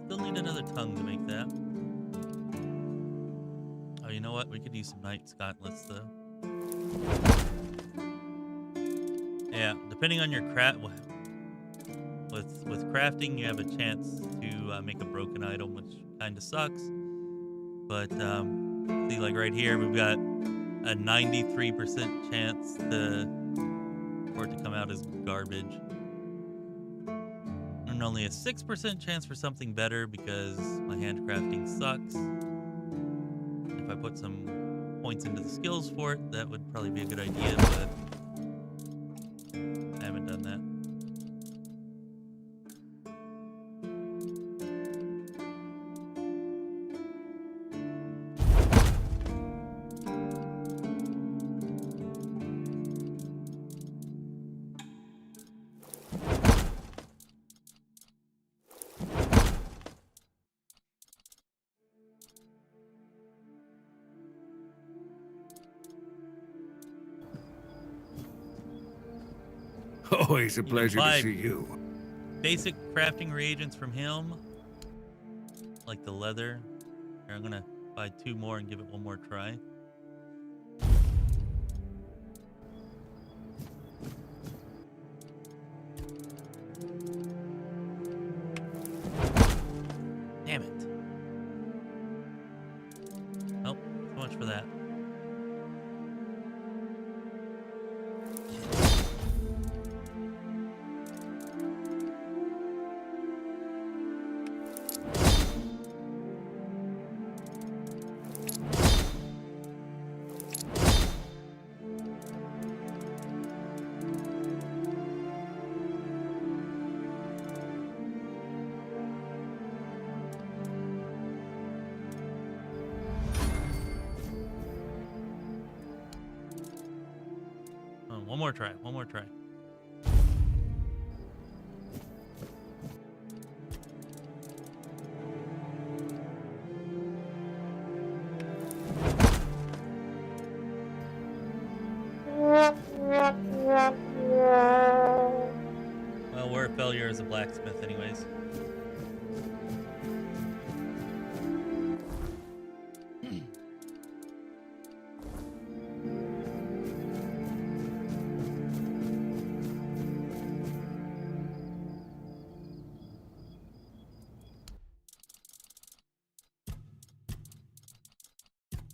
S1: Still need another tongue to make that. Oh, you know what? We could use some night gauntlets, though. Yeah, depending on your craft, with crafting, you have a chance to make a broken item, which kind of sucks. But see, like right here, we've got a 93% chance for it to come out as garbage, and only a 6% chance for something better because my handcrafting sucks. If I put some points into the skills for it, that would probably be a good idea, but I haven't done that.
S6: Always a pleasure to
S1: buy
S6: see you.
S1: Basic crafting reagents from him, like the leather. Here, I'm gonna buy 2 more and give it one more try. Damn it. Nope, so much for that. One more try. One more try. Well, we're a failure as a blacksmith anyways.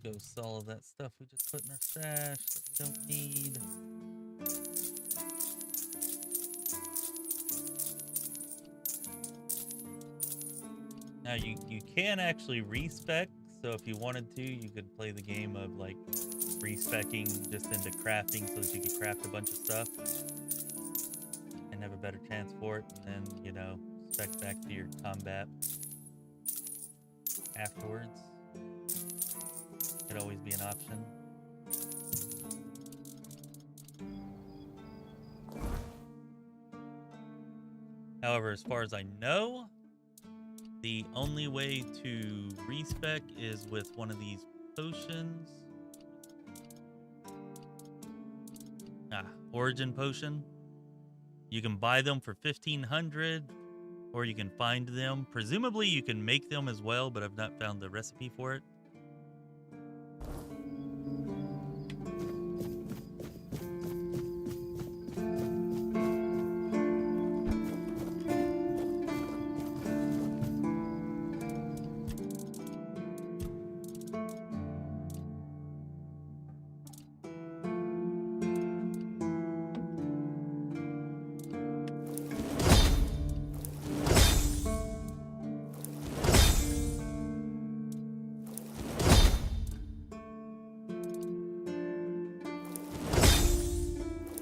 S1: Go sell all that stuff we just put in our stash that we don't need. Now you can actually respec, so if you wanted to, you could play the game of like respecing just into crafting so that you could craft a bunch of stuff and have a better chance for it, and then, you know, spec back to your combat afterwards. Could always be an option. However, as far as I know, the only way to respec is with one of these potions. Origin potion. You can buy them for 1,500, or you can find them. Presumably you can make them as well, but I've not found the recipe for it.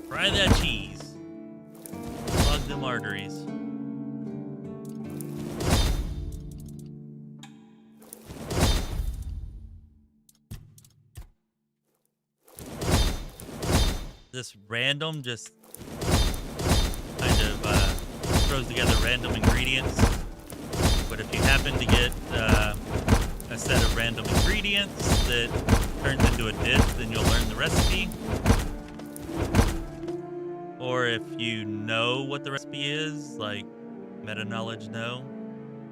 S1: Fry that cheese. Plug them arteries. This random just kind of throws together random ingredients. But if you happen to get a set of random ingredients that turns into a dish, then you'll learn the recipe. Or if you know what the recipe is, like meta knowledge know,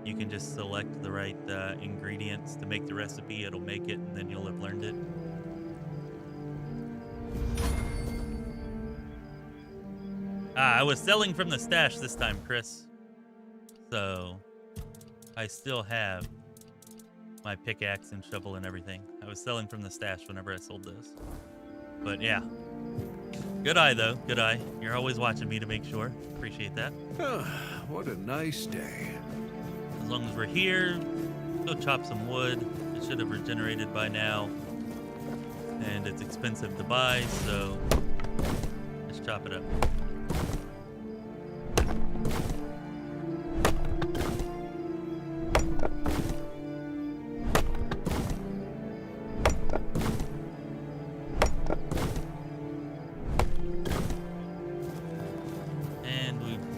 S1: you can just select the right ingredients to make the recipe. It'll make it, and then you'll have learned it. I was selling from the stash this time, Chris. So I still have my pickaxe and shovel and everything. I was selling from the stash whenever I sold this. But yeah. Good eye, though. Good eye. You're always watching me to make sure. Appreciate that.
S14: What a nice day.
S1: As long as we're here, go chop some wood. It should have regenerated by now. And it's expensive to buy, so let's chop it up.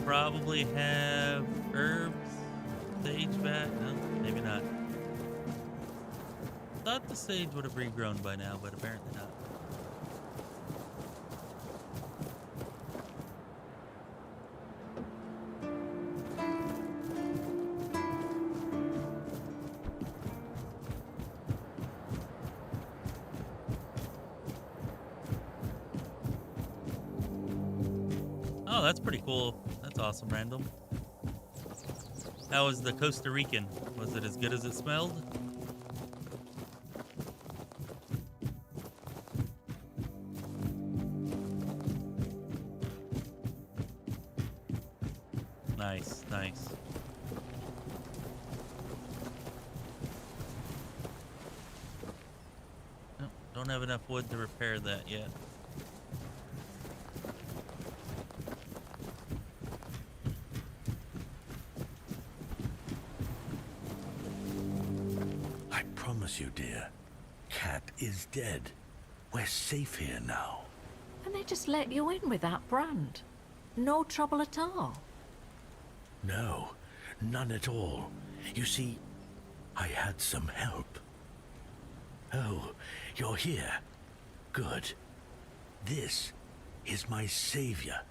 S1: Probably have herbs, sage back. No, maybe not. Thought the sage would have regrown by now, but apparently not. Oh, that's pretty cool. That's awesome, random. How was the Costa Rican? Was it as good as it smelled? Nice, nice. Nope, don't have enough wood to repair that yet.
S11: You, dear. Cat is dead. We're safe here now.
S15: And they just let you in with that brand? No trouble at all?
S11: No, none at all. You see, I had some help. Oh, you're here. Good. This is my savior.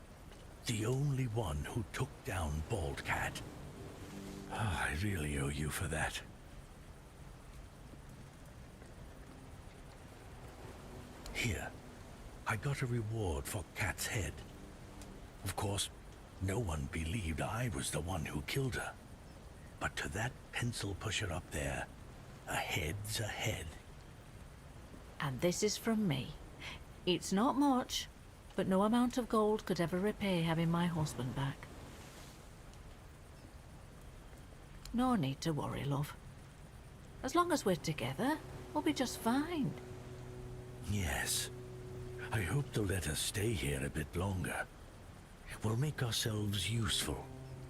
S11: The only one who took down Bald Cat. Ah, I really owe you for that. Here, I got a reward for Cat's head. Of course, no one believed I was the one who killed her. But to that pencil pusher up there, a head's a head.
S15: And this is from me. It's not much, but no amount of gold could ever repay having my husband back. No need to worry, love. As long as we're together, we'll be just fine.
S11: Yes. I hope they'll let us stay here a bit longer. We'll make ourselves useful,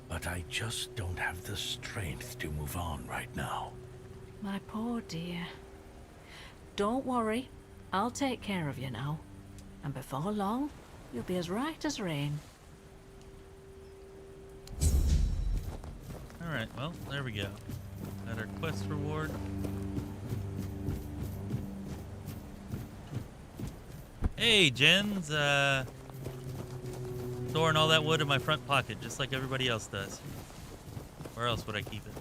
S11: but I just don't have the strength to move on right now.
S15: My poor dear. Don't worry. I'll take care of you now. And before long, you'll be as right as rain.
S1: Alright, well, there we go. Got our quest reward. Hey, Jens, storing all that wood in my front pocket, just like everybody else does. Where else would I keep it?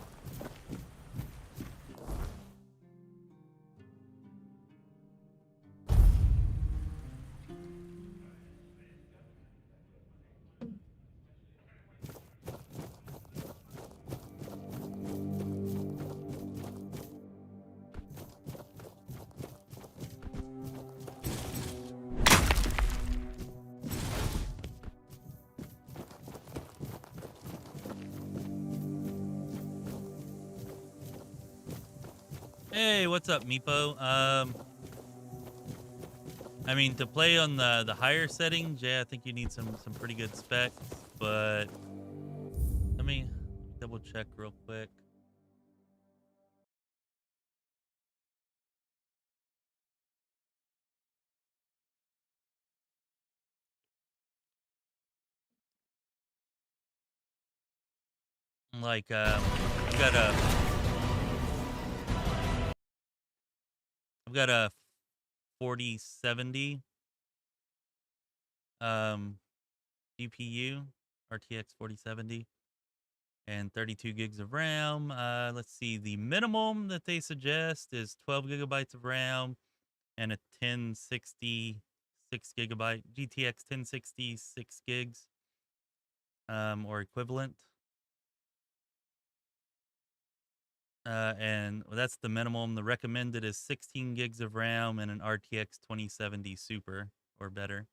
S1: Hey, what's up, Meepo? I mean, to play on the higher settings, yeah, I think you need some pretty good specs, but let me double check real quick. Like, I've got a 4070 GPU, RTX 4070, and 32 gigs of RAM. Let's see, the minimum that they suggest is 12 gigabytes of RAM and a 1060 6 gigabyte GTX 1060 6 gigs, or equivalent. And that's the minimum. The recommended is 16 gigs of RAM and an RTX 2070 Super or better.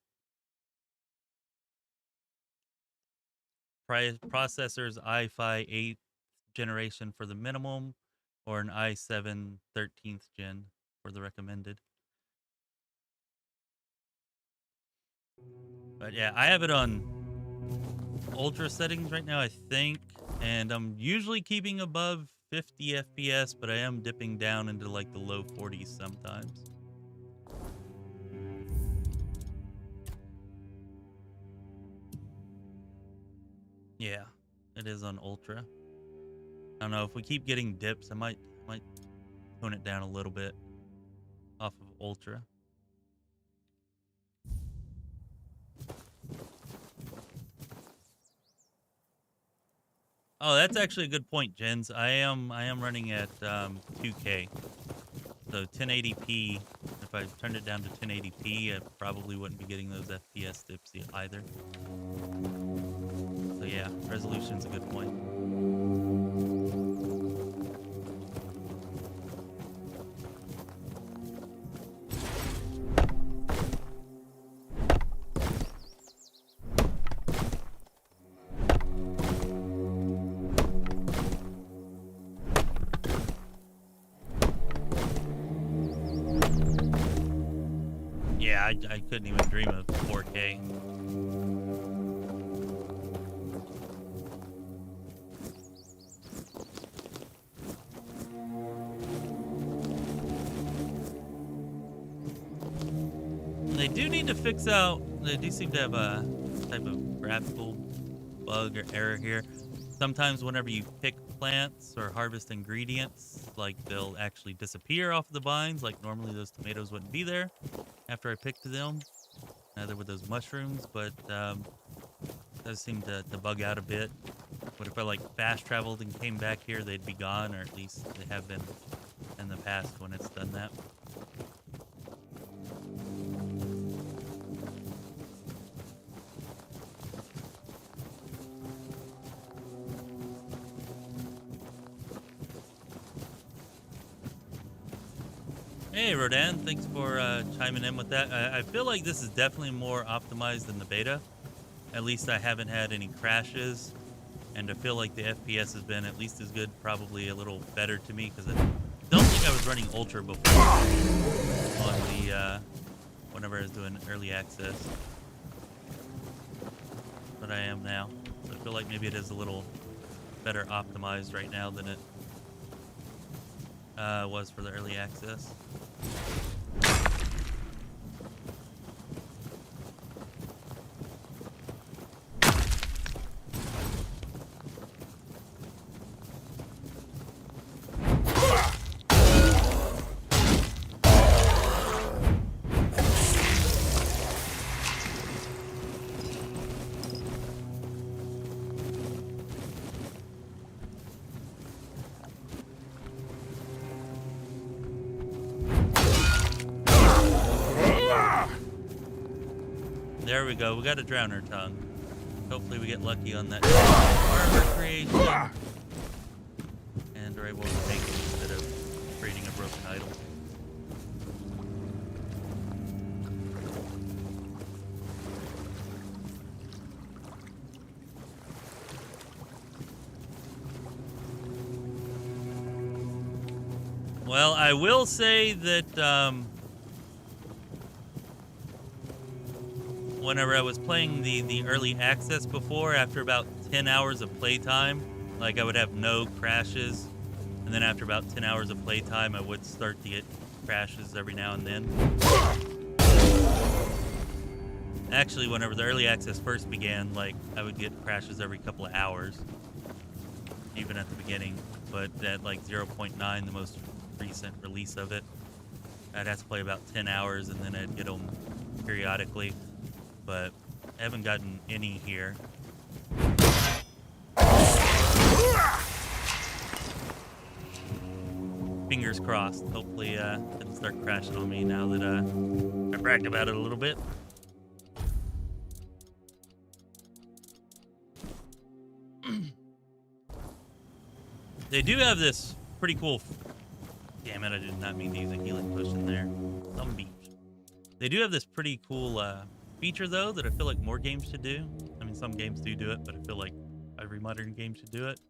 S1: Processors i5 8th generation for the minimum, or an i7 13th gen for the recommended. But yeah, I have it on ultra settings right now, I think, and I'm usually keeping above 50 FPS, but I am dipping down into like the low 40s sometimes. Yeah, it is on ultra. I don't know, if we keep getting dips, I might tone it down a little bit off of ultra. Oh, that's actually a good point, Jens. I am running at 2K. So 1080p, if I turned it down to 1080p, I probably wouldn't be getting those FPS dips either. So yeah, resolution's a good point. Yeah, I couldn't even dream of 4K. They do need to fix out they do seem to have a type of graphical bug or error here. Sometimes whenever you pick plants or harvest ingredients, like they'll actually disappear off the vines. Like normally those tomatoes wouldn't be there after I picked them. Neither would those mushrooms, but does seem to bug out a bit. But if I like fast traveled and came back here, they'd be gone, or at least they have been in the past when it's done that. Hey Rodan, thanks for chiming in with that. I feel like this is definitely more optimized than the beta. At least I haven't had any crashes, and I feel like the FPS has been at least as good, probably a little better to me, because I don't think I was running Ultra before on the whenever I was doing early access, but I am now. So I feel like maybe it is a little better optimized right now than it was for the early access. There we go. We got a drowner tongue. Hopefully we get lucky on that armor creation and are able to take it instead of creating a broken idol. Well, I will say that whenever I was playing the early access before, after about 10 hours of playtime, like I would have no crashes, and then after about 10 hours of playtime, I would start to get crashes every now and then. Actually, whenever the early access first began, like I would get crashes every couple of hours, even at the beginning. But at like 0.9, the most recent release of it, I'd have to play about 10 hours, and then I'd get them periodically. But I haven't gotten any here. Fingers crossed. Hopefully it'll start crashing on me now that I bragged about it a little bit. They do have this pretty cool... Damn it, I did not mean to use a healing potion there. Some beach. They do have this pretty cool... feature though that I feel like more games should do. I mean, some games do it, but I feel like every modern game should do it.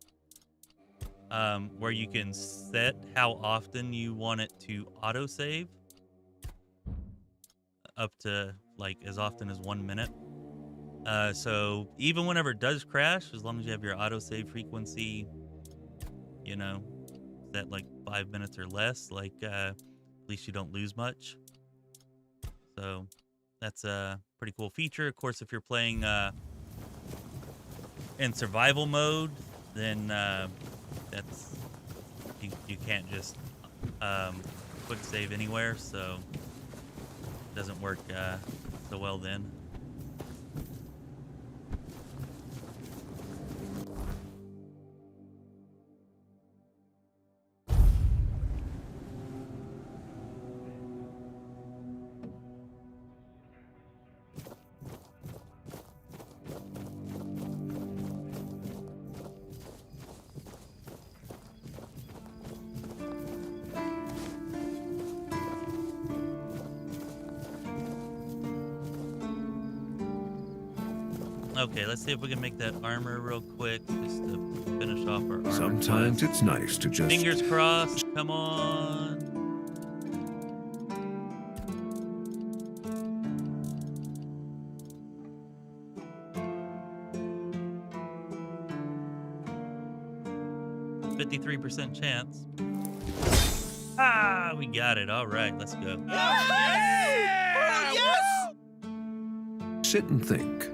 S1: Where you can set how often you want it to autosave, up to like as often as 1 minute. So even whenever it does crash, as long as you have your autosave frequency, you know, set like 5 minutes or less, like at least you don't lose much. So that's a pretty cool feature. Of course, if you're playing in survival mode, then that's you can't just quick save anywhere, so it doesn't work so well then. Okay, let's see if we can make that armor real quick, just to finish off our armor.
S14: Sometimes it's nice to just...
S1: Fingers crossed, come on. %53 chance. Ah, we got it. All right, let's go.
S3: Oh, yes!
S14: sit and think.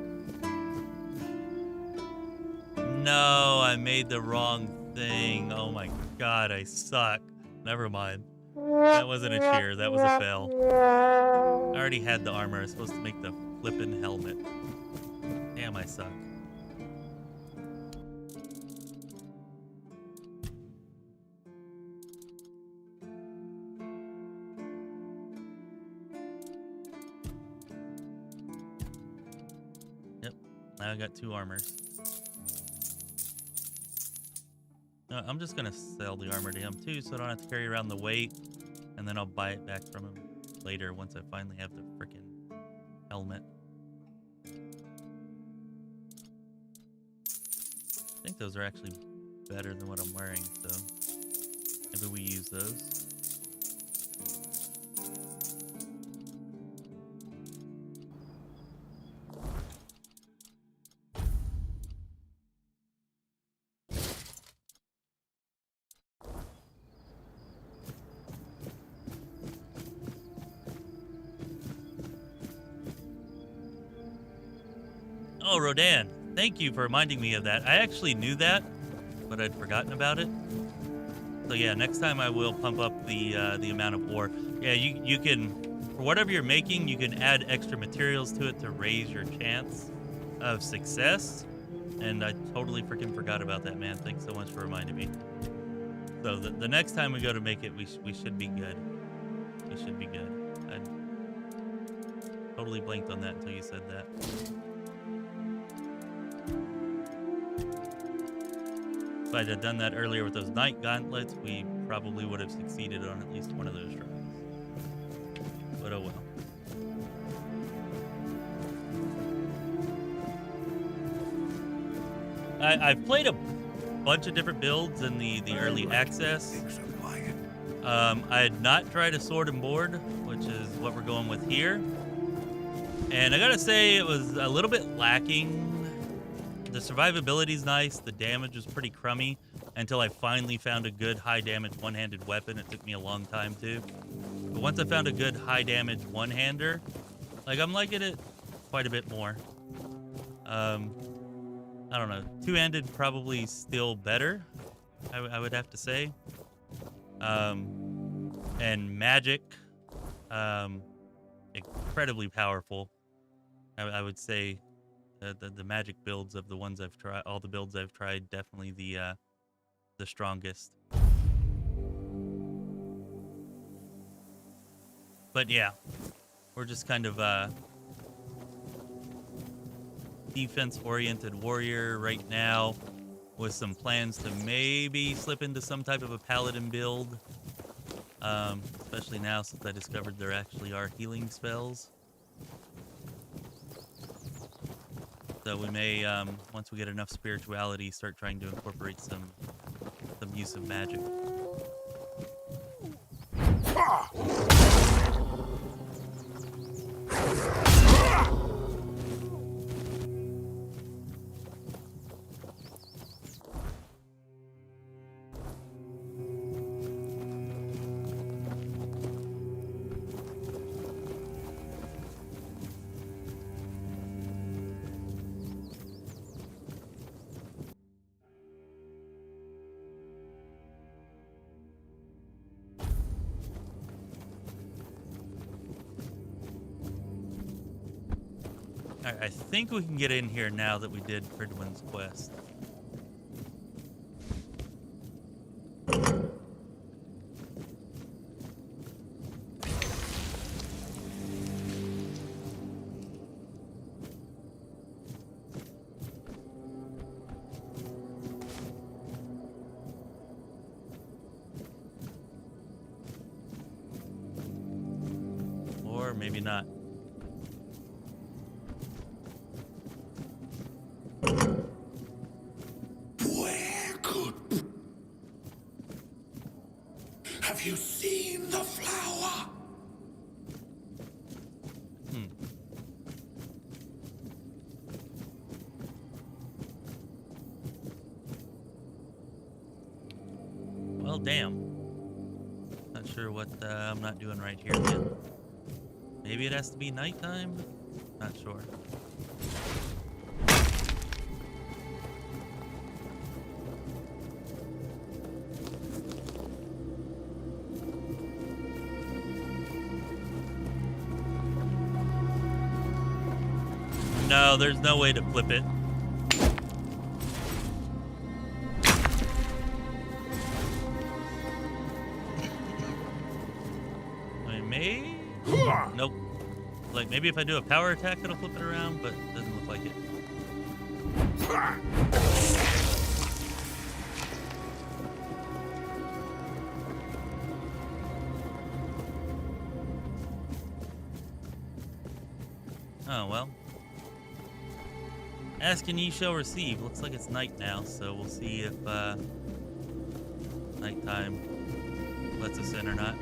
S1: No, I made the wrong thing. Oh my god, I suck. Never mind. That wasn't a cheer, that was a fail. I already had the armor. I was supposed to make the flippin' helmet. Damn, I suck. Yep, now I got 2 armors. I'm just gonna sell the armor to him too, so I don't have to carry around the weight, and then I'll buy it back from him later once I finally have the frickin' helmet. I think those are actually better than what I'm wearing, so maybe we use those. Oh, Rodan, thank you for reminding me of that. I actually knew that, but I'd forgotten about it. So yeah, next time I will pump up the amount of ore. Yeah, you can, for whatever you're making, you can add extra materials to it to raise your chance of success. And I totally freaking forgot about that, man. Thanks so much for reminding me. So the next time we go to make it, we should be good. We should be good. I totally blanked on that until you said that. If I'd have done that earlier with those night gauntlets, we probably would have succeeded on at least one of those tries. But oh well. I've played a bunch of different builds in the early access. I had not tried a sword and board, which is what we're going with here. And I gotta say, it was a little bit lacking. The survivability's nice, the damage was pretty crummy until I finally found a good high damage one-handed weapon. It took me a long time too. But once I found a good high damage one-hander, like, I'm liking it quite a bit more. I don't know, two-handed probably still better, I would have to say. And magic, incredibly powerful. I would say the magic builds of the ones I've tried, all the builds I've tried, definitely the strongest. But yeah, we're just kind of defense-oriented warrior right now, with some plans to maybe slip into some type of a paladin build. Especially now since I discovered there actually are healing spells. So we may, once we get enough spirituality, start trying to incorporate some use of magic. I think we can get in here now that we did Pridwin's quest. Or maybe not.
S6: Have you seen the flower?
S1: Well, damn. Not sure what I'm not doing right here yet. Maybe it has to be nighttime? Not sure. No, there's no way to flip it. I may? Nope. Like, maybe if I do a power attack, it'll flip it around, but it doesn't look like it. Oh, well. Ask and ye shall receive. Looks like it's night now, so we'll see if nighttime lets us in or not.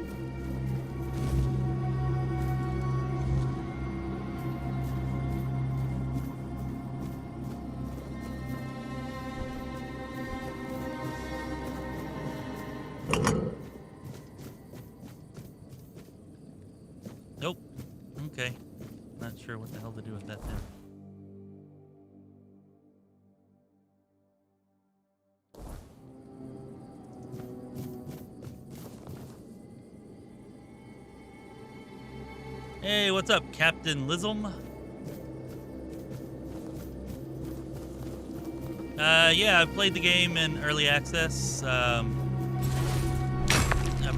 S1: Nope. Okay. Not sure what the hell to do with that then. Hey, what's up, Captain Lism? Yeah, I played the game in early access. I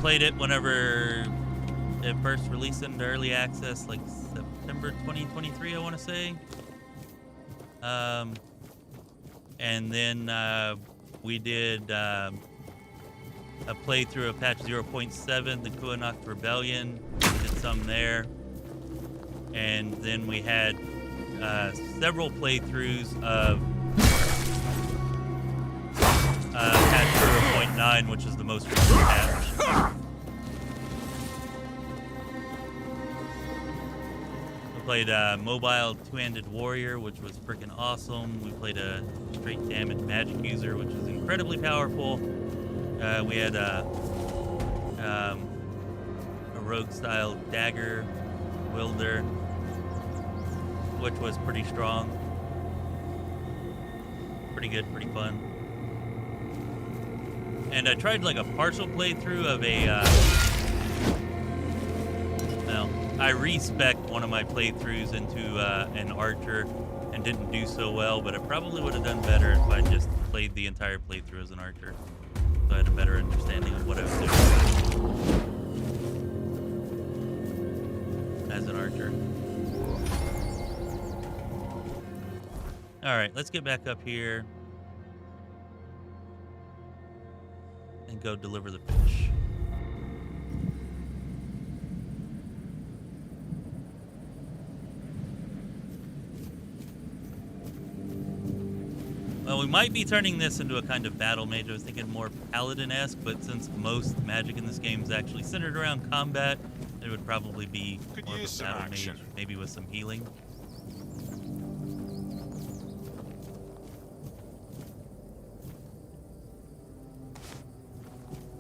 S1: played it whenever it first released into early access, like September 2023, I want to say. And then we did a playthrough of patch 0.7, the Kuanok Rebellion. Did some there. And then we had several playthroughs of patch 0.9, which is the most recent patch. We played Mobile Two-Handed Warrior, which was freaking awesome. We played a straight damage magic user, which was incredibly powerful. We had a rogue-style dagger wielder, which was pretty strong. Pretty good, pretty fun. And I tried like a partial playthrough of a, I respec'd one of my playthroughs into an archer and didn't do so well, but I probably would have done better if I just played the entire playthrough as an archer. So I had a better understanding of what I was doing as an archer. All right, let's get back up here and go deliver the fish. Well, we might be turning this into a kind of battle mage. I was thinking more paladin-esque, but since most magic in this game is actually centered around combat, it would probably be more of a battle mage, maybe with some healing.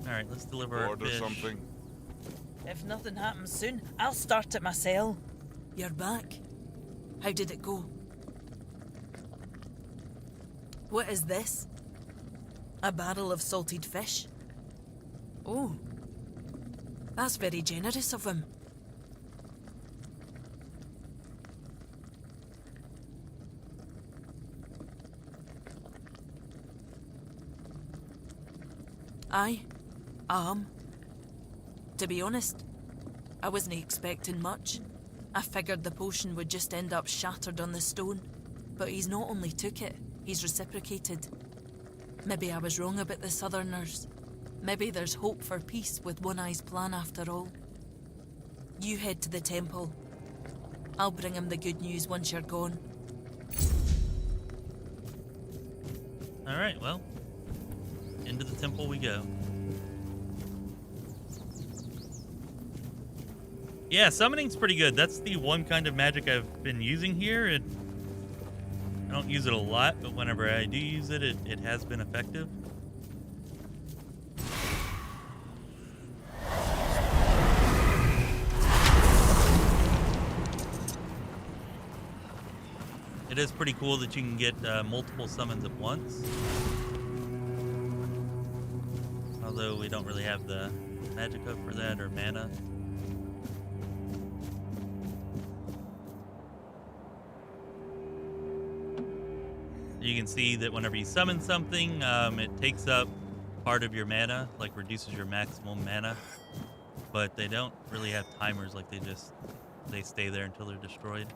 S1: All right, let's deliver our fish.
S16: Something.
S13: If nothing happens soon, I'll start it myself. You're back. How did it go? What is this? A barrel of salted fish? Oh, that's very generous of him. Aye. To be honest, I wasn't expecting much. I figured the potion would just end up shattered on the stone, but he's not only took it, he's reciprocated. Maybe I was wrong about the Southerners. Maybe there's hope for peace with One Eye's plan after all. You head to the temple. I'll bring him the good news once you're gone.
S1: All right, well, into the temple we go. Yeah, summoning's pretty good. That's the one kind of magic I've been using here. I don't use it a lot, but whenever I do use it, it has been effective. is pretty cool that you can get multiple summons at once. Although we don't really have the magicka for that or mana. You can see that whenever you summon something, it takes up part of your mana, like reduces your maximum mana. But they don't really have timers, like they stay there until they're destroyed.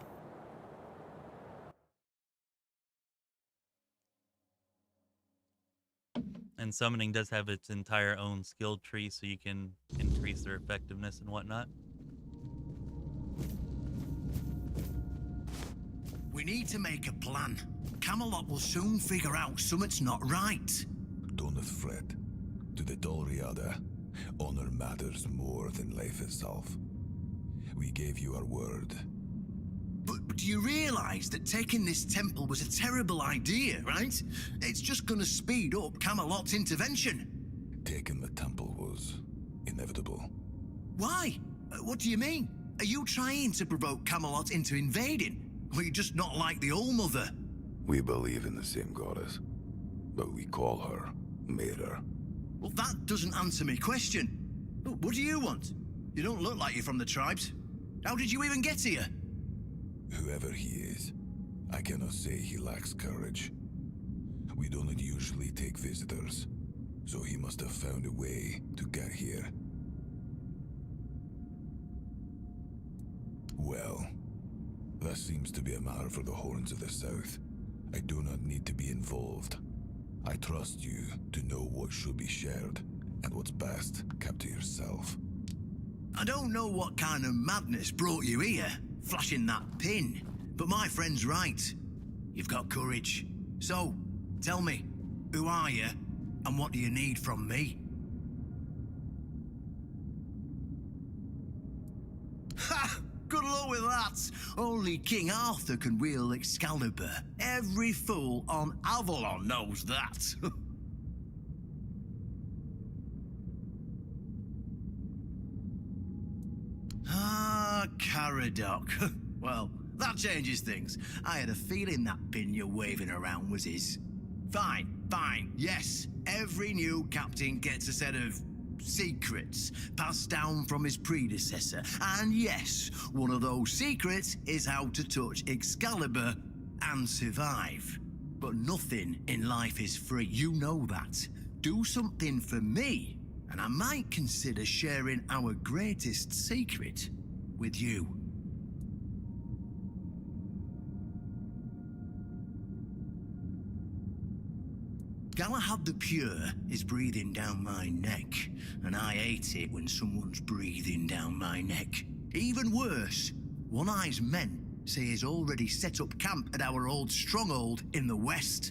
S1: And summoning does have its entire own skill tree, so you can increase their effectiveness and whatnot.
S16: We need to make a plan. Camelot will soon figure out something's not right.
S17: Don't fret. To the Dolriada, honor matters more than life itself. We gave you our word.
S16: But do you realize that taking this temple was a terrible idea, right? It's just gonna speed up Camelot's intervention.
S17: Taking the temple was inevitable.
S16: Why? What do you mean? Are you trying to provoke Camelot into invading? Or are you just not like the All-Mother?
S17: We believe in the same goddess, but we call her Mera.
S16: Well, that doesn't answer my question. What do you want? You don't look like you're from the tribes. How did you even get here?
S17: Whoever he is, I cannot say he lacks courage. We don't usually take visitors, so he must have found a way to get here. Well, that seems to be a matter for the Horns of the South. I do not need to be involved. I trust you to know what should be shared, and what's best kept to yourself.
S16: I don't know what kind of madness brought you here, flashing that pin, but my friend's right. You've got courage. So, tell me, who are you, and what do you need from me? Ha! Good luck with that. Only King Arthur can wield Excalibur. Every fool on Avalon knows that. Caradoc. Well, that changes things. I had a feeling that pin you're waving around was his. Fine, yes. Every new captain gets a set of secrets passed down from his predecessor. And yes, one of those secrets is how to touch Excalibur and survive. But nothing in life is free, you know that. Do something for me, and I might consider sharing our greatest secret with you. Galahad the Pure is breathing down my neck, and I hate it when someone's breathing down my neck. Even worse, One Eye's men say he's already set up camp at our old stronghold in the west.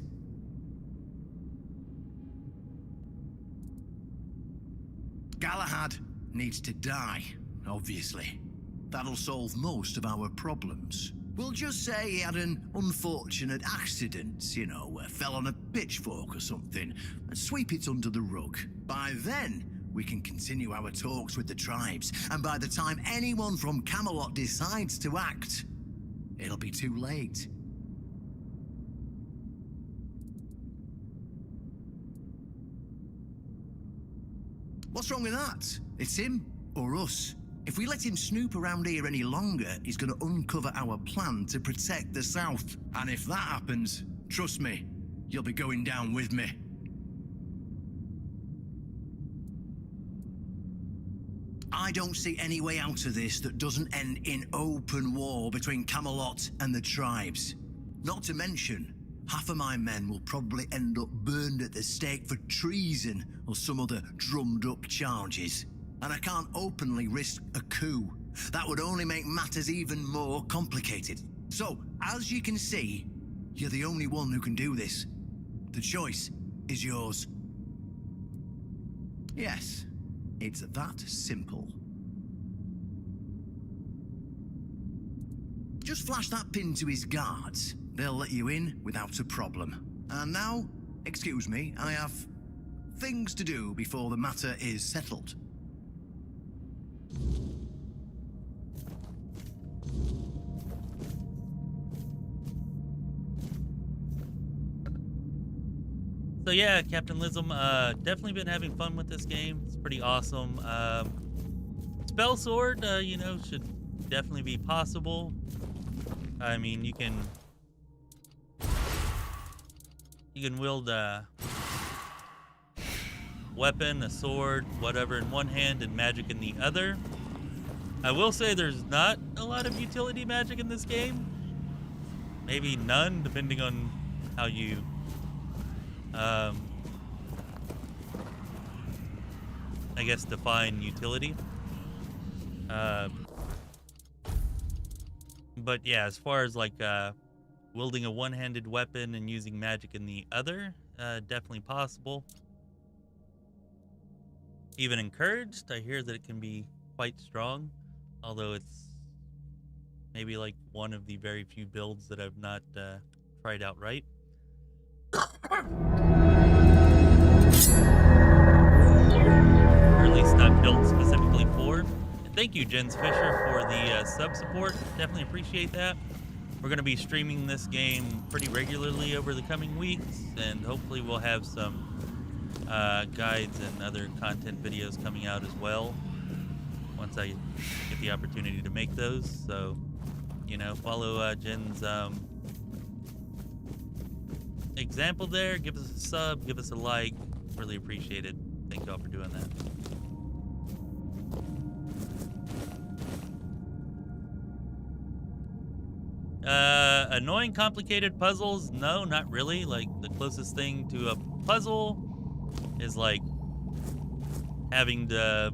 S16: Galahad needs to die, obviously. That'll solve most of our problems. We'll just say he had an unfortunate accident, you know, fell on a pitchfork or something, and sweep it under the rug. By then, we can continue our talks with the tribes, and by the time anyone from Camelot decides to act, it'll be too late. What's wrong with that? It's him or us. If we let him snoop around here any longer, he's going to uncover our plan to protect the South. And if that happens, trust me, you'll be going down with me. I don't see any way out of this that doesn't end in open war between Camelot and the tribes. Not to mention, half of my men will probably end up burned at the stake for treason or some other drummed-up charges. And I can't openly risk a coup. That would only make matters even more complicated. So, as you can see, you're the only one who can do this. The choice is yours. Yes, it's that simple. Just flash that pin to his guards. They'll let you in without a problem. And now, excuse me, I have things to do before the matter is settled.
S1: So yeah, Captain Lism, definitely been having fun with this game. It's pretty awesome. Spell sword, you know, should definitely be possible. I mean, you can wield a weapon, a sword, whatever in one hand and magic in the other. I will say there's not a lot of utility magic in this game. Maybe none, depending on how you I guess define utility. But yeah, as far as like wielding a one-handed weapon and using magic in the other, definitely possible. Even encouraged. I hear that it can be quite strong, although it's maybe like one of the very few builds that I've not tried outright. Or at least not built specifically for. And thank you, Jens Fisher, for the sub support. Definitely appreciate that. We're going to be streaming this game pretty regularly over the coming weeks, and hopefully we'll have some guides and other content videos coming out as well once I get the opportunity to make those. So, you know, follow Jen's example there. Give us a sub, give us a like. Really appreciate it. Thank y'all for doing that. Annoying, complicated puzzles? No, not really. Like, the closest thing to a puzzle is like having to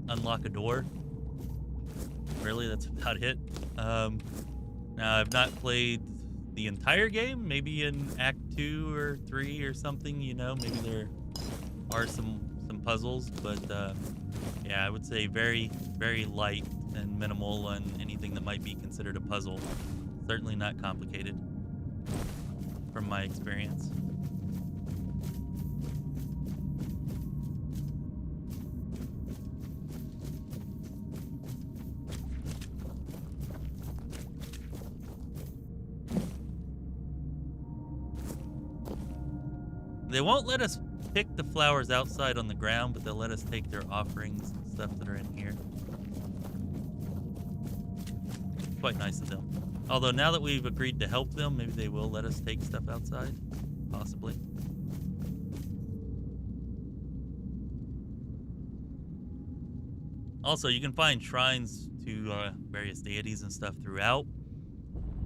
S1: unlock a door. Really, that's about it. Now, I've not played the entire game. Maybe in Act 2 or 3 or something, you know. Maybe there are some puzzles, but yeah, I would say very, very light and minimal on anything that might be considered a puzzle. Certainly not complicated, from my experience. They won't let us pick the flowers outside on the ground, but they'll let us take their offerings and stuff that are in here. Quite nice of them. Although now that we've agreed to help them, maybe they will let us take stuff outside. Possibly. Also, you can find shrines to various deities and stuff throughout.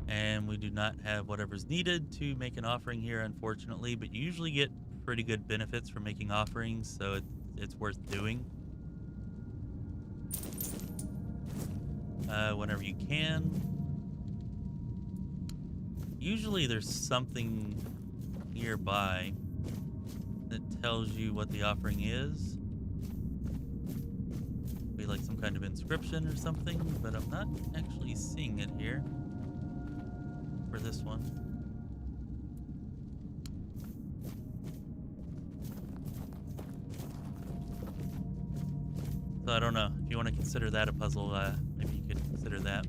S1: And we do not have whatever's needed to make an offering here, unfortunately, but you usually get pretty good benefits from making offerings, so it's worth doing whenever you can. Usually there's something nearby that tells you what the offering is. Be like some kind of inscription or something, but I'm not actually seeing it here for this one. So I don't know. If you want to consider that a puzzle, maybe you could consider that.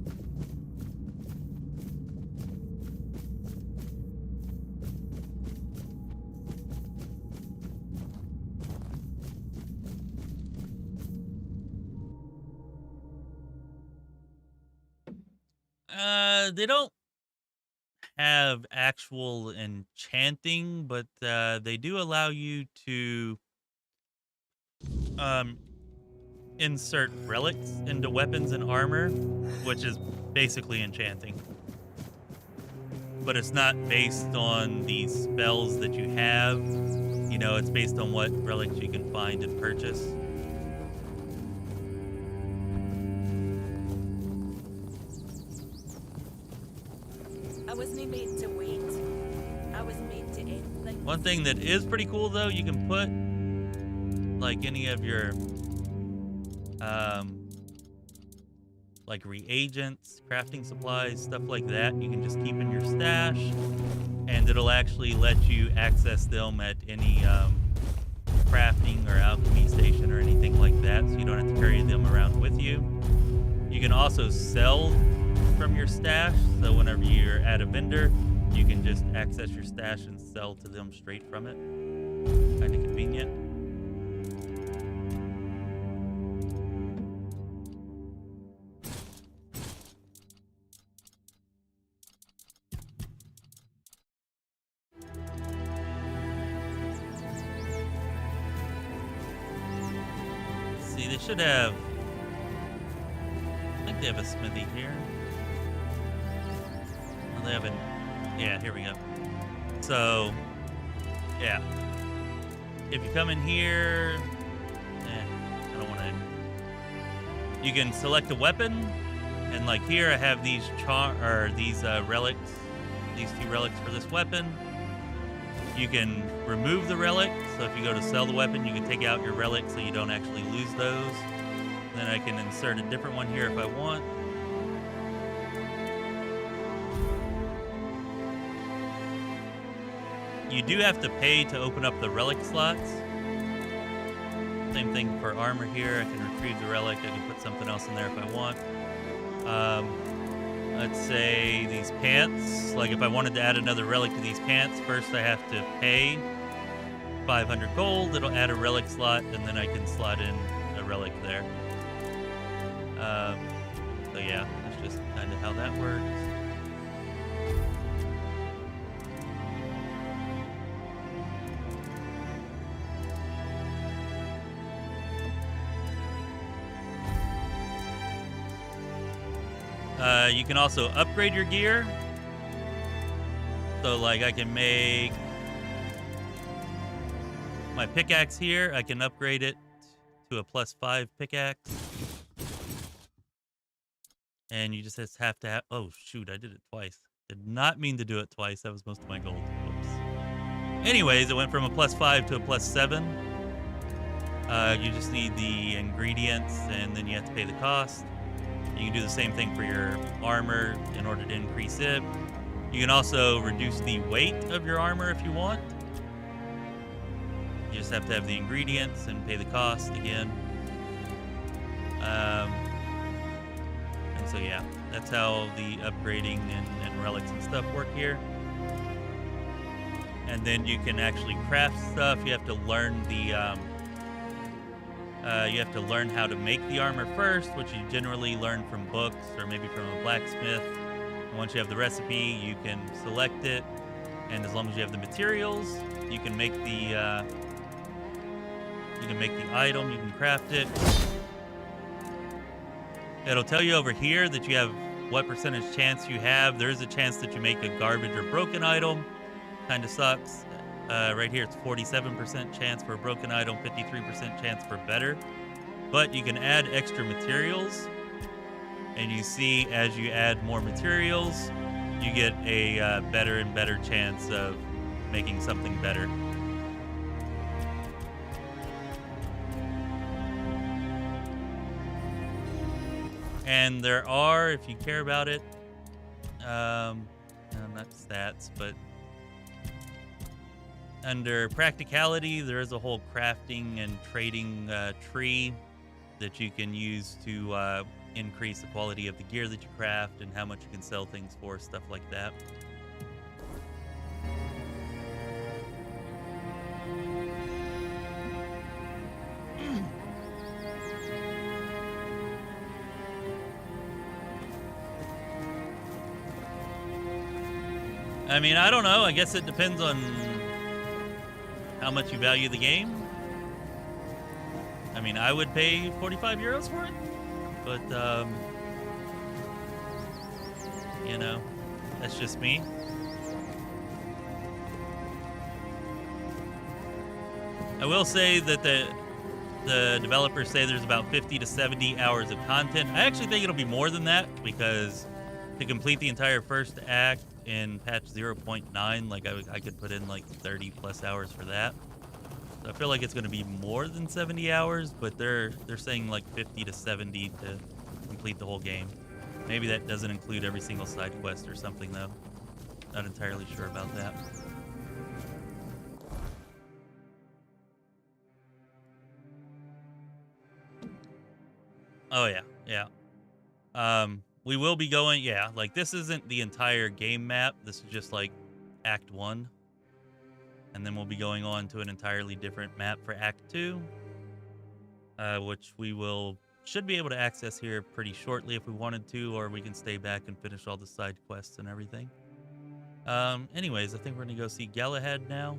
S1: They don't have actual enchanting, but they do allow you to insert relics into weapons and armor, which is basically enchanting. But it's not based on the spells that you have. You know, it's based on what relics you can find and purchase.
S13: I wasn't made to wait. I was made to end things.
S1: One thing that is pretty cool, though, you can put like any of your like reagents, crafting supplies, stuff like that. You can just keep in your stash, and it'll actually let you access them at any crafting or alchemy station or anything like that, so you don't have to carry them around with you. You can also sell from your stash, so whenever you're at a vendor, you can just access your stash and sell to them straight from it. Kind of convenient. See, they should have... I think they have a smithy here. Oh, they haven't... Yeah, here we go. So, yeah. If you come in here... I don't want to... You can select a weapon. And like here, I have these relics. These 2 relics for this weapon. You can remove the relic, so if you go to sell the weapon, you can take out your relic so you don't actually lose those. Then I can insert a different one here if I want. You do have to pay to open up the relic slots. Same thing for armor here. I can retrieve the relic. I can put something else in there if I want. Let's say these pants. Like if I wanted to add another relic to these pants, first I have to pay 500 gold. It'll add a relic slot, and then I can slot in a relic there. So yeah, that's just kind of how that works. You can also upgrade your gear. So like I can make my pickaxe here. I can upgrade it to a +5 pickaxe. And you just have to have... Oh, shoot, I did it twice. Did not mean to do it twice. That was most of my gold. Oops. Anyways, it went from a +5 to a +7. You just need the ingredients, and then you have to pay the cost. You can do the same thing for your armor in order to increase it. You can also reduce the weight of your armor if you want. You just have to have the ingredients and pay the cost again. And so yeah, that's how the upgrading and relics and stuff work here. And then you can actually craft stuff. You have to learn the you have to learn how to make the armor first, which you generally learn from books or maybe from a blacksmith. And once you have the recipe, you can select it, and as long as you have the materials, you can make the item. You can craft it. It'll tell you over here that you have what percentage chance you have. There is a chance that you make a garbage or broken item. Kind of sucks. Right here, it's 47% chance for a broken item, 53% chance for better. But you can add extra materials, and you see as you add more materials, you get a better and better chance of making something better. And there are, if you care about it, not stats, but under practicality, there is a whole crafting and trading tree that you can use to increase the quality of the gear that you craft and how much you can sell things for, stuff like that. I mean, I don't know. I guess it depends on how much you value the game. I mean, I would pay 45 euros for it, but, you know, that's just me. I will say that the developers say there's about 50 to 70 hours of content. I actually think it'll be more than that, because to complete the entire first act in patch 0.9, like I could put in like 30 plus hours for that. So I feel like it's going to be more than 70 hours, but they're saying like 50 to 70 to complete the whole game. Maybe that doesn't include every single side quest or something though. Not entirely sure about that. Oh yeah, yeah. We will be going, yeah, like this isn't the entire game map. This is just like Act 1. And then we'll be going on to an entirely different map for Act 2, which should be able to access here pretty shortly if we wanted to, or we can stay back and finish all the side quests and everything. Anyways, I think we're going to go see Galahad now.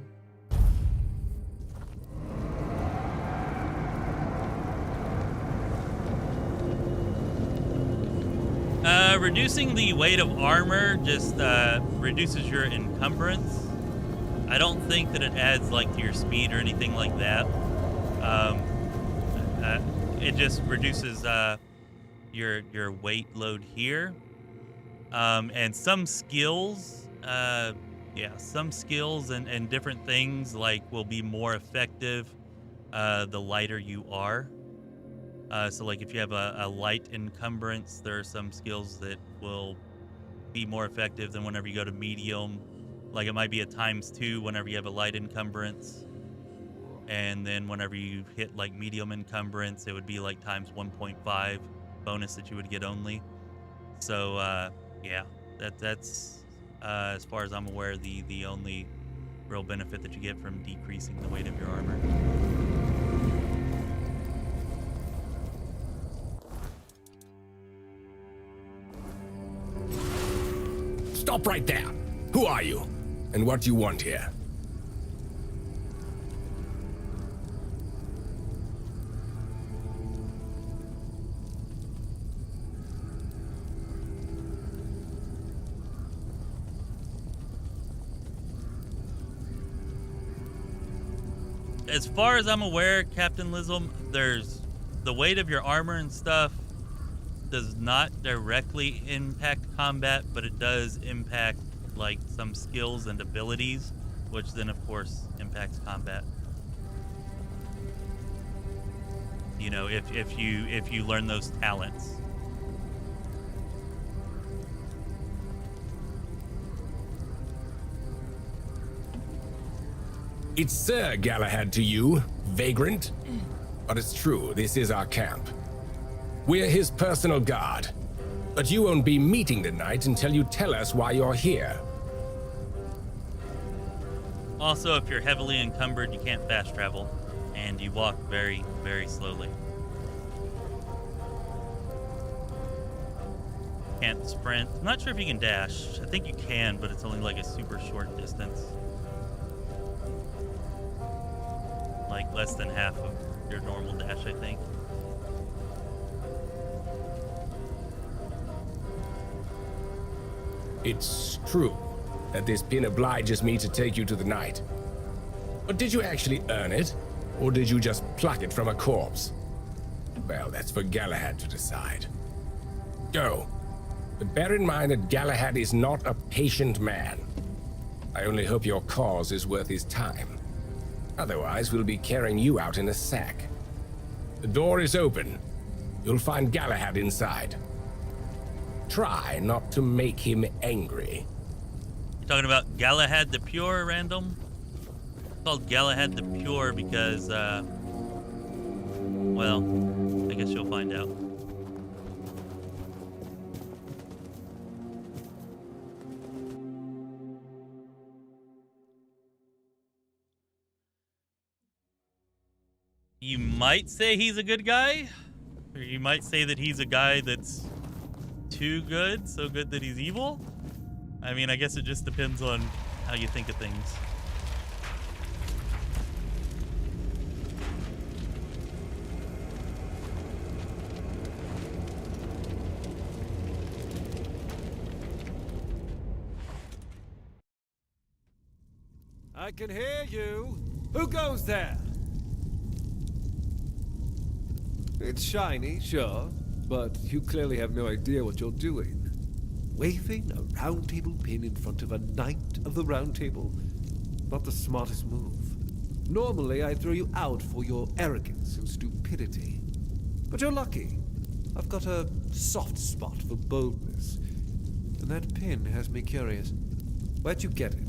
S1: Reducing the weight of armor just reduces your encumbrance. I don't think that it adds like to your speed or anything like that. It just reduces your weight load here. And some skills, some skills and different things like will be more effective the lighter you are. So like if you have a light encumbrance, there are some skills that will be more effective than whenever you go to medium. Like it might be a ×2 whenever you have a light encumbrance. And then whenever you hit like medium encumbrance, it would be like ×1.5 bonus that you would get only. So that's as far as I'm aware, the only real benefit that you get from decreasing the weight of your armor.
S18: Stop right there. Who are you? And what do you want here?
S1: As far as I'm aware, Captain Lism, there's the weight of your armor and stuff does not directly impact combat, but it does impact like some skills and abilities, which then of course impacts combat. You know, if you learn those talents.
S18: It's Sir Galahad to you, vagrant. But it's true, this is our camp. We're his personal guard. But you won't be meeting tonight until you tell us why you're here.
S1: Also, if you're heavily encumbered, you can't fast travel, and you walk very, very slowly. Can't sprint. I'm not sure if you can dash. I think you can, but it's only like a super short distance. Like less than half of your normal dash, I think.
S18: It's true that this pin obliges me to take you to the night. But did you actually earn it? Or did you just pluck it from a corpse? Well, that's for Galahad to decide. Go. But bear in mind that Galahad is not a patient man. I only hope your cause is worth his time. Otherwise, we'll be carrying you out in a sack. The door is open. You'll find Galahad inside. Try not to make him angry.
S1: You're talking about Galahad the Pure, Random? It's called Galahad the Pure because, well, I guess you'll find out. You might say he's a good guy, or you might say that he's a guy that's too good, so good that he's evil. I mean, I guess it just depends on how you think of things.
S3: I can hear you. Who goes there? It's shiny, sure, but you clearly have no idea what you're doing. Waving a round table pin in front of a knight of the round table. Not the smartest move. Normally, I'd throw you out for your arrogance and stupidity. But you're lucky. I've got a soft spot for boldness. And that pin has me curious. Where'd you get it?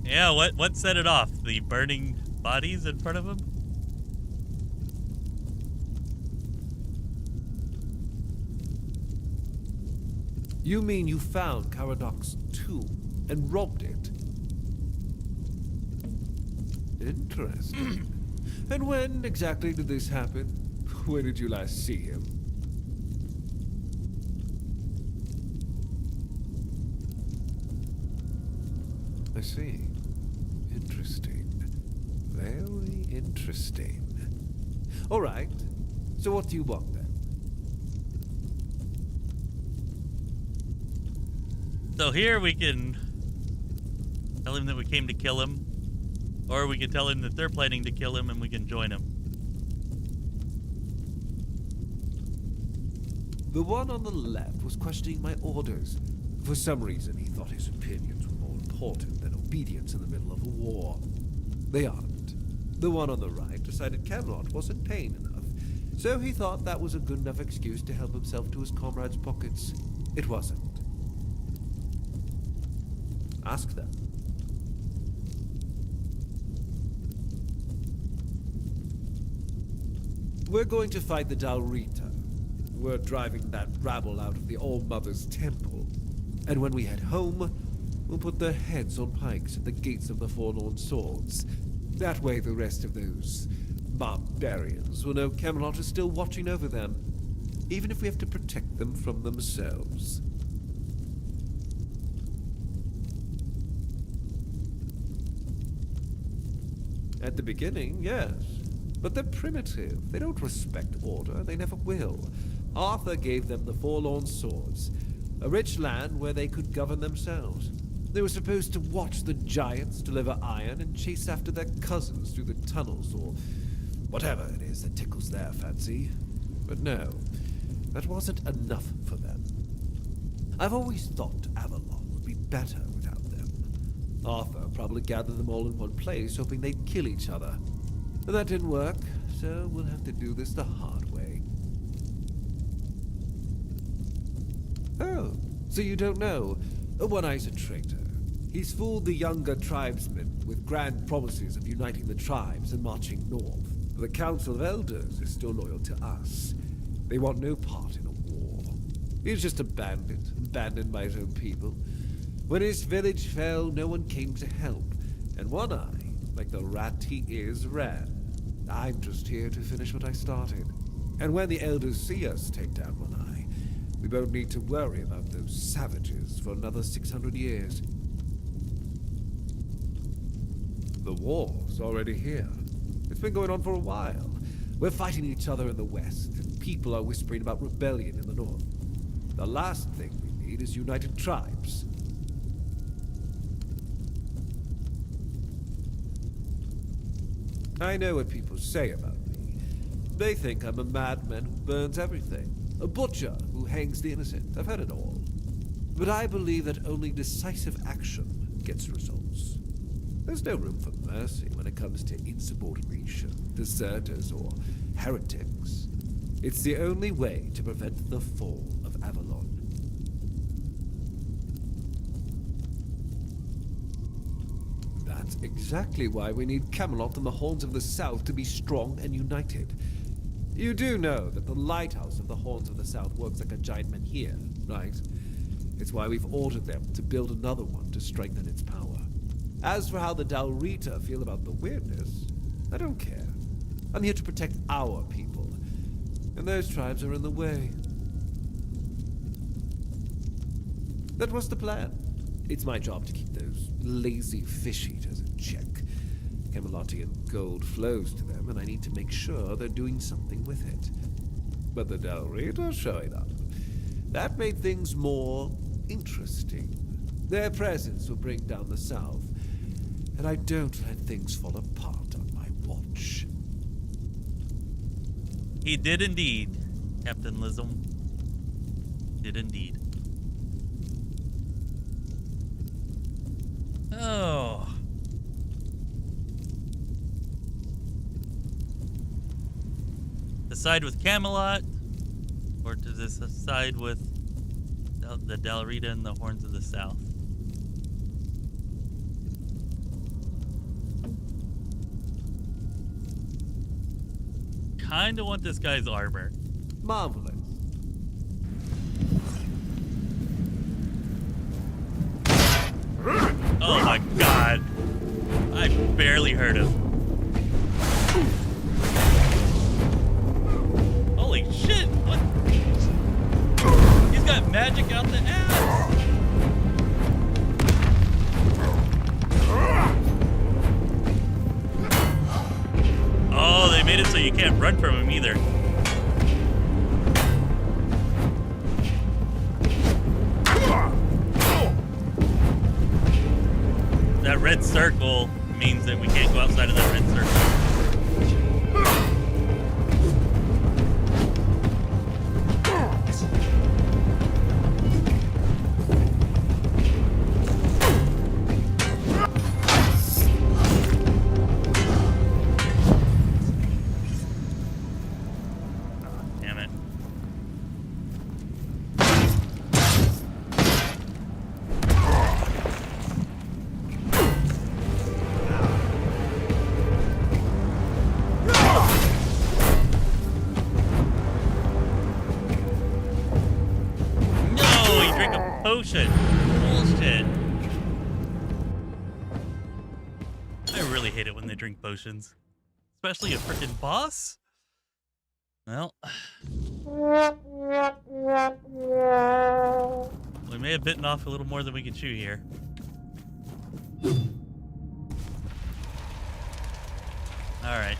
S1: Yeah, what set it off? The burning bodies in front of him?
S3: You mean you found Karadok's tomb and robbed it? Interesting. And when exactly did this happen? Where did you last see him? I see. Interesting. Very interesting. All right. So what do you want then?
S1: So here we can tell him that we came to kill him, or we can tell him that they're planning to kill him and we can join him.
S3: The one on the left was questioning my orders. For some reason, he thought his opinions were more important than obedience in the middle of a war. They aren't. The one on the right decided Camelot wasn't paying enough, so he thought that was a good enough excuse to help himself to his comrades' pockets. It wasn't. Ask them. We're going to fight the Dalrita. We're driving that rabble out of the All-Mother's temple. And when we head home, we'll put their heads on pikes at the gates of the Forlorn Swords. That way the rest of those barbarians will know Camelot is still watching over them, even if we have to protect them from themselves. At the beginning, yes. But they're primitive. They don't respect order. They never will. Arthur gave them the Forlorn Swords, a rich land where they could govern themselves. They were supposed to watch the giants deliver iron and chase after their cousins through the tunnels, or whatever it is that tickles their fancy. But no, that wasn't enough for them. I've always thought Avalon would be better without them. Arthur probably gathered them all in one place, hoping they'd kill each other. But that didn't work, so we'll have to do this the hard way. Oh, so you don't know? One Eye's a traitor. He's fooled the younger tribesmen with grand promises of uniting the tribes and marching north. The Council of Elders is still loyal to us. They want no part in a war. He's just a bandit, abandoned by his own people. When his village fell, no one came to help. And One Eye, like the rat he is, ran. I'm just here to finish what I started. And when the Elders see us take down One Eye, we won't need to worry about those savages for another 600 years. The war's already here. It's been going on for a while. We're fighting each other in the west, and people are whispering about rebellion in the north. The last thing we need is united tribes. I know what people say about me. They think I'm a madman who burns everything. A butcher who hangs the innocent. I've heard it all. But I believe that only decisive action gets results. There's no room for mercy when it comes to insubordination, deserters, or heretics. It's the only way to prevent the fall of Avalon. That's exactly why we need Camelot and the Horns of the South to be strong and united. You do know that the lighthouse of the Horns of the South works like a giant menhir, right? It's why we've ordered them to build another one to strengthen its power. As for how the Dalrita feel about the weirdness, I don't care. I'm here to protect our people, and those tribes are in the way. That was the plan. It's my job to keep those lazy fish-eaters in check. Camelotian gold flows to them, and I need to make sure they're doing something with it. But the Dalrita showing up, that made things more interesting. Their presence will bring down the South, and I don't let things fall apart on my watch.
S1: He did indeed, Captain Lism. Did indeed. Oh. To side with Camelot, or to this side with the Dalrita and the Horns of the South? Kinda want this guy's armor.
S3: Marvelous.
S1: barely hurt him. Holy shit! What? He's got magic out the ass! Oh, they made it so you can't run from him either. That red circle means that we can't go outside of that red circle. Potion. Bullshit. I really hate it when they drink potions. Especially a frickin' boss. Well. We may have bitten off a little more than we can chew here. Alright.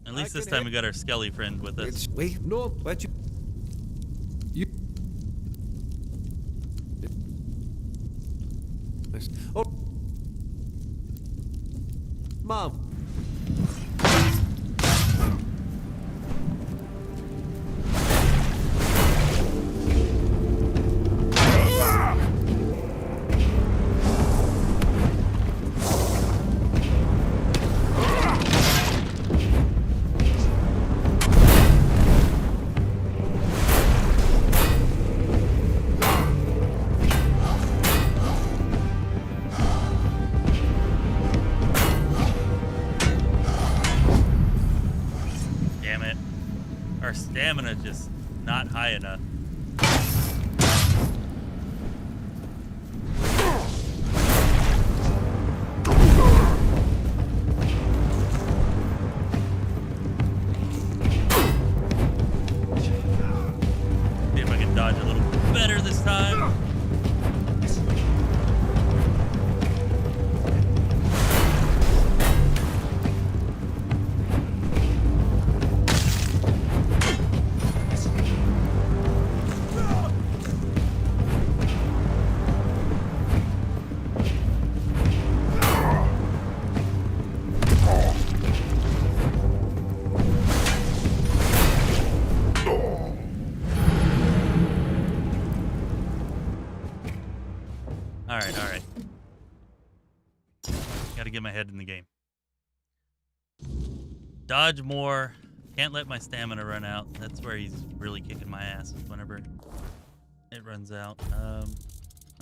S1: At least this time we got our Skelly friend with us.
S3: Wait, no, let you. Oh, Mom.
S1: Stamina just not high enough. See if I can dodge a little better this time. Alright. Gotta get my head in the game. Dodge more. Can't let my stamina run out. That's where he's really kicking my ass, whenever it runs out.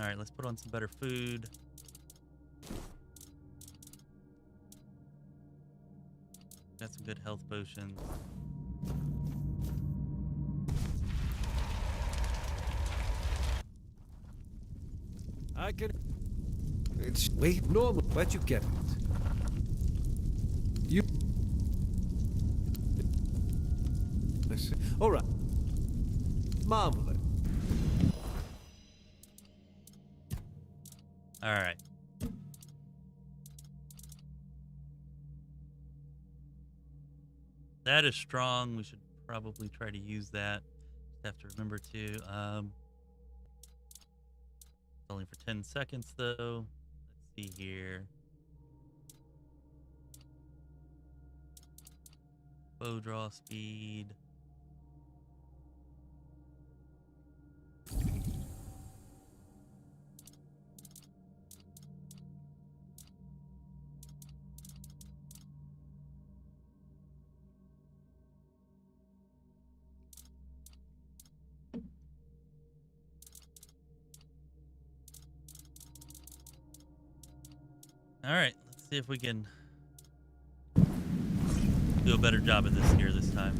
S1: Alright, let's put on some better food. Got some good health potions.
S3: I can. It's wait normal. Let you get it. You. All right. Marvelous.
S1: All right. That is strong. We should probably try to use that. Just have to remember to. Only for 10 seconds though. Let's see here. Bow draw speed. All right, let's see if we can do a better job of this here this time.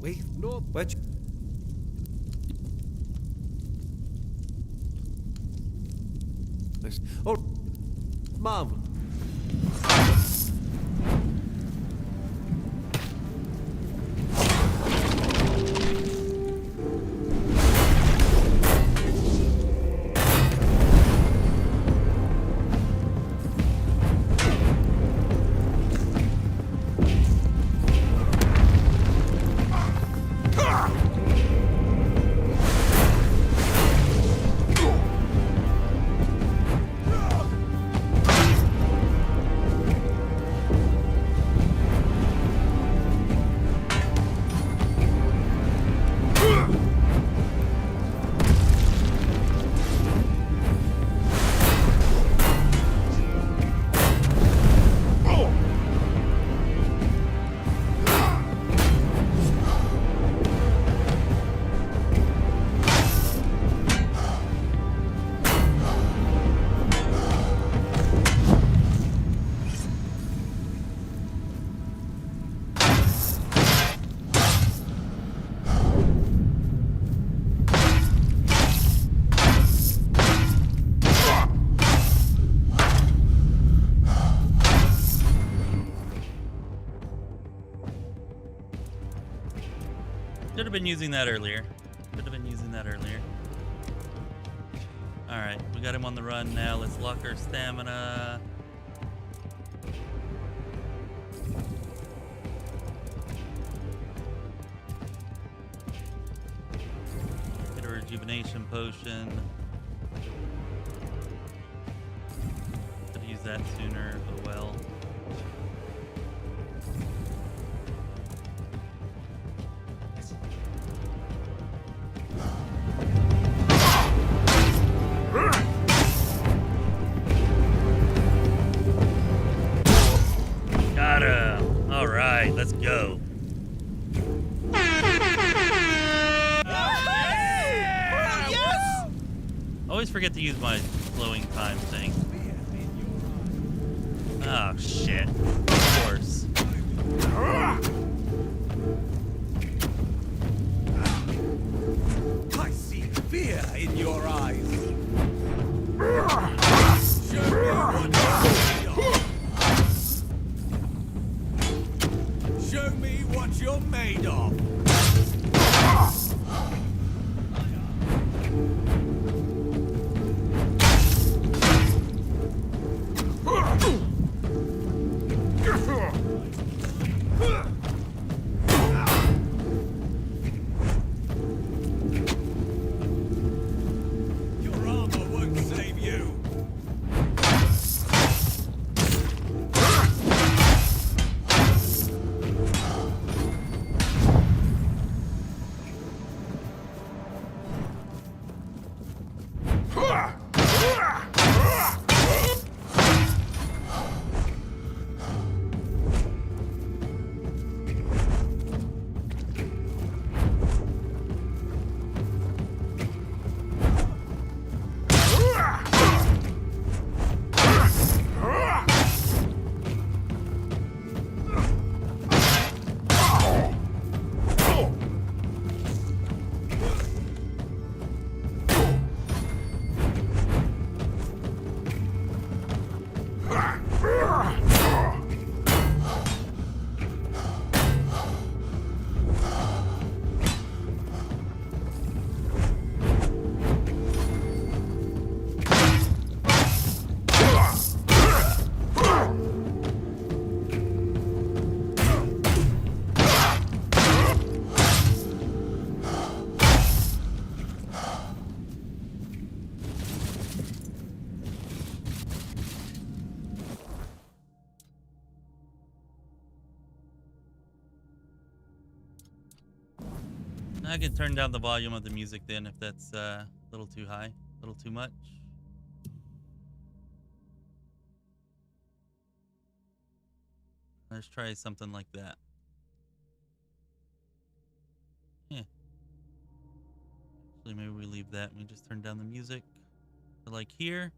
S3: Wait, no, but... Oh, Mom.
S1: Should have been using that earlier. Alright, we got him on the run now. Let's lock our stamina. Get a rejuvenation potion. Could have used that sooner, oh well. Let's go. Yes! Always forget to use my slowing time thing. Oh shit. Of course.
S11: I see fear in your eyes. Show me what you're made of. Your armor won't save you.
S1: I can turn down the volume of the music then if that's a little too high, a little too much. Let's try something like that. Yeah. Actually, maybe we leave that and we just turn down the music to like here.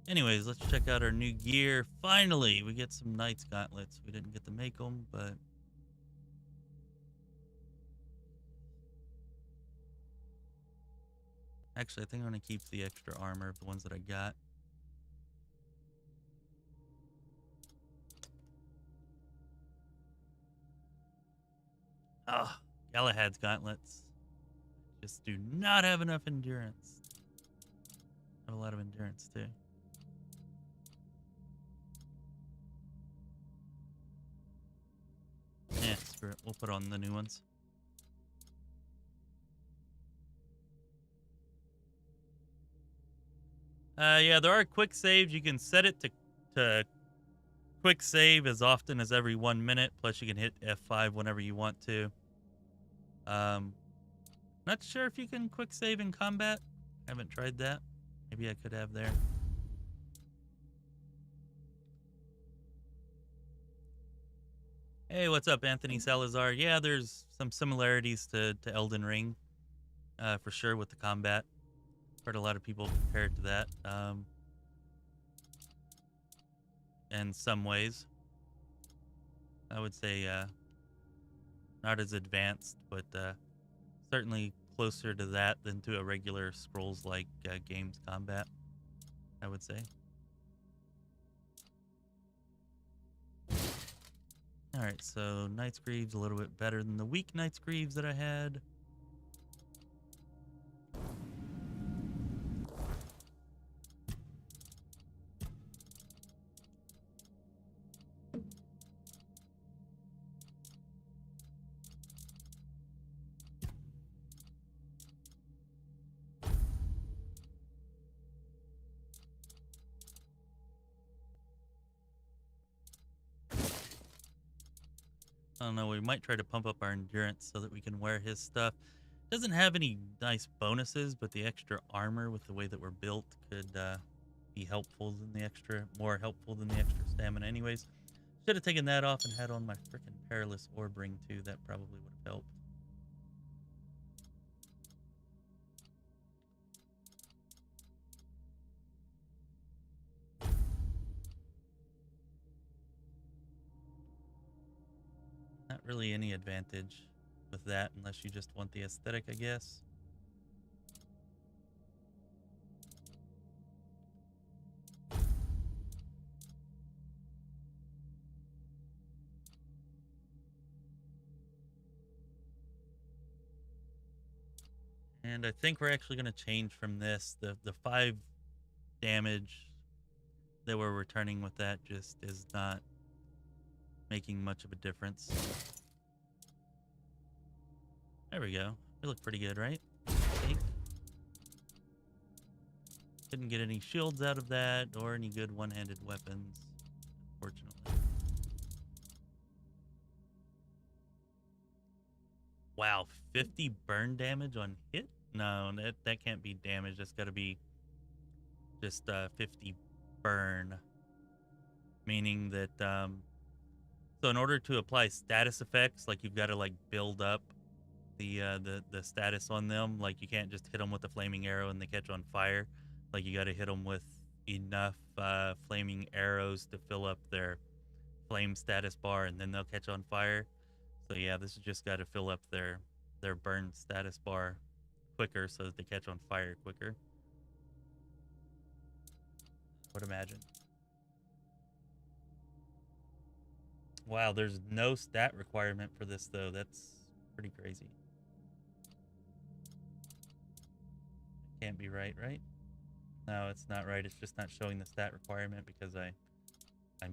S1: Anyways, let's check out our new gear. Finally, we get some Knight's Gauntlets. We didn't get to make them, but... Actually, I think I'm going to keep the extra armor of the ones that I got. Oh, Galahad's Gauntlets. Just do not have enough endurance. I have a lot of endurance, too. Yeah, screw it. We'll put on the new ones. Yeah, there are quick saves. You can set it to quick save as often as every 1 minute. Plus, you can hit F5 whenever you want to. Not sure if you can quick save in combat. Haven't tried that. Maybe I could have there. Hey, what's up, Anthony Salazar? Yeah, there's some similarities to Elden Ring, for sure, with the combat. Heard a lot of people compare it to that, in some ways. I would say not as advanced, but certainly closer to that than to a regular Scrolls-like games combat, I would say. Alright, so Knight's Greaves a little bit better than the weak Knight's Greaves that I had. I don't know, we might try to pump up our endurance so that we can wear his stuff. Doesn't have any nice bonuses, but the extra armor with the way that we're built could be helpful than the extra, more helpful than the extra stamina anyways. Should have taken that off and had on my frickin' Perilous Orb Ring too. That probably would have helped. Not really any advantage with that unless you just want the aesthetic, I guess. And I think we're actually going to change from this. The 5 damage that we're returning with that just is not making much of a difference. There we go. We look pretty good, right? I think. Didn't get any shields out of that or any good one-handed weapons, unfortunately. Wow, 50 burn damage on hit? No, that can't be damage. That's got to be just 50 burn. Meaning that, so in order to apply status effects, like you've got to like build up the status on them. Like you can't just hit them with a flaming arrow and they catch on fire. Like you got to hit them with enough flaming arrows to fill up their flame status bar and then they'll catch on fire. So yeah, this has just got to fill up their burn status bar quicker so that they catch on fire quicker. I would imagine. Wow, there's no stat requirement for this though. That's pretty crazy. Can't be right, right? No, it's not right. It's just not showing the stat requirement because I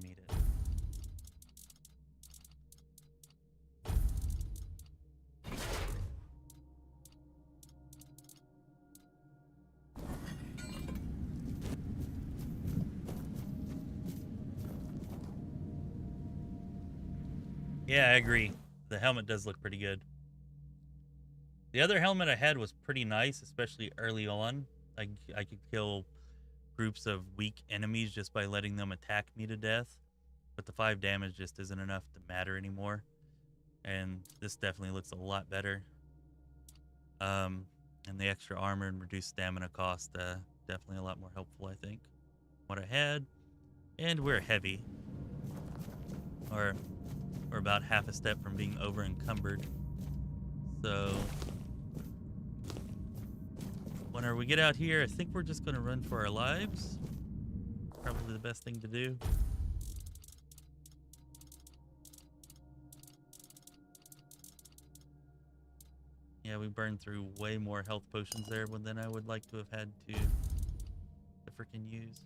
S1: meet it. Yeah, I agree. The helmet does look pretty good. The other helmet I had was pretty nice, especially early on. I could kill groups of weak enemies just by letting them attack me to death. But the 5 damage just isn't enough to matter anymore. And this definitely looks a lot better. And the extra armor and reduced stamina cost, definitely a lot more helpful, I think. what I had. And we're heavy. Or we're about half a step from being over encumbered. So whenever we get out here, I think we're just going to run for our lives. Probably the best thing to do. Yeah, we burned through way more health potions there than I would like to have had to freaking use.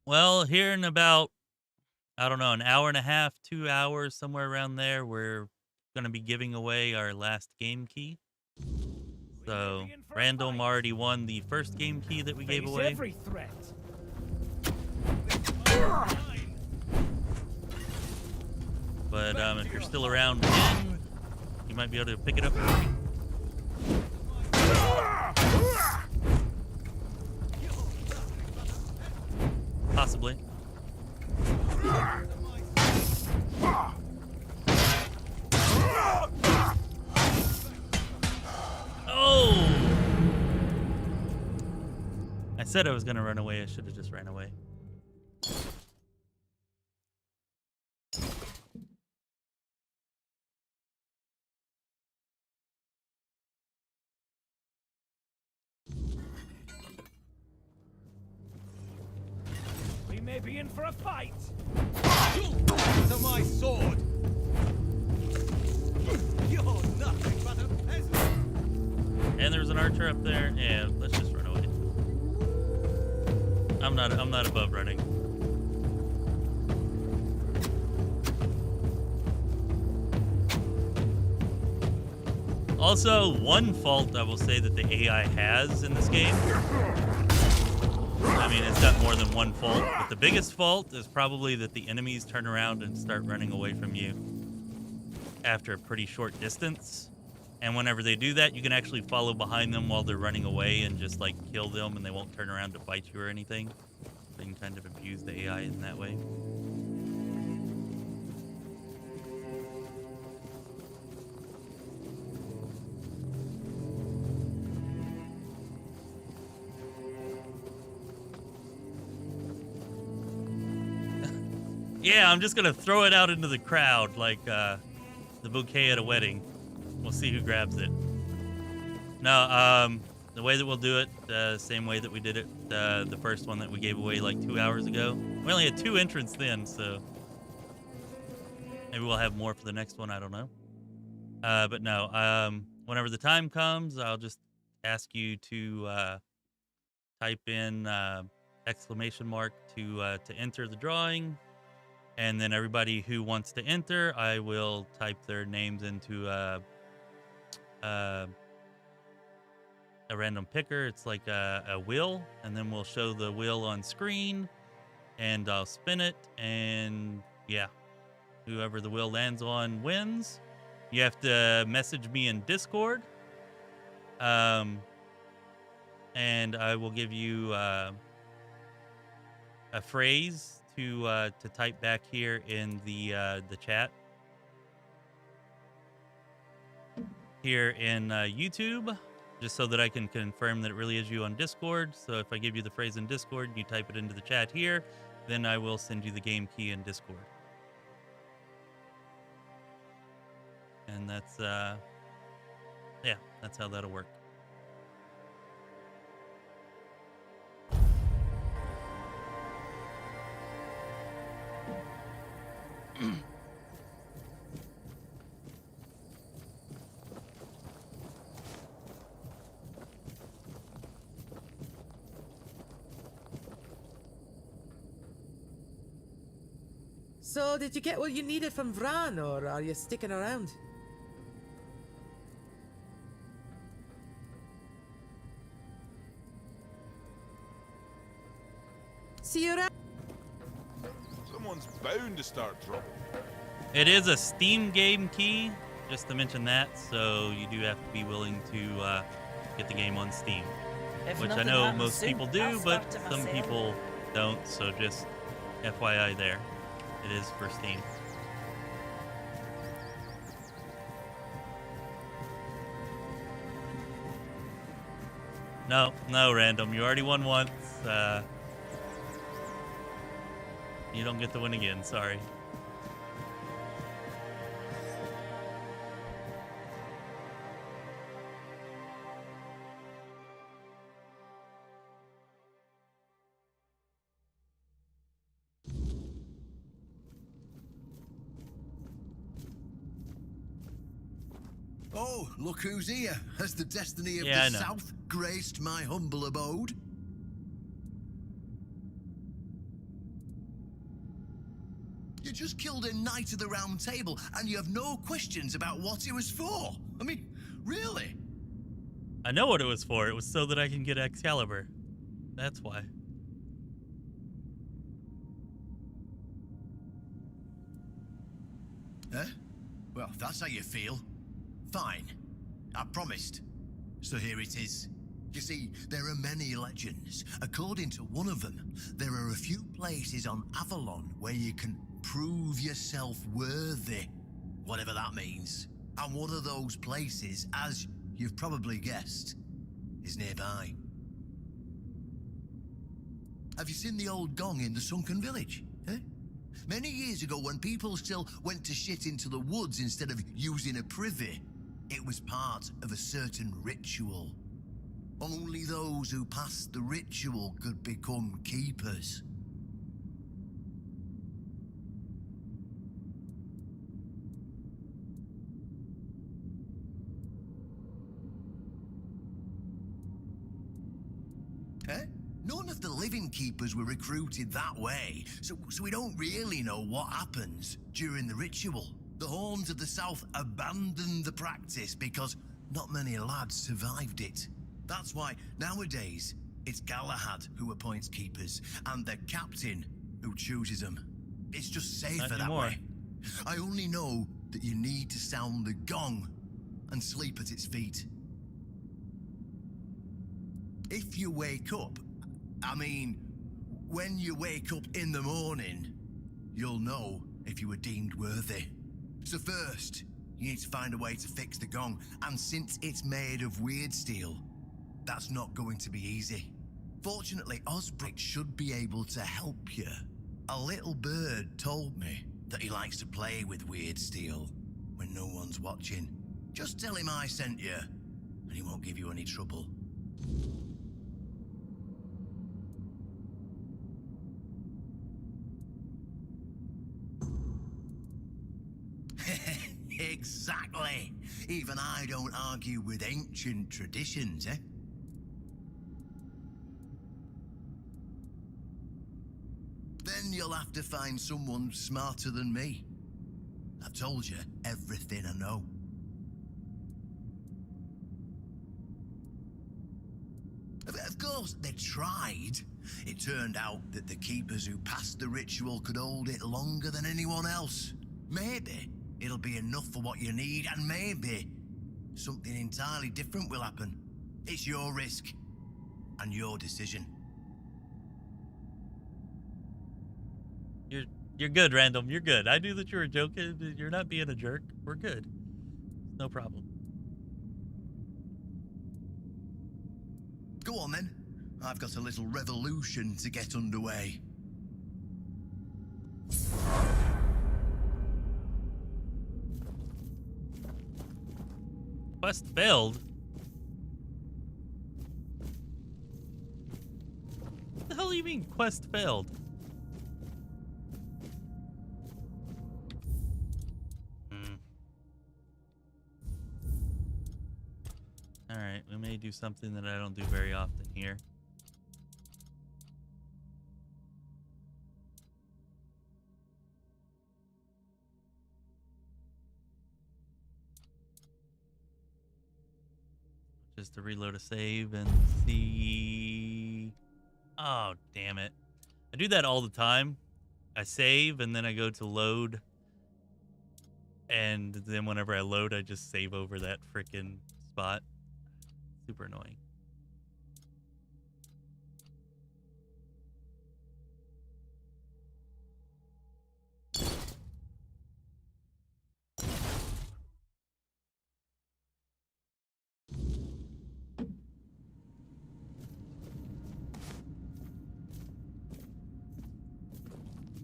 S1: Well, here in about, I don't know, an hour and a half, 2 hours, somewhere around there, we're going to be giving away our last game key. So, Random already won the first game key that we gave away.
S19: Every threat.
S1: But if you're still around in, you might be able to pick it up for me. Possibly. Oh! I said I was gonna run away. I should have just ran away.
S19: We may be in for a fight.
S20: To my sword. You're nothing but a peasant.
S1: And there's an archer up there. Yeah, let's just run away. I'm not above running. Also, one fault I will say that the AI has in this game. I mean, it's got more than one fault, but the biggest fault is probably that the enemies turn around and start running away from you after a pretty short distance. And whenever they do that, you can actually follow behind them while they're running away and just like kill them, and they won't turn around to fight you or anything. So you can kind of abuse the AI in that way. Yeah, I'm just gonna throw it out into the crowd like the bouquet at a wedding. We'll see who grabs it. No, the way that we'll do it, same way that we did it, the first one that we gave away like 2 hours ago. We only had 2 entrants then, so maybe we'll have more for the next one, I don't know. But no, whenever the time comes, I'll just ask you to type in exclamation mark to enter the drawing. And then everybody who wants to enter, I will type their names into a random picker. It's like a wheel, and then we'll show the wheel on screen, and I'll spin it, and yeah, whoever the wheel lands on wins. You have to message me in Discord, and I will give you a phrase to type back here in the chat here in YouTube, just so that I can confirm that it really is you on Discord. So if I give you the phrase in Discord, you type it into the chat here, then I will send you the game key in Discord. And that's yeah, that's how that'll work.
S21: So, did you get what you needed from Vran, or are you sticking around? See you around.
S22: Someone's bound to start trouble.
S1: It is a Steam game key, just to mention that, so you do have to be willing to get the game on Steam,
S23: If
S1: which I
S23: nothing
S1: know
S23: happens
S1: most
S23: soon,
S1: people do,
S23: I'll
S1: but
S23: start to
S1: some
S23: myself.
S1: people don't, so just FYI there. It is for Steam. No, random. You already won once. You don't get to win again. Sorry.
S16: Oh, look who's here. Has the destiny of
S1: Yeah,
S16: the
S1: I know.
S16: South graced my humble abode? You just killed a knight of the round table, and you have no questions about what it was for. I mean, really?
S1: I know what it was for. It was so that I can get Excalibur. That's why.
S16: Huh? Well, if that's how you feel. Fine. I promised. So here it is. You see, there are many legends. According to one of them, there are a few places on Avalon where you can prove yourself worthy, whatever that means. And one of those places, as you've probably guessed, is nearby. Have you seen the old gong in the sunken village? Eh? Many years ago, when people still went to shit into the woods instead of using a privy, it was part of a certain ritual. Only those who passed the ritual could become keepers. Eh? None of the living keepers were recruited that way, so we don't really know what happens during the ritual. The Horns of the South abandoned the practice because not many lads survived it. That's why nowadays it's Galahad who appoints keepers and the captain who chooses them. It's just safer that
S1: anymore.
S16: way. I only know that you need to sound the gong and sleep at its feet. If you wake up, I mean, when you wake up in the morning, you'll know if you were deemed worthy. So first, you need to find a way to fix the gong, and since it's made of weird steel, that's not going to be easy. Fortunately, Osbrick should be able to help you. A little bird told me that he likes to play with weird steel when no one's watching. Just tell him I sent you, and he won't give you any trouble. Exactly. Even I don't argue with ancient traditions, eh? Then you'll have to find someone smarter than me. I've told you everything I know. Of course, they tried. It turned out that the keepers who passed the ritual could hold it longer than anyone else. Maybe it'll be enough for what you need, and maybe something entirely different will happen. It's your risk and your decision.
S1: You're good, Random. You're good. I knew that you were joking. You're not being a jerk. We're good. No problem.
S16: Go on then. I've got a little revolution to get underway.
S1: Quest failed? What the hell do you mean quest failed? Alright, we may do something that I don't do very often here. Just to reload a save and see... Oh, damn it. I do that all the time. I save and then I go to load. And then whenever I load, I just save over that frickin' spot. Super annoying.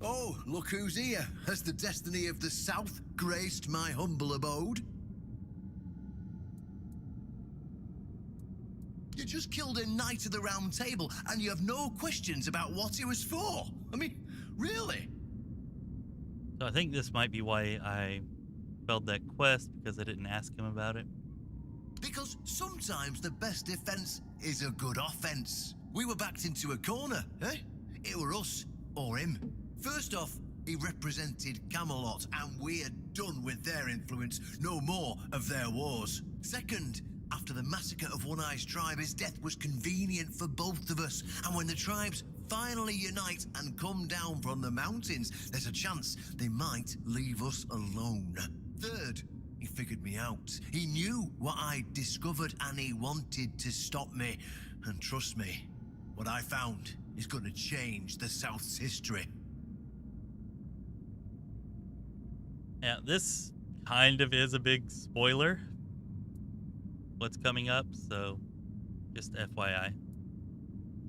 S16: Oh, look who's here. Has the destiny of the South graced my humble abode? You just killed a knight of the Round Table, and you have no questions about what it was for. I mean, really?
S1: So I think this might be why I failed that quest, because I didn't ask him about it.
S16: Because sometimes the best defense is a good offense. We were backed into a corner, eh? It were us or him. First off, he represented Camelot, and we're done with their influence, no more of their wars. Second, after the massacre of One Eye's tribe, his death was convenient for both of us. And when the tribes finally unite and come down from the mountains, there's a chance they might leave us alone. Third, he figured me out. He knew what I'd discovered and he wanted to stop me. And trust me, what I found is going to change the South's history.
S1: Yeah, this kind of is a big spoiler, what's coming up, so just FYI.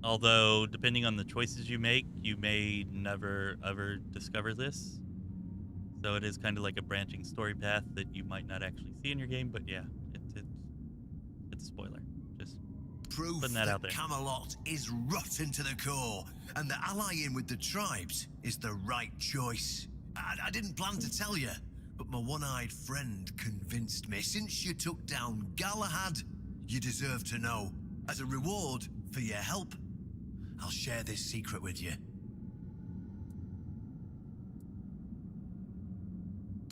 S1: Although, depending on the choices you make, you may never ever discover this. So it is kind of like a branching story path that you might not actually see in your game, but yeah, it's a spoiler. Just
S16: Proof
S1: putting that out there.
S16: Camelot is rotten to the core, and that allying with the tribes is the right choice. I didn't plan to tell you, but my one-eyed friend convinced me. Since you took down Galahad, you deserve to know. As a reward for your help, I'll share this secret with you.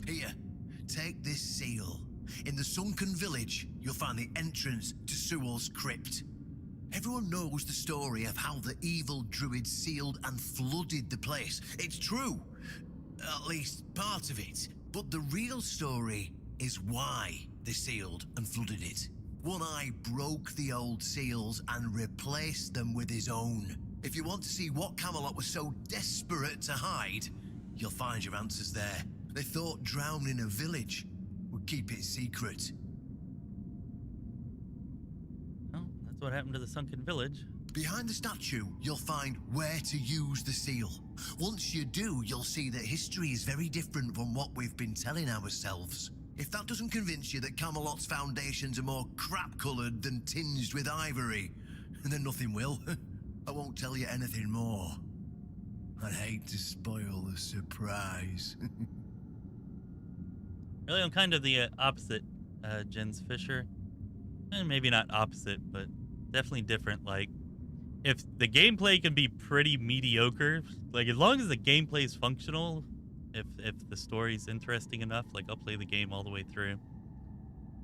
S16: Here, take this seal. In the sunken village, you'll find the entrance to Sewell's crypt. Everyone knows the story of how the evil druid sealed and flooded the place. It's true. At least part of it. But the real story is why they sealed and flooded it. One Eye broke the old seals and replaced them with his own. If you want to see what Camelot was so desperate to hide, you'll find your answers there. They thought drowning a village would keep it secret.
S1: Well, that's what happened to the sunken village.
S16: Behind the statue, you'll find where to use the seal. Once you do, you'll see that history is very different from what we've been telling ourselves. If that doesn't convince you that Camelot's foundations are more crap-coloured than tinged with ivory, then nothing will. I won't tell you anything more. I'd hate to spoil the surprise.
S1: Really, I'm kind of the opposite, Jens Fisher. And maybe not opposite, but definitely different. Like, if the gameplay can be pretty mediocre, like as long as the gameplay is functional, if the story's interesting enough, like I'll play the game all the way through.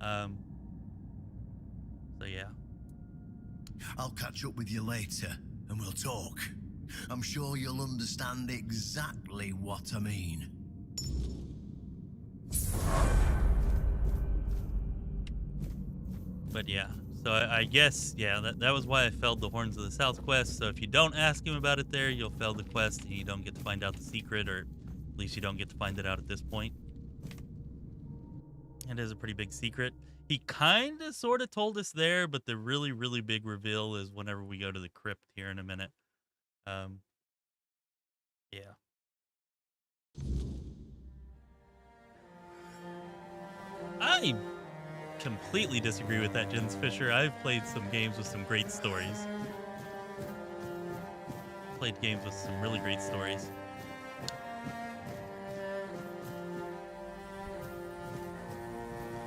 S1: So yeah.
S16: I'll catch up with you later, and we'll talk. I'm sure you'll understand exactly what I mean.
S1: But yeah, so I guess, yeah, that was why I failed the Horns of the South quest. So if you don't ask him about it there, you'll fail the quest and you don't get to find out the secret, or at least you don't get to find it out at this point. It is a pretty big secret. He kind of sort of told us there, but the really, really big reveal is whenever we go to the crypt here in a minute. Yeah. I completely disagree with that, Jens Fisher. I've played some games with some great stories. Played games with some really great stories.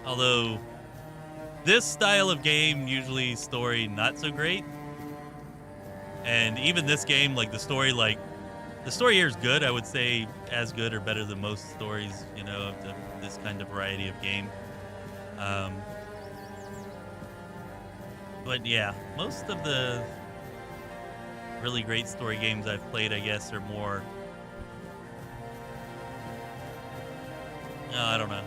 S1: Although, this style of game, usually story not so great. And even this game, like the story here is good. I would say as good or better than most stories, you know, of this kind of variety of game. But yeah, most of the really great story games I've played, I guess, are more, I don't know.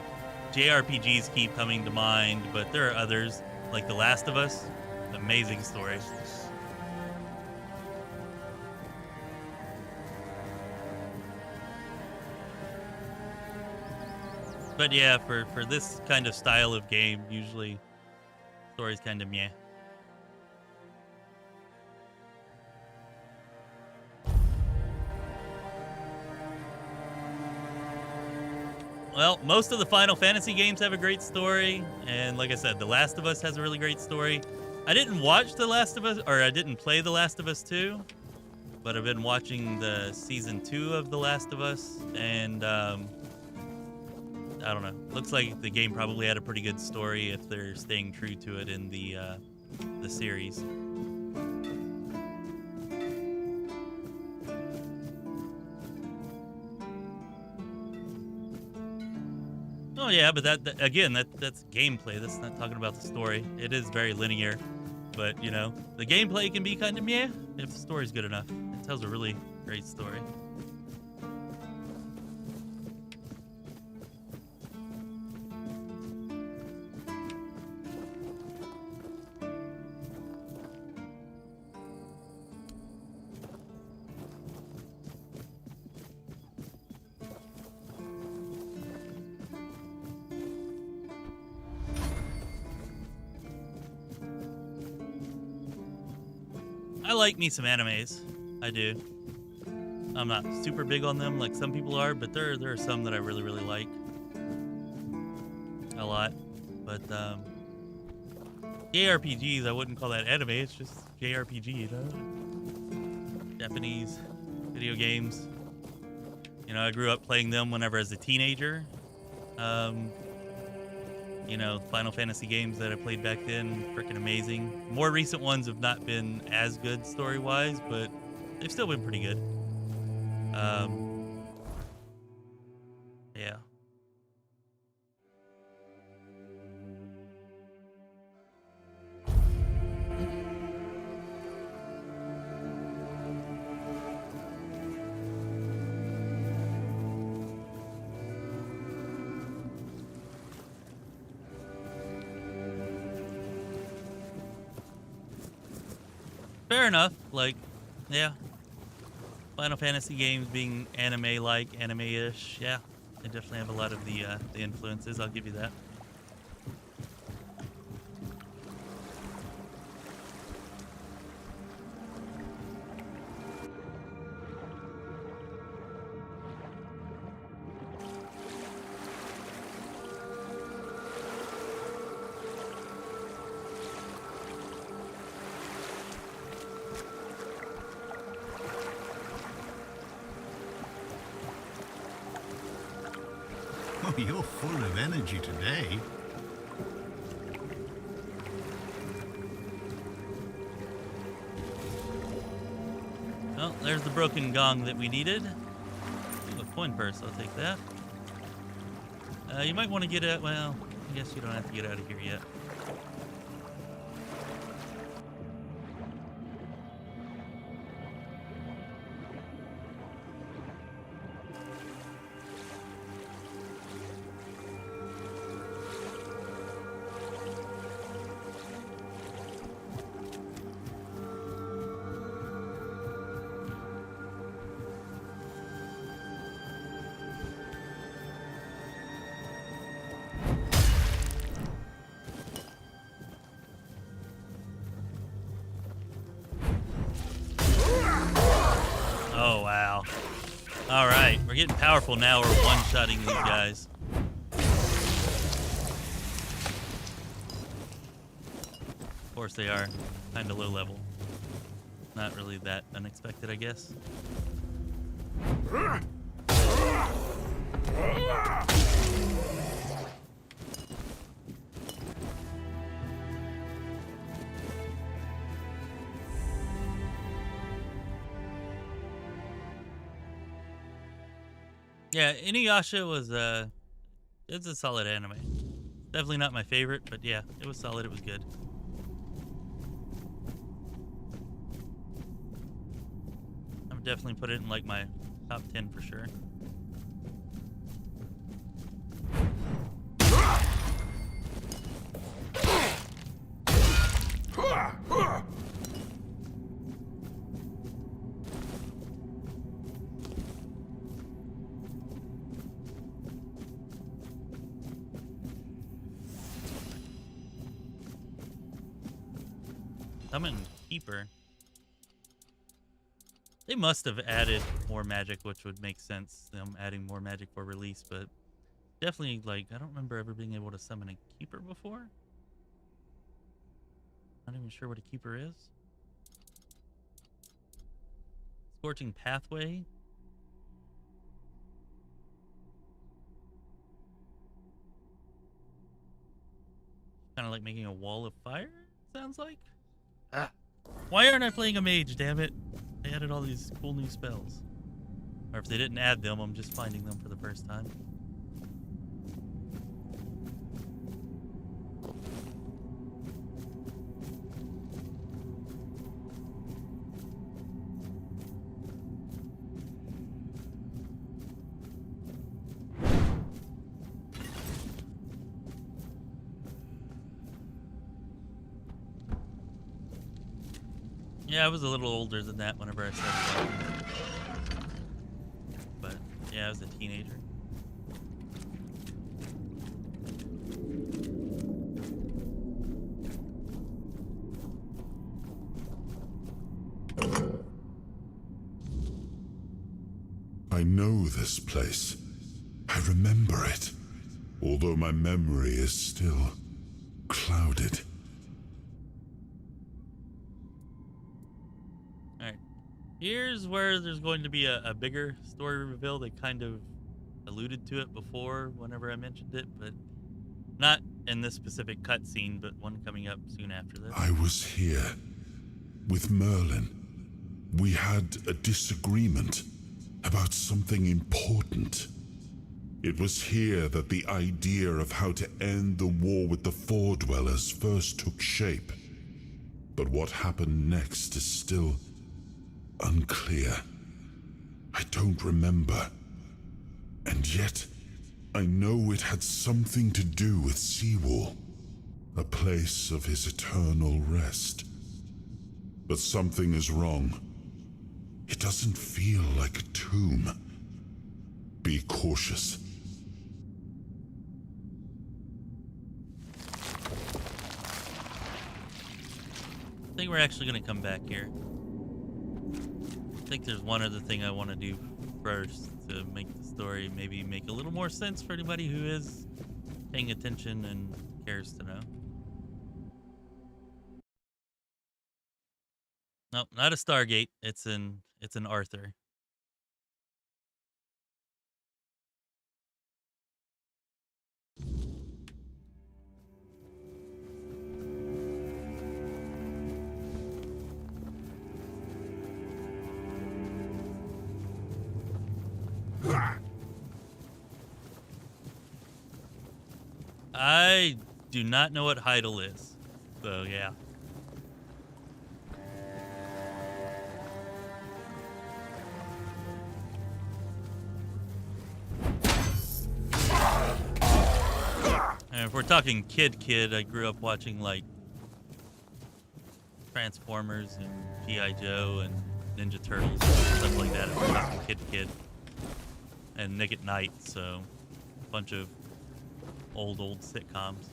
S1: JRPGs keep coming to mind, but there are others, like The Last of Us. Amazing story. But yeah, for this kind of style of game, usually story's kind of meh. Well, most of the Final Fantasy games have a great story, and like I said, The Last of Us has a really great story. I didn't watch The Last of Us, or I didn't play The Last of Us 2, but I've been watching the season 2 of The Last of Us, and I don't know. Looks like the game probably had a pretty good story if they're staying true to it in the series. Oh yeah, but that again, that's gameplay. That's not talking about the story. It is very linear, but you know, the gameplay can be kind of meh if the story's good enough. It tells a really great story. I like me some animes. I do. I'm not super big on them like some people are, but there are some that I really, really like. A lot. But JRPGs, I wouldn't call that anime, it's just JRPG, you know? Japanese video games. You know, I grew up playing them whenever as a teenager. You know, Final Fantasy games that I played back then, freaking amazing. More recent ones have not been as good story-wise, but they've still been pretty good. Yeah. Fair enough. Like, yeah. Final Fantasy games being anime-like, anime-ish. Yeah, they definitely have a lot of the influences. I'll give you that.
S5: Oh, you're full of energy today.
S1: Well, there's the broken gong that we needed. Ooh, a coin purse, I'll take that. You might want to get out, well, I guess you don't have to get out of here yet. Oh, wow. All right, we're getting powerful now. We're one-shotting these guys. Of course they are. Kind of low level. Not really that unexpected, I guess. Yeah, Inuyasha was it's a solid anime. Definitely not my favorite, but yeah, it was solid. It was good. I would definitely put it in like my top 10 for sure. Summoned Keeper. They must have added more magic, which would make sense, them adding more magic for release, but definitely, like, I don't remember ever being able to summon a keeper before. Not even sure what a keeper is. Scorching Pathway. Kind of like making a wall of fire, sounds like. Ah. Why aren't I playing a mage, damn it? They added all these cool new spells. Or if they didn't add them, I'm just finding them for the first time. Yeah, I was a little older than that whenever I started watching it. But, yeah, I was a teenager.
S12: I know this place. I remember it, although my memory is still clouded.
S1: Here's where there's going to be a bigger story reveal. They kind of alluded to it before whenever I mentioned it, but not in this specific cutscene, but one coming up soon after this.
S12: I was here with Merlin. We had a disagreement about something important. It was here that the idea of how to end the war with the Four Dwellers first took shape. But what happened next is still unclear. I don't remember. And yet, I know it had something to do with Seawall, a place of his eternal rest. But something is wrong. It doesn't feel like a tomb. Be cautious.
S1: I think we're actually going to come back here. I think there's one other thing I want to do first to make the story maybe make a little more sense for anybody who is paying attention and cares to know. Nope, not a Stargate. It's an Arthur. I do not know what Heidel is, so yeah. And if we're talking kid, I grew up watching like Transformers and G.I. Joe and Ninja Turtles and stuff like that. If we're talking kid. And Nick at Night, so a bunch of old sitcoms.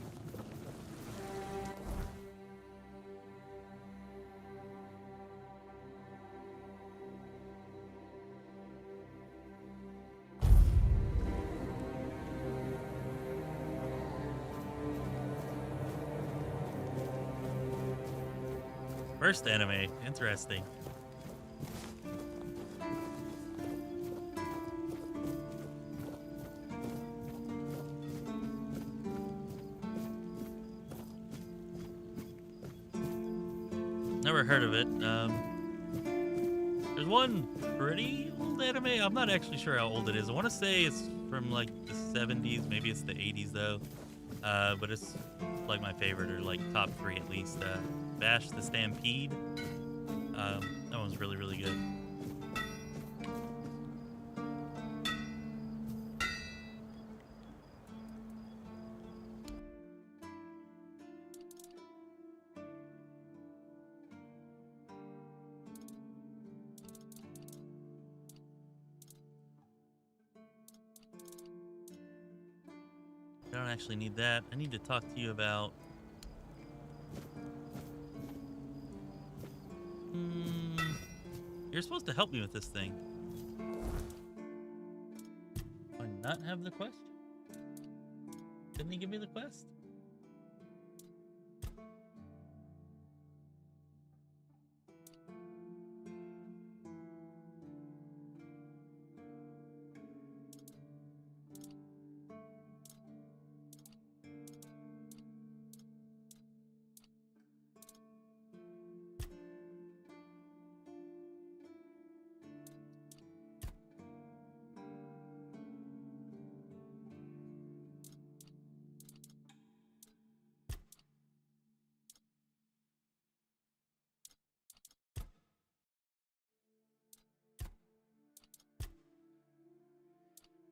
S1: First anime, interesting. Never heard of it. There's one pretty old anime. I'm not actually sure how old it is. I want to say it's from like the 70s. Maybe it's the 80s though. But it's like my favorite, or like top 3 at least. Bash the Stampede. That one's really, really good. I don't actually need that. I need to talk to you about... You're supposed to help me with this thing. Do I not have the quest? Didn't he give me the quest?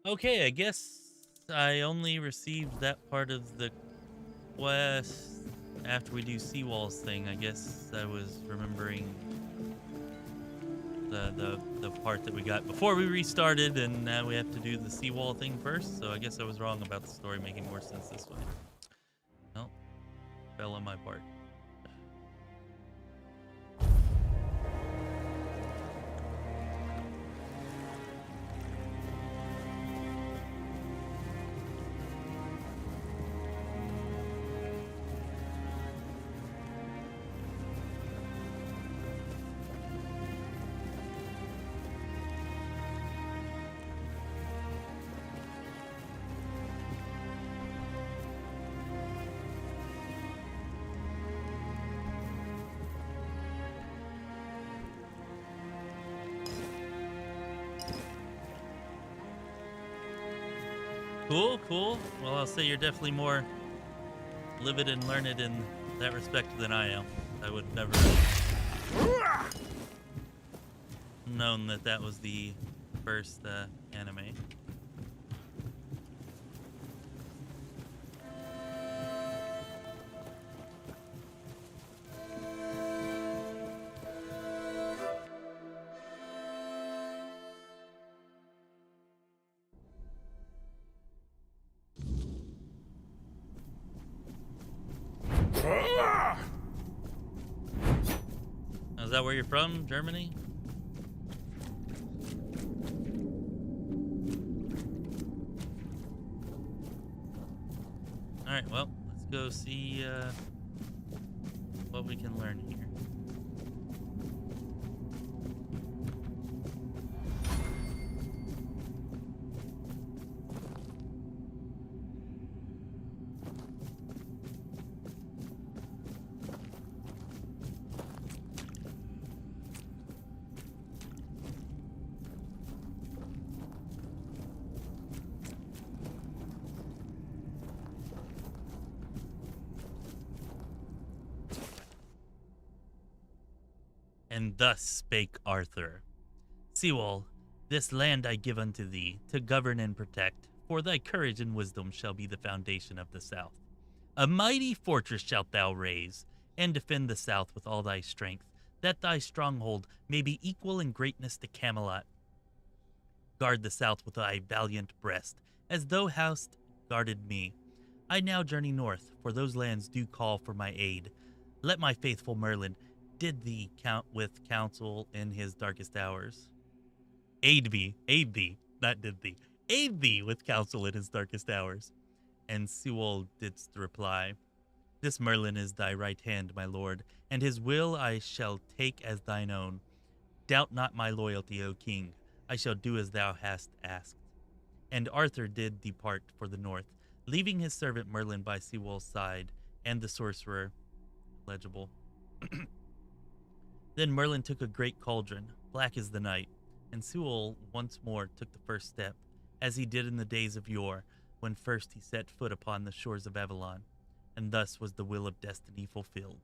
S1: Okay, I guess I only received that part of the quest after we do Seawall's thing. I guess I was remembering the part that we got before we restarted, and now we have to do the Seawall thing first. So I guess I was wrong about the story making more sense this way. Well, fell on my part. Cool, cool. Well, I'll say you're definitely more livid and learned in that respect than I am. I would never have known that that was the first anime. Is that where you're from? Germany? Alright, well, let's go see what we can learn here. And thus spake Arthur, Sewall, this land I give unto thee, to govern and protect, for thy courage and wisdom shall be the foundation of the South. A mighty fortress shalt thou raise, and defend the South with all thy strength, that thy stronghold may be equal in greatness to Camelot. Guard the South with thy valiant breast, as thou hast guarded me. I now journey north, for those lands do call for my aid. Let my faithful Merlin did thee count with counsel in his darkest hours. Aid thee, not did thee. Aid thee with counsel in his darkest hours. And Sewall didst reply, this Merlin is thy right hand, my lord, and his will I shall take as thine own. Doubt not my loyalty, O king. I shall do as thou hast asked. And Arthur did depart for the north, leaving his servant Merlin by Sewall's side, and the sorcerer, legible. Then Merlin took a great cauldron, black as the night, and Sewall once more took the first step, as he did in the days of yore, when first he set foot upon the shores of Avalon, and thus was the will of destiny fulfilled.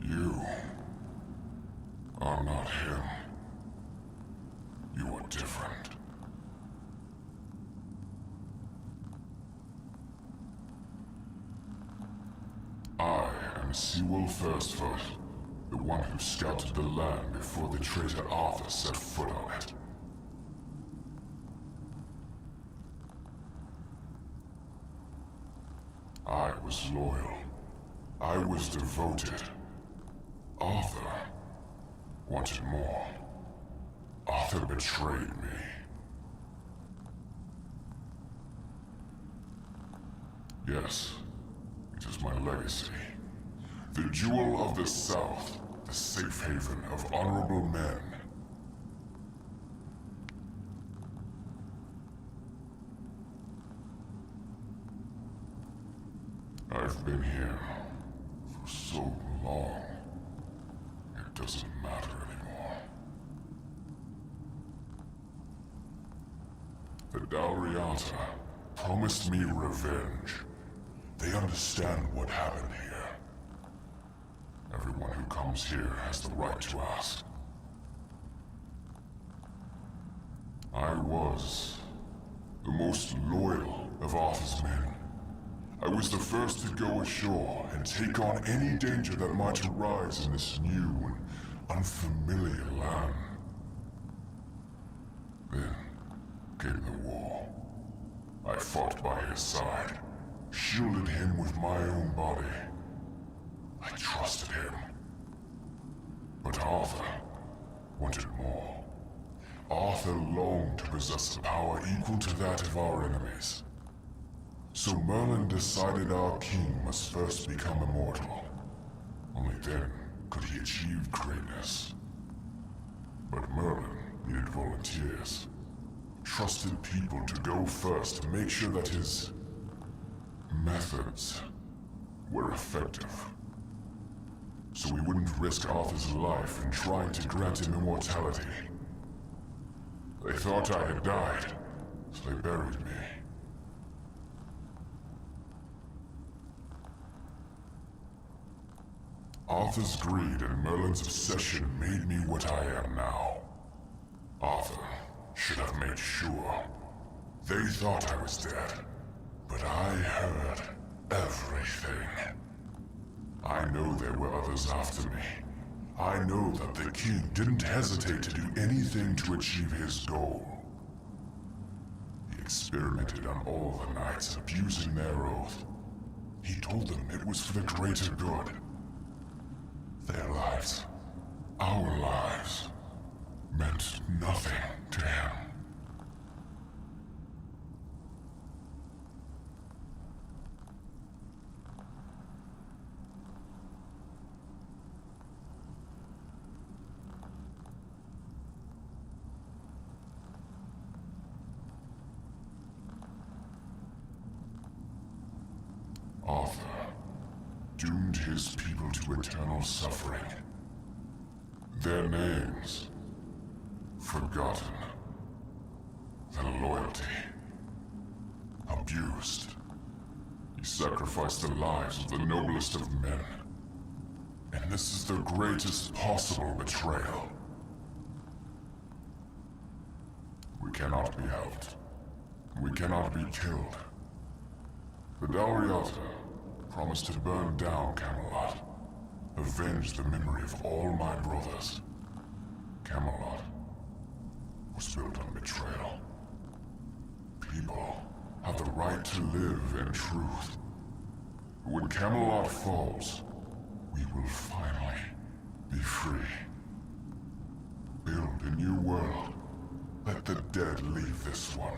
S12: You are not him. You are different. I am Sewall Firstfoot, the one who scouted the land before the traitor Arthur set foot on it. I was loyal. I was devoted. Arthur wanted more. Arthur betrayed me. Yes, it is my legacy. The jewel of the South, the safe haven of honorable men. I've been here for so long, it doesn't matter anymore. The Dalriata promised me revenge. They understand what happened here. Everyone who comes here has the right to ask. I was the most loyal of Arthur's men. I was the first to go ashore and take on any danger that might arise in this new and unfamiliar land. Then came the war. I fought by his side, shielded him with my own body. I trusted him. But Arthur wanted more. Arthur longed to possess a power equal to that of our enemies. So Merlin decided our king must first become immortal. Only then could he achieve greatness. But Merlin needed volunteers. Trusted people to go first to make sure that his methods were effective. So we wouldn't risk Arthur's life in trying to grant him immortality. They thought I had died, so they buried me. Arthur's greed and Merlin's obsession made me what I am now. Arthur should have made sure. They thought I was dead, but I heard everything. I know there were others after me. I know that the king didn't hesitate to do anything to achieve his goal. He experimented on all the knights, abusing their oath. He told them it was for the greater good. Their lives, our lives, meant nothing to him. Arthur doomed his people to eternal suffering. Their names forgotten. Their loyalty abused. He sacrificed the lives of the noblest of men. And this is the greatest possible betrayal. We cannot be helped. We cannot be killed. The Dalriata promised to burn down Camelot, avenge the memory of all my brothers. Camelot was built on betrayal. People have the right to live in truth. But when Camelot falls, we will finally be free. Build a new world. Let the dead leave this one.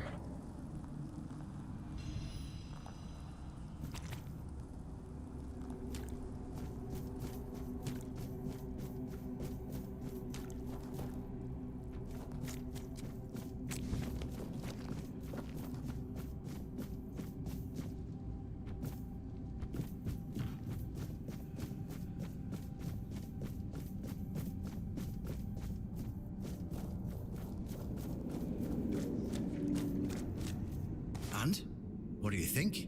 S16: And? What do you think?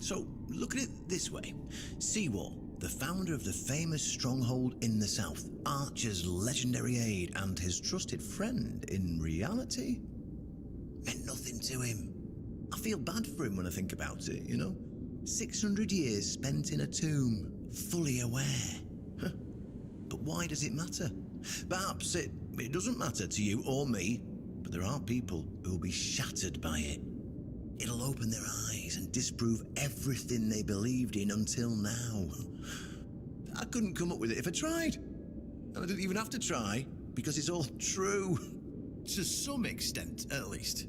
S16: So, look at it this way. Seawall, the founder of the famous stronghold in the south, Archer's legendary aide and his trusted friend, in reality, meant nothing to him. I feel bad for him when I think about it, you know? 600 years spent in a tomb, fully aware. But why does it matter? Perhaps it doesn't matter to you or me, but there are people who will be shattered by it. It'll open their eyes and disprove everything they believed in until now. I couldn't come up with it if I tried. And I didn't even have to try, because it's all true. To some extent, at least.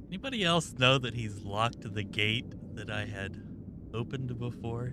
S1: Anybody else know that he's locked the gate that I had opened before?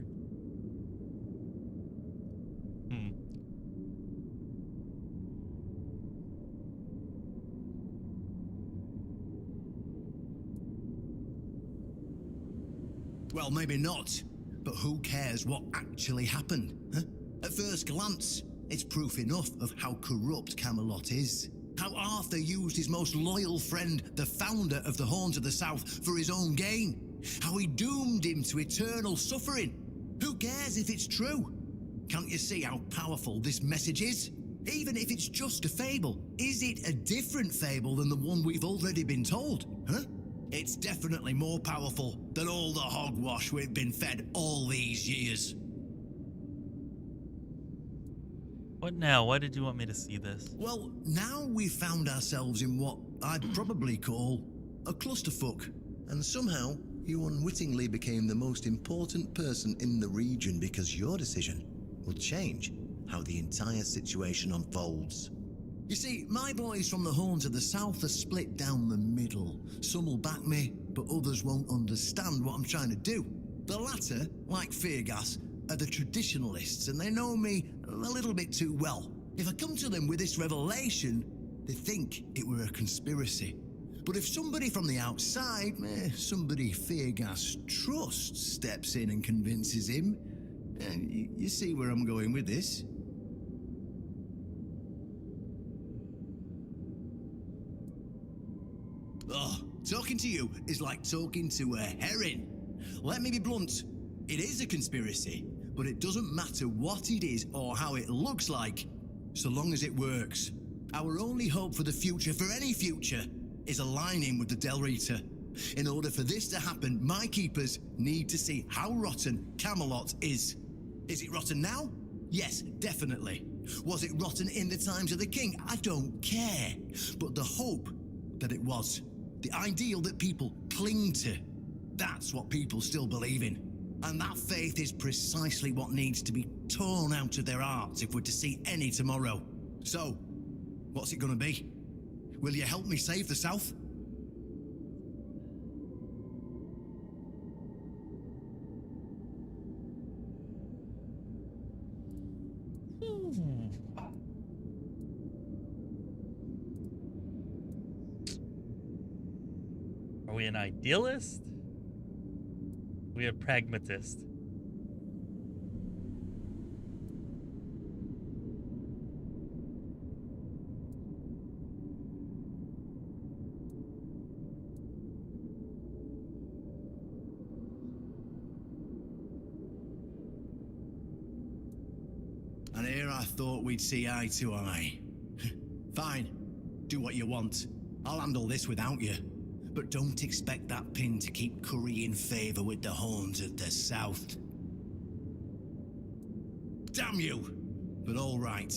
S16: Well, maybe not. But who cares what actually happened? Huh? At first glance, it's proof enough of how corrupt Camelot is. How Arthur used his most loyal friend, the founder of the Horns of the South, for his own gain. How he doomed him to eternal suffering. Who cares if it's true? Can't you see how powerful this message is? Even if it's just a fable, is it a different fable than the one we've already been told? Huh? It's definitely more powerful than all the hogwash we've been fed all these years.
S1: What now? Why did you want me to see this?
S16: Well, now we've found ourselves in what I'd probably call a clusterfuck. And somehow, you unwittingly became the most important person in the region because your decision will change how the entire situation unfolds. You see, my boys from the Horns of the South are split down the middle. Some will back me, but others won't understand what I'm trying to do. The latter, like Feargas, are the traditionalists, and they know me a little bit too well. If I come to them with this revelation, they think it were a conspiracy. But if somebody from the outside, somebody Feargas trusts, steps in and convinces him, you see where I'm going with this? Oh, talking to you is like talking to a herring. Let me be blunt. It is a conspiracy, but it doesn't matter what it is or how it looks like, so long as it works. Our only hope for the future, for any future, is aligning with the Del Rita. In order for this to happen, my keepers need to see how rotten Camelot is. Is it rotten now? Yes, definitely. Was it rotten in the times of the king? I don't care. But the hope that it was, the ideal that people cling to, that's what people still believe in. And that faith is precisely what needs to be torn out of their hearts if we're to see any tomorrow. So, what's it gonna be? Will you help me save the South?
S1: Are we an idealist? Are we a pragmatist?
S16: And here I thought we'd see eye to eye. Fine, do what you want. I'll handle this without you. But don't expect that pin to keep currying favor with the Horns of the South. Damn you! But all right.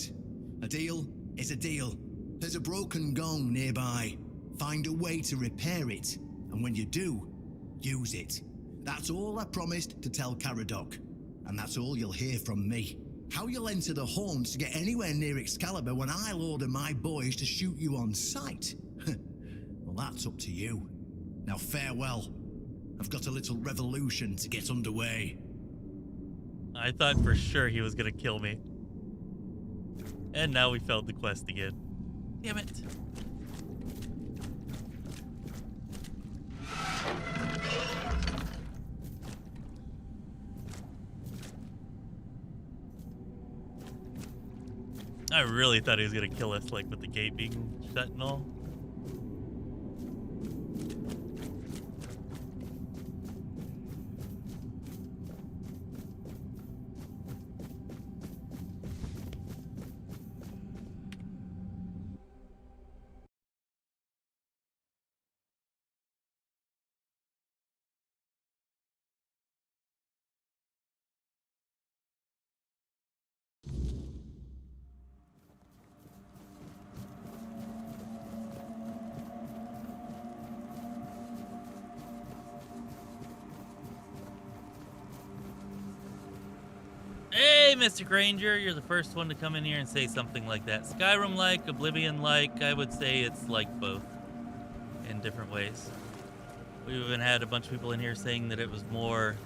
S16: A deal is a deal. There's a broken gong nearby. Find a way to repair it. And when you do, use it. That's all I promised to tell Caradoc. And that's all you'll hear from me. How you'll enter the Horns to get anywhere near Excalibur when I'll order my boys to shoot you on sight. Well, that's up to you. Now farewell. I've got a little revolution to get underway.
S1: I thought for sure he was gonna kill me. And now we failed the quest again. Damn it. I really thought he was gonna kill us, like with the gate being shut and all. Mystic Ranger, you're the first one to come in here and say something like that. Skyrim-like, Oblivion-like, I would say it's like both in different ways. We even had a bunch of people in here saying that it was more,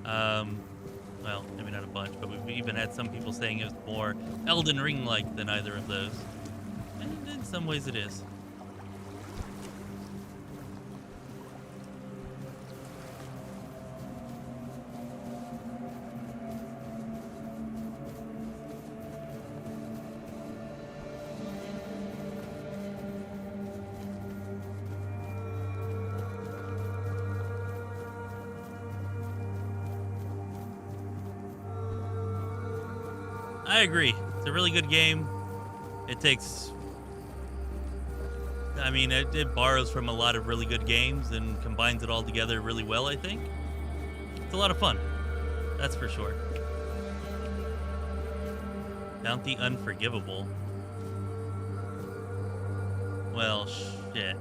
S1: well, maybe not a bunch, but we've even had some people saying it was more Elden Ring-like than either of those. And in some ways it is. I agree. It's a really good game. It takes... I mean, it borrows from a lot of really good games and combines it all together really well, I think. It's a lot of fun. That's for sure. Bounty unforgivable. Well, shit.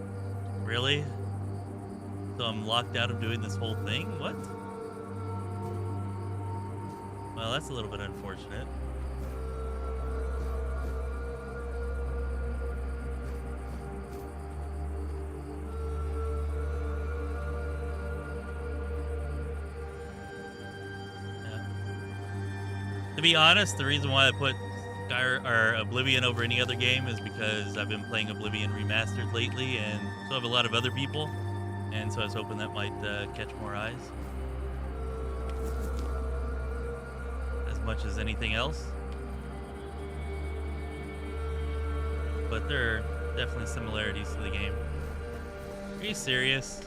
S1: Really? So I'm locked out of doing this whole thing? What? Well, that's a little bit unfortunate. To be honest, the reason why I put Oblivion over any other game is because I've been playing Oblivion Remastered lately, and so have a lot of other people, and so I was hoping that might catch more eyes. As much as anything else. But there are definitely similarities to the game. Are you serious?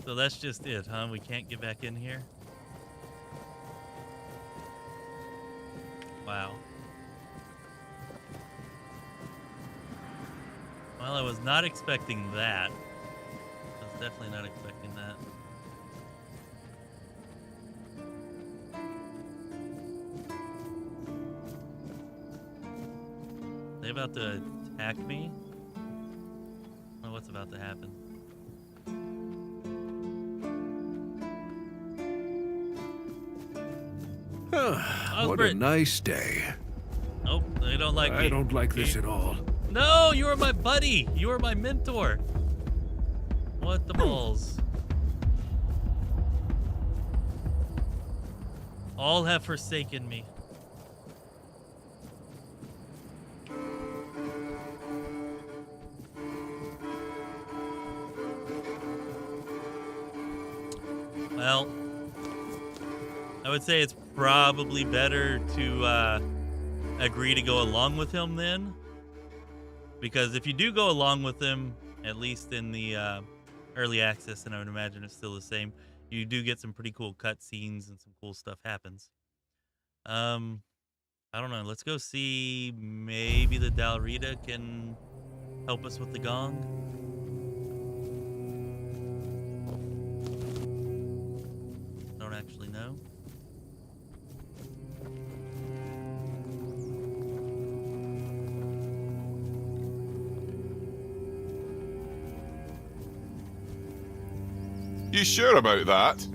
S1: So that's just it, huh? We can't get back in here? Wow. Well, I was not expecting that. I was definitely not expecting that. Are they about to attack me? I don't know what's about to happen.
S14: What a nice day.
S1: Nope, they don't like me.
S14: I don't like this at all.
S1: No, you are my buddy. You are my mentor. What the balls? All have forsaken me. Well, I would say it's probably better to agree to go along with him then. Because if you do go along with him, at least in the early access, and I would imagine it's still the same, you do get some pretty cool cutscenes and some cool stuff happens. I don't know. Let's go see maybe the Dalrita can help us with the gong. Don't actually know.
S22: You sure about that?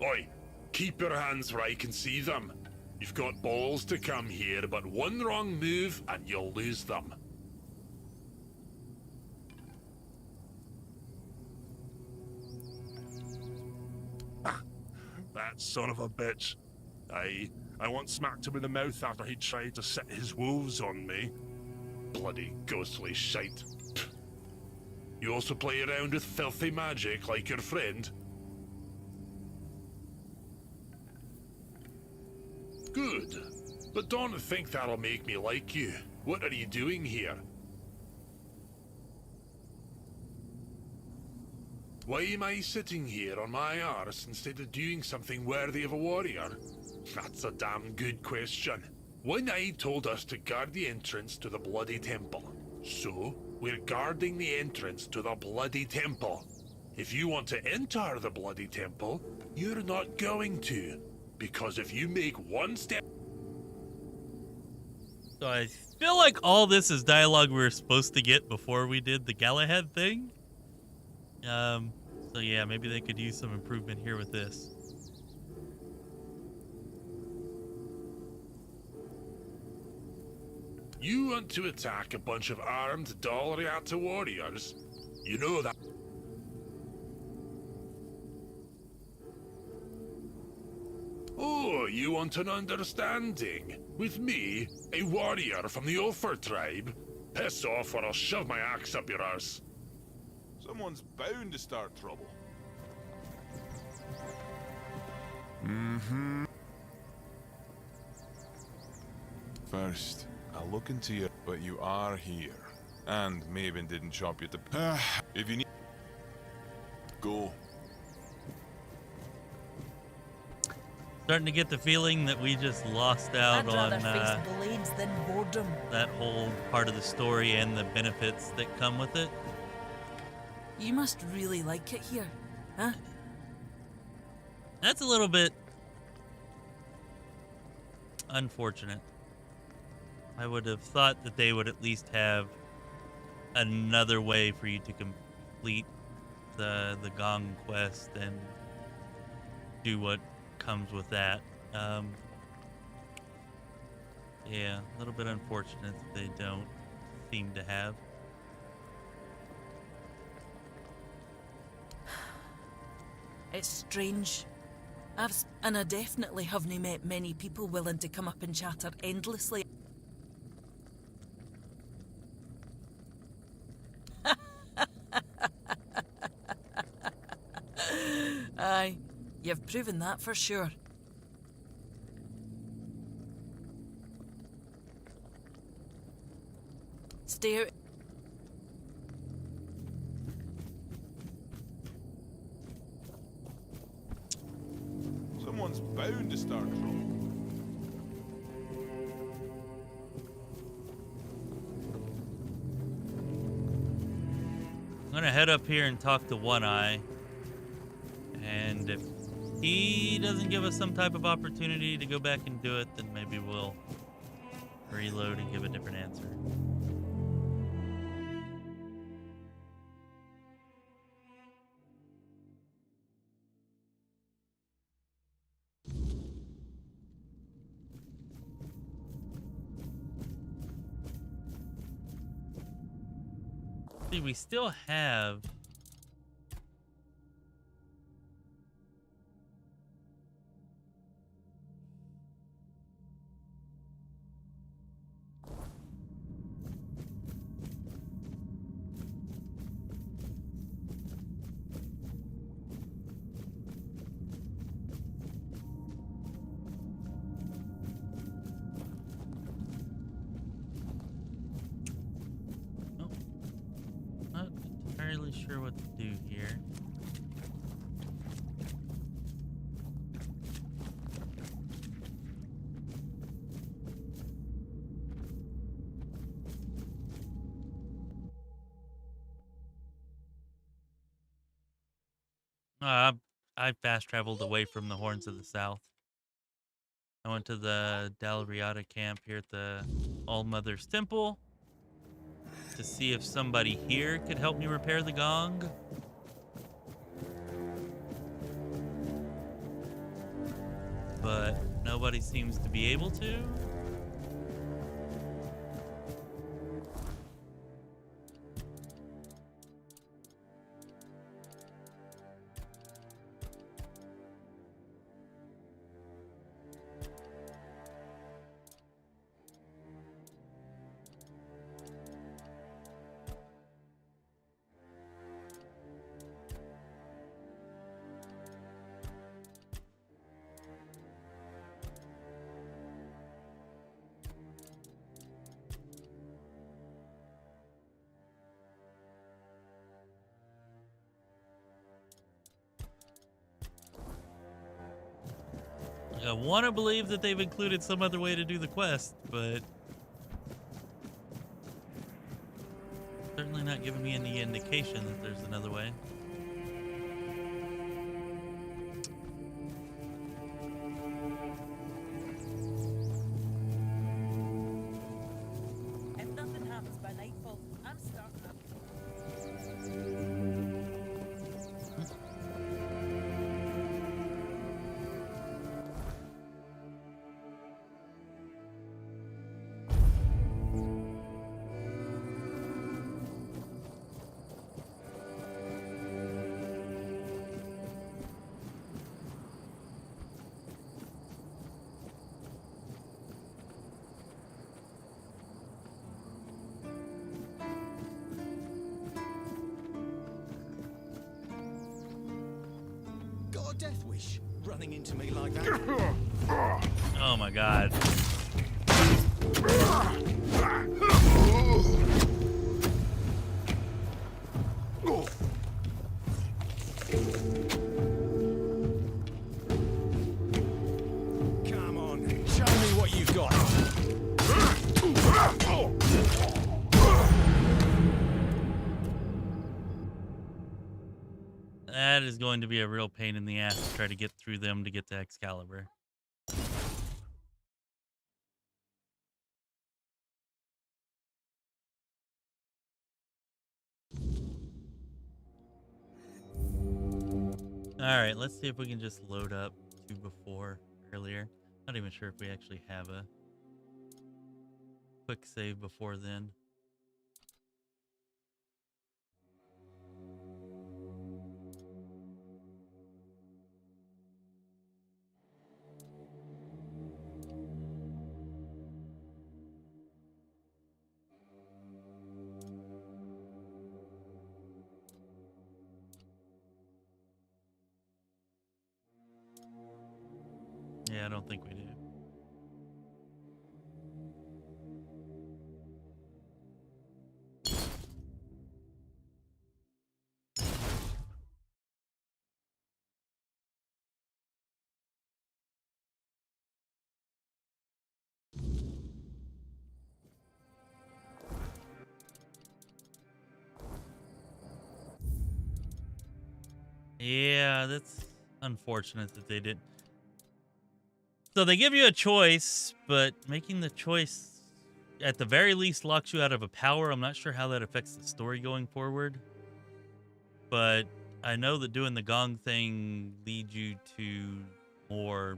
S7: Oi, keep your hands where I can see them. You've got balls to come here, but one wrong move and you'll lose them. That son of a bitch. I once smacked him in the mouth after he tried to set his wolves on me. Bloody ghostly shite. You also play around with filthy magic like your friend? Good. But don't think that'll make me like you. What are you doing here? Why am I sitting here on my arse instead of doing something worthy of a warrior? That's a damn good question. One Eye told us to guard the entrance to the Bloody Temple. So, we're guarding the entrance to the Bloody Temple. If you want to enter the Bloody Temple, you're not going to. Because if you make one step...
S1: So I feel like all this is dialogue we were supposed to get before we did the Galahad thing. So yeah, maybe they could use some improvement here with this.
S7: You want to attack a bunch of armed Dalriata warriors? You know that. Oh, you want an understanding? With me, a warrior from the Ulfer tribe? Piss off or I'll shove my axe up your arse.
S22: Someone's bound to start trouble. First, I'll look into you, but you are here. And Maven didn't chop you to... if you need... Go.
S1: Starting to get the feeling that we just lost out
S13: I'd
S1: on
S13: rather face blades than boredom.
S1: that whole part of the story and the benefits that come with it.
S13: You must really like it here, huh?
S1: That's a little bit unfortunate. I would have thought that they would at least have another way for you to complete the Gong quest and do what comes with that. Yeah, a little bit unfortunate that they don't seem to have.
S13: It's strange. I definitely haven't met many people willing to come up and chatter endlessly. Aye, you've proven that for sure. Stare.
S22: Someone's bound to start trouble.
S1: I'm gonna head up here and talk to One Eye, and if he doesn't give us some type of opportunity to go back and do it, then maybe we'll reload and give a different answer. See, we still have sure what to do here. I fast traveled away from the Horns of the South. I went to the Dalriata camp here at the All-Mother's Temple to see if somebody here could help me repair the gong. But nobody seems to be able to. I want to believe that they've included some other way to do the quest, but certainly not giving me any indication that there's another way.
S13: If nothing happens by nightfall, I'm starting up.
S20: got a death wish? Running into me like that?
S1: Oh my god.
S20: Come on, show me what you've got.
S1: That is going to be a real pain in the ass to try to get through them to get to Excalibur. Alright, let's see if we can just load up to before earlier. Not even sure if we actually have a quick save before then. Yeah, I don't think we do. Yeah, that's unfortunate that they didn't. So they give you a choice, but making the choice at the very least locks you out of a power. I'm not sure how that affects the story going forward. But I know that doing the gong thing leads you to more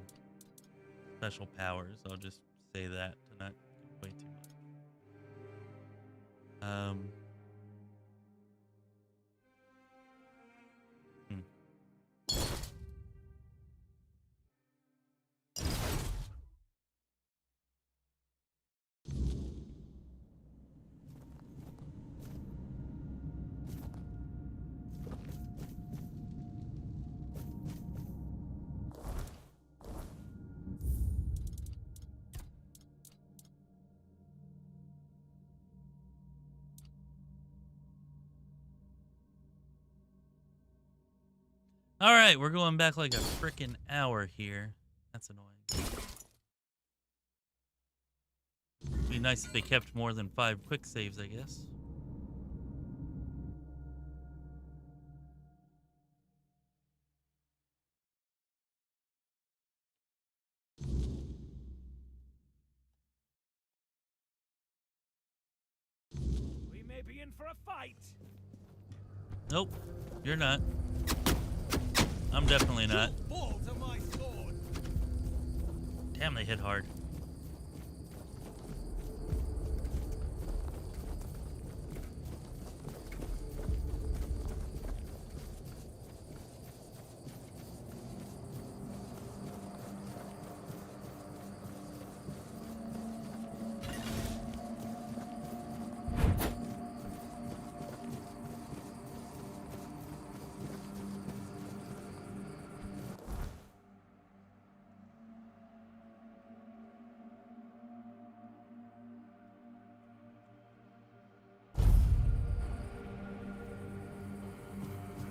S1: special powers. I'll just say that to not give away too much. All right, we're going back like a freaking hour here. That's annoying. It'd be nice if they kept more than 5 quick saves, I guess.
S19: We may be in for a fight.
S1: Nope, you're not. I'm definitely not.
S20: Fall to my sword.
S1: Damn, they hit hard.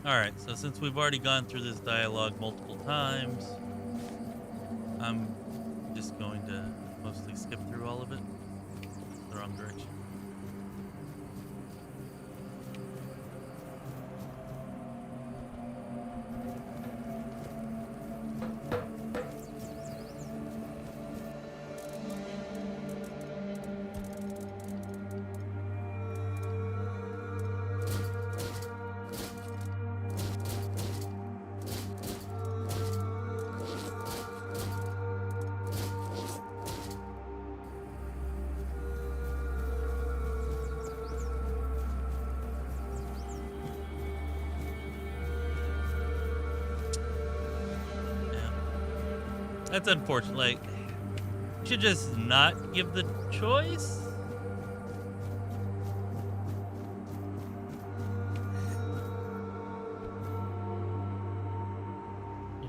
S1: Alright, so since we've already gone through this dialogue multiple times, I'm just going to mostly skip through all of it. The wrong direction. That's unfortunate. Like, you should just not give the choice.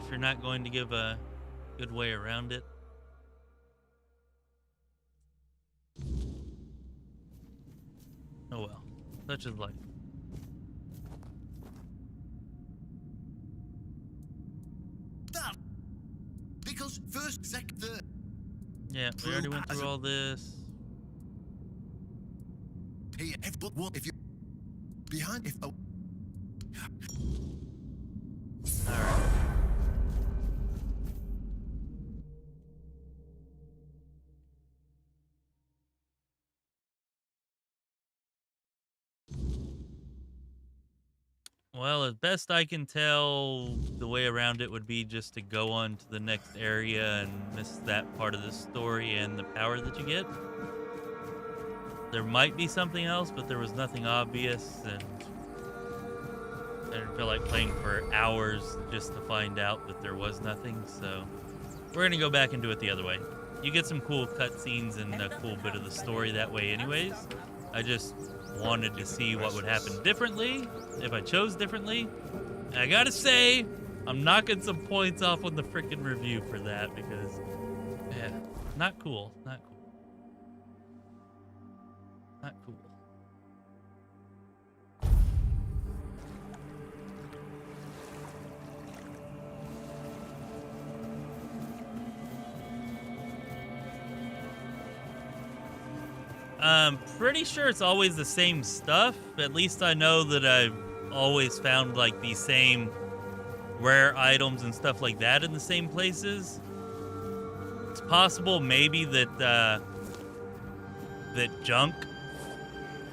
S1: if you're not going to give a good way around it. Oh well, such is life.
S16: That because first, second, third.
S1: Yeah, we already went through all this.
S16: Here, if you behind, if oh.
S1: All right. Well, as best I can tell, the way around it would be just to go on to the next area and miss that part of the story and the power that you get. There might be something else, but there was nothing obvious, and I didn't feel like playing for hours just to find out that there was nothing, so we're gonna go back and do it the other way. You get some cool cutscenes and a cool bit of the story that way anyways. I just wanted to see what would happen differently if I chose differently. And I gotta say, I'm knocking some points off on the freaking review for that because, yeah, not cool, not cool. Not cool. I'm pretty sure it's always the same stuff. At least I know that I've always found like the same rare items and stuff like that in the same places. It's possible maybe that that junk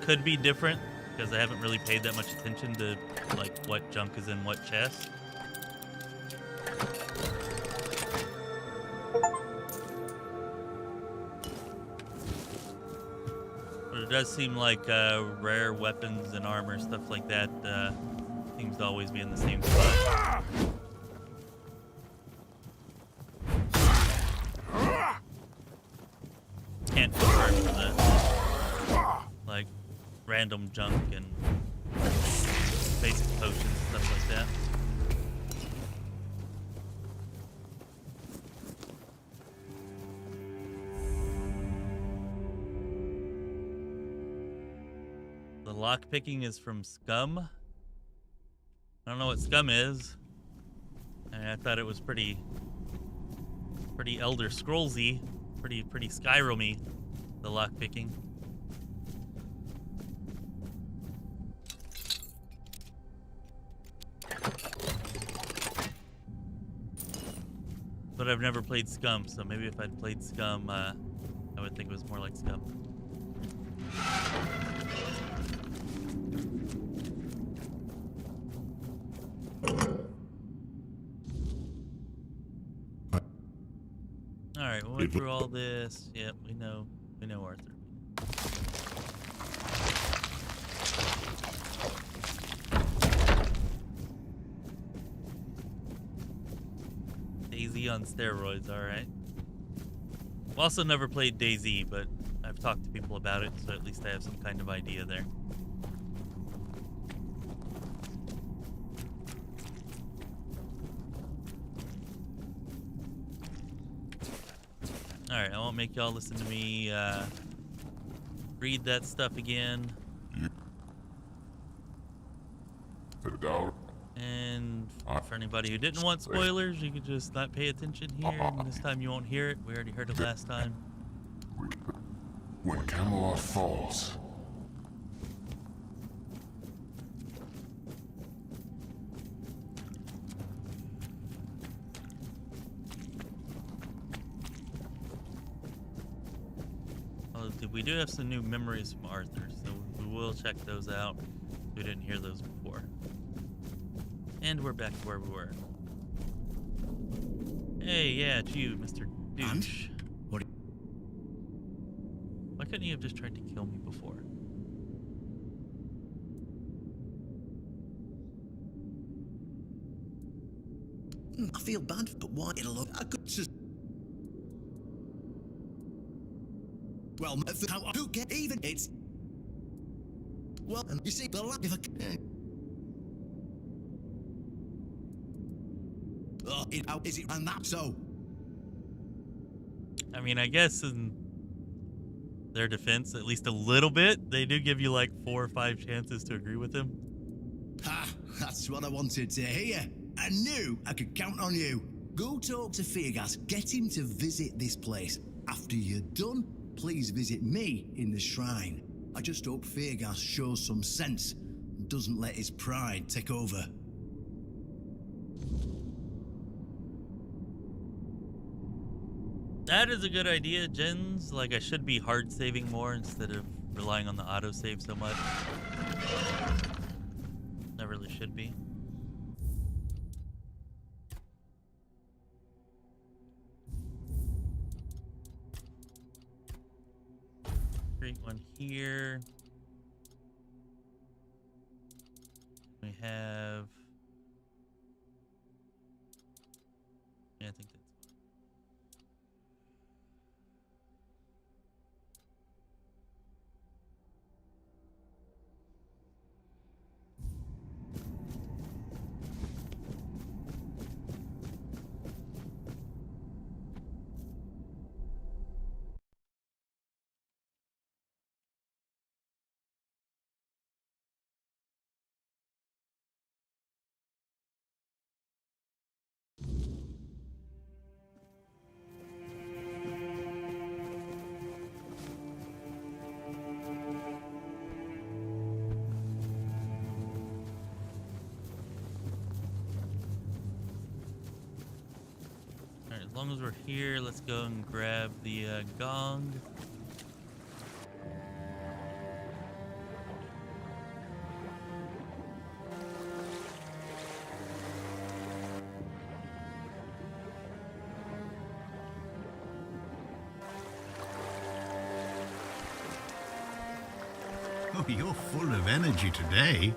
S1: could be different because I haven't really paid that much attention to like what junk is in what chest. It does seem like rare weapons and armor, stuff like that, seems to always be in the same spot. Can't confirm for the like random junk and basic potions, stuff like that. Lockpicking is from Scum. I don't know what Scum is. I thought it was pretty Elder Scrollsy, pretty Skyrim-y, the lockpicking. But I've never played Scum, so maybe if I'd played Scum, I would think it was more like Scum. Alright, we went through all this. Yep, we know Arthur. DayZ on steroids, alright. I've also never played DayZ, but I've talked to people about it, so at least I have some kind of idea there. Alright, I won't make y'all listen to me read that stuff again. And for anybody who didn't want spoilers, you could just not pay attention here, and this time you won't hear it. We already heard it last time.
S12: When Camelot falls,
S1: we do have some new memories from Arthur, so we will check those out. We didn't hear those before. And we're back to where we were. Hey, yeah, it's you, Mr. Douche. Why couldn't you have just tried to kill me before?
S16: I feel bad, but why it'll look I could just. Well, how I do get even it's. Well, and you see, the lack of a. How is it and that so?
S1: I mean, I guess in their defense, at least a little bit, they do give you like 4 or 5 chances to agree with him.
S16: Ha! That's what I wanted to hear. I knew I could count on you. Go talk to Fergus, get him to visit this place. After you're done, please visit me in the shrine. I just hope Fergus shows some sense and doesn't let his pride take over.
S1: That is a good idea, Jens. Like, I should be hard saving more instead of relying on the autosave so much. I really should be. Create one here. We have... Yeah, I think that's... As long as we're here, let's go and grab the gong.
S5: Oh, you're full of energy today.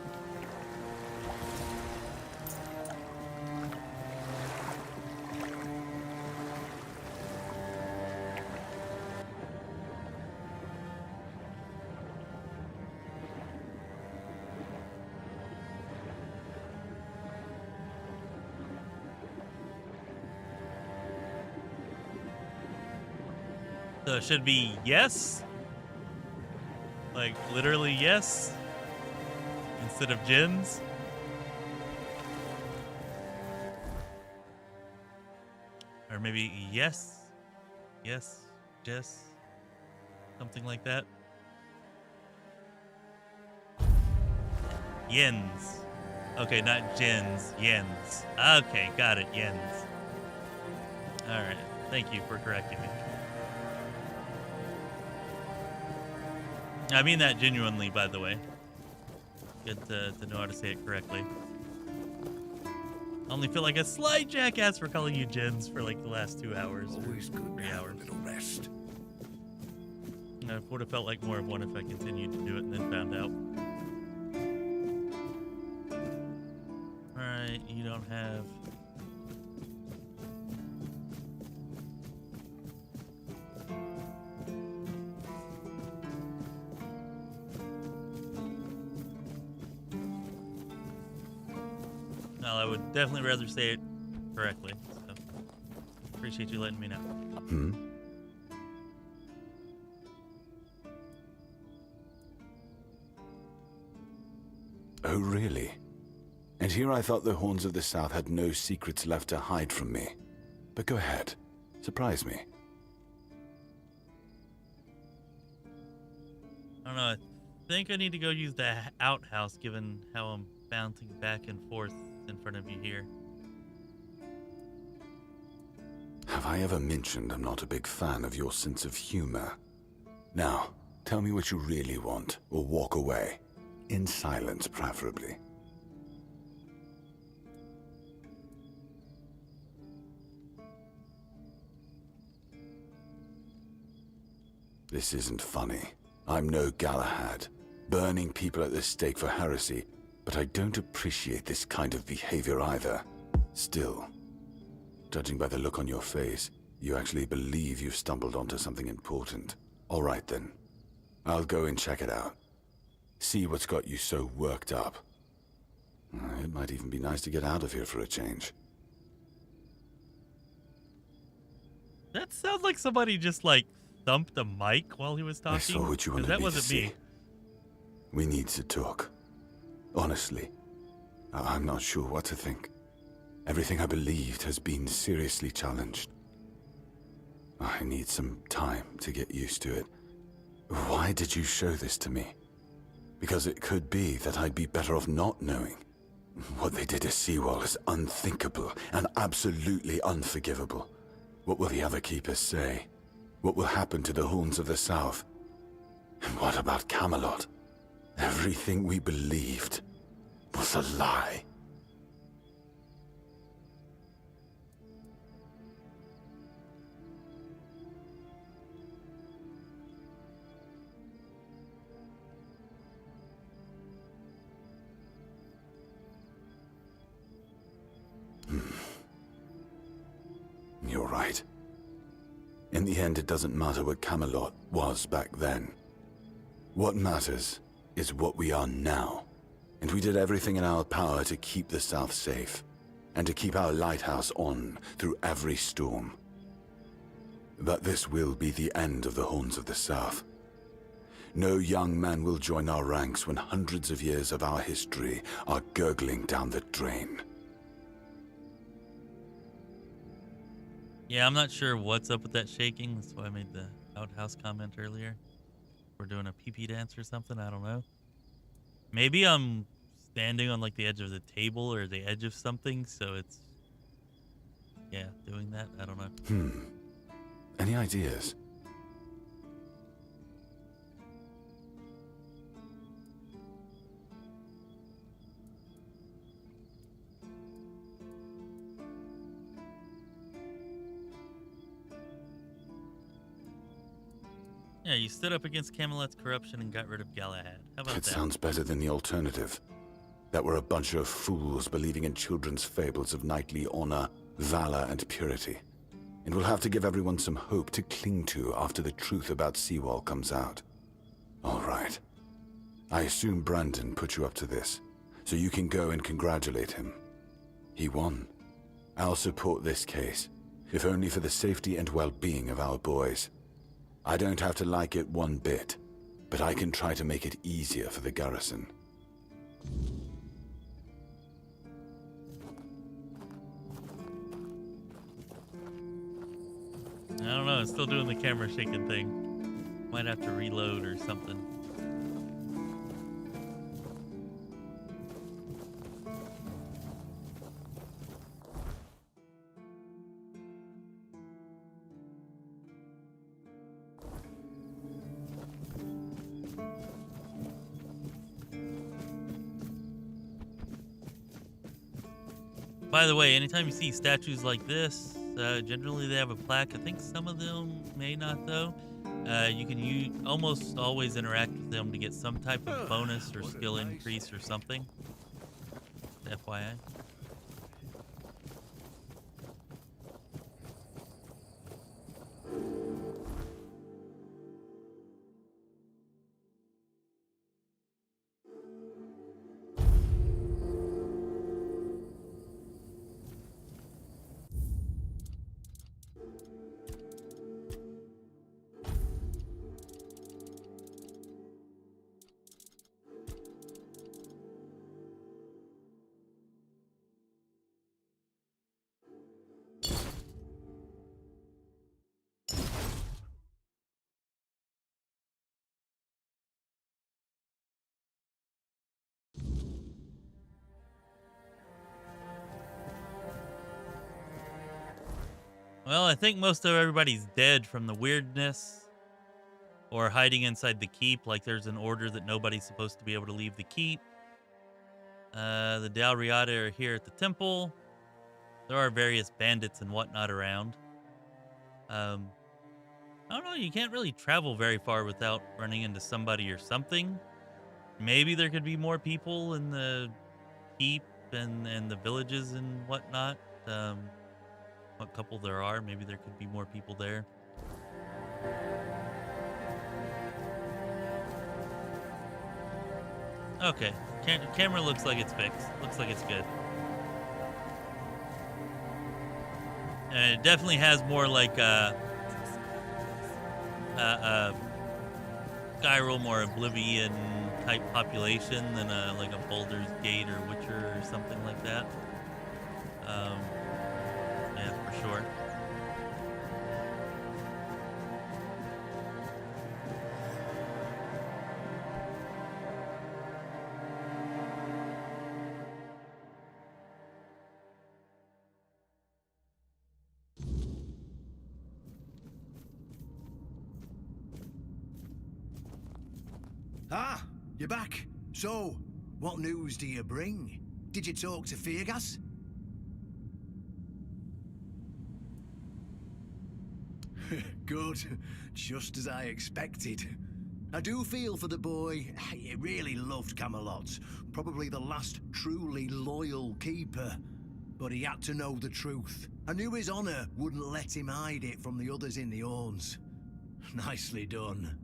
S1: So it should be yes. Like, literally yes. Instead of Jens. Or maybe yes. Yes. Jess. Something like that. Yens. Okay, not Jens. Yens. Okay, got it. Yens. Alright. Thank you for correcting me. I mean that genuinely, by the way. Good to know how to say it correctly. I only feel like a slight jackass for calling you Jens for like the last 2 hours.
S14: Always good
S1: 3
S14: to have
S1: hours.
S14: a little rest.
S1: I would have felt like more of one if I continued to do it and then found out. Alright, you don't have... No, I would definitely rather say it correctly. So, appreciate you letting me know.
S9: Hmm? Oh, really? And here I thought the Horns of the South had no secrets left to hide from me. But go ahead. Surprise me.
S1: I don't know, I think I need to go use the outhouse given how I'm bouncing back and forth in front of you here.
S9: Have I ever mentioned I'm not a big fan of your sense of humor? Now, tell me what you really want, or walk away. In silence, preferably. This isn't funny. I'm no Galahad, burning people at the stake for heresy, but I don't appreciate this kind of behavior either. Still, judging by the look on your face, you actually believe you've stumbled onto something important. All right then. I'll go and check it out. See what's got you so worked up. It might even be nice to get out of here for a change.
S1: That sounds like somebody just like thumped a mic while he was talking.
S9: I saw what you wanted
S1: that
S9: me
S1: wasn't
S9: to see.
S1: me.
S9: We need to talk. Honestly, I'm not sure what to think. Everything I believed has been seriously challenged. I need some time to get used to it. Why did you show this to me? Because it could be that I'd be better off not knowing. What they did to Seawall is unthinkable and absolutely unforgivable. What will the other keepers say? What will happen to the Horns of the South? And what about Camelot? Everything we believed was a lie. You're right. In the end, it doesn't matter what Camelot was back then. What matters is what we are now. And we did everything in our power to keep the South safe, and to keep our lighthouse on through every storm. But this will be the end of the Horns of the South. No young man will join our ranks when hundreds of years of our history are gurgling down the drain.
S1: Yeah, I'm not sure what's up with that shaking. That's why I made the outhouse comment earlier. We're doing a pee-pee dance or something. I don't know. Maybe I'm standing on like the edge of the table or the edge of something, so it's, yeah, doing that. I don't know.
S9: Any ideas?
S1: Yeah, you stood up against Camelot's corruption and got rid of Galahad. How about
S9: It
S1: that?
S9: sounds better than the alternative. That we're a bunch of fools believing in children's fables of knightly honor, valor, and purity. And we'll have to give everyone some hope to cling to after the truth about Seawall comes out. All right. I assume Brandon put you up to this, so you can go and congratulate him. He won. I'll support this case, if only for the safety and well-being of our boys. I don't have to like it one bit, but I can try to make it easier for the garrison.
S1: I don't know. It's still doing the camera shaking thing. Might have to reload or something. By the way, anytime you see statues like this, generally they have a plaque. I think some of them may not, though. You can almost always interact with them to get some type of bonus or skill increase or something. FYI. Well, I think most of everybody's dead from the weirdness or hiding inside the keep, like there's an order that nobody's supposed to be able to leave the keep. The Dalriada are here at the temple. There are various bandits and whatnot around. I don't know, you can't really travel very far without running into somebody or something. Maybe there could be more people in the keep and the villages and whatnot. What couple there are, maybe there could be more people there. Okay, camera looks like it's fixed. Looks like it's good. And it definitely has more like Skyrim or Oblivion type population than like a Baldur's Gate or Witcher or something like that. Yeah, for sure.
S16: Ah, you're back. So, what news do you bring? Did you talk to Feargas? Good. Just as I expected. I do feel for the boy. He really loved Camelot. Probably the last truly loyal keeper. But he had to know the truth. I knew his honor wouldn't let him hide it from the others in the Orns. Nicely done.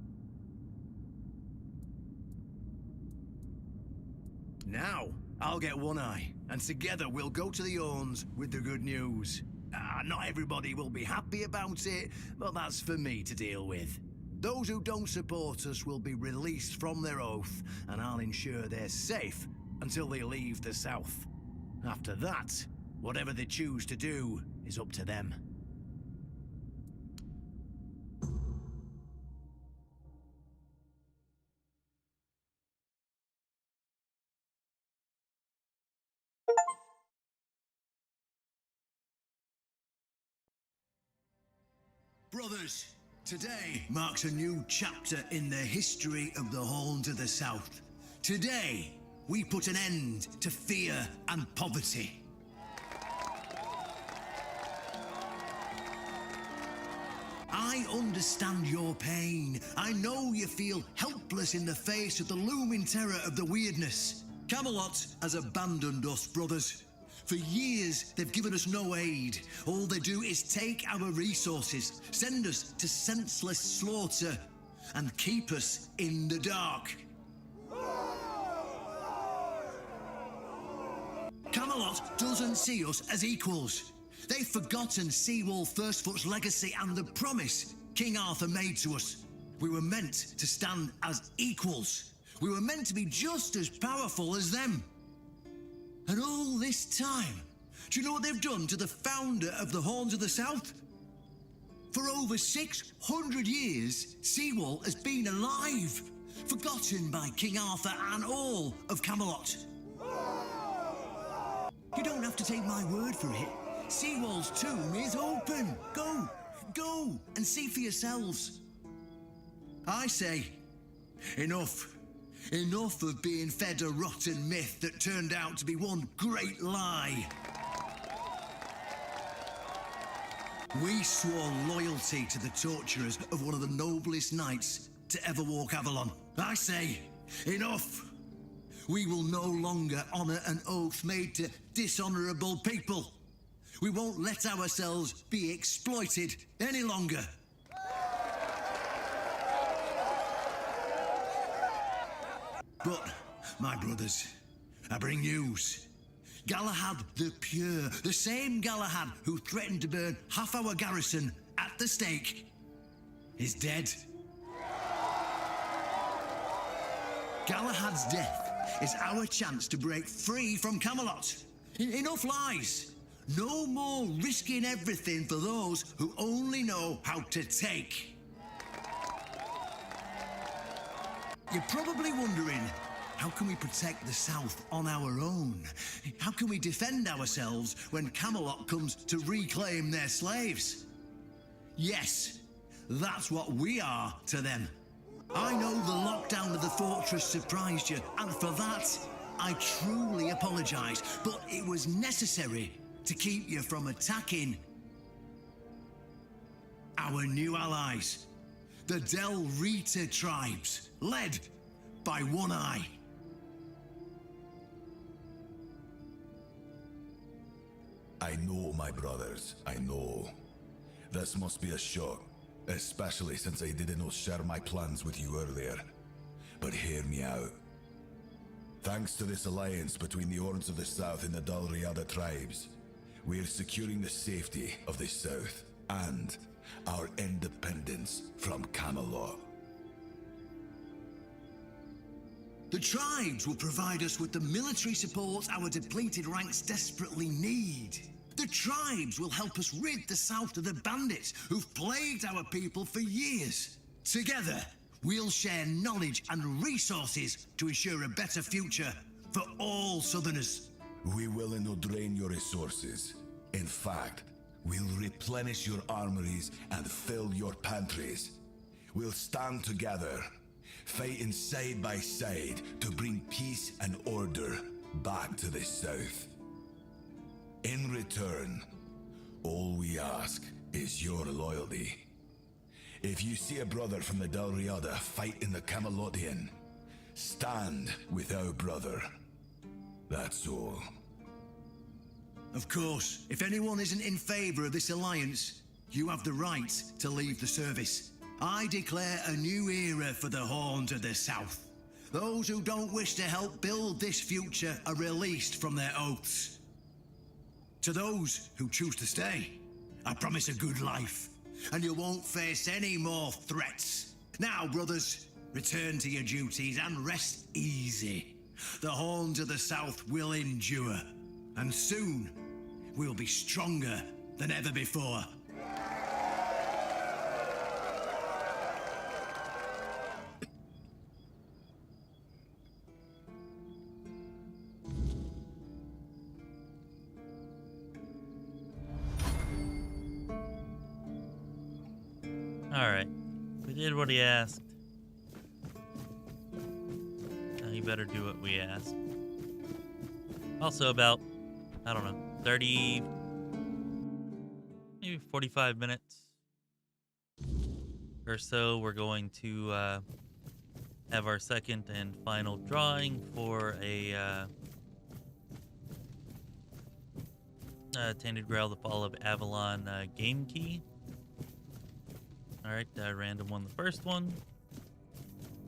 S16: Now, I'll get One Eye, and together we'll go to the Orns with the good news. Not everybody will be happy about it, but that's for me to deal with. Those who don't support us will be released from their oath, and I'll ensure they're safe until they leave the South. After that, whatever they choose to do is up to them. Brothers, today marks a new chapter in the history of the Horn to the South. Today, we put an end to fear and poverty. I understand your pain. I know you feel helpless in the face of the looming terror of the weirdness. Camelot has abandoned us, brothers. For years, they've given us no aid. All they do is take our resources, send us to senseless slaughter, and keep us in the dark. Camelot doesn't see us as equals. They've forgotten Seawall Firstfoot's legacy and the promise King Arthur made to us. We were meant to stand as equals. We were meant to be just as powerful as them. And all this time, do you know what they've done to the founder of the Horns of the South? For over 600 years, Seawall has been alive, forgotten by King Arthur and all of Camelot. You don't have to take my word for it. Seawall's tomb is open. Go and see for yourselves. I say, enough. Enough of being fed a rotten myth that turned out to be one great lie. We swore loyalty to the torturers of one of the noblest knights to ever walk Avalon. I say, enough! We will no longer honor an oath made to dishonorable people. We won't let ourselves be exploited any longer. But, my brothers, I bring news. Galahad the Pure, the same Galahad who threatened to burn half our garrison at the stake, is dead. Galahad's death is our chance to break free from Camelot. Enough lies. No more risking everything for those who only know how to take. You're probably wondering, how can we protect the South on our own? How can we defend ourselves when Camelot comes to reclaim their slaves? Yes, that's what we are to them. I know the lockdown of the fortress surprised you, and for that, I truly apologize, but it was necessary to keep you from attacking our new allies, the Del Rita tribes, led by One Eye.
S17: I know, my brothers, I know. This must be a shock, especially since I didn't share my plans with you earlier. But hear me out. Thanks to this alliance between the Orns of the South and the Dal Riada tribes, We're securing the safety of the South and our independence from Camelot.
S16: The tribes will provide us with the military support our depleted ranks desperately need. The tribes will help us rid the South of the bandits who've plagued our people for years. Together, we'll share knowledge and resources to ensure a better future for all Southerners.
S17: We will not drain your resources. In fact, we'll replenish your armories and fill your pantries. We'll stand together, fighting side by side to bring peace and order back to the South. In return, all we ask is your loyalty. If you see a brother from the Dalriada fight in the Camelotian, stand with our brother. That's all.
S16: Of course, if anyone isn't in favor of this alliance, you have the right to leave the service. I declare a new era for the Horns of the South. Those who don't wish to help build this future are released from their oaths. To those who choose to stay, I promise a good life, and you won't face any more threats. Now, brothers, return to your duties and rest easy. The Horns of the South will endure, and soon we'll be stronger than ever before.
S1: Alright. We did what he asked. Now you better do what we asked. Also about, I don't know, 30, maybe 45 minutes or so, we're going to have our second and final drawing for a Tainted Grail, the Fall of Avalon game key. Alright, random won the first one.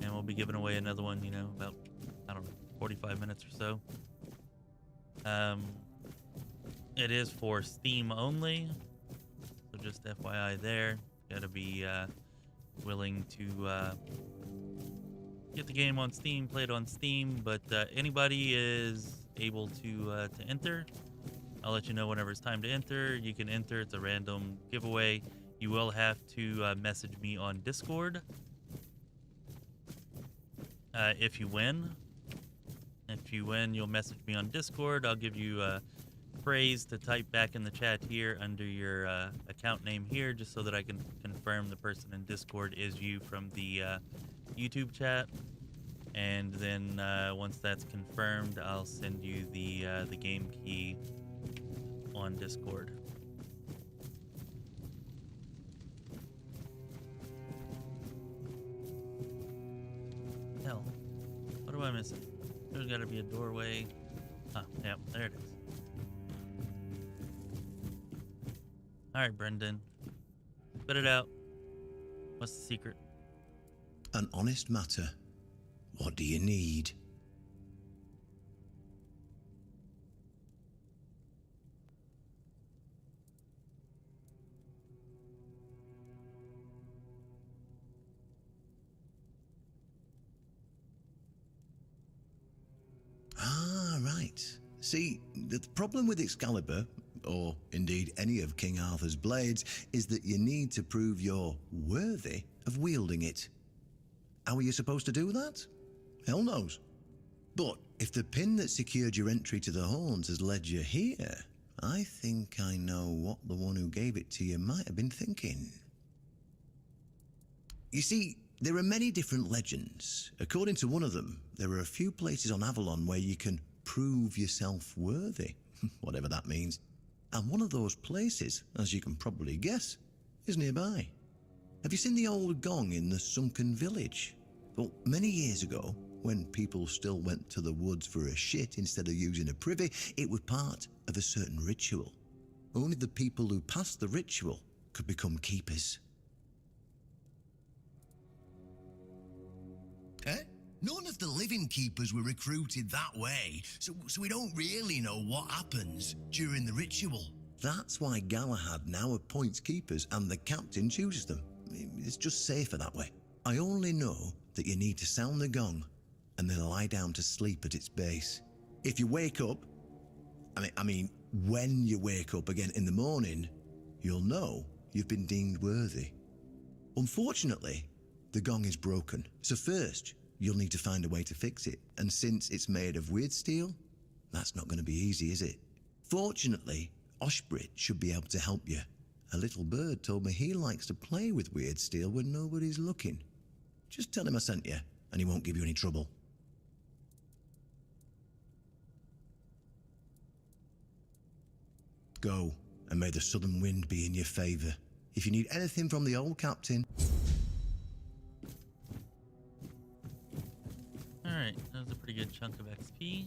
S1: And we'll be giving away another one, you know, about, I don't know, 45 minutes or so. It is for Steam only. So just FYI there. Gotta be willing to get the game on Steam, play it on Steam. But anybody is able to enter. I'll let you know whenever it's time to enter. You can enter. It's a random giveaway. You will have to message me on Discord if you win. If you win, you'll message me on Discord. I'll give you a phrase to type back in the chat here under your account name here, just so that I can confirm the person in Discord is you from the YouTube chat. And then once that's confirmed, I'll send you the game key on Discord. Hell, what am I missing? There's got to be a doorway. Ah, yeah, there it is. All right, Brendan, spit it out. What's the secret?
S16: An honest matter. What do you need? Ah, right. See, the problem with Excalibur, or indeed any of King Arthur's blades, is that you need to prove you're worthy of wielding it. How are you supposed to do that? Hell knows. But if the pin that secured your entry to the Horns has led you here, I think I know what the one who gave it to you might have been thinking. You see, there are many different legends. According to one of them, there are a few places on Avalon where you can prove yourself worthy, whatever that means. And one of those places, as you can probably guess, is nearby. Have you seen the old gong in the sunken village? Well, many years ago, when people still went to the woods for a shit instead of using a privy, it was part of a certain ritual. Only the people who passed the ritual could become keepers. Eh? None of the living keepers were recruited that way, so we don't really know what happens during the ritual. That's why Galahad now appoints keepers and the captain chooses them. It's just safer that way. I only know that you need to sound the gong and then lie down to sleep at its base. If you wake up, I mean, when you wake up again in the morning, you'll know you've been deemed worthy. Unfortunately, the gong is broken, so first you'll need to find a way to fix it, and since it's made of weird steel, that's not going to be easy, is it? Fortunately, Oshbrit should be able to help you. A little bird told me he likes to play with weird steel when nobody's looking. Just tell him I sent you, and he won't give you any trouble. Go, and may the southern wind be in your favor. If you need anything from the old captain...
S1: Alright, that was a pretty good chunk of XP.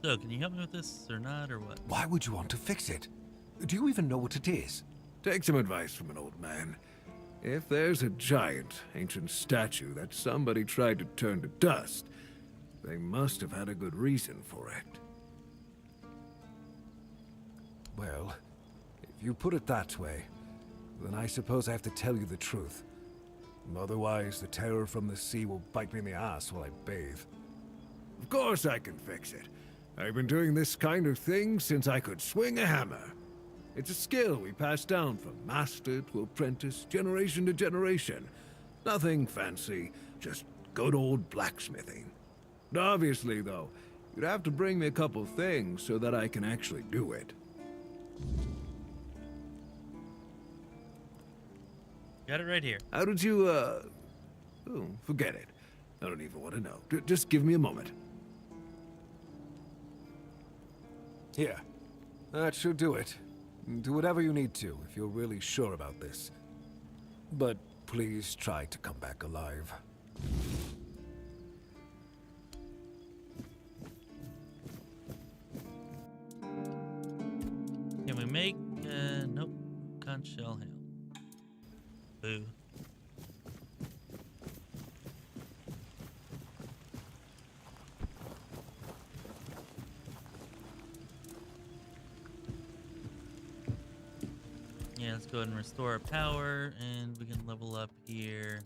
S1: So, can you help me with this or not, or what?
S14: Why would you want to fix it? Do you even know what it is?
S3: Take some advice from an old man. If there's a giant, ancient statue that somebody tried to turn to dust, they must have had a good reason for it.
S14: Well, if you put it that way, then I suppose I have to tell you the truth. Otherwise, the terror from the sea will bite me in the ass while I bathe.
S3: Of course I can fix it. I've been doing this kind of thing since I could swing a hammer. It's a skill we pass down from master to apprentice, generation to generation. Nothing fancy, just good old blacksmithing. Obviously, though, you'd have to bring me a couple things so that I can actually do it.
S1: Got it right here.
S3: How did you, Oh, forget it. I don't even want to know. Just give me a moment.
S14: Here. That should do it. Do whatever you need to if you're really sure about this. But please try to come back alive.
S1: Can we make, nope, conch shell ham. Boo. Yeah, let's go ahead and restore our power, and we can level up here.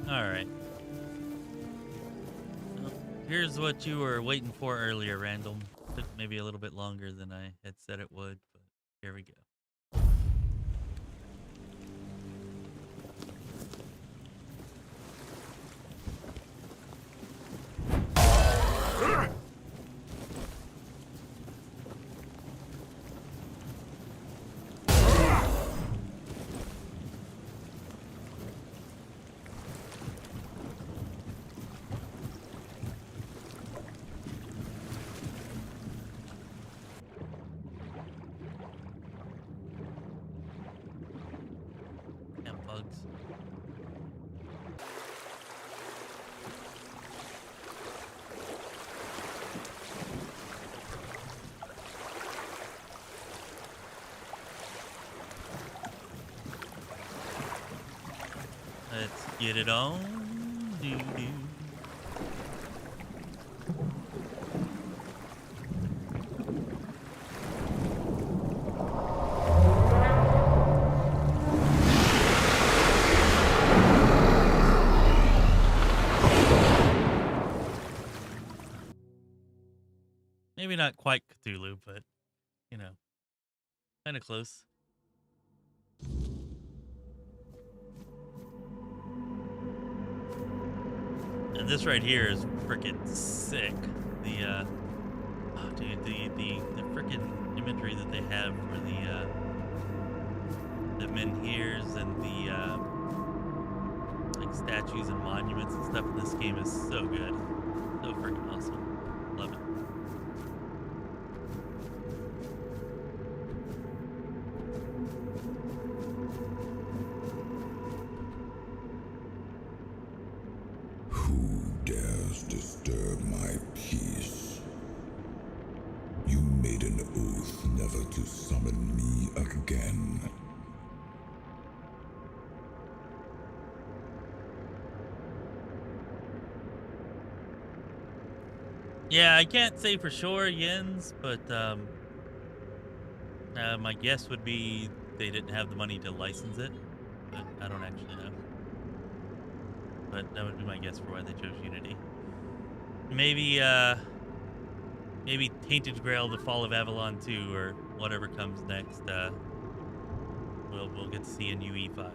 S1: Alright. Well, here's what you were waiting for earlier, Randall. Took maybe a little bit longer than I had said it would, but here we go. Let's get it on. Doo-doo. Maybe not quite Cthulhu, but, you know, kind of close. And this right here is freaking sick. The, oh, dude, the freaking imagery that they have for the menhirs and the, like, statues and monuments and stuff in this game is so good. So freaking awesome. Love it.
S17: Who dares disturb my peace? You made an oath never to summon me again.
S1: Yeah, I can't say for sure, Jens, but my guess would be they didn't have the money to license it, but I don't actually know. But that would be my guess for why they chose Unity. Maybe, maybe Tainted Grail, the Fall of Avalon 2, or whatever comes next, we'll get to see in UE5.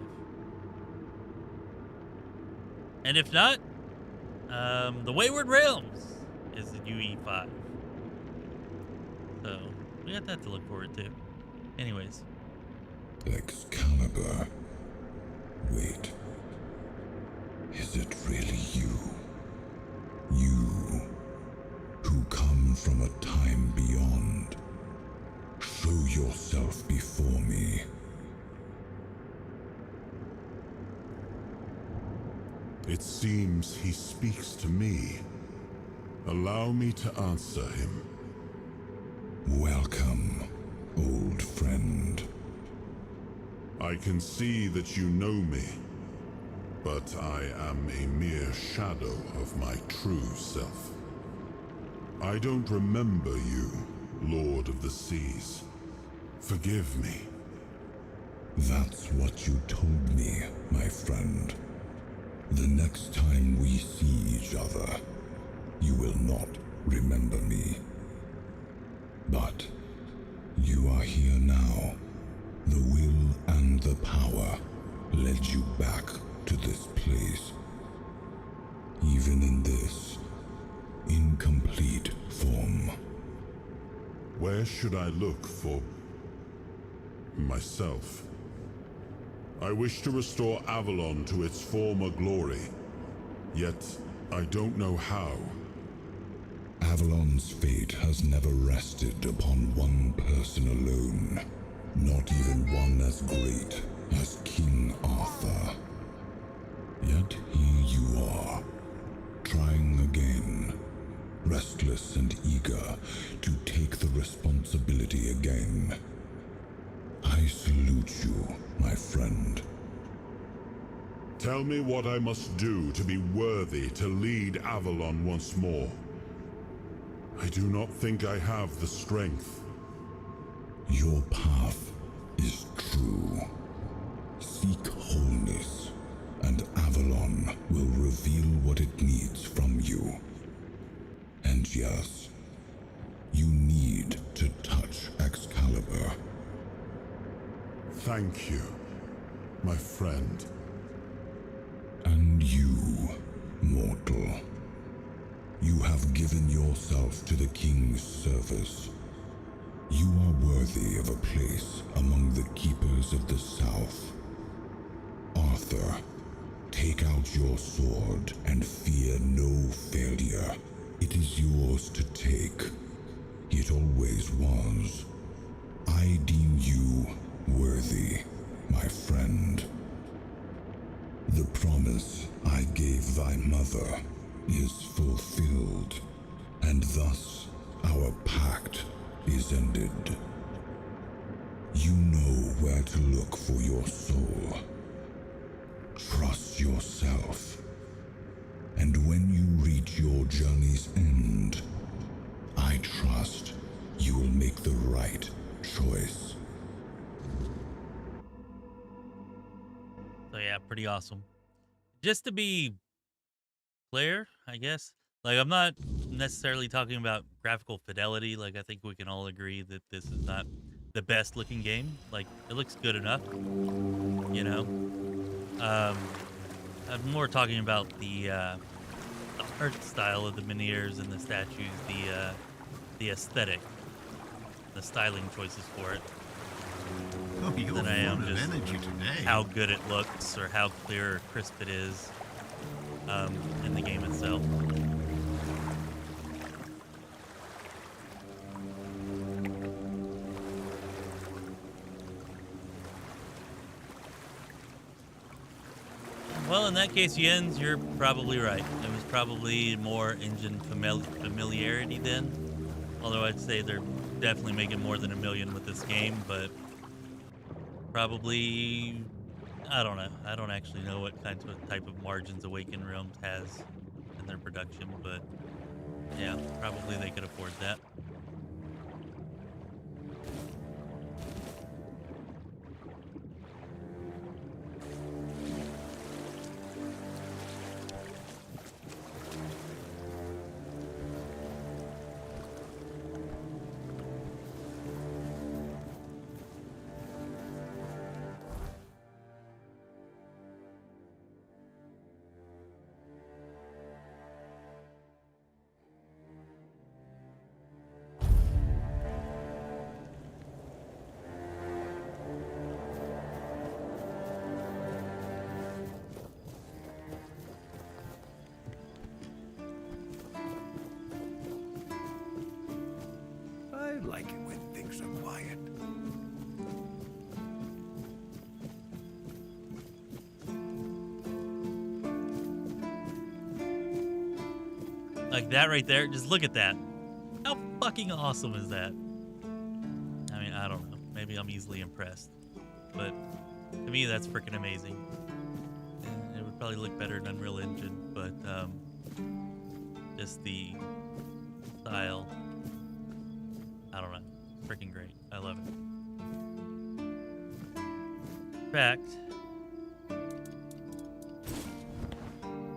S1: And if not, the Wayward Realms is in UE5. So, we got that to look forward to. Anyways.
S17: Excalibur. Wait. Is it really you? You, who come from a time beyond. Show yourself before me.
S12: It seems he speaks to me. Allow me to answer him.
S17: Welcome, old friend.
S12: I can see that you know me, but I am a mere shadow of my true self. I don't remember you, Lord of the Seas. Forgive me.
S17: That's what you told me, my friend. The next time we see each other, you will not remember me. But you are here now. The will and the power led you back to this place. Even in this incomplete form.
S12: Where should I look for myself? I wish to restore Avalon to its former glory, yet I don't know how.
S17: Avalon's fate has never rested upon one person alone, not even one as great as King Arthur. Yet here you are, trying again, restless and eager to take the responsibility again. I salute you, my friend.
S12: Tell me what I must do to be worthy to lead Avalon once more. I do not think I have the strength.
S17: Your path is true. Seek wholeness, and Avalon will reveal what it needs from you. And yes, you need to touch Excalibur.
S12: Thank you, my friend.
S17: And you, mortal. You have given yourself to the King's service. You are worthy of a place among the keepers of the South. Arthur, take out your sword and fear no failure. It is yours to take. It always was. I deem you worthy, my friend. The promise I gave thy mother is fulfilled, and thus our pact is ended. You know where to look for your soul. Trust yourself. And when you reach your journey's end, I trust you will make the right choice.
S1: So yeah, pretty awesome. Just to be clear, I guess, Like, I'm not necessarily talking about graphical fidelity. Like, I think we can all agree that this is not the best looking game. Like, it looks good enough, you know. I'm more talking about the art style of the menhirs and the statues, the aesthetic, the styling choices for it.
S5: Oh, you're
S1: Than I am
S5: full of
S1: just
S5: energy today.
S1: how good it looks or how clear or crisp it is in the game itself. Well, in that case, Jens, you're probably right. It was probably more engine familiarity then. Although I'd say they're definitely making more than $1 million with this game, but probably, I don't know. I don't actually know what type of margins Awakened Realms has in their production, but yeah, probably they could afford that.
S14: I like it when things are quiet.
S1: Like that right there, just look at that. How fucking awesome is that? I mean, I don't know. Maybe I'm easily impressed. But to me, that's freaking amazing. And it would probably look better in Unreal Engine, but just the style, I don't know. Freaking great. I love it. In fact,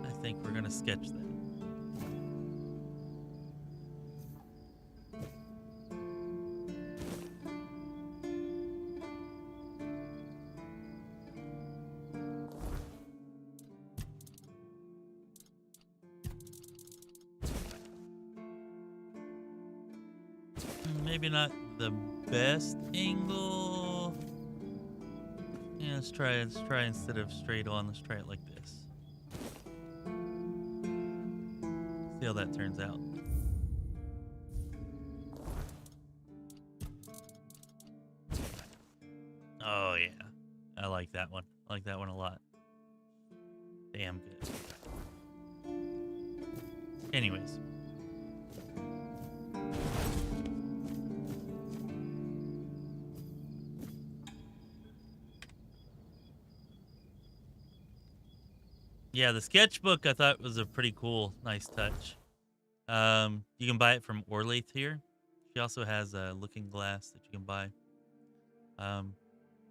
S1: I think we're gonna sketch that. Maybe not the best angle. Yeah, let's try instead of straight on, let's try it like this. See how that turns out. Oh yeah. I like that one. I like that one a lot. Damn good. Anyways. Yeah, the sketchbook I thought was a pretty cool, nice touch. You can buy it from Orlaith here. She also has a looking glass that you can buy. And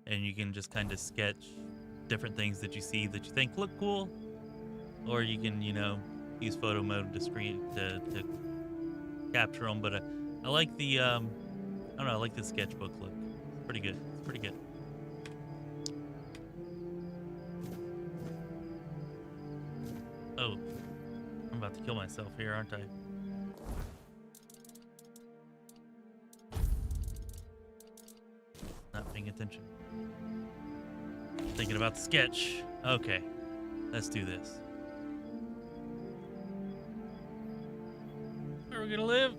S1: you can just kind of sketch different things that you see that you think look cool. Or you can, you know, use photo mode to capture them. But I like the, I don't know, I like the sketchbook look. It's pretty good. It's pretty good. Oh, I'm about to kill myself here, aren't I? Not paying attention. Thinking about the sketch. Okay, let's do this. Are we gonna live?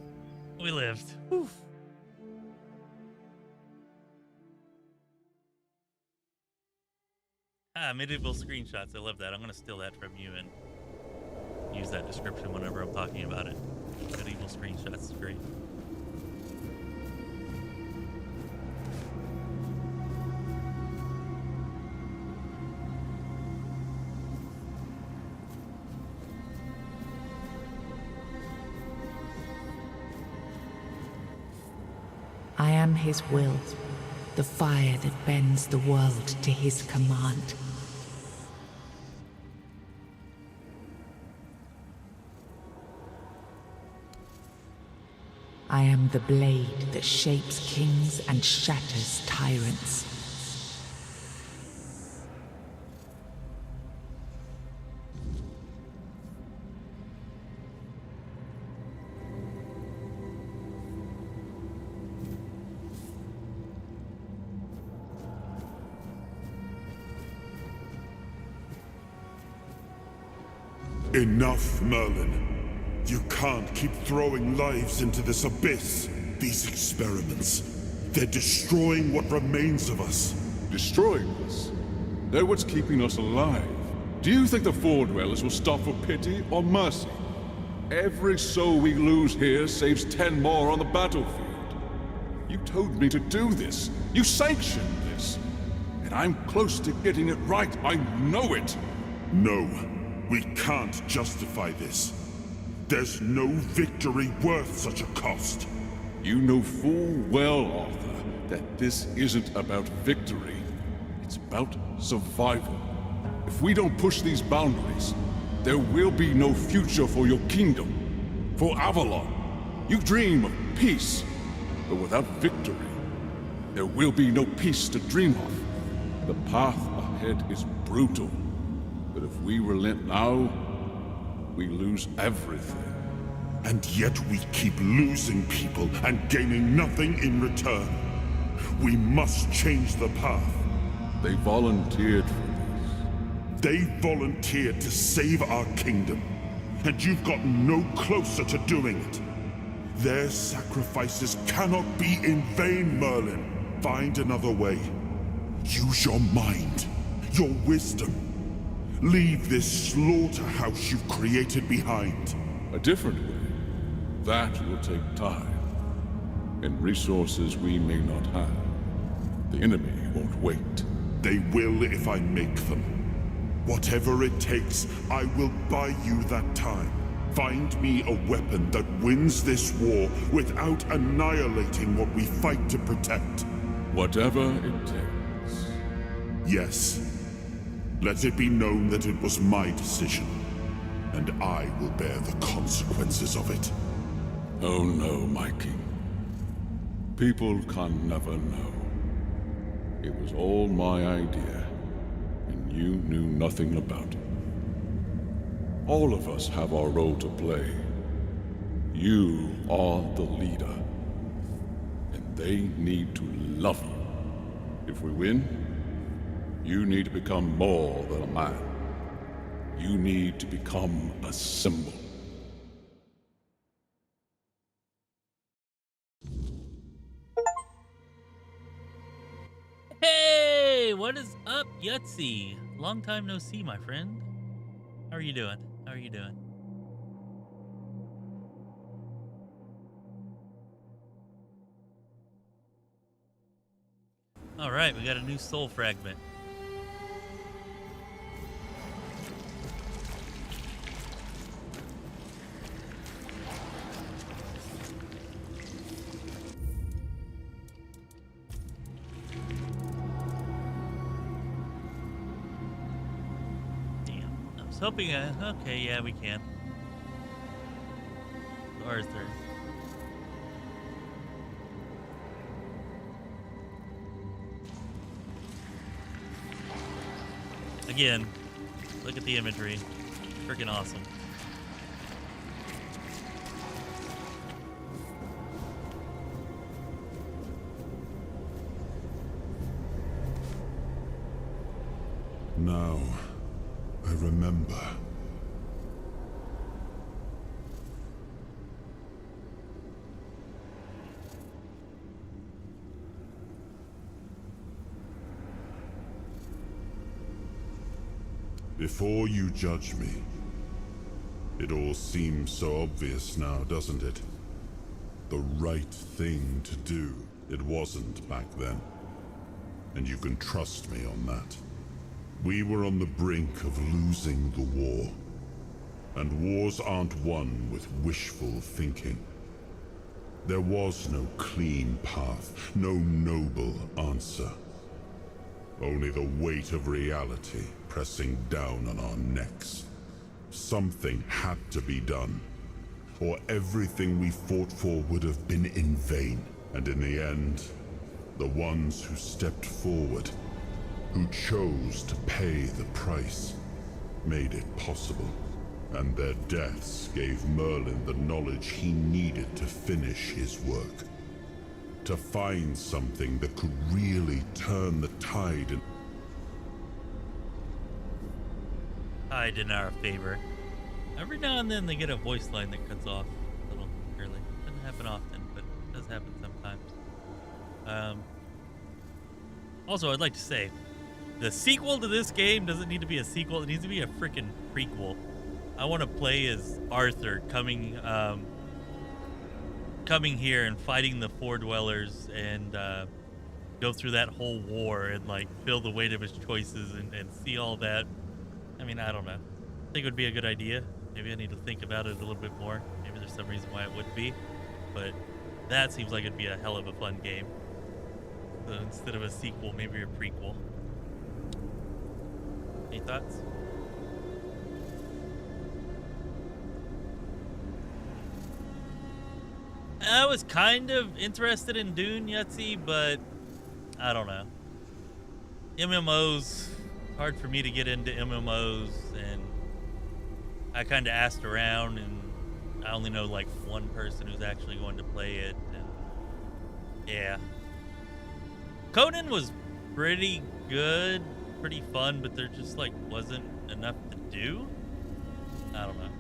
S1: We lived. Whew. Medieval screenshots. I love that. I'm gonna steal that from you and use that description whenever I'm talking about it. Medieval screenshots is great.
S8: I am his will, the fire that bends the world to his command. I am the blade that shapes kings and shatters tyrants.
S12: Enough, Merlin. You can't keep throwing lives into this abyss. These experiments, they're destroying what remains of us.
S4: Destroying us? They're what's keeping us alive. Do you think the Four Dwellers will stop for pity or mercy? Every soul we lose here saves 10 more on the battlefield. You told me to do this. You sanctioned this. And I'm close to getting it right. I know it.
S12: No, we can't justify this. There's no victory worth such a cost.
S4: You know full well, Arthur, that this isn't about victory. It's about survival. If we don't push these boundaries, there will be no future for your kingdom. For Avalon, you dream of peace, but without victory, there will be no peace to dream of. The path ahead is brutal, but if we relent now, we lose everything.
S12: And yet we keep losing people and gaining nothing in return. We must change the path.
S4: They volunteered for this.
S12: They volunteered to save our kingdom. And you've gotten no closer to doing it. Their sacrifices cannot be in vain, Merlin. Find another way. Use your mind, your wisdom. Leave this slaughterhouse you've created behind.
S4: A different way. That will take time. And resources we may not have. The enemy won't wait.
S12: They will if I make them. Whatever it takes, I will buy you that time. Find me a weapon that wins this war without annihilating what we fight to protect.
S4: Whatever it takes.
S12: Yes. Let it be known that it was my decision, and I will bear the consequences of it.
S4: Oh no, my king. People can never know. It was all my idea, and you knew nothing about it. All of us have our role to play. You are the leader, and they need to love you. If we win, you need to become more than a man. You need to become a symbol.
S1: Hey, what is up, Yutzy? Long time no see, my friend. How are you doing? How are you doing? All right, we got a new soul fragment. Hoping, okay, yeah, we can. Arthur. Again, look at the imagery. Freaking awesome.
S12: Now, I remember. Before you judge me, it all seems so obvious now, doesn't it? The right thing to do. It wasn't back then. And you can trust me on that. We were on the brink of losing the war. And wars aren't won with wishful thinking. There was no clean path, no noble answer. Only the weight of reality pressing down on our necks. Something had to be done. or everything we fought for would have been in vain. And in the end, the ones who stepped forward, who chose to pay the price, made it possible. And their deaths gave Merlin the knowledge he needed to finish his work. To find something that could really turn the tide
S1: in our favor. Every now and then they get a voice line that cuts off a little early. Doesn't happen often, but it does happen sometimes. Also, I'd like to say, the sequel to this game doesn't need to be a sequel. It needs to be a freaking prequel. I want to play as Arthur coming here and fighting the Four Dwellers and go through that whole war and like feel the weight of his choices and see all that. I mean, I don't know. I think it would be a good idea. Maybe I need to think about it a little bit more. Maybe there's some reason why it would be. But that seems like it'd be a hell of a fun game. So instead of a sequel, maybe a prequel. Any thoughts? I was kind of interested in Dune, Yahtzee, but I don't know. MMOs, hard for me to get into MMOs, and I kind of asked around, and I only know like one person who's actually going to play it, and yeah. Conan was pretty good, pretty fun, but there just like wasn't enough to do. I don't know.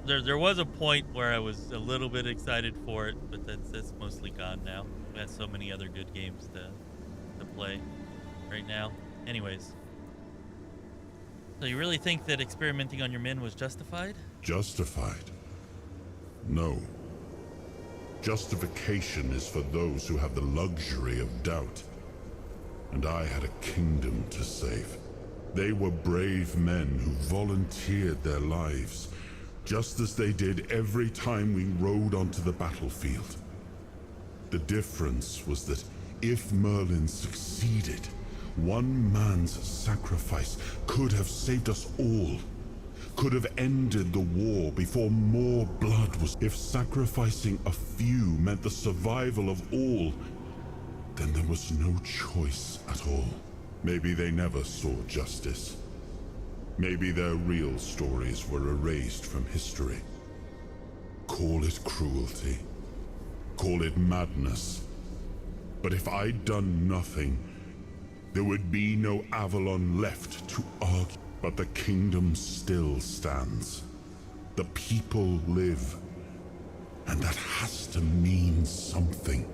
S1: There was a point where I was a little bit excited for it, but that's mostly gone now. We have so many other good games to play right now. Anyways. So you really think that experimenting on your men was justified?
S12: Justified? No. Justification is for those who have the luxury of doubt. And I had a kingdom to save. They were brave men who volunteered their lives, just as they did every time we rode onto the battlefield. The difference was that if Merlin succeeded, one man's sacrifice could have saved us all, could have ended the war before more blood was. If sacrificing a few meant the survival of all, then there was no choice at all. Maybe they never saw justice. Maybe their real stories were erased from history. Call it cruelty. Call it madness. But if I'd done nothing, there would be no Avalon left to argue. But the kingdom still stands. The people live. And that has to mean something.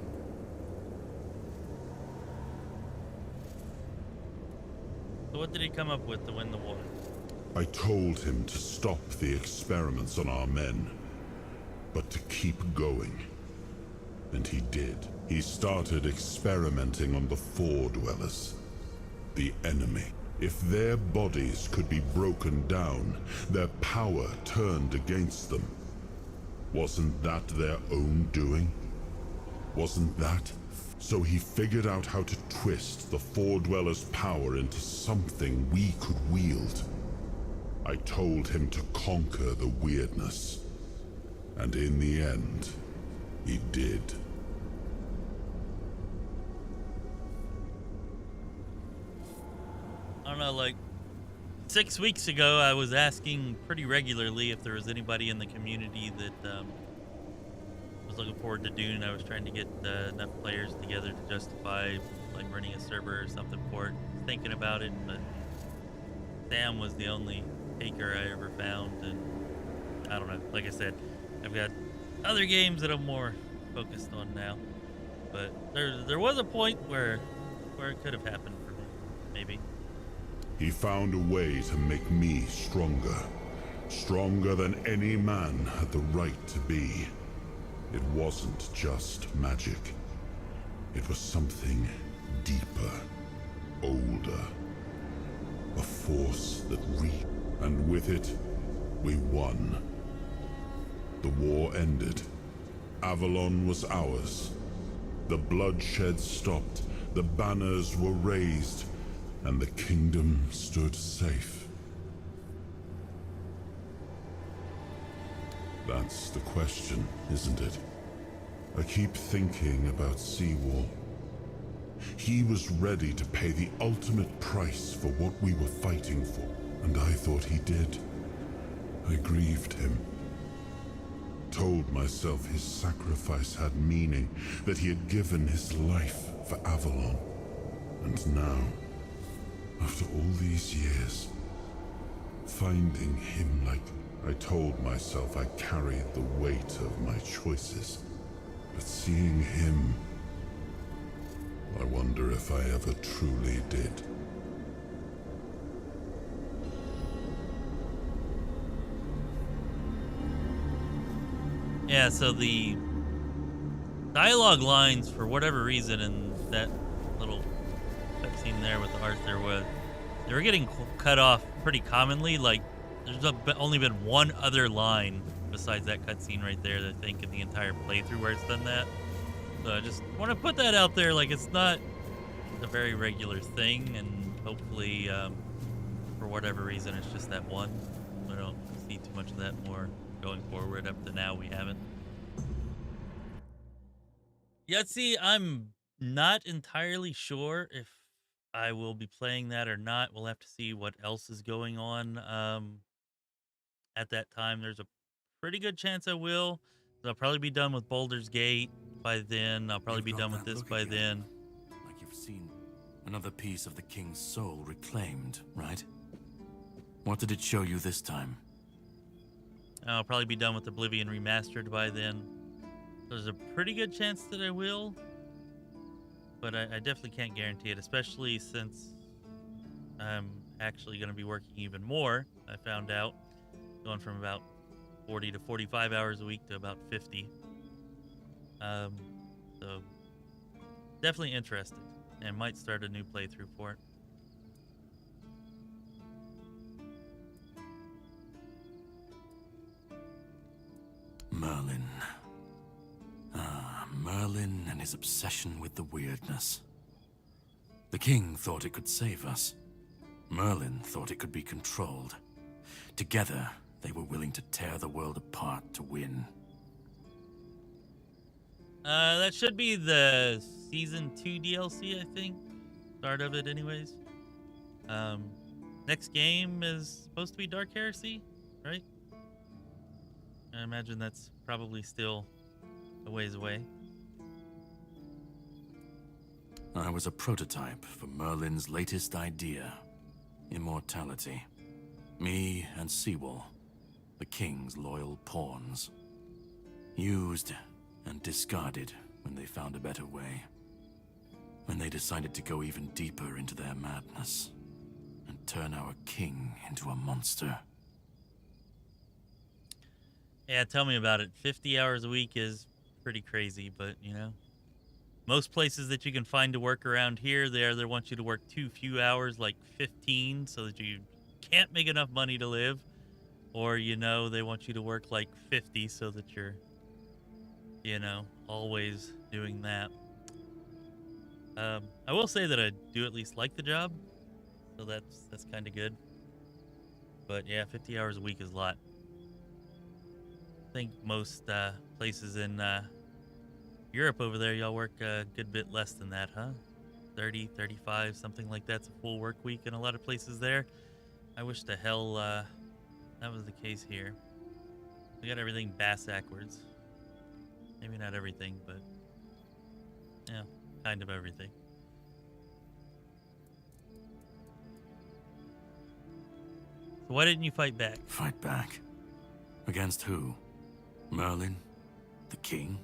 S1: So what did he come up with to win the war?
S12: I told him to stop the experiments on our men, but to keep going. And he did. He started experimenting on the Four Dwellers, the enemy. If their bodies could be broken down, their power turned against them, wasn't that their own doing? Wasn't that? So he figured out how to twist the Four Dwellers' power into something we could wield. I told him to conquer the weirdness. And in the end, he did.
S1: I don't know, like 6 weeks ago, I was asking pretty regularly if there was anybody in the community that was looking forward to Dune. I was trying to get enough players together to justify like running a server or something for it. Thinking about it, but Sam was the only taker I ever found, and I don't know. Like I said, I've got other games that I'm more focused on now. But there was a point where it could have happened for me, maybe.
S12: He found a way to make me stronger. Stronger than any man had the right to be. It wasn't just magic. It was something deeper, older. A force that and with it, we won. The war ended. Avalon was ours. The bloodshed stopped, the banners were raised, and the kingdom stood safe. That's the question, isn't it? I keep thinking about Seawall. He was ready to pay the ultimate price for what we were fighting for, and I thought he did. I grieved him. Told myself his sacrifice had meaning, that he had given his life for Avalon. And now, after all these years, finding him like I told myself I carried the weight of my choices. But seeing him, I wonder if I ever truly did.
S1: Yeah, so the dialogue lines, for whatever reason, in that little cutscene there with Arthur, they were getting cut off pretty commonly. Like, there's only been one other line besides that cutscene right there, I think, in the entire playthrough where it's done that. So I just want to put that out there. Like, it's not a very regular thing, and hopefully, for whatever reason, it's just that one. I don't see too much of that more going forward. Up to now, we haven't. Yeah, see, I'm not entirely sure if I will be playing that or not. We'll have to see what else is going on at that time. There's a pretty good chance I will. I'll probably be done with Baldur's Gate by then. I'll probably be done with this by then.
S11: Like you've seen another piece of the king's soul reclaimed, right? What did it show you this time?
S1: I'll probably be done with Oblivion Remastered by then. There's a pretty good chance that I will, but I definitely can't guarantee it, especially since I'm actually going to be working even more. I found out, going from about 40 to 45 hours a week to about 50. So definitely interested, and might start a new playthrough for it.
S11: Merlin. Merlin and his obsession with the weirdness. The king thought it could save us. Merlin thought it could be controlled. Together, they were willing to tear the world apart to win.
S1: That should be the Season 2 DLC, I think. Start of it anyways. Next game is supposed to be Dark Heresy, right? I imagine that's probably still a ways away.
S11: I was a prototype for Merlin's latest idea, immortality. Me and Seawall, the king's loyal pawns. Used and discarded when they found a better way. When they decided to go even deeper into their madness and turn our king into a monster.
S1: Yeah, tell me about it. 50 hours a week is pretty crazy, but, you know, most places that you can find to work around here, they either want you to work too few hours, like 15, so that you can't make enough money to live, or, you know, they want you to work like 50 so that you're, you know, always doing that. I will say that I do at least like the job, so that's kind of good. But yeah, 50 hours a week is a lot. I think most places in Europe over there, y'all work a good bit less than that, huh? 30, 35, something like that's a full work week in a lot of places there. I wish the hell that was the case here. We got everything bass-backwards. Maybe not everything, but yeah, kind of everything. So why didn't you fight back?
S11: Fight back? Against who? Merlin? The king?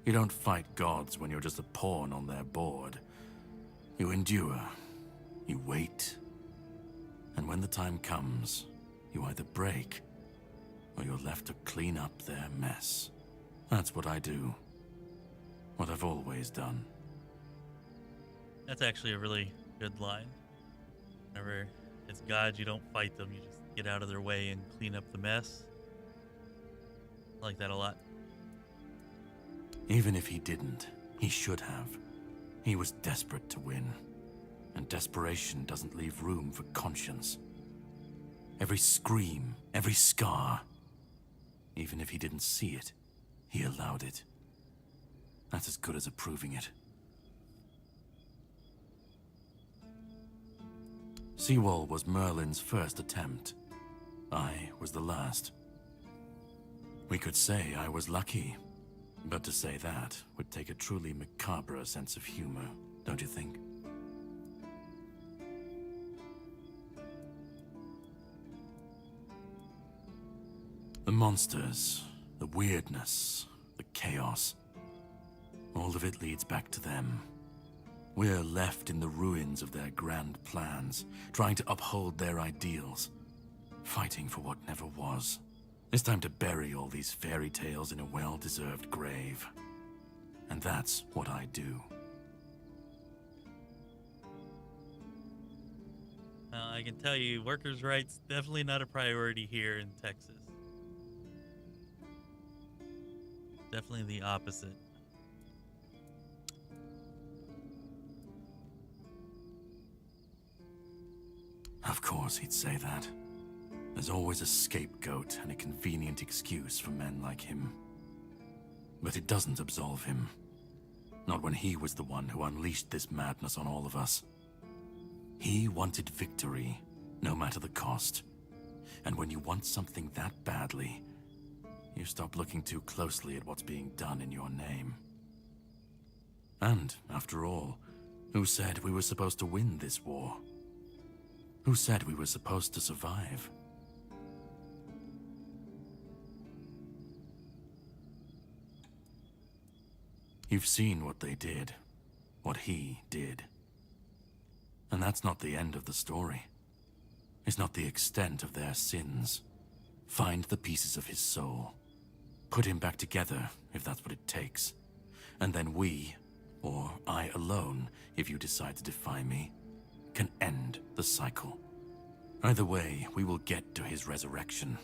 S11: You don't fight gods when you're just a pawn on their board. You endure. You wait. And when the time comes, you either break, or you're left to clean up their mess. That's what I do. What I've always done.
S1: That's actually a really good line. Whenever it's gods, you don't fight them, you just get out of their way and clean up the mess. I like that a lot.
S11: Even if he didn't, he should have. He was desperate to win. And desperation doesn't leave room for conscience. Every scream, every scar,
S2: Even if he didn't see it, he allowed it. That's as good as approving it. Seawall was Merlin's first attempt. I was the last. We could say I was lucky, but to say that would take a truly macabre sense of humor, don't you think? The monsters, the weirdness, the chaos, all of it leads back to them. We're left in the ruins of their grand plans, trying to uphold their ideals, fighting for what never was. It's time to bury all these fairy tales in a well-deserved grave. And that's what I do.
S1: I can tell you, workers' rights definitely not a priority here in Texas. Definitely the opposite.
S2: Of course he'd say that. There's always a scapegoat and a convenient excuse for men like him. But it doesn't absolve him. Not when he was the one who unleashed this madness on all of us. He wanted victory, no matter the cost. And when you want something that badly, you stop looking too closely at what's being done in your name. And, after all, who said we were supposed to win this war? Who said we were supposed to survive? You've seen what they did, what he did. And that's not the end of the story. It's not the extent of their sins. Find the pieces of his soul. Put him back together, if that's what it takes. And then we, or I alone, if you decide to defy me, can end the cycle. Either way, we will get to his resurrection.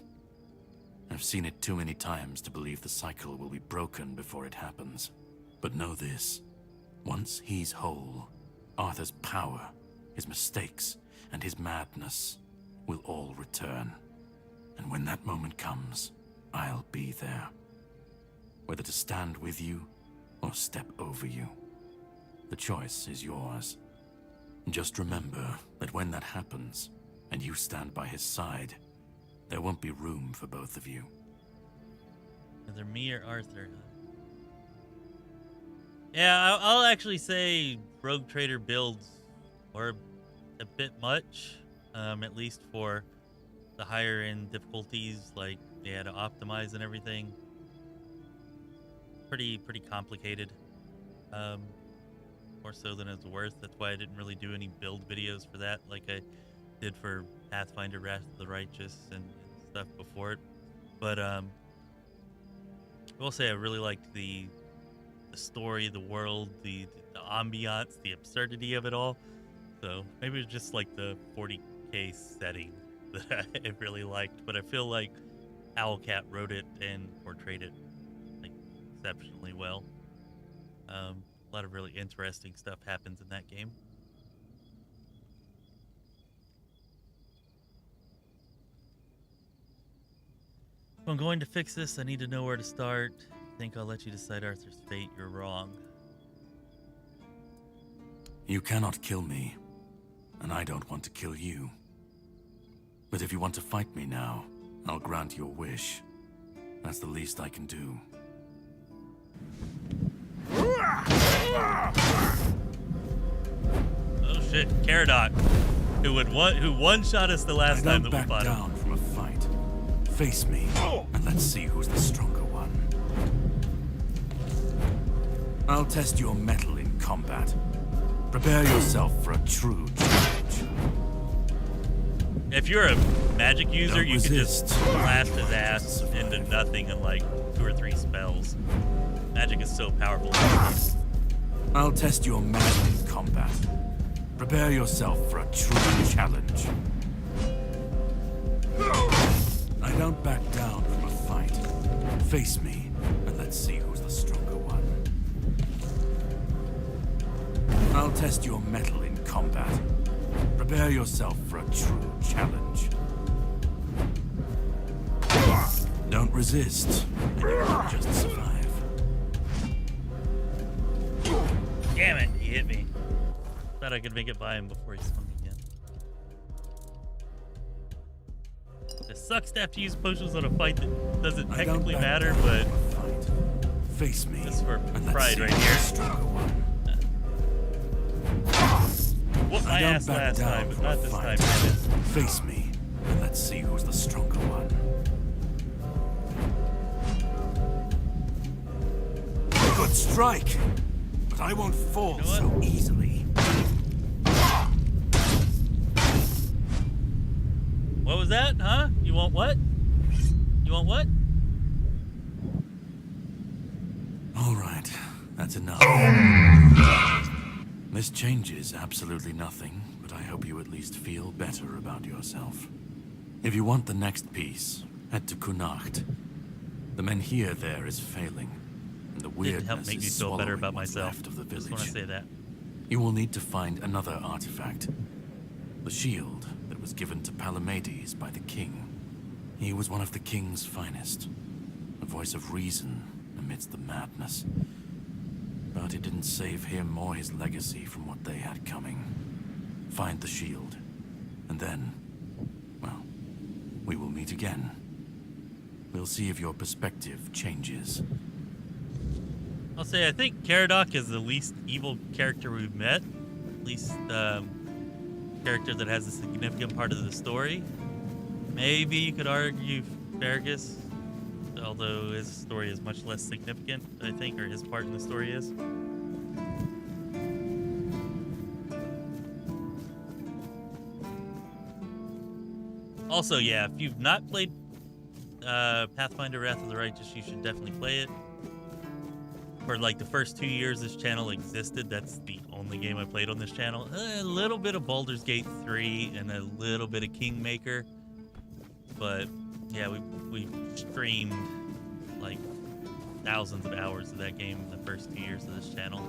S2: I've seen it too many times to believe the cycle will be broken before it happens. But know this, once he's whole, Arthur's power, his mistakes, and his madness will all return. And when that moment comes, I'll be there. Whether to stand with you or step over you. The choice is yours. Just remember that when that happens, and you stand by his side, there won't be room for both of you.
S1: Either me or Arthur. Yeah, I'll actually say Rogue Trader builds are a bit much, at least for the higher end difficulties, like they had to optimize and everything. Pretty complicated. More so than it's worth. That's why I didn't really do any build videos for that, like I did for Pathfinder Wrath of the Righteous and stuff before it. But I will say I really liked the story, the world, the ambiance, the absurdity of it all. So maybe it's just like the 40k setting that I really liked. But I feel like Owlcat wrote it and portrayed it like exceptionally well. A lot of really interesting stuff happens in that game. If I'm going to fix this, I need to know where to start. Think I'll let you decide Arthur's fate. You're wrong.
S2: You cannot kill me, and I don't want to kill you. But if you want to fight me now, I'll grant your wish. That's the least I can do.
S1: Oh shit, Caradoc, who one-shot us the last time that we fought him.
S2: I don't back down from a fight. Face me, and let's see who's the stronger one. I'll test your mettle in combat. Prepare yourself for a true challenge.
S1: If you're a magic user, you can just blast his ass into nothing in like 2 or 3 spells. Magic is so powerful.
S2: I'll test your mettle in combat. Prepare yourself for a true challenge. I don't back down from a fight. Face me, and let's see who's the stronger one. I'll test your mettle in combat. Prepare yourself for a true challenge. Don't resist, and you won't just survive.
S1: Damn it, he hit me. Thought I could make it by him before he swung again. It sucks to have to use potions on a fight that doesn't technically matter, but
S2: face me.
S1: This is for pride right here. Whooped my ass last time, but not this time.
S2: Face me, and let's see who's the stronger one. Good strike, but I won't fall so easily.
S1: What was that, huh? You want what? You want what?
S2: All right, that's enough. This changes absolutely nothing, but I hope you at least feel better about yourself. If you want the next piece, head to Kunacht. The Menhir there is failing, and the weirdness
S1: Didn't help make me
S2: is
S1: feel better
S2: swallowing
S1: about
S2: what's
S1: myself.
S2: left of the
S1: Just
S2: village.
S1: want to say that.
S2: You will need to find another artifact. The shield that was given to Palamedes by the king. He was one of the king's finest, a voice of reason amidst the madness. But it didn't save him or his legacy from what they had coming. Find the shield, and then, well, we will meet again. We'll see if your perspective changes.
S1: I'll say I think Caradoc is the least evil character we've met. At least character that has a significant part of the story. Maybe you could argue Fergus, although his story is much less significant, I think, or his part in the story is. Also, yeah, if you've not played Pathfinder Wrath of the Righteous, you should definitely play it. For like the first 2 years this channel existed, that's the only game I played on this channel. A little bit of Baldur's Gate 3 and a little bit of Kingmaker. But yeah, we streamed like thousands of hours of that game in the first 2 years of this channel.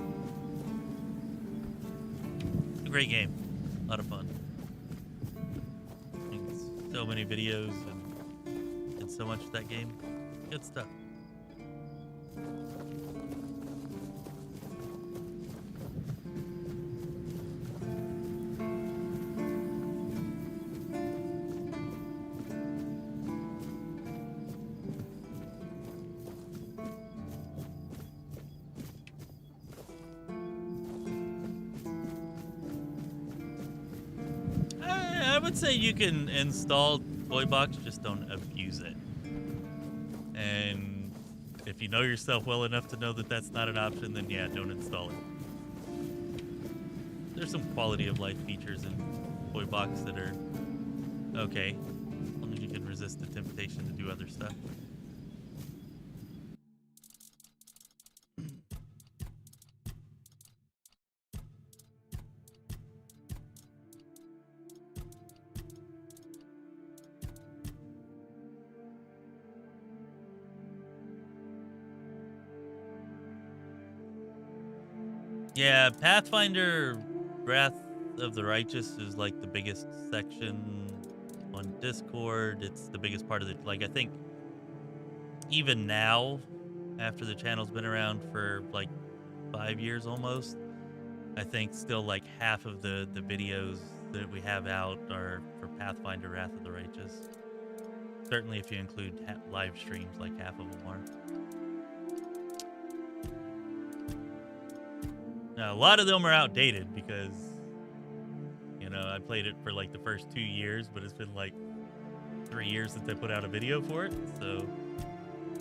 S1: A great game. A lot of fun. So many videos and did so much with that game. Good stuff. I would say you can install Toybox, just don't abuse it. And if you know yourself well enough to know that that's not an option, then yeah, don't install it. There's some quality of life features in Toybox that are okay, as long as you can resist the temptation to do other stuff. Yeah, Pathfinder Wrath of the Righteous is like the biggest section on Discord. It's the biggest part of the, like, I think even now, after the channel's been around for like 5 years almost, I think still like half of the videos that we have out are for Pathfinder Wrath of the Righteous. Certainly if you include live streams, like half of them are. Now, a lot of them are outdated because, you know, I played it for like the first 2 years, but it's been like 3 years since I put out a video for it. So,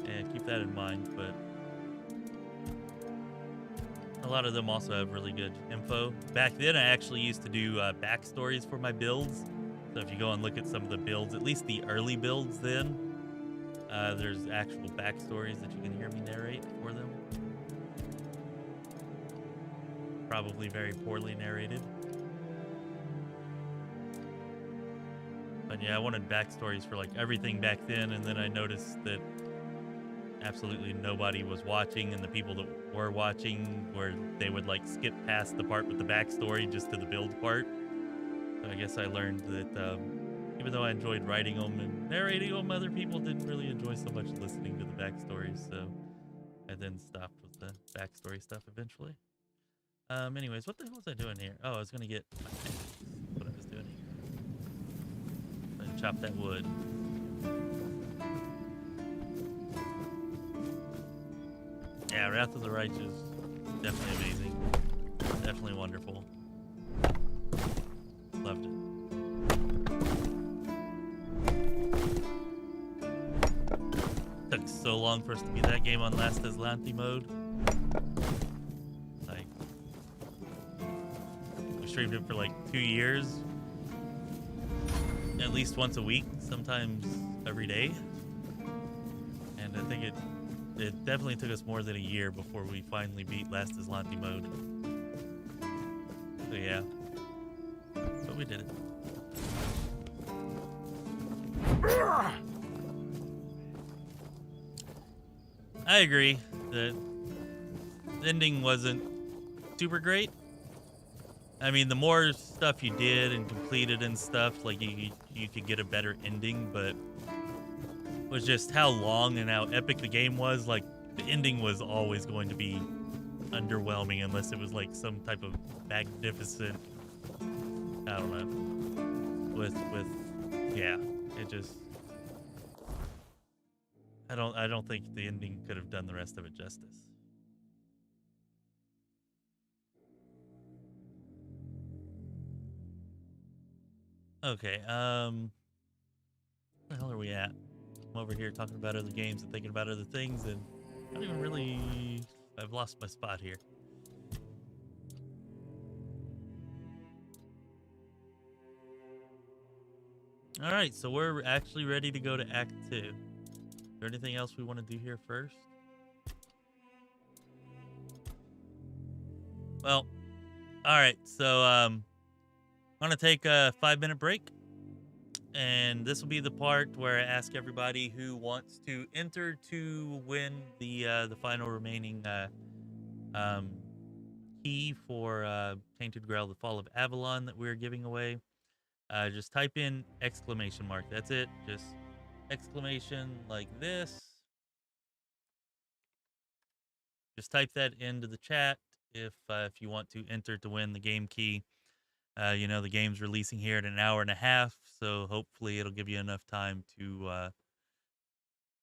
S1: and keep that in mind. But a lot of them also have really good info. Back then, I actually used to do backstories for my builds. So if you go and look at some of the builds, at least the early builds then, there's actual backstories that you can hear me narrate for them. Probably very poorly narrated. But yeah, I wanted backstories for like everything back then, and then I noticed that absolutely nobody was watching, and the people that were watching, where they would like skip past the part with the backstory just to the build part. So I guess I learned that Even though I enjoyed writing them and narrating them, other people didn't really enjoy so much listening to the backstories, so I then stopped with the backstory stuff eventually. Anyways, what the hell was I doing here? Oh, I was gonna get my axe. That's what I was doing here. And chop that wood. Yeah, Wrath of the Righteous, definitely amazing. Definitely wonderful. Loved it. Took so long for us to beat that game on Last Aslanti mode. Like, we streamed it for like 2 years. At least once a week, sometimes every day. And I think it definitely took us more than a year before we finally beat Last Aslanti mode. So yeah. But we did it. I agree that the ending wasn't super great. I mean, the more stuff you did and completed and stuff, like you could get a better ending, but it was just how long and how epic the game was. Like, the ending was always going to be underwhelming unless it was like some type of magnificent, I don't know, yeah, it just, I don't think the ending could have done the rest of it justice. Okay, what the hell are we at? I'm over here talking about other games and thinking about other things, and I don't even really, I've lost my spot here. All right, so we're actually ready to go to Act 2. Is there anything else we want to do here first? Well, all right, so I'm gonna take a 5-minute break, and this will be the part where I ask everybody who wants to enter to win the final remaining key for Tainted Grail, the Fall of Avalon that we're giving away. Just type in exclamation mark. That's it. Just exclamation like this. Just type that into the chat if you want to enter to win the game key. You know, the game's releasing here in an hour and a half, so hopefully it'll give you enough time to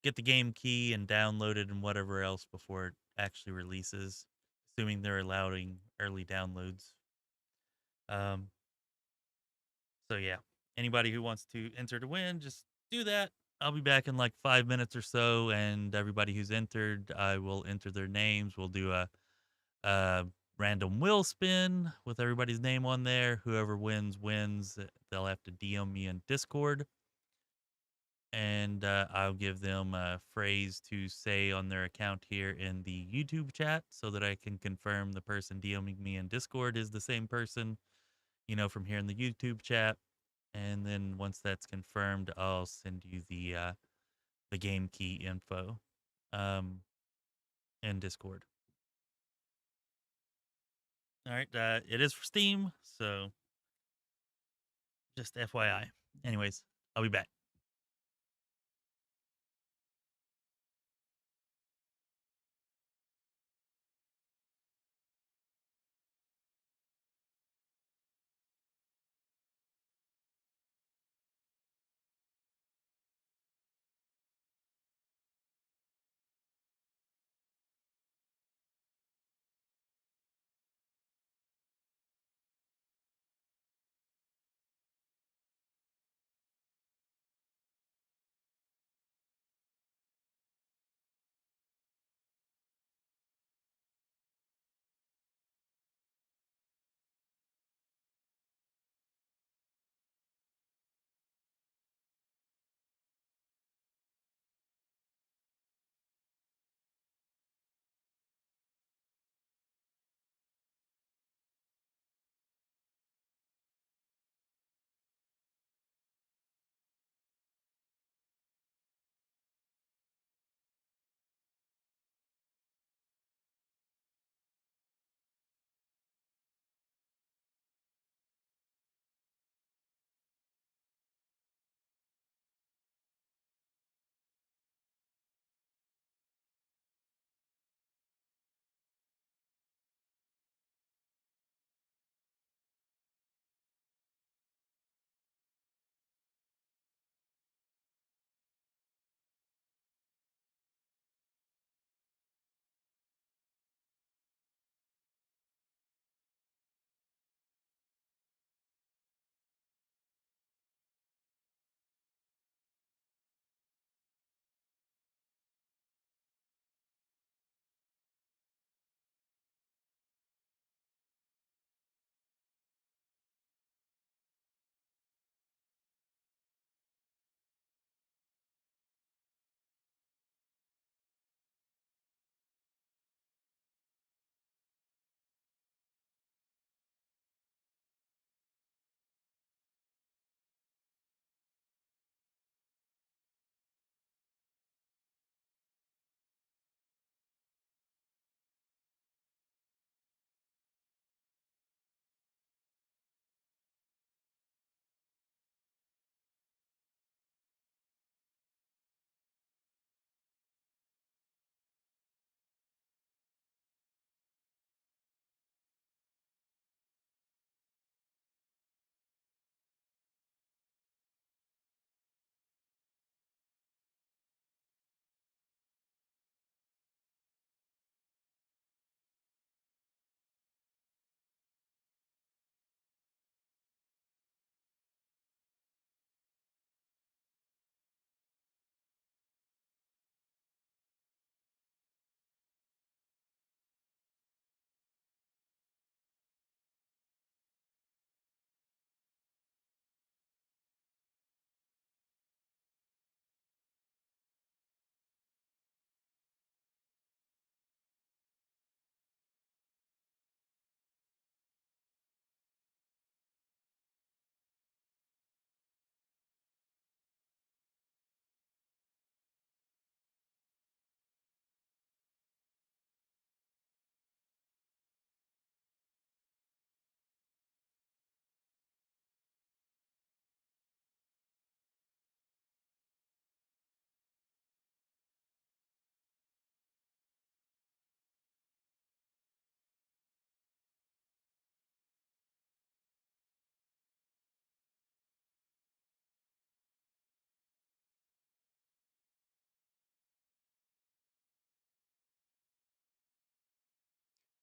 S1: get the game key and download it and whatever else before it actually releases, assuming they're allowing early downloads. So yeah, anybody who wants to enter to win, just do that. I'll be back in like 5 minutes or so, and everybody who's entered, I will enter their names. We'll do a random wheel spin with everybody's name on there. Whoever wins, wins. They'll have to DM me in Discord, and I'll give them a phrase to say on their account here in the YouTube chat so that I can confirm the person DMing me in Discord is the same person, you know, from here in the YouTube chat. And then once that's confirmed, I'll send you the game key info in Discord. All right, it is for Steam, so just FYI. Anyways, I'll be back.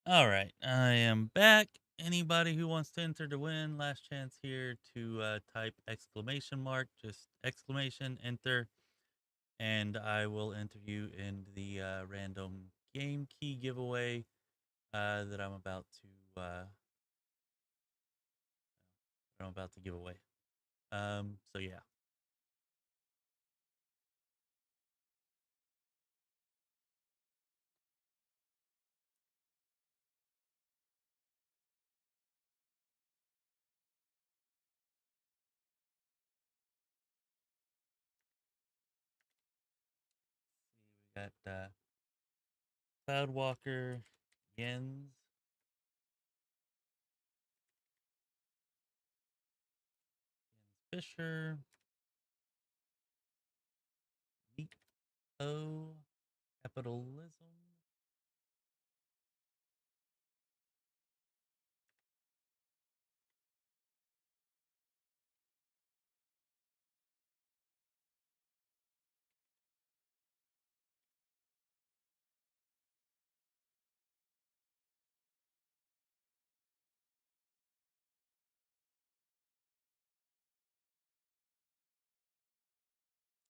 S1: All right, I am back. Anybody who wants to enter to win, last chance here to type exclamation mark, just exclamation, enter, and I will enter you in the random game key giveaway that I'm about to give away. So yeah. We got Cloudwalker, Jens, Fisher, Nico, Capitalism.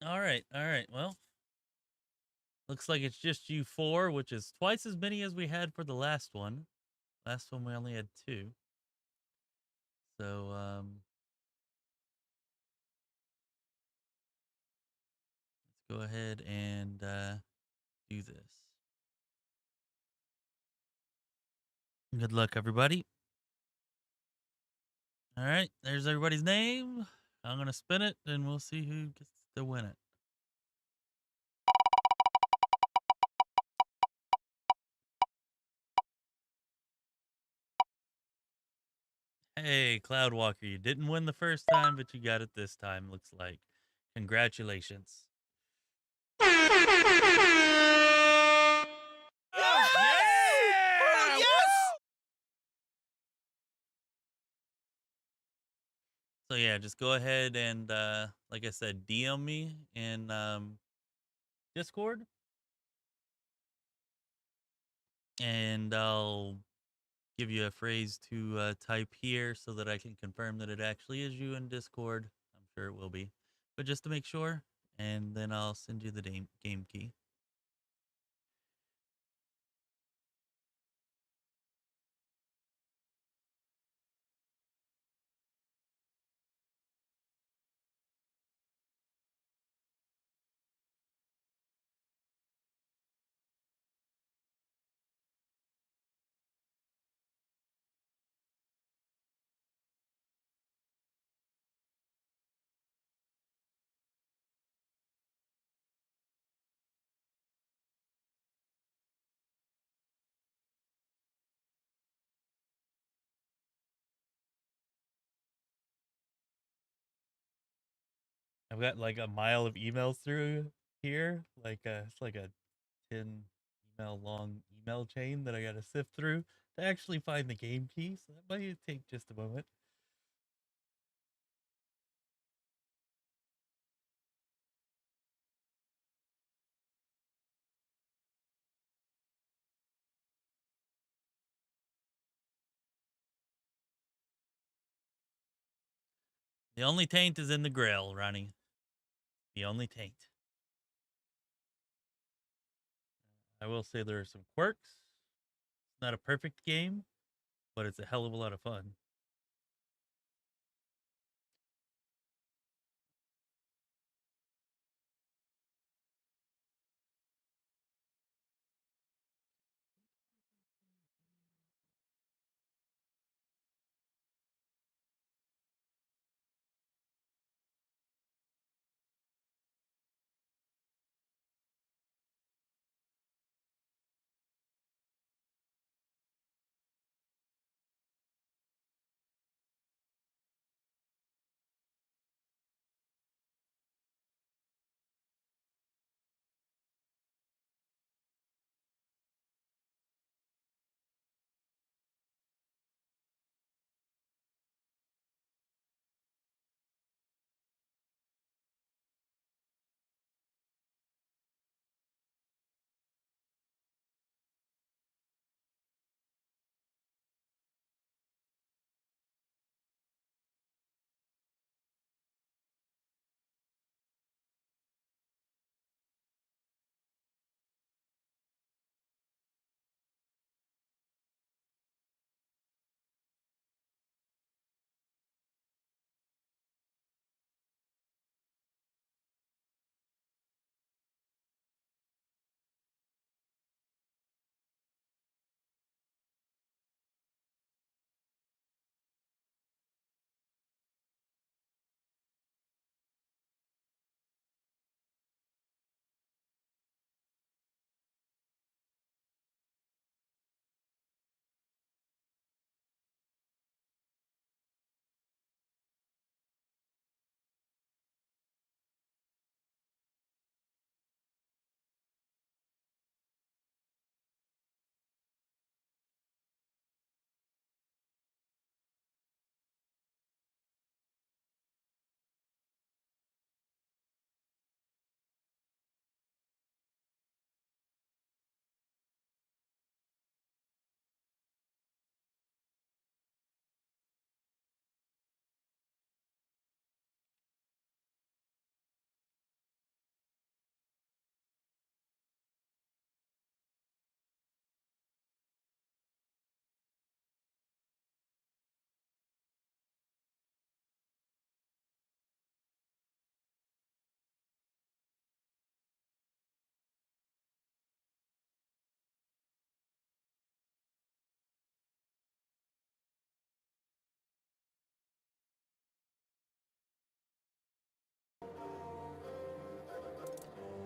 S1: All right, all right. Well, looks like it's just you four, which is twice as many as we had for the last one. Last one we only had 2. So let's go ahead and do this. Good luck, everybody. All right, there's everybody's name. I'm gonna spin it, and we'll see who gets to win it. Hey, Cloudwalker, you didn't win the first time, but you got it this time, looks like. Congratulations.
S20: Oh, yes!
S1: So yeah, just go ahead and, like I said, DM me in Discord. And I'll give you a phrase to type here so that I can confirm that it actually is you in Discord. I'm sure it will be. But just to make sure, and then I'll send you the game key. I've got like a mile of emails through here. It's like a 10 email long email chain that I got to sift through to actually find the game key. So that might take just a moment. The only taint is in the Grail, Ronnie. The only taint. I will say there are some quirks. It's not a perfect game, but it's a hell of a lot of fun.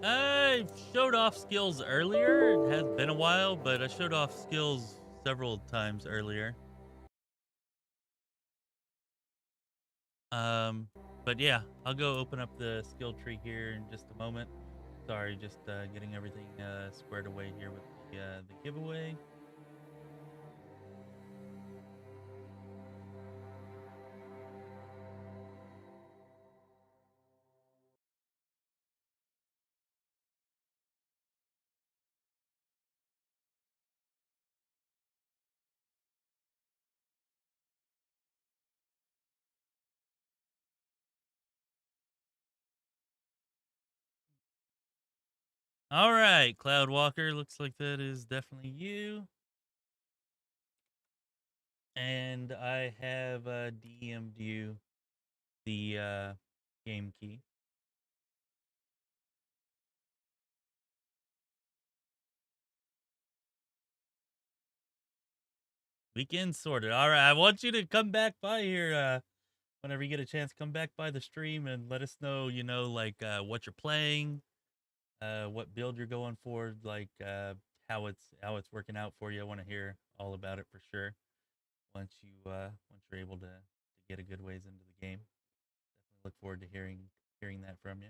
S1: I showed off skills earlier. It has been a while, but I showed off skills several times earlier. But yeah, I'll go open up the skill tree here in just a moment. Sorry, just getting everything squared away here with the giveaway. All right, Cloud Walker, looks like that is definitely you. And I have DM'd you the game key. Weekend sorted. All right, I want you to come back by here whenever you get a chance. Come back by the stream and let us know, you know, like what you're playing, what build you're going for, like how it's working out for you. I want to hear all about it for sure. Once you're able to get a good ways into the game, definitely look forward to hearing that from you.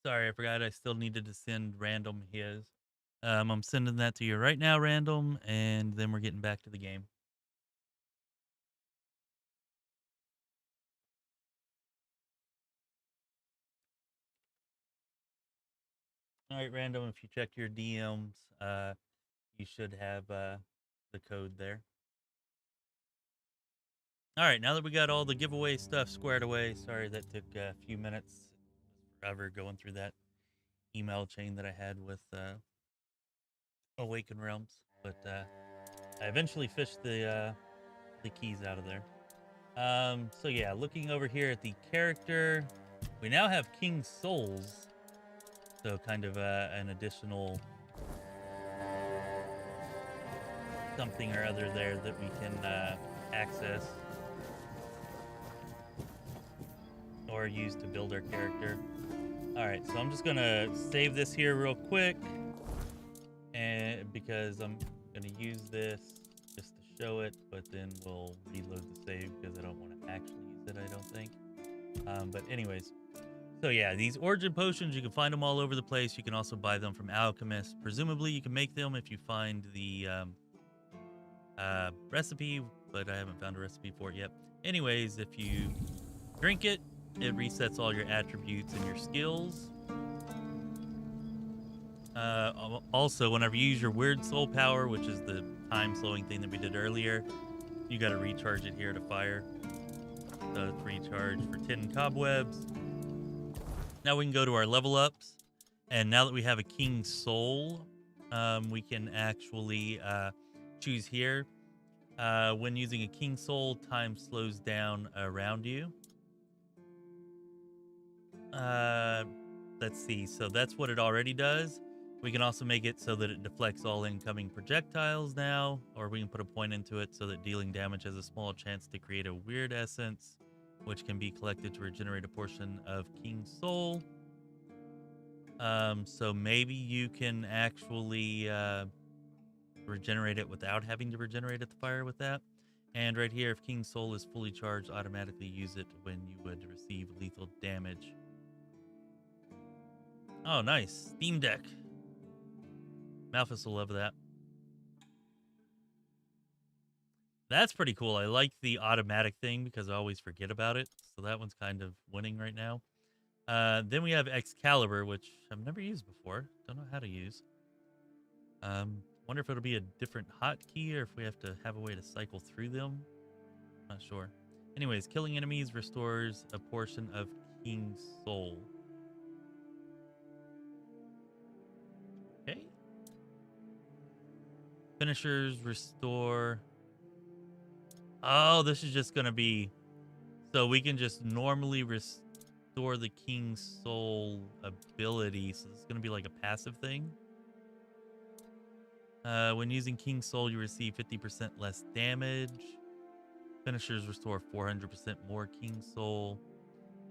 S1: Sorry, I forgot I still needed to send Random his. I'm sending that to you right now, Random, and then we're getting back to the game. All right, Random, if you check your DMs, you should have the code there. All right, now that we got all the giveaway stuff squared away, sorry that took a few minutes. It was forever going through that email chain that I had with Awaken Realms, but I eventually fished the keys out of there. So yeah, looking over here at the character, we now have King Souls, so kind of an additional something or other there that we can access or use to build our character. All right, so I'm just gonna save this here real quick, and because I'm gonna use this just to show it, but then we'll reload the save because I don't want to actually use it, I don't think. But anyways, so yeah, these origin potions, you can find them all over the place. You can also buy them from alchemists. Presumably you can make them if you find the recipe, but I haven't found a recipe for it yet. Anyways, if you drink it, it resets all your attributes and your skills. Also, whenever you use your weird soul power, which is the time slowing thing that we did earlier, you got to recharge it here to fire. So it's recharged for 10 cobwebs. Now we can go to our level ups, and now that we have a King Soul, we can actually choose here. When using a King Soul, time slows down around you. Let's see. So that's what it already does. We can also make it so that it deflects all incoming projectiles now, or we can put a point into it so that dealing damage has a small chance to create a weird essence, which can be collected to regenerate a portion of King's Soul. So maybe you can actually regenerate it without having to regenerate at the fire with that. And right here, if King's Soul is fully charged, automatically use it when you would receive lethal damage. Oh, nice. Steam Deck. Malfus will love that. That's pretty cool. I like the automatic thing because I always forget about it. So that one's kind of winning right now. Then we have Excalibur, which I've never used before. Don't know how to use. Wonder if it'll be a different hotkey or if we have to have a way to cycle through them. Not sure. Anyways, killing enemies restores a portion of King's Soul. Okay. Finishers restore. Oh, this is just going to be... So we can just normally restore the King's Soul ability. So it's going to be like a passive thing. When using King's Soul, you receive 50% less damage. Finishers restore 400% more King's Soul.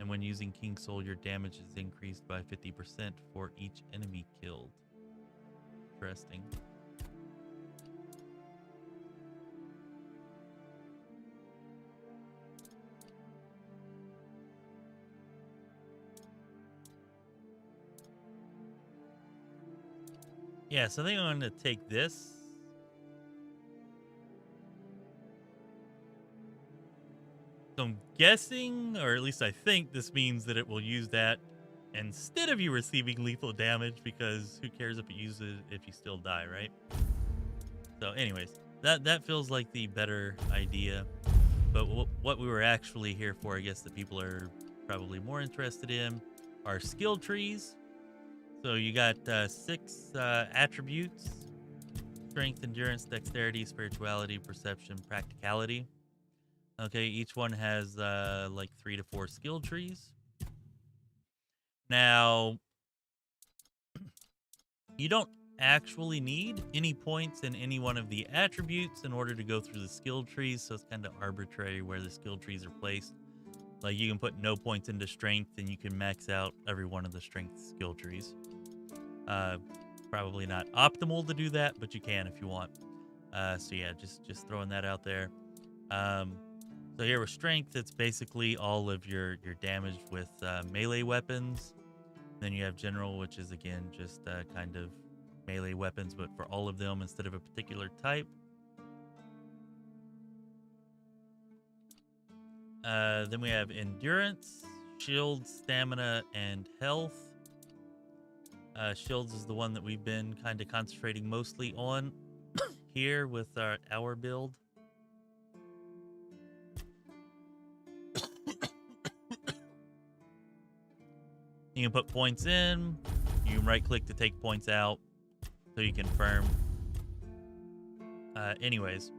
S1: And when using King's Soul, your damage is increased by 50% for each enemy killed. Interesting. Yeah, so I think I'm going to take this. So I'm guessing, or at least I think, this means that it will use that instead of you receiving lethal damage, because who cares if it uses it if you still die, right? So anyways, that feels like the better idea. But what we were actually here for, I guess that people are probably more interested in, are skill trees. So you got 6 attributes: strength, endurance, dexterity, spirituality, perception, practicality. Okay, each one has like 3 to 4 skill trees. Now, you don't actually need any points in any one of the attributes in order to go through the skill trees, so it's kind of arbitrary where the skill trees are placed. Like, you can put no points into strength, and you can max out every one of the strength skill trees. Probably not optimal to do that, but you can if you want. So yeah, just throwing that out there. So here with strength, it's basically all of your damage with melee weapons. Then you have general, which is again just kind of melee weapons, but for all of them instead of a particular type. Then we have endurance, shield, stamina, and health. Shields is the one that we've been kind of concentrating mostly on here with our build. You can put points in. You can right-click to take points out, so you confirm. Anyways,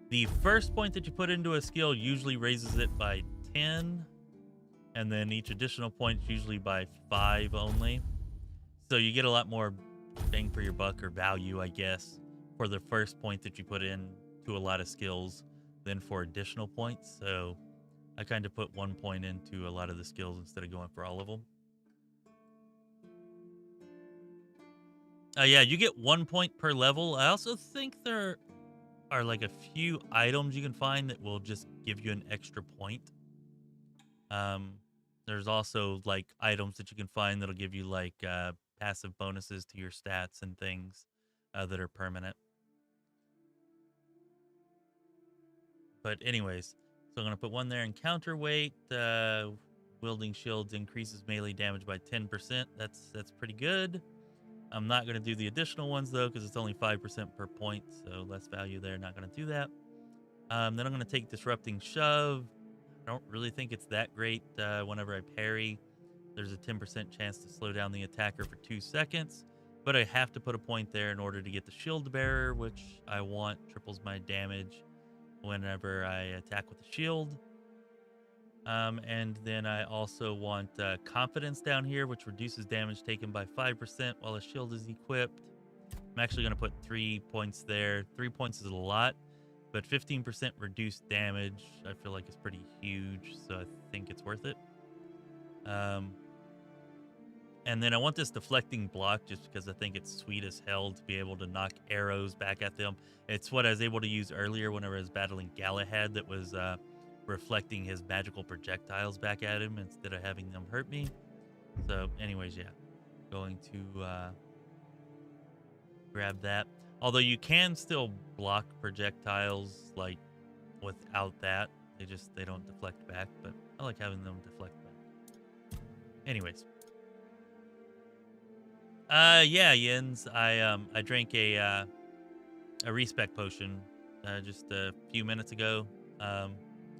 S1: the first point that you put into a skill usually raises it by 10, and then each additional point is usually by 5 only. So you get a lot more bang for your buck, or value, I guess, for the first point that you put in to a lot of skills than for additional points. So I kind of put 1 point into a lot of the skills instead of going for all of them. Yeah, you get 1 point per level. I also think there are like a few items you can find that will just give you an extra point. There's also like items that you can find that'll give you like passive bonuses to your stats and things that are permanent. But anyways, so I'm going to put 1 there in counterweight. Wielding shields increases melee damage by 10%. That's pretty good. I'm not going to do the additional ones, though, because it's only 5% per point, so less value there. Not going to do that. Then I'm going to take Disrupting Shove. I don't really think it's that great. Whenever I parry, there's a 10% chance to slow down the attacker for 2 seconds, but I have to put a point there in order to get the Shield Bearer, which I want triples my damage whenever I attack with the shield. And then I also want confidence down here, which reduces damage taken by 5% while a shield is equipped. I'm actually going to put 3 points there. 3 points is a lot, but 15% reduced damage I feel like is pretty huge, so I think it's worth it. And then I want this deflecting block just because I think it's sweet as hell to be able to knock arrows back at them. It's what I was able to use earlier whenever I was battling Galahad that was reflecting his magical projectiles back at him instead of having them hurt me. So anyways, yeah, going to grab that. Although you can still block projectiles like without that. They don't deflect back, but I like having them deflect back. Anyways. Yeah, Jens, I drank a respec potion just a few minutes ago. I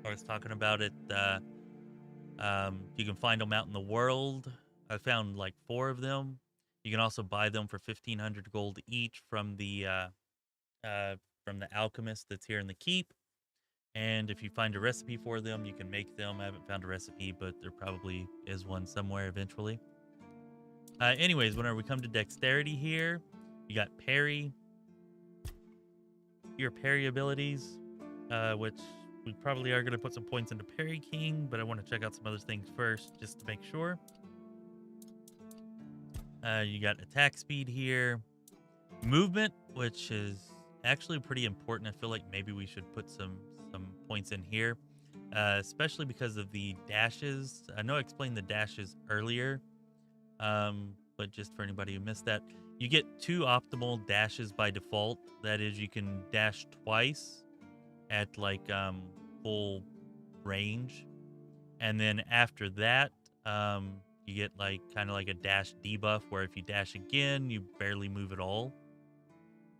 S1: was talking about it. You can find them out in the world. I found like 4 of them. You can also buy them for 1,500 gold each from the alchemist that's here in the keep. And if you find a recipe for them, you can make them. I haven't found a recipe, but there probably is one somewhere eventually. Anyways, whenever we come to dexterity here, you got parry. Your parry abilities, which we probably are going to put some points into Parry King, but I want to check out some other things first just to make sure. You got attack speed here. Movement, which is actually pretty important. I feel like maybe we should put some points in here, especially because of the dashes. I know I explained the dashes earlier. But just for anybody who missed that, you get 2 optimal dashes by default. That is, you can dash twice at like full range, and then after that, you get like kind of like a dash debuff where if you dash again, you barely move at all.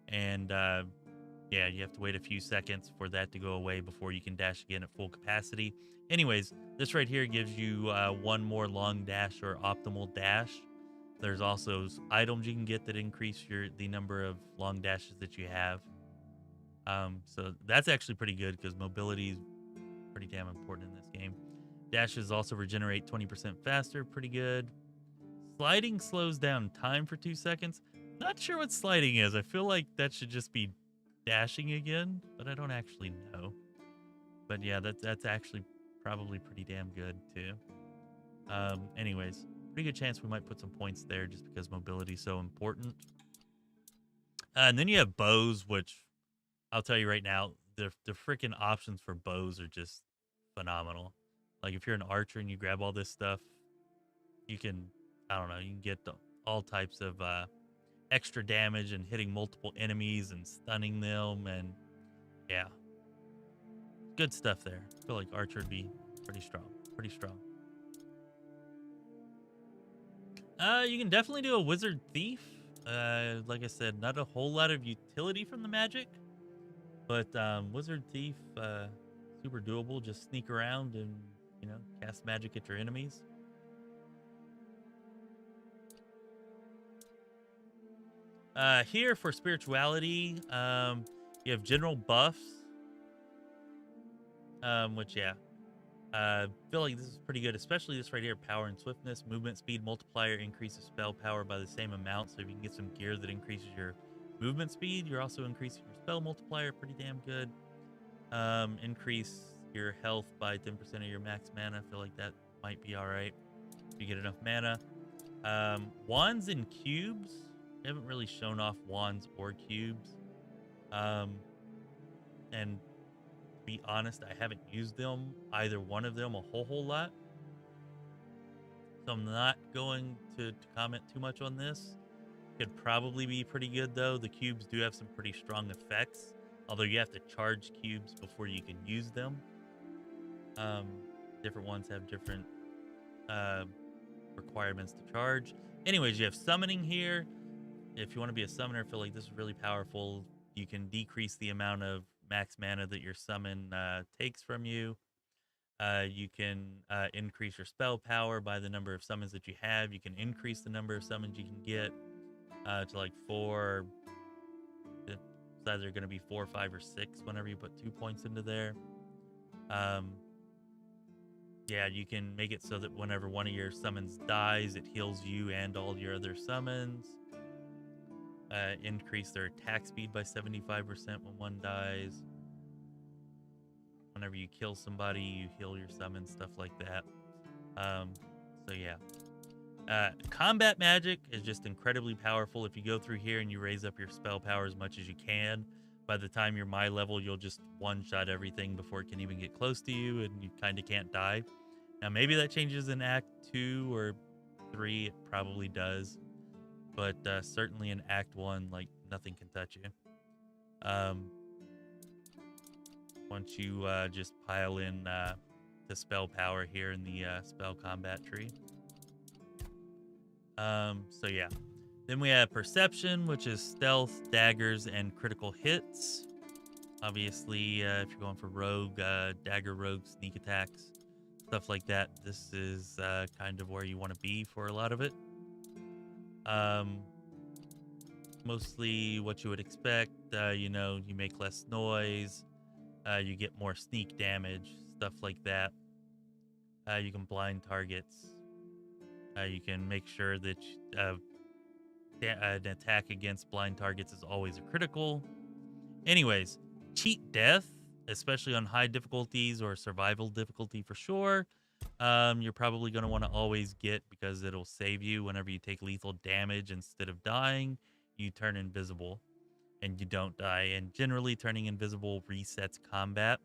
S1: And yeah, you have to wait a few seconds for that to go away before you can dash again at full capacity. Anyways, this right here gives you 1 more long dash or optimal dash. There's also items you can get that increase the number of long dashes that you have. So that's actually pretty good because mobility is pretty damn important in this game. Dashes also regenerate 20% faster, pretty good. Sliding slows down time for 2 seconds. Not sure what sliding is. I feel like that should just be dashing again, but I don't actually know. But yeah, that's actually probably pretty damn good too. Anyways, pretty good chance we might put some points there just because mobility is so important. And then you have bows, which I'll tell you right now, the freaking options for bows are just phenomenal. Like if you're an archer and you grab all this stuff, you can, I don't know, you can get all types of extra damage and hitting multiple enemies and stunning them, and yeah, good stuff there. I feel like archer would be pretty strong. You can definitely do a wizard thief. Like I said, not a whole lot of utility from the magic, but wizard thief, super doable. Just sneak around and, you know, cast magic at your enemies. Here for spirituality, you have general buffs, which, yeah, feel like this is pretty good, especially this right here, power and swiftness. Movement speed multiplier increases spell power by the same amount, so if you can get some gear that increases your movement speed, you're also increasing your spell multiplier, pretty damn good. Increase your health by 10% of your max mana. I feel like that might be alright if you get enough mana. Wands and cubes. I haven't really shown off wands or cubes. And to be honest, I haven't used them, either one of them, a whole lot. So I'm not going to comment too much on this. Could probably be pretty good though. The cubes do have some pretty strong effects, although you have to charge cubes before you can use them. Different ones have different requirements to charge. Anyways, you have summoning here. If you want to be a summoner, I feel like this is really powerful. You can decrease the amount of max mana that your summon takes from you. You can increase your spell power by the number of summons that you have. You can increase the number of summons you can get to like 4. It's either going to be 4, 5, or 6 whenever you put 2 points into there. yeah, you can make it so that whenever one of your summons dies, it heals you and all your other summons. Increase their attack speed by 75% when one dies. Whenever you kill somebody, you heal your summon, stuff like that. So yeah. Combat magic is just incredibly powerful. If you go through here and you raise up your spell power as much as you can, by the time you're my level, you'll just one-shot everything before it can even get close to you, and you kind of can't die. Now, maybe that changes in Act 2 or 3. It probably does. But certainly in Act 1, like, nothing can touch you. Once you just pile in the spell power here in the spell combat tree. So yeah. Then we have Perception, which is stealth, daggers, and critical hits. Obviously, if you're going for rogue, dagger, rogue, sneak attacks, stuff like that, this is kind of where you want to be for a lot of it. Mostly what you would expect, you know, you make less noise, you get more sneak damage, stuff like that. You can blind targets. You can make sure that an attack against blind targets is always a critical. Anyways, cheat death, especially on high difficulties or survival difficulty for sure. You're probably going to want to always get, because it'll save you whenever you take lethal damage. Instead of dying, you turn invisible and you don't die. And generally, turning invisible resets combat.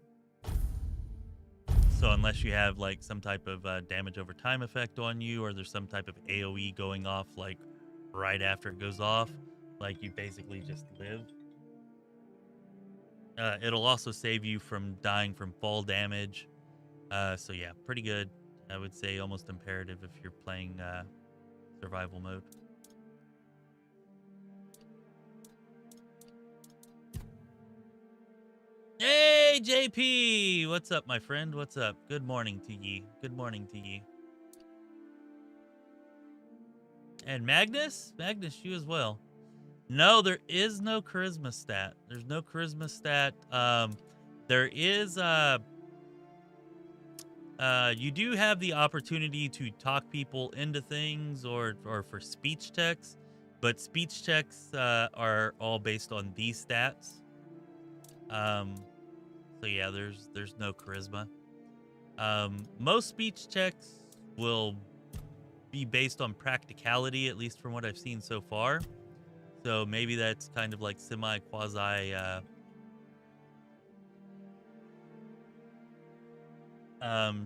S1: So unless you have like some type of damage over time effect on you, or there's some type of AoE going off like right after it goes off, like you basically just live. It'll also save you from dying from fall damage. So yeah, pretty good. I would say almost imperative if you're playing survival mode. Hey, JP! What's up, my friend? What's up? Good morning to ye. Good morning to ye. And Magnus? Magnus, you as well. No, there is no charisma stat. There's no charisma stat. There is... you do have the opportunity to talk people into things or for speech checks, but speech checks are all based on these stats. So yeah, there's no charisma. Most speech checks will be based on practicality, at least from what I've seen so far. So maybe that's kind of like semi-quasi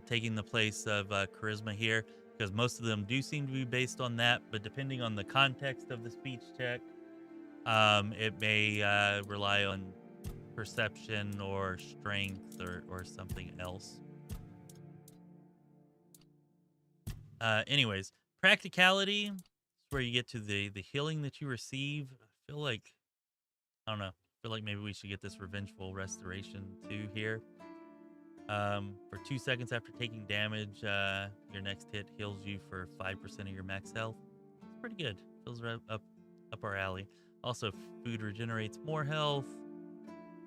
S1: taking the place of charisma here, because most of them do seem to be based on that, but depending on the context of the speech check, it may rely on perception or strength or something else. Anyways, practicality is where you get to the healing that you receive. I feel like, I don't know, I feel like maybe we should get this Revengeful Restoration too here. For 2 seconds after taking damage, your next hit heals you for 5% of your max health. It's pretty good. Feels right up our alley. Also, food regenerates more health.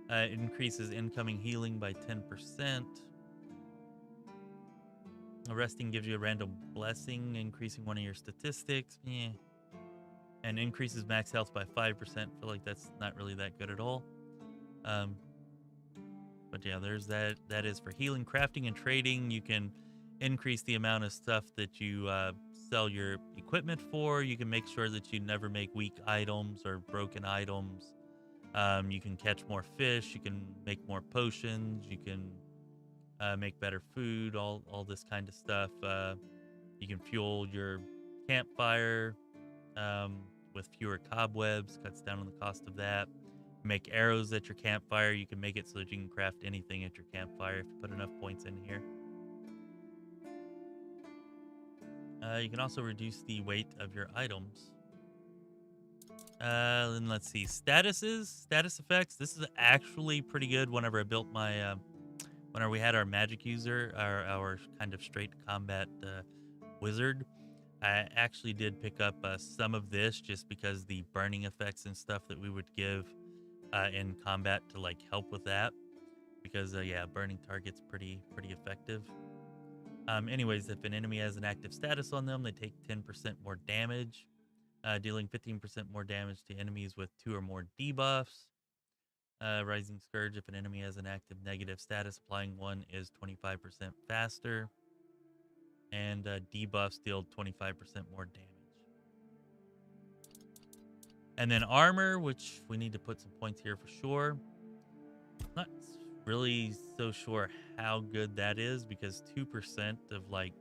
S1: It increases incoming healing by 10%. Resting gives you a random blessing, increasing one of your statistics. Yeah. And increases max health by 5%. I feel like that's not really that good at all. But yeah, there's that. That is for healing, crafting, and trading. You can increase the amount of stuff that you sell your equipment for. You can make sure that you never make weak items or broken items. You can catch more fish. You can make more potions. You can make better food. All this kind of stuff. You can fuel your campfire with fewer cobwebs. Cuts down on the cost of that. Make arrows at your campfire. You can make it so that you can craft anything at your campfire if you put enough points in here. You can also reduce the weight of your items. Then let's see. Status effects. This is actually pretty good. Whenever I built my, whenever we had our magic user, our kind of straight combat wizard, I actually did pick up some of this just because the burning effects and stuff that we would give in combat to like help with that, because yeah, burning target's pretty effective. Anyways, if an enemy has an active status on them, they take 10% more damage, dealing 15% more damage to enemies with 2 or more debuffs. Rising Scourge, if an enemy has an active negative status, applying one is 25% faster. And debuffs deal 25% more damage. And then armor, which we need to put some points here for sure. Not really so sure how good that is, because 2% of like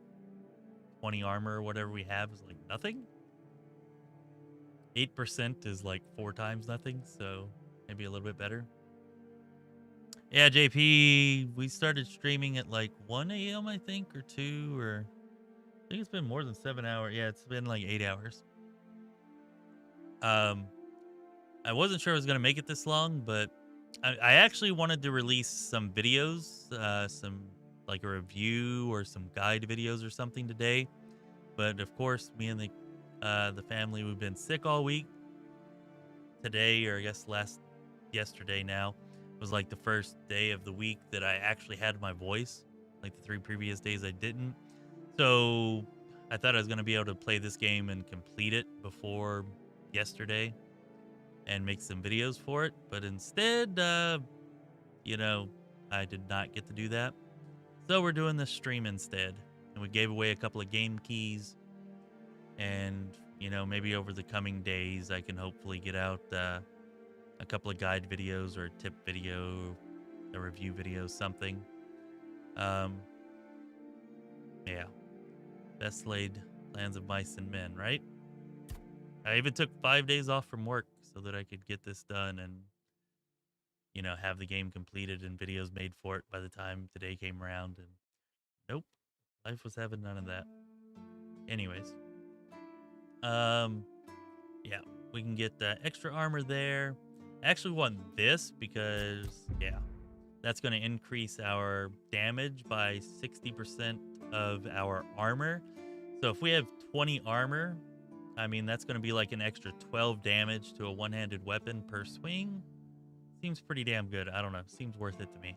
S1: 20 armor or whatever we have is like nothing. 8% is like 4 times nothing, so maybe a little bit better. Yeah, JP, we started streaming at like 1 a.m. I think, or 2, or I think it's been more than 7 hours. Yeah, it's been like 8 hours. I wasn't sure I was gonna make it this long, but I actually wanted to release some videos, some like a review or some guide videos or something today. But of course, me and the family, we've been sick all week. Today, or I guess yesterday now, was like the first day of the week that I actually had my voice. Like the 3 previous days I didn't. So I thought I was gonna be able to play this game and complete it before yesterday and make some videos for it, but instead, you know, I did not get to do that. So we're doing this stream instead, and we gave away a couple of game keys, and, you know, maybe over the coming days, I can hopefully get out a couple of guide videos or a tip video, a review video, something. Yeah. Best laid plans of mice and men, right? I even took 5 days off from work so that I could get this done and, you know, have the game completed and videos made for it by the time today came around. And nope, life was having none of that. Anyways, yeah, we can get extra armor there. I actually want this because, yeah, that's going to increase our damage by 60% of our armor. So if we have 20 armor, I mean, that's going to be like an extra 12 damage to a one-handed weapon per swing. Seems pretty damn good. I don't know. Seems worth it to me.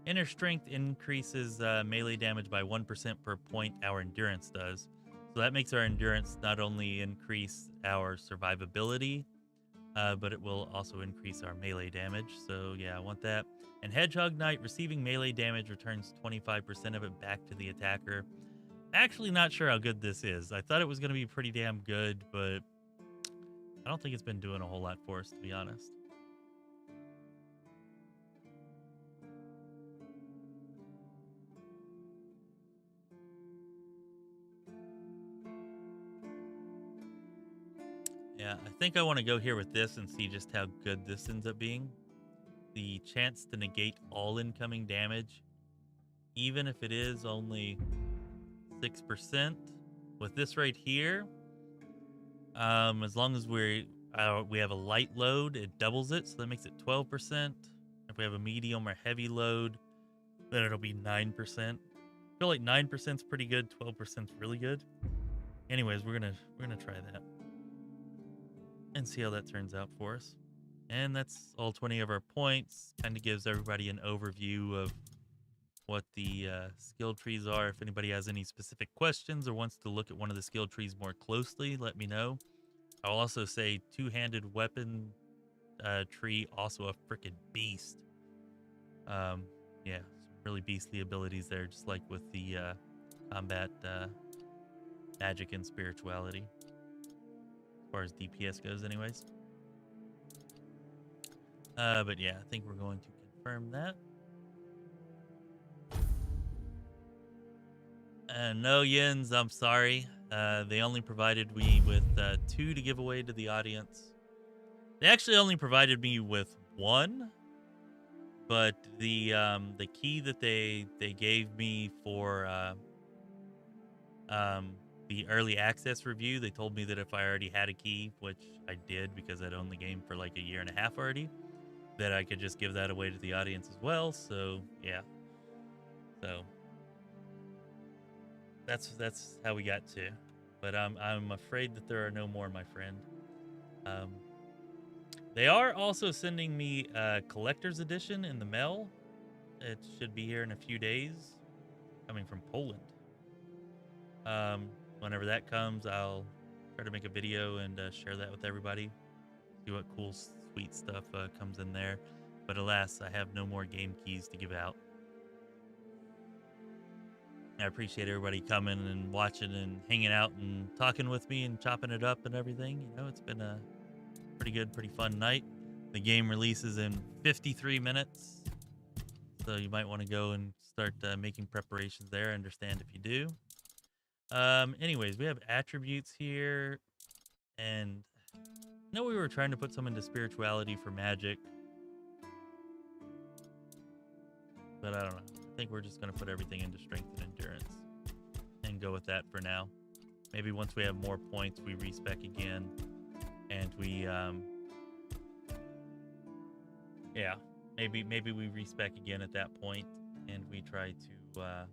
S1: Inner strength increases melee damage by 1% per point our endurance does. So that makes our endurance not only increase our survivability, but it will also increase our melee damage. So yeah, I want that. And Hedgehog Knight, receiving melee damage returns 25% of it back to the attacker. Actually not sure how good this is. I thought it was going to be pretty damn good, but I don't think it's been doing a whole lot for us, to be honest. Yeah, I think I want to go here with this and see just how good this ends up being. The chance to negate all incoming damage, even if it is only 6%. With this right here, as long as we have a light load, it doubles it, so that makes it 12%. If we have a medium or heavy load, then it'll be 9%. I feel like 9% is pretty good, 12% is really good. Anyways, we're gonna try that and see how that turns out for us. And that's all 20 of our points. Kind of gives everybody an overview of what the skill trees are. If anybody has any specific questions or wants to look at one of the skill trees more closely, let me know. I'll also say two-handed weapon tree, also a freaking beast. Yeah, some really beastly abilities there, just like with the combat magic and spirituality, as far as DPS goes anyways. But yeah, I think we're going to confirm that. No, Yins, I'm sorry. They only provided me with 2 to give away to the audience. They actually only provided me with 1, but the key that they gave me for the early access review, they told me that if I already had a key, which I did because I'd owned the game for like a year and a half already, that I could just give that away to the audience as well. So yeah, so that's how we got to. But I'm afraid that there are no more, my friend. They are also sending me a collector's edition in the mail. It should be here in a few days. coming from Poland. Whenever that comes, I'll try to make a video and share that with everybody. See what cool, sweet stuff comes in there. But alas, I have no more game keys to give out. I appreciate everybody coming and watching and hanging out and talking with me and chopping it up and everything. You know, it's been a pretty good, pretty fun night. The game releases in 53 minutes. So you might want to go and start making preparations there. I understand if you do. Anyways, we have attributes here. And I know we were trying to put some into spirituality for magic. But I don't know. I think we're just going to put everything into strength and endurance and go with that for now. Maybe once we have more points, we respec again and we, yeah, maybe we respec again at that point and we try to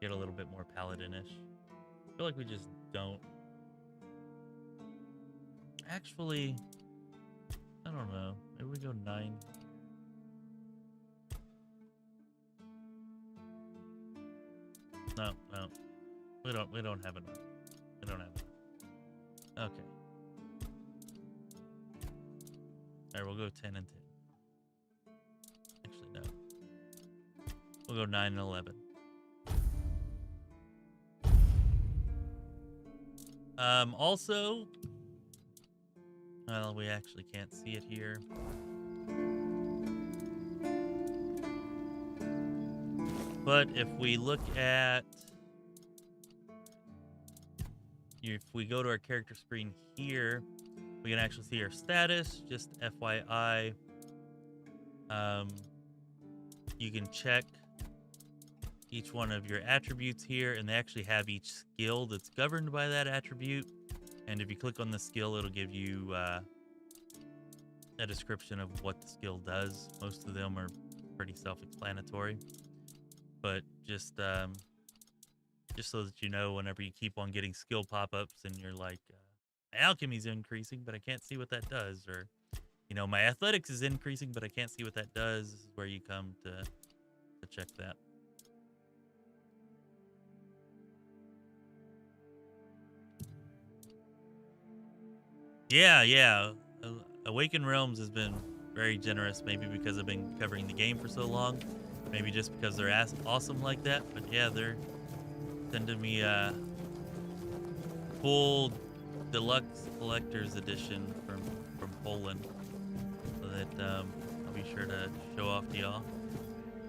S1: get a little bit more paladinish. I feel like we just don't. Actually, I don't know. Maybe we go 9. No. We don't have enough. We don't have enough. Okay. Alright, we'll go 10 and 10. Actually, no. We'll go 9 and 11. Also, well, we actually can't see it here. But if we look at, if we go to our character screen here, we can actually see our status. Just FYI, you can check each one of your attributes here, and they actually have each skill that's governed by that attribute. And if you click on the skill, it'll give you a description of what the skill does. Most of them are pretty self-explanatory. But just so that you know, whenever you keep on getting skill pop-ups and you're like, my alchemy's increasing, but I can't see what that does, or, you know, my athletics is increasing, but I can't see what that does, this is where you come to check that. Yeah. Awakened Realms has been very generous, maybe because I've been covering the game for so long. Maybe just because they're awesome like that, but yeah, they're sending me a full deluxe collector's edition from Poland, so that I'll be sure to show off to y'all.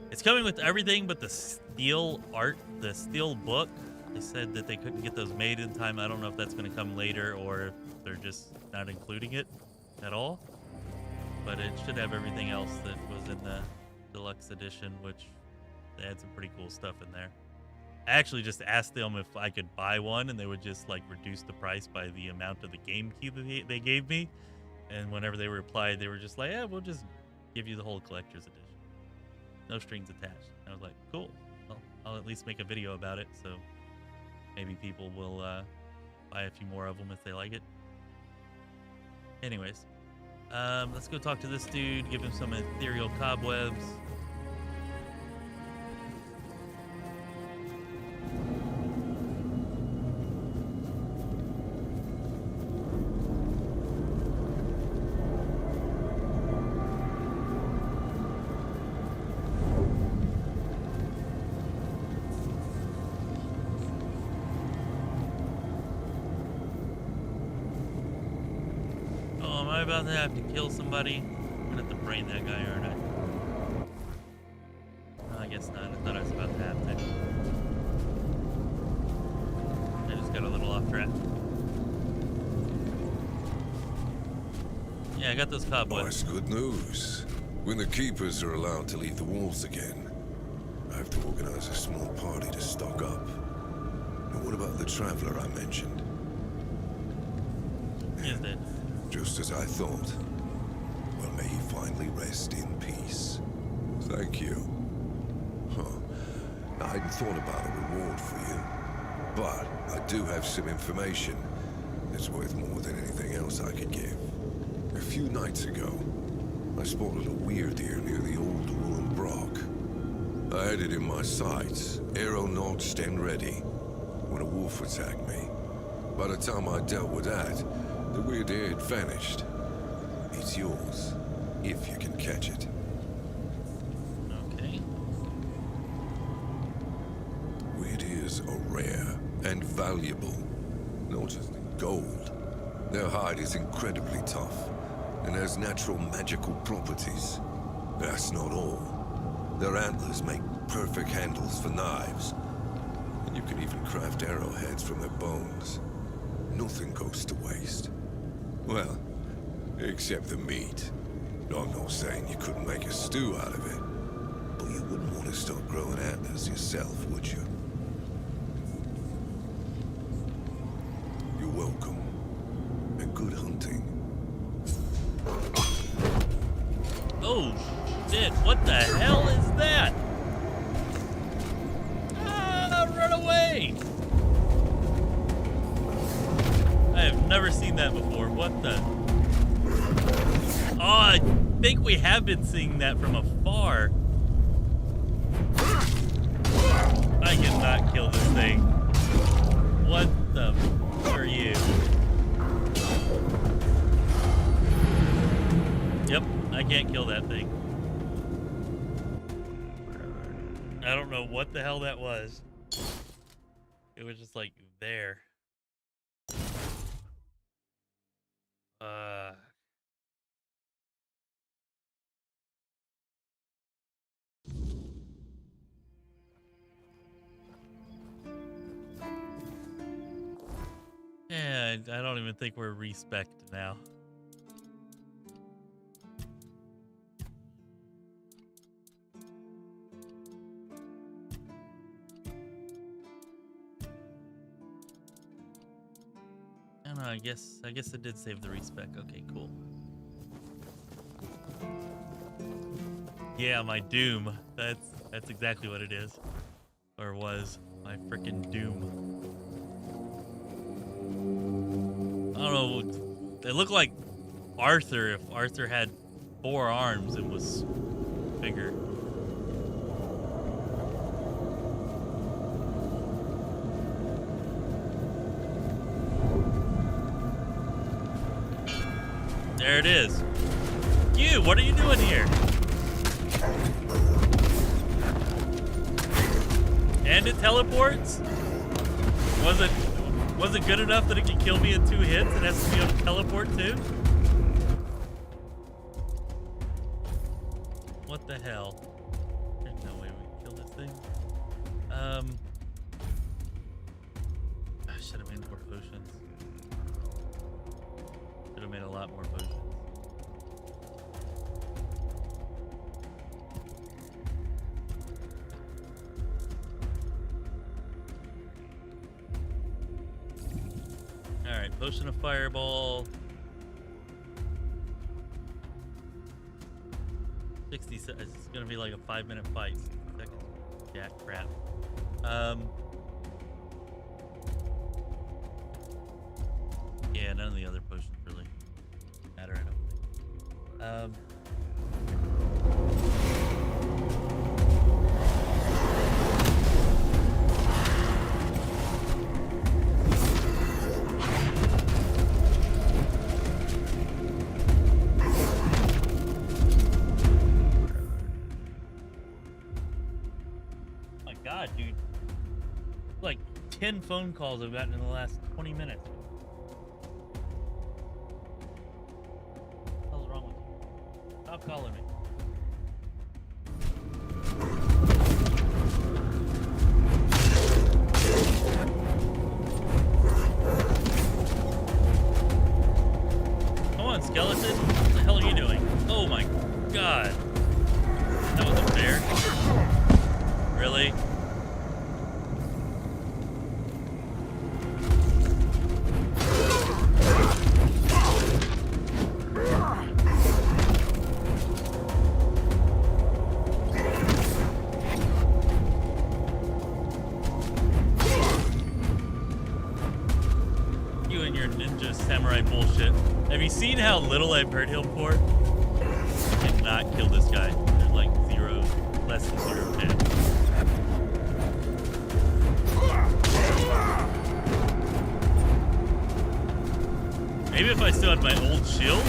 S1: It's coming with everything but the steel art, the steel book. They said that they couldn't get those made in time. I don't know if that's going to come later or if they're just not including it at all, but it should have everything else that was in the deluxe edition, which they had some pretty cool stuff in there. I actually just asked them if I could buy one, and they would just like reduce the price by the amount of the game key that they gave me. And whenever they replied, they were just like, yeah, we'll just give you the whole collector's edition, no strings attached. I was like, cool. Well, I'll at least make a video about it, so maybe people will buy a few more of them if they like it. Anyways, let's go talk to this dude, give him some ethereal cobwebs. About to have to kill somebody. I'm gonna have to brain that guy, aren't I? No, I guess not. I thought I was about to have to. I just got a little off track. Yeah, I got those cobwebs.
S10: That's good news. When the keepers are allowed to leave the walls again, I have to organize a small party to stock up. And what about the traveler I mentioned?
S1: He's dead.
S10: Just as I thought. Well, may he finally rest in peace. Thank you. I hadn't thought about a reward for you, but I do have some information that's worth more than anything else I could give. A few nights ago, I spotted a weird ear near the old ruined Brock. I had it in my sights, arrow notched and ready, when a wolf attacked me. By the time I dealt with that, the weird air had vanished. It's yours, if you can catch it.
S1: Okay.
S10: Weird ears are rare and valuable, not just in gold. Their hide is incredibly tough and has natural magical properties. That's not all. Their antlers make perfect handles for knives, and you can even craft arrowheads from their bones. Nothing goes to waste. Well, except the meat. I'm not saying you couldn't make a stew out of it, but you wouldn't want to start growing antlers yourself, would you? You're welcome, and good hunting.
S1: Oh, shit. What the hell is that? Ah, run away! I have never seen that before. What the? Oh, I think we have been seeing that from afar. I cannot kill this thing. What the f are you? Yep, I can't kill that thing. I don't know what the hell that was. It was just like there. Yeah, I don't even think we're respect now. I don't know, I guess it did save the respec. Okay, cool. Yeah, my doom. That's exactly what it is. Or was. My freaking doom. I don't know. It looked like Arthur if Arthur had 4 arms and was bigger. There it is. You, what are you doing here? And it teleports? Was it good enough that it can kill me in 2 hits? It has to be able to teleport too? What the hell? There's no way we can kill this thing. I should have made more potions. Should have made a lot more potions. Alright, potion of fireball. 60 seconds. It's gonna be like a 5-minute fight. 60 seconds. Yeah, crap. Yeah, none of the other potions really matter, I don't think. God, dude. Like 10 phone calls I've gotten in the last 20 minutes. What the hell's wrong with you? Stop calling me. Come on, skeleton. What the hell are you doing? Oh my God. That wasn't fair. Really? Samurai bullshit. Have you seen how little I've hurt him for? I cannot kill this guy. There's like less than 0 chance. Maybe if I still had my old shield?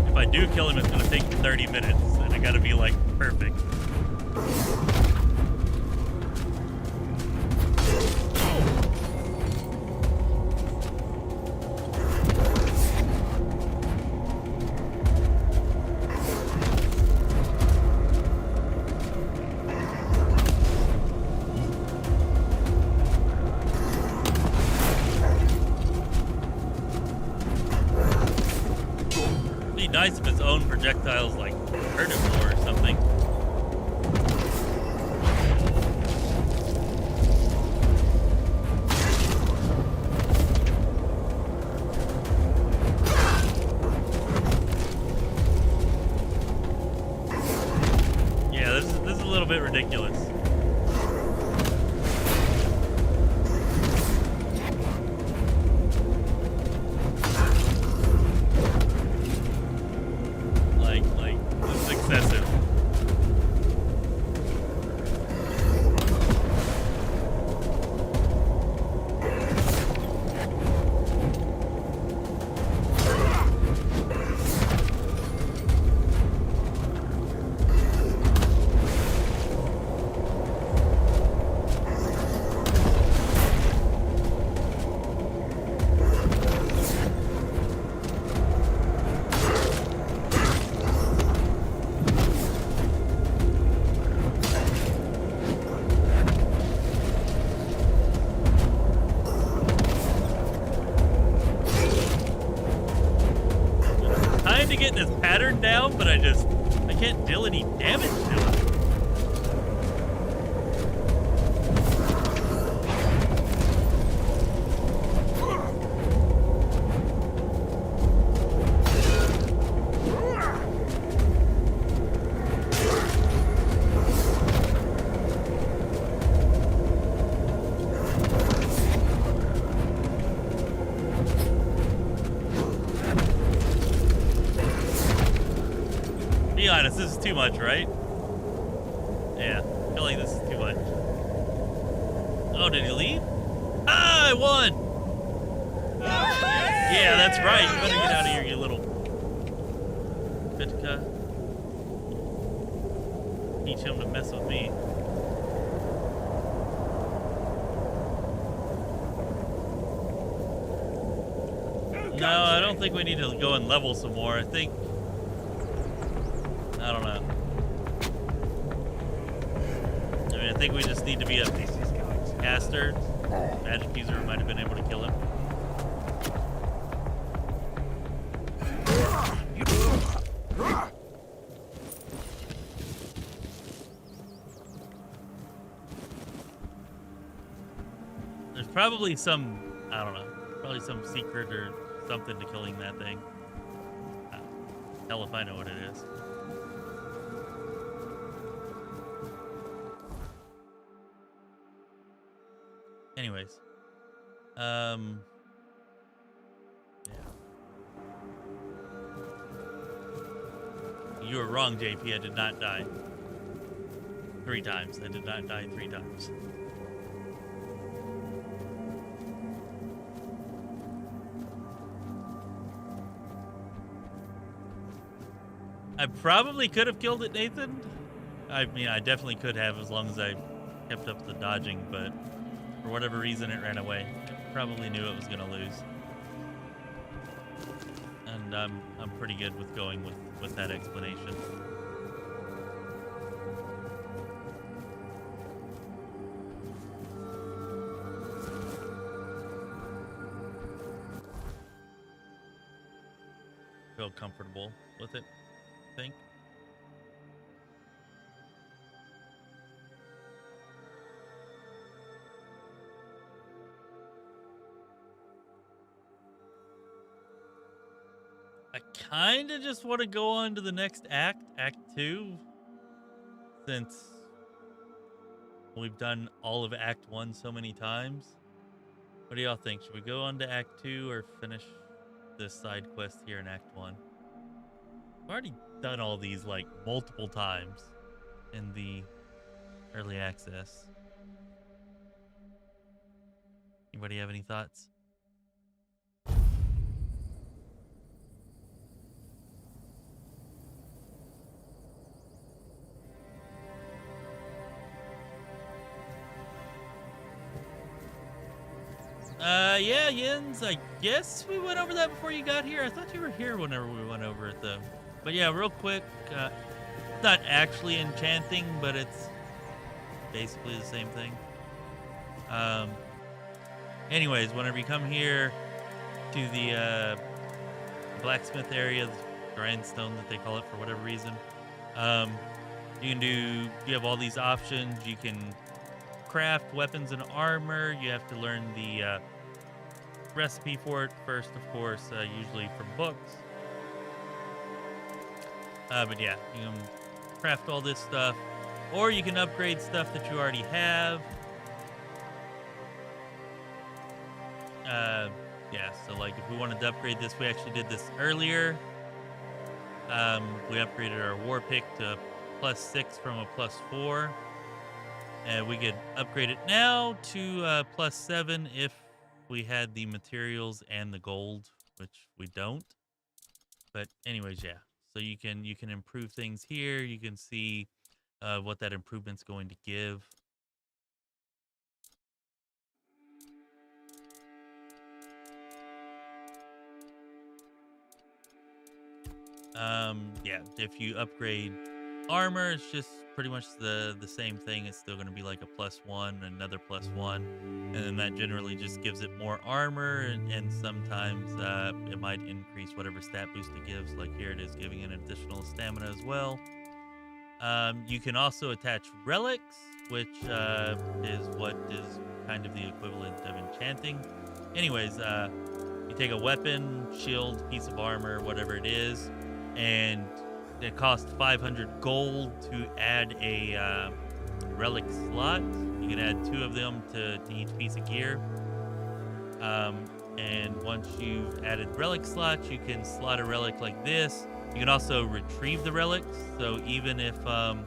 S1: If I do kill him, it's gonna take 30 minutes, and I gotta be like perfect. Nice if its own projectiles like hurt it more or something. Yeah, this is a little bit ridiculous. Down, but I can't deal any damage to it. Be honest, this is too much, right? Yeah, I feel like this is too much. Oh, did he leave? Ah, I won! Yeah, that's right. You better get out of here, you little Bitka. Teach him to mess with me. No, I don't think we need to go and level some more. I think... I don't know. I mean, I think we just need to be a caster. Magic user might have been able to kill him. There's probably some, I don't know, probably some secret or something to killing that thing. Hell if I know what it is. Anyways, yeah. You were wrong, JP. I did not die 3 times. I did not die 3 times. I probably could have killed it, Nathan. I mean, I definitely could have as long as I kept up the dodging, but for whatever reason, it ran away. It probably knew it was going to lose. And I'm pretty good with going with that explanation. Feel comfortable with it, I think. I kind of just want to go on to the next act, Act 2, since we've done all of Act 1 so many times. What do y'all think? Should we go on to Act 2 or finish this side quest here in Act 1? already done all these like multiple times in the early access. Anybody have any thoughts? Yeah, Jens, I guess we went over that before you got here. I thought you were here whenever we went over it, though. But yeah, real quick, it's not actually enchanting, but it's basically the same thing. Anyways, whenever you come here to the blacksmith area, the grindstone that they call it for whatever reason, you have all these options. You can craft weapons and armor. You have to learn the recipe for it first, of course, usually from books. But yeah, you can craft all this stuff, or you can upgrade stuff that you already have. Yeah, so like if we wanted to upgrade this, we actually did this earlier. We upgraded our war pick to +6 from a +4. And we could upgrade it now to +7 if we had the materials and the gold, which we don't. But anyways, yeah. So you can improve things here. You can see what that improvement's going to give. Yeah, if you upgrade armor, it's just pretty much the same thing. It's still going to be like a +1, another +1, and then that generally just gives it more armor, and sometimes it might increase whatever stat boost it gives. Like here it is giving an additional stamina as well. You can also attach relics, which is what is kind of the equivalent of enchanting. Anyways, you take a weapon, shield, piece of armor, whatever it is, and it costs 500 gold to add a relic slot. You can add 2 of them to each piece of gear. And once you've added relic slots, you can slot a relic like this. You can also retrieve the relics. So even if, damn,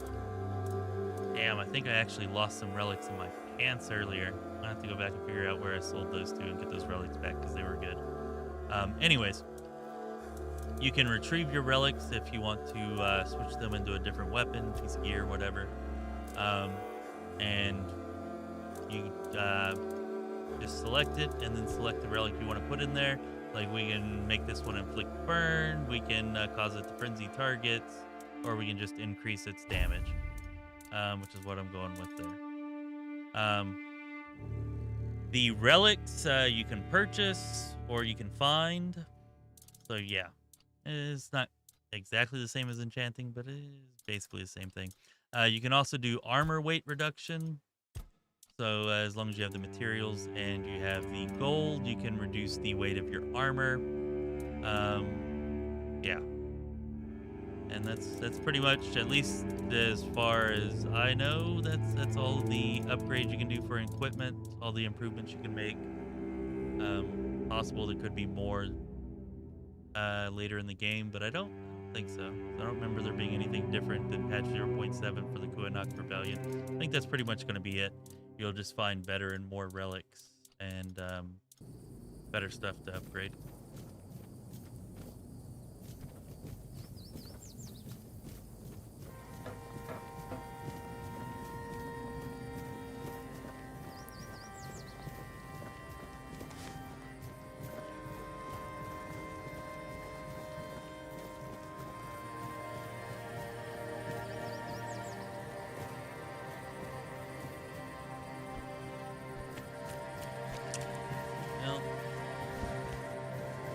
S1: I think I actually lost some relics in my pants earlier. I have to go back and figure out where I sold those to and get those relics back because they were good. Anyways, you can retrieve your relics if you want to switch them into a different weapon, piece of gear, whatever. And you just select it and then select the relic you want to put in there. Like we can make this one inflict burn, we can cause it to frenzy targets, or we can just increase its damage, which is what I'm going with there. The relics you can purchase or you can find. So yeah. It's not exactly the same as enchanting, but it is basically the same thing. You can also do armor weight reduction. So as long as you have the materials and you have the gold, you can reduce the weight of your armor. Yeah. And that's pretty much, at least as far as I know, that's all the upgrades you can do for equipment, all the improvements you can make. Possible there could be more later in the game, but I don't think so. I don't remember there being anything different than patch 0.7 for the Kuanok Rebellion. I think that's pretty much going to be it. You'll just find better and more relics and better stuff to upgrade.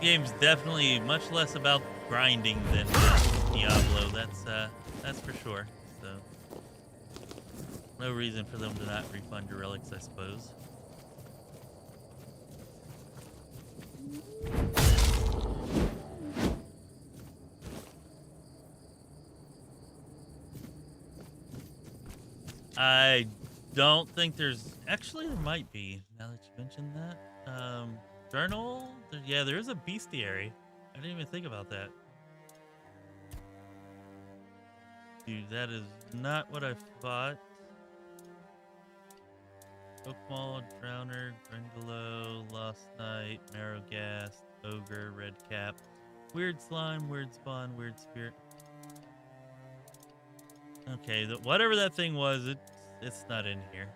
S1: Game's definitely much less about grinding than Diablo. That's for sure. So no reason for them to not refund your relics, I suppose. I don't think there's... Actually, there might be, now that you mentioned that. Journal? Yeah, there is a bestiary. I didn't even think about that. That is not what I thought. Oakmall, Drowner, Gringolo, Lost Knight, Marrowghast, Ogre, Redcap, Weird Slime, Weird Spawn, Weird Spirit. Okay, whatever that thing was, it's not in here.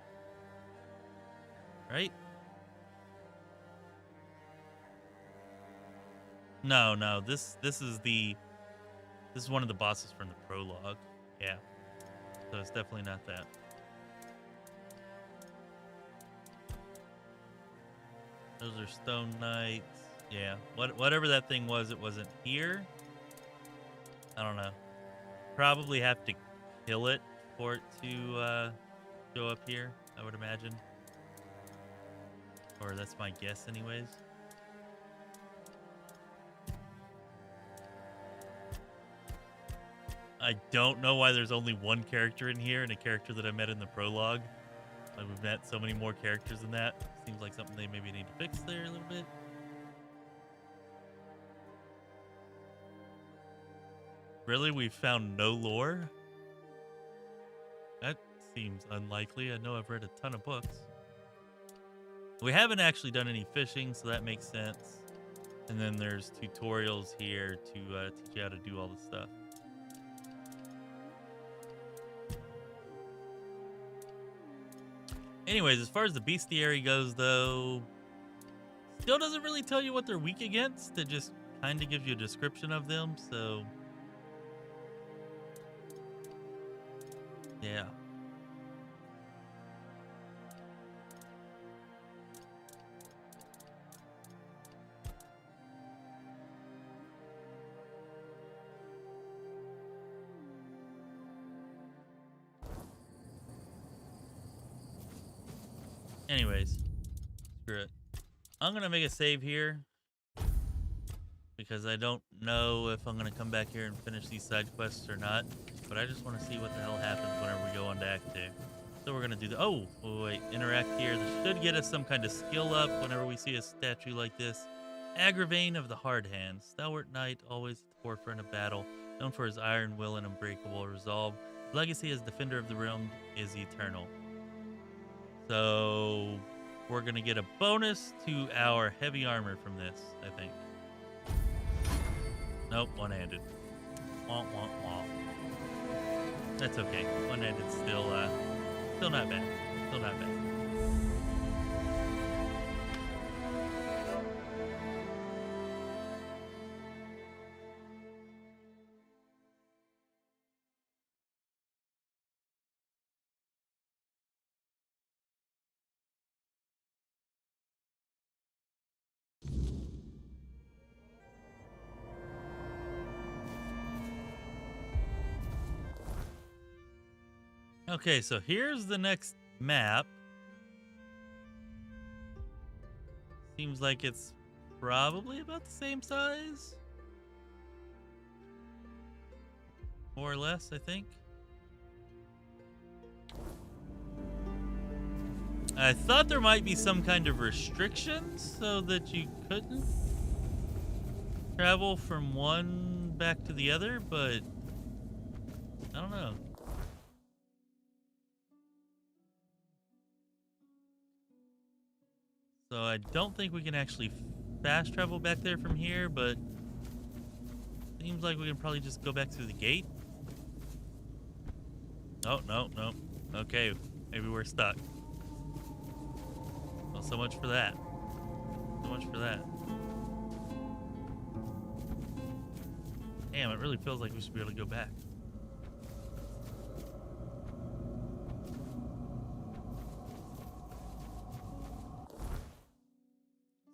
S1: Right? No, this is one of the bosses from the prologue. Yeah. So it's definitely not that. Those are Stone Knights. Yeah. Whatever that thing was, it wasn't here. I don't know. Probably have to kill it for it to show up here, I would imagine. Or that's my guess anyways. I don't know why there's only one character in here and a character that I met in the prologue. Like, we've met so many more characters than that. Seems like something they maybe need to fix there a little bit. Really? We've found no lore? That seems unlikely. I know I've read a ton of books. We haven't actually done any fishing, so that makes sense. And then there's tutorials here to teach you how to do all this stuff. Anyways, as far as the bestiary goes, though, still doesn't really tell you what they're weak against. It just kind of gives you a description of them, so... yeah. Anyways, screw it. I'm gonna make a save here because I don't know if I'm gonna come back here and finish these side quests or not. But I just want to see what the hell happens whenever we go on to Act 2. So we're gonna do the wait, interact here. This should get us some kind of skill up whenever we see a statue like this. Agravain of the Hard Hand, stalwart knight, always at the forefront of battle, known for his iron will and unbreakable resolve. His legacy as defender of the realm is eternal. So we're gonna get a bonus to our heavy armor from this, I think. Nope, one-handed. Womp womp womp. That's okay. One-handed still not bad. Still not bad. Okay, so here's the next map. Seems like it's probably about the same size. More or less, I think. I thought there might be some kind of restrictions so that you couldn't travel from one back to the other, but I don't know. So I don't think we can actually fast travel back there from here, but seems like we can probably just go back through the gate. Oh, no. Okay, maybe we're stuck. Well, so much for that. So much for that. Damn, it really feels like we should be able to go back.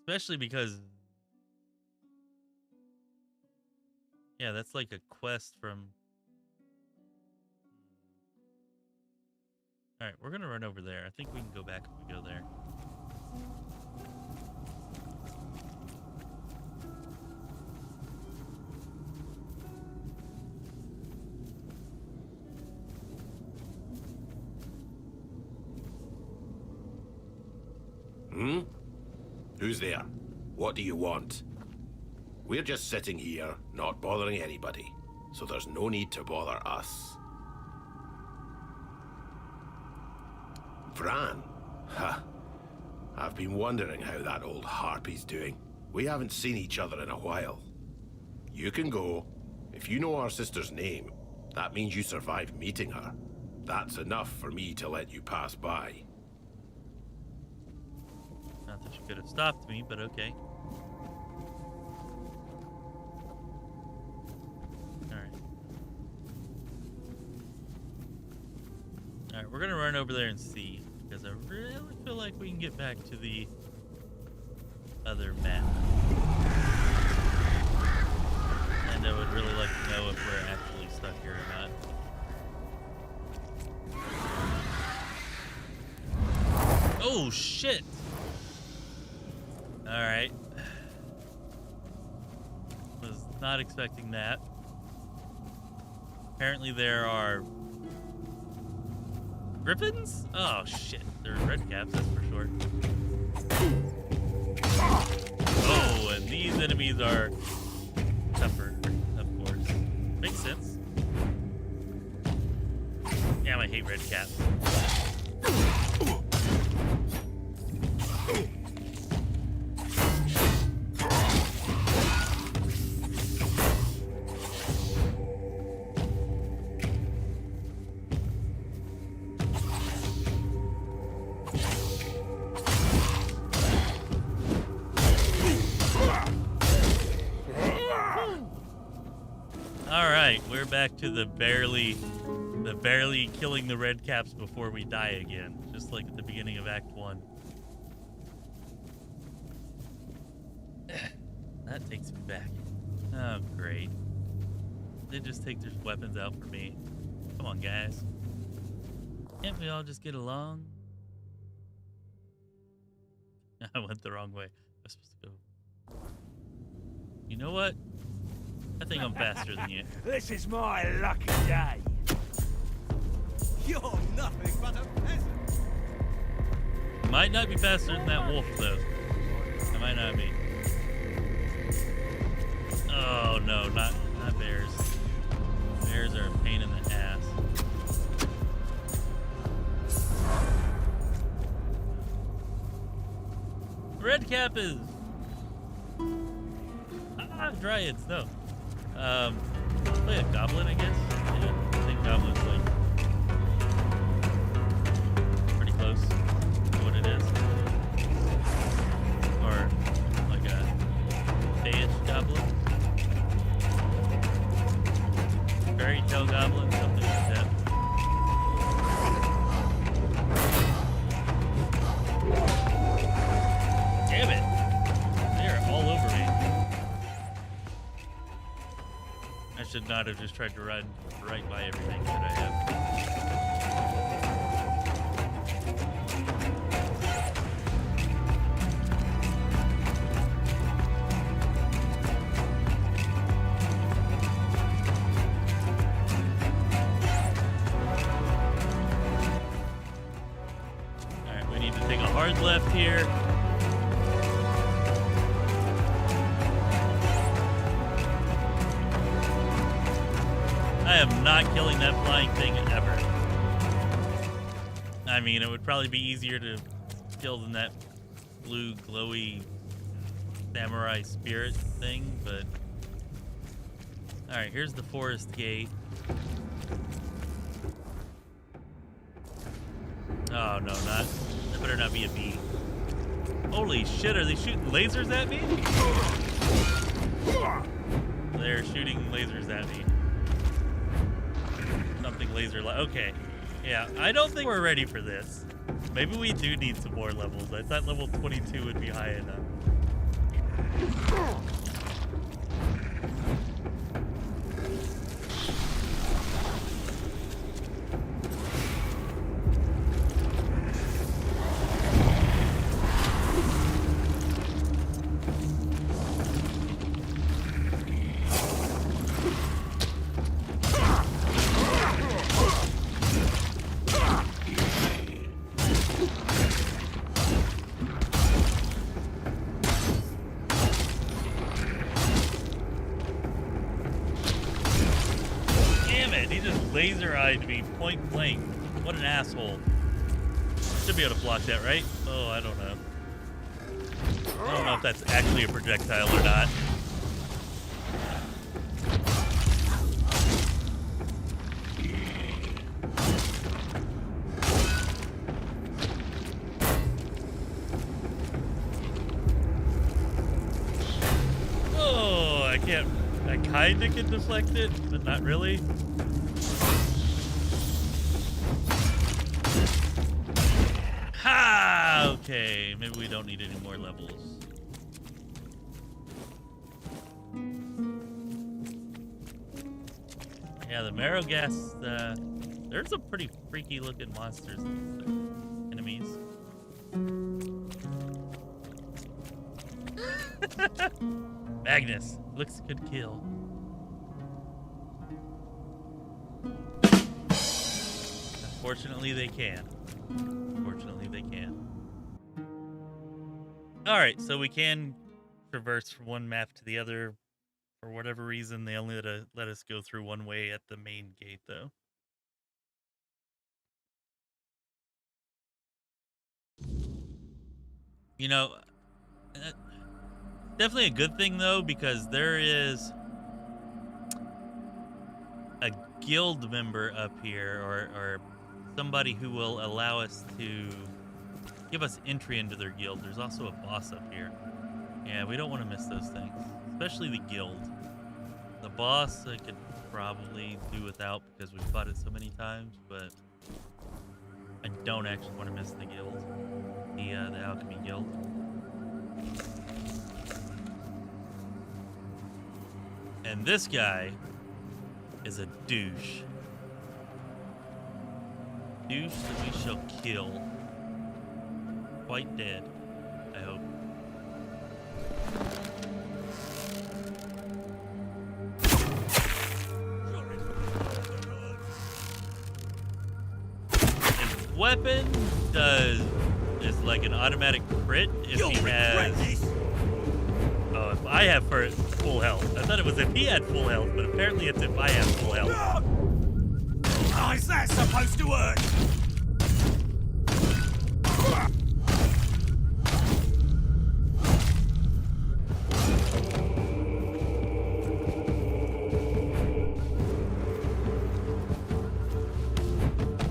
S1: Especially because... yeah, that's like a quest from... Alright, we're gonna run over there. I think we can go back if we go there.
S6: Hmm? Who's there? What do you want? We're just sitting here, not bothering anybody, so there's no need to bother us. Vran? Ha. I've been wondering how that old harpy's doing. We haven't seen each other in a while. You can go. If you know our sister's name, that means you survived meeting her. That's enough for me to let you pass by.
S1: Not that you could have stopped me, but okay. Alright, we're gonna run over there and see, because I really feel like we can get back to the other map. And I would really like to know if we're actually stuck here or not. Oh, shit! Alright. Was not expecting that. Apparently there are griffins? Oh shit, they're red caps, that's for sure. Oh, and these enemies are tougher, of course. Makes sense. Damn, I hate red caps. We're back to the barely killing the red caps before we die again, just like at the beginning of Act 1. That takes me back. Oh, great. They just take their weapons out for me. Come on, guys. Can't we all just get along? I went the wrong way. I was supposed to go. You know what? I think I'm faster than you.
S19: This is my lucky day.
S20: You're nothing but a peasant.
S1: Might not be faster than that wolf, though. I might not be. Oh no, not bears. Bears are a pain in the ass. Red cap is dryads, no. Play a goblin, I guess. Yeah, I think goblin's like pretty close to what it is. Or like a faiish goblin. Fairy tale goblin, something like that. Damn it! They are all over me. I should not have just tried to run right by everything that I have. Alright, we need to take a hard left here. I am not killing that flying thing ever. I mean, it would probably be easier to kill than that blue glowy samurai spirit thing, but... Alright, here's the forest gate. Oh, no, not... That better not be a bee. Holy shit, are they shooting lasers at me? They're shooting lasers at me. Something laser okay. Yeah, I don't think we're ready for this. Maybe we do need some more levels. I thought level 22 would be high enough. Laser-eyed me point blank. What an asshole. should be able to block that, right? Oh, I don't know. I don't know if that's actually a projectile or not. Oh, I can't. I kind of can deflect it, but not really. Ha! Okay, maybe we don't need any more levels. Yeah, the marrow gas, there's some pretty freaky looking monsters and enemies. Magnus, looks could kill. Unfortunately, they can. Unfortunately, they can. Alright, so we can traverse from one map to the other. For whatever reason, they only let us go through one way at the main gate, though. You know, definitely a good thing, though, because there is a guild member up here, or somebody who will allow us to give us entry into their guild. There's also a boss up here. Yeah, we don't want to miss those things, especially the guild. The boss I could probably do without because we've fought it so many times, but I don't actually want to miss the guild, the alchemy guild. And this guy is a douche. Douche that we shall kill. Quite dead, I hope. His weapon is like an automatic crit if he has. Oh, if I have full health. I thought it was if he had full health, but apparently it's if I have full health.
S19: How is that supposed to work?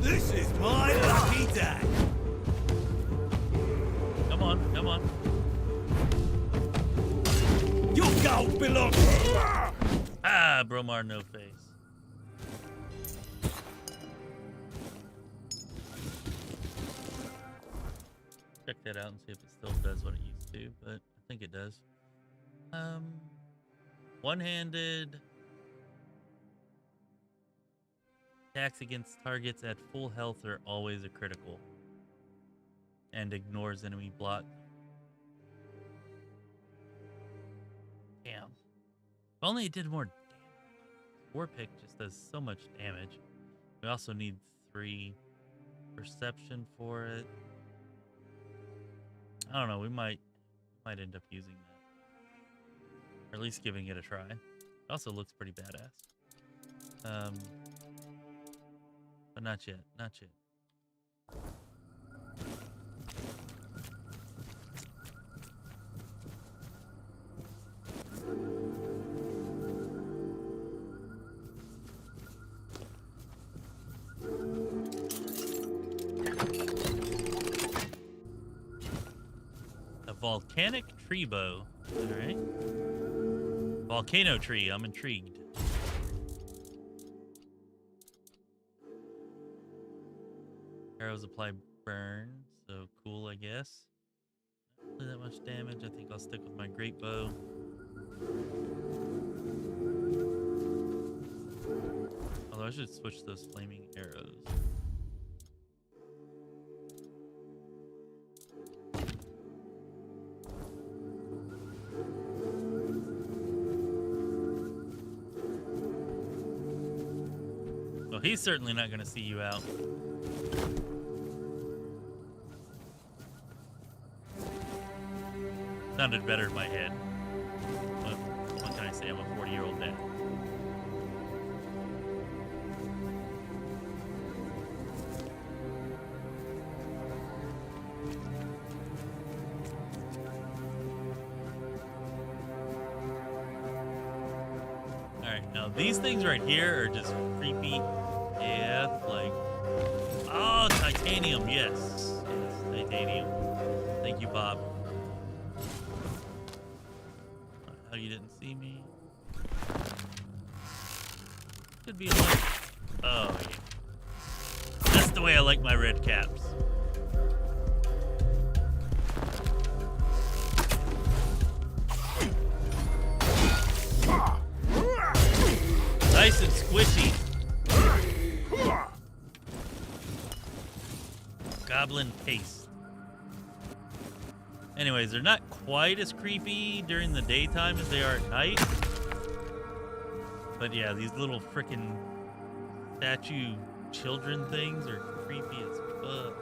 S19: This is my lucky day.
S1: Come on, come on.
S19: Your gold belongs.
S1: Ah, Bromar, no face. Check that out and see if it still does what it used to, but I think it does. One-handed attacks against targets at full health are always a critical and ignores enemy block. Damn. If only it did more damage. Warpick just does so much damage. We also need 3 perception for it. I don't know, we might end up using that. Or at least giving it a try. It also looks pretty badass. But not yet, not yet. A volcanic tree bow. Alright. Volcano tree, I'm intrigued. Arrows apply burn, so cool, I guess. Not really that much damage. I think I'll stick with my great bow. Although I should switch those flaming arrows. Well, he's certainly not going to see you out. Sounded better in my head. What can I say? I'm a 40-year-old dad. Now these things right here are just creepy. Yeah, like, oh, titanium, yes. Yes, titanium. Thank you, Bob. How you didn't see me? Could be a light. Oh, yeah. That's the way I like my red caps. Nice and squishy. Goblin paste. Anyways, they're not quite as creepy during the daytime as they are at night. But yeah, these little frickin' statue children things are creepy as fuck.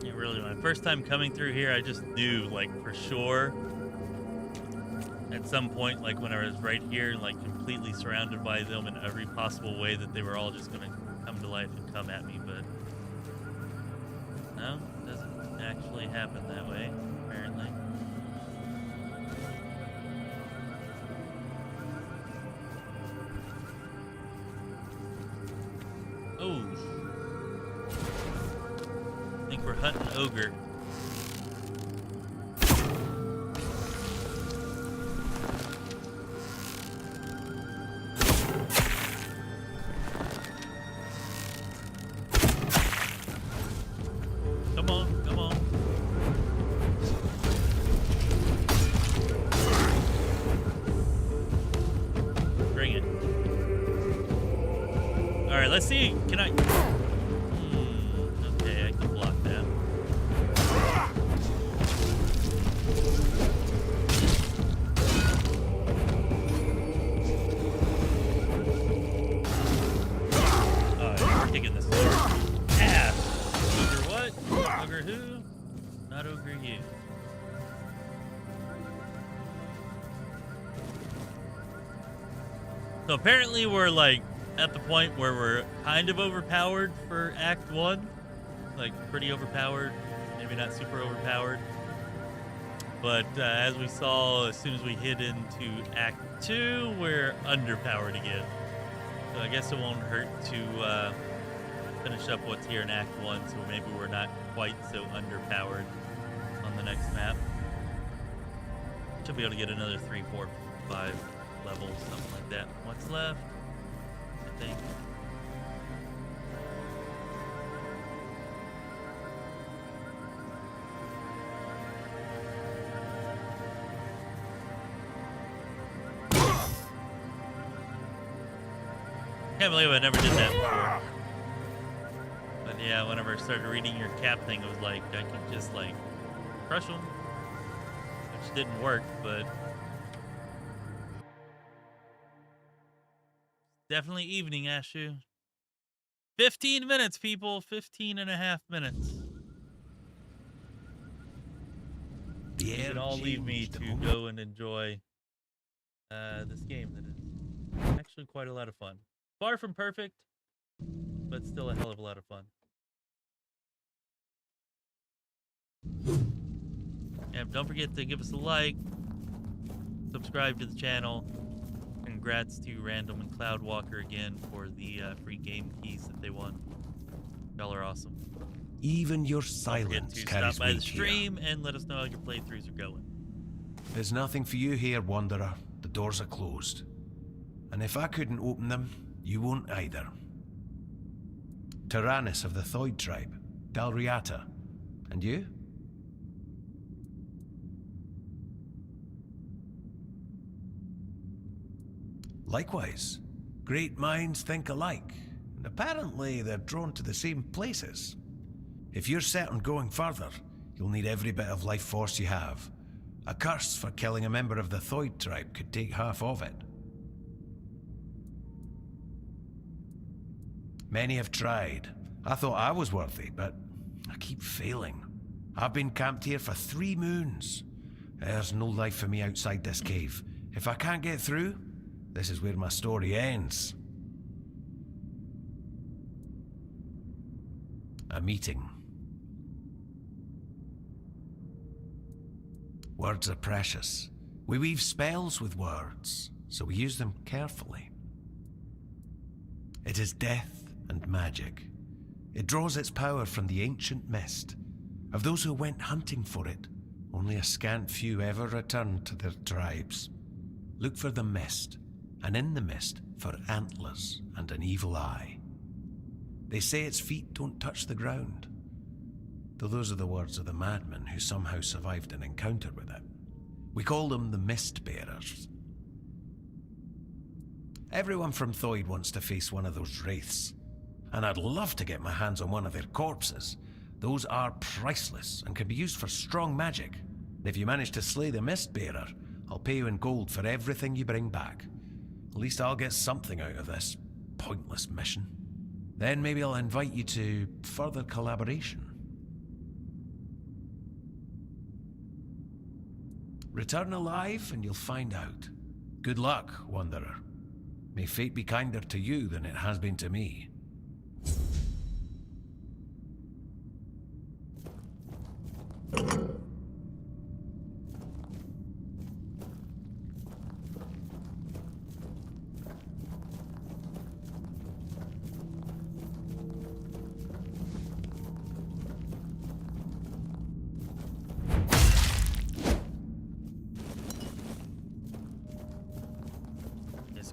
S1: Yeah, really, my first time coming through here, I just knew, like, for sure, at some point, like when I was right here, like completely surrounded by them in every possible way, that they were all just gonna come to life and come at me, but no, it doesn't actually happen that way, apparently. Oh, I think we're hunting ogre. Let's see, can I... okay, I can block that. Oh, I'm taking this sword. Ass! Ogre what? Ogre who? Not ogre you. So apparently we're like at the point where we're kind of overpowered for Act 1. Like, pretty overpowered. Maybe not super overpowered. But as we saw, as soon as we hit into Act 2, we're underpowered again. So I guess it won't hurt to finish up what's here in Act 1, so maybe we're not quite so underpowered on the next map. Should be able to get another 3, 4, 5 levels, something like that. What's left? I think. Can't believe I never did that before. But yeah, whenever I started reading your cap thing, it was like I could just like crush them, which didn't work, but definitely evening, Ashu. 15 minutes, people. 15 and a half minutes. You can all leave me to go and enjoy this game that is actually quite a lot of fun. Far from perfect, but still a hell of a lot of fun. And don't forget to give us a like, subscribe to the channel. Congrats to Random and Cloudwalker again for the free game keys that they won. Y'all are awesome.
S11: Even your silence carries
S1: stop by the
S11: weight
S1: stream and let us know how your playthroughs are going.
S11: There's nothing for you here, Wanderer. The doors are closed. And if I couldn't open them, you won't either. Tyrannus of the Thoid tribe, Dalriata. And you? Likewise, great minds think alike, and apparently they're drawn to the same places. If you're set on going further, you'll need every bit of life force you have. A curse for killing a member of the Thoid tribe could take half of it. Many have tried. I thought I was worthy, but I keep failing. I've been camped here for 3 moons. There's no life for me outside this cave. If I can't get through, This is where my story ends. A meeting. Words are precious. We weave spells with words, so we use them carefully. It is death and magic. It draws its power from the ancient mist. Of those who went hunting for it, only a scant few ever returned to their tribes. Look for the mist, and in the mist for antlers and an evil eye. They say its feet don't touch the ground, though those are the words of the madman who somehow survived an encounter with it. We call them the Mist Bearers. Everyone from Thoid wants to face one of those wraiths, and I'd love to get my hands on one of their corpses. Those are priceless and can be used for strong magic. If you manage to slay the Mist Bearer, I'll pay you in gold for everything you bring back. At least I'll get something out of this pointless mission. Then maybe I'll invite you to further collaboration. Return alive and you'll find out. Good luck, Wanderer. May fate be kinder to you than it has been to me.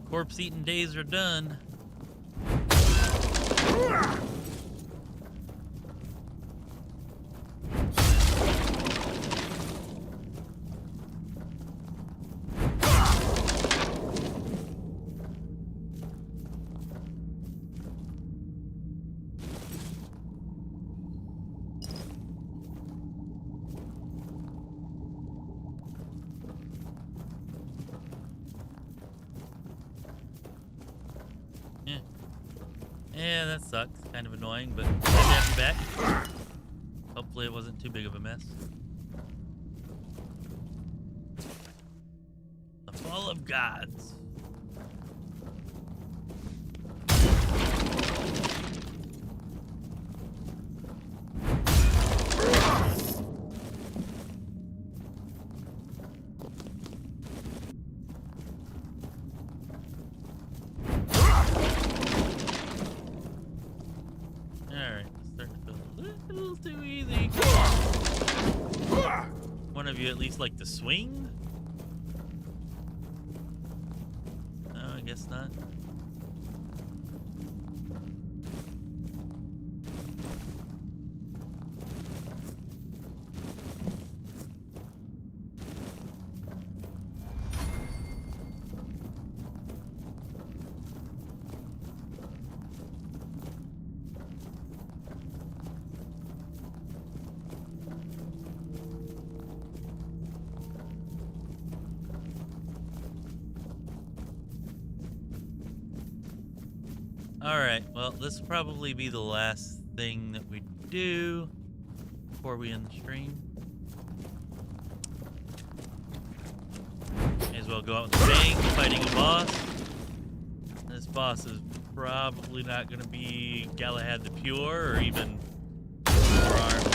S1: Corpse-eating days are done. Yeah, that sucks. Kind of annoying, but glad to have you back. Hopefully it wasn't too big of a mess. The Fall of Gods. You at least like to swing? No, I guess not. Alright, well, this will probably be the last thing that we do before we end the stream. May as well go out with a bang, fighting a boss. This boss is probably not going to be Galahad the Pure or even four-armed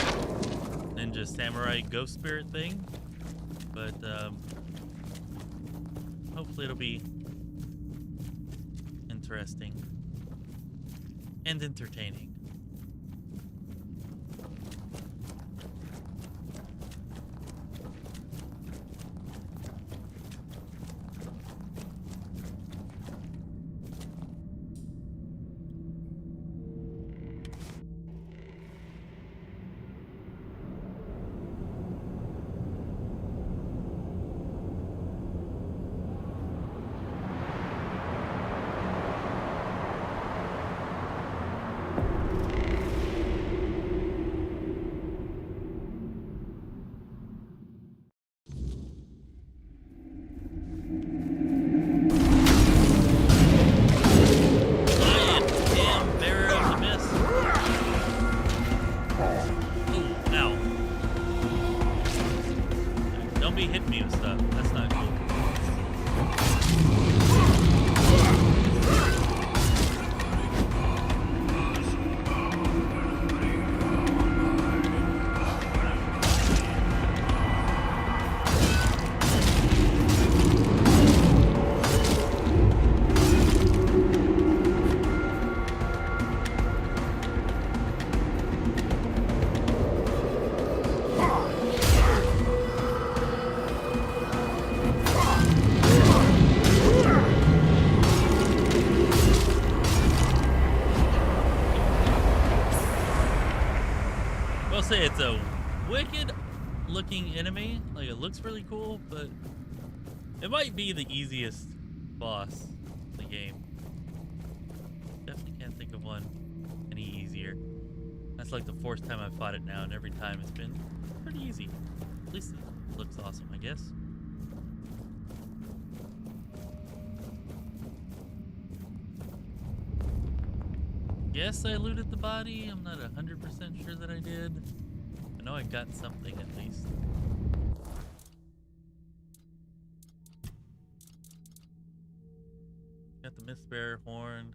S1: ninja samurai ghost spirit thing. But hopefully it'll be interesting. And entertaining. say it's a wicked looking enemy. Like, it looks really cool, but it might be the easiest boss in the game. Definitely can't think of one any easier. That's like the fourth time I've fought it now, and every time it's been pretty easy. At least it looks awesome, I guess. Yes, I looted the body. I'm not 100% sure that I did. I know I got something at least. Got the Mist Bearer horn.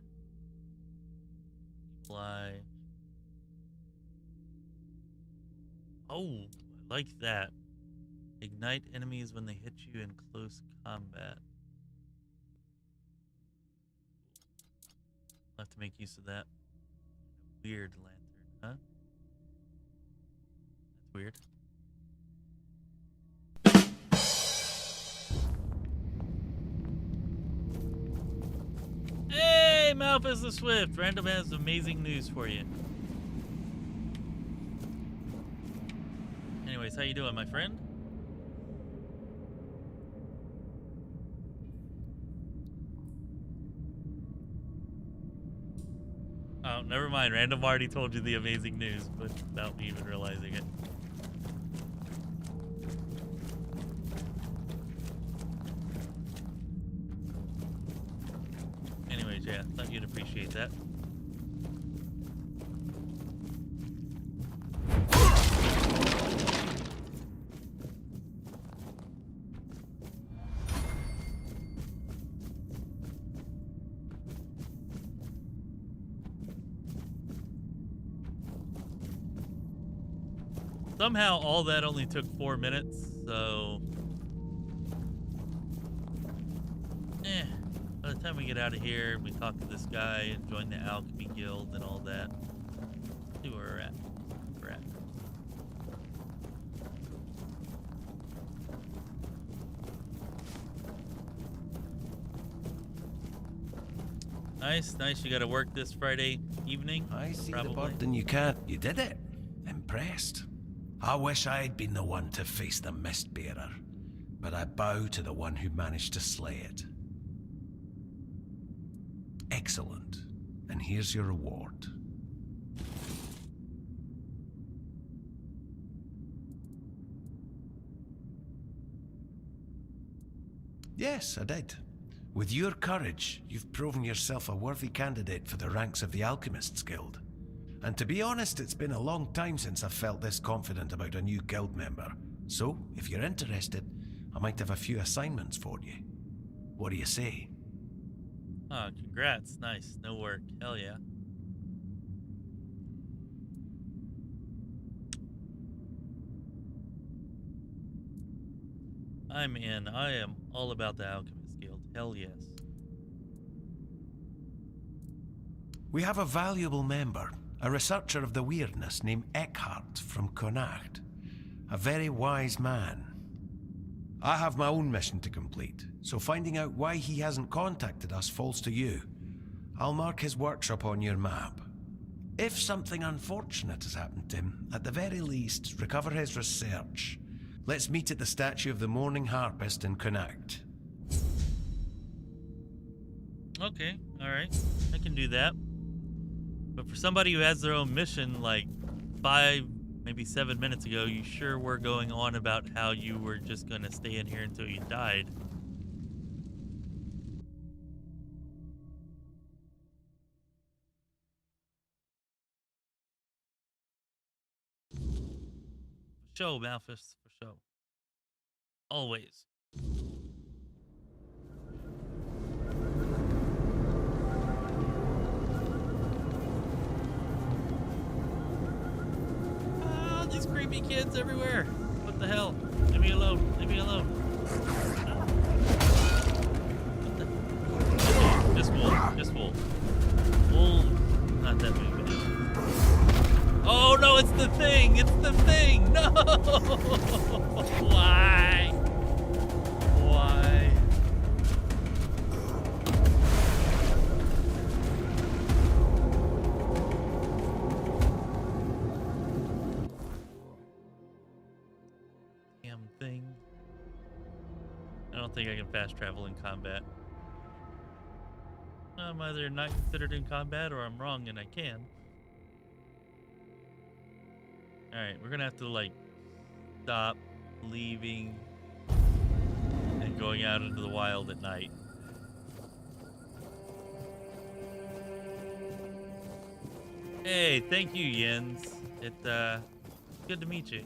S1: Fly. Oh, I like that. Ignite enemies when they hit you in close combat. I'll have to make use of that. Weird lantern, huh? That's weird. Hey, Malfus the Swift! Random has amazing news for you. Anyways, how you doing, my friend? Oh, never mind. Random already told you the amazing news, but without me even realizing it. Anyways, yeah, thought you'd appreciate that. Somehow all that only took 4 minutes, so by the time we get out of here, we talk to this guy and join the Alchemy Guild and all that. See where we're at. Nice, nice. You got to work this Friday evening?
S6: I see
S1: probably.
S6: the bird and you can't. You did it. Impressed. I wish I'd been the one to face the Mist Bearer, but I bow to the one who managed to slay it. Excellent. And here's your reward. Yes, I did. With your courage, you've proven yourself a worthy candidate for the ranks of the Alchemists Guild. And to be honest, it's been a long time since I've felt this confident about a new guild member. So, if you're interested, I might have a few assignments for you. What do you say?
S1: Oh, congrats. Nice. No work. Hell yeah. I'm in. I am all about the Alchemist Guild. Hell yes.
S6: We have a valuable member, a researcher of the weirdness named Eckhart from Connacht. A very wise man. I have my own mission to complete, so finding out why he hasn't contacted us falls to you. I'll mark his workshop on your map. If something unfortunate has happened to him, at the very least, recover his research. Let's meet at the statue of the Morning Harpist in Connacht.
S1: Okay, alright. I can do that. But for somebody who has their own mission, like 5, maybe 7 minutes ago, you sure were going on about how you were just going to stay in here until you died. For show, Malfus, for show. Always. These creepy kids everywhere. What the hell? Leave me alone. Leave me alone. What the? Just wolf. Just wolf. Wolf. Not that big of a deal. Oh no, it's the thing. It's the thing. No. Why? Why? don't think I can fast travel in combat. I'm either not considered in combat or I'm wrong and I can. Alright, we're gonna have to, like, stop leaving and going out into the wild at night. Hey, thank you, Jens. It's good to meet you.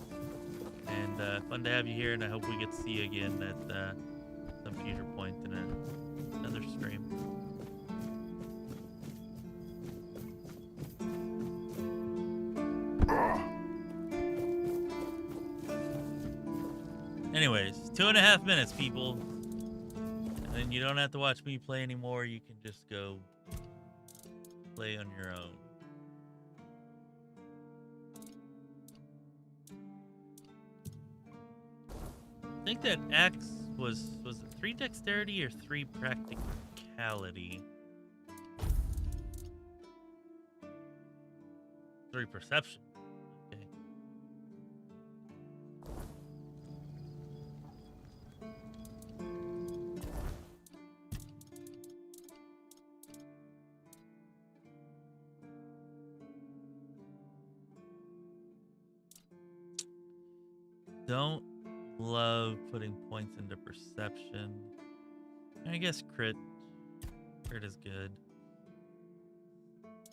S1: And fun to have you here, and I hope we get to see you again at some future point in another stream. Anyways, 2.5 minutes, people. And then you don't have to watch me play anymore. You can just go play on your own. I think that axe was it 3 dexterity or 3 practicality? 3 perception. Okay. Don't love putting points into perception. I guess crit is good.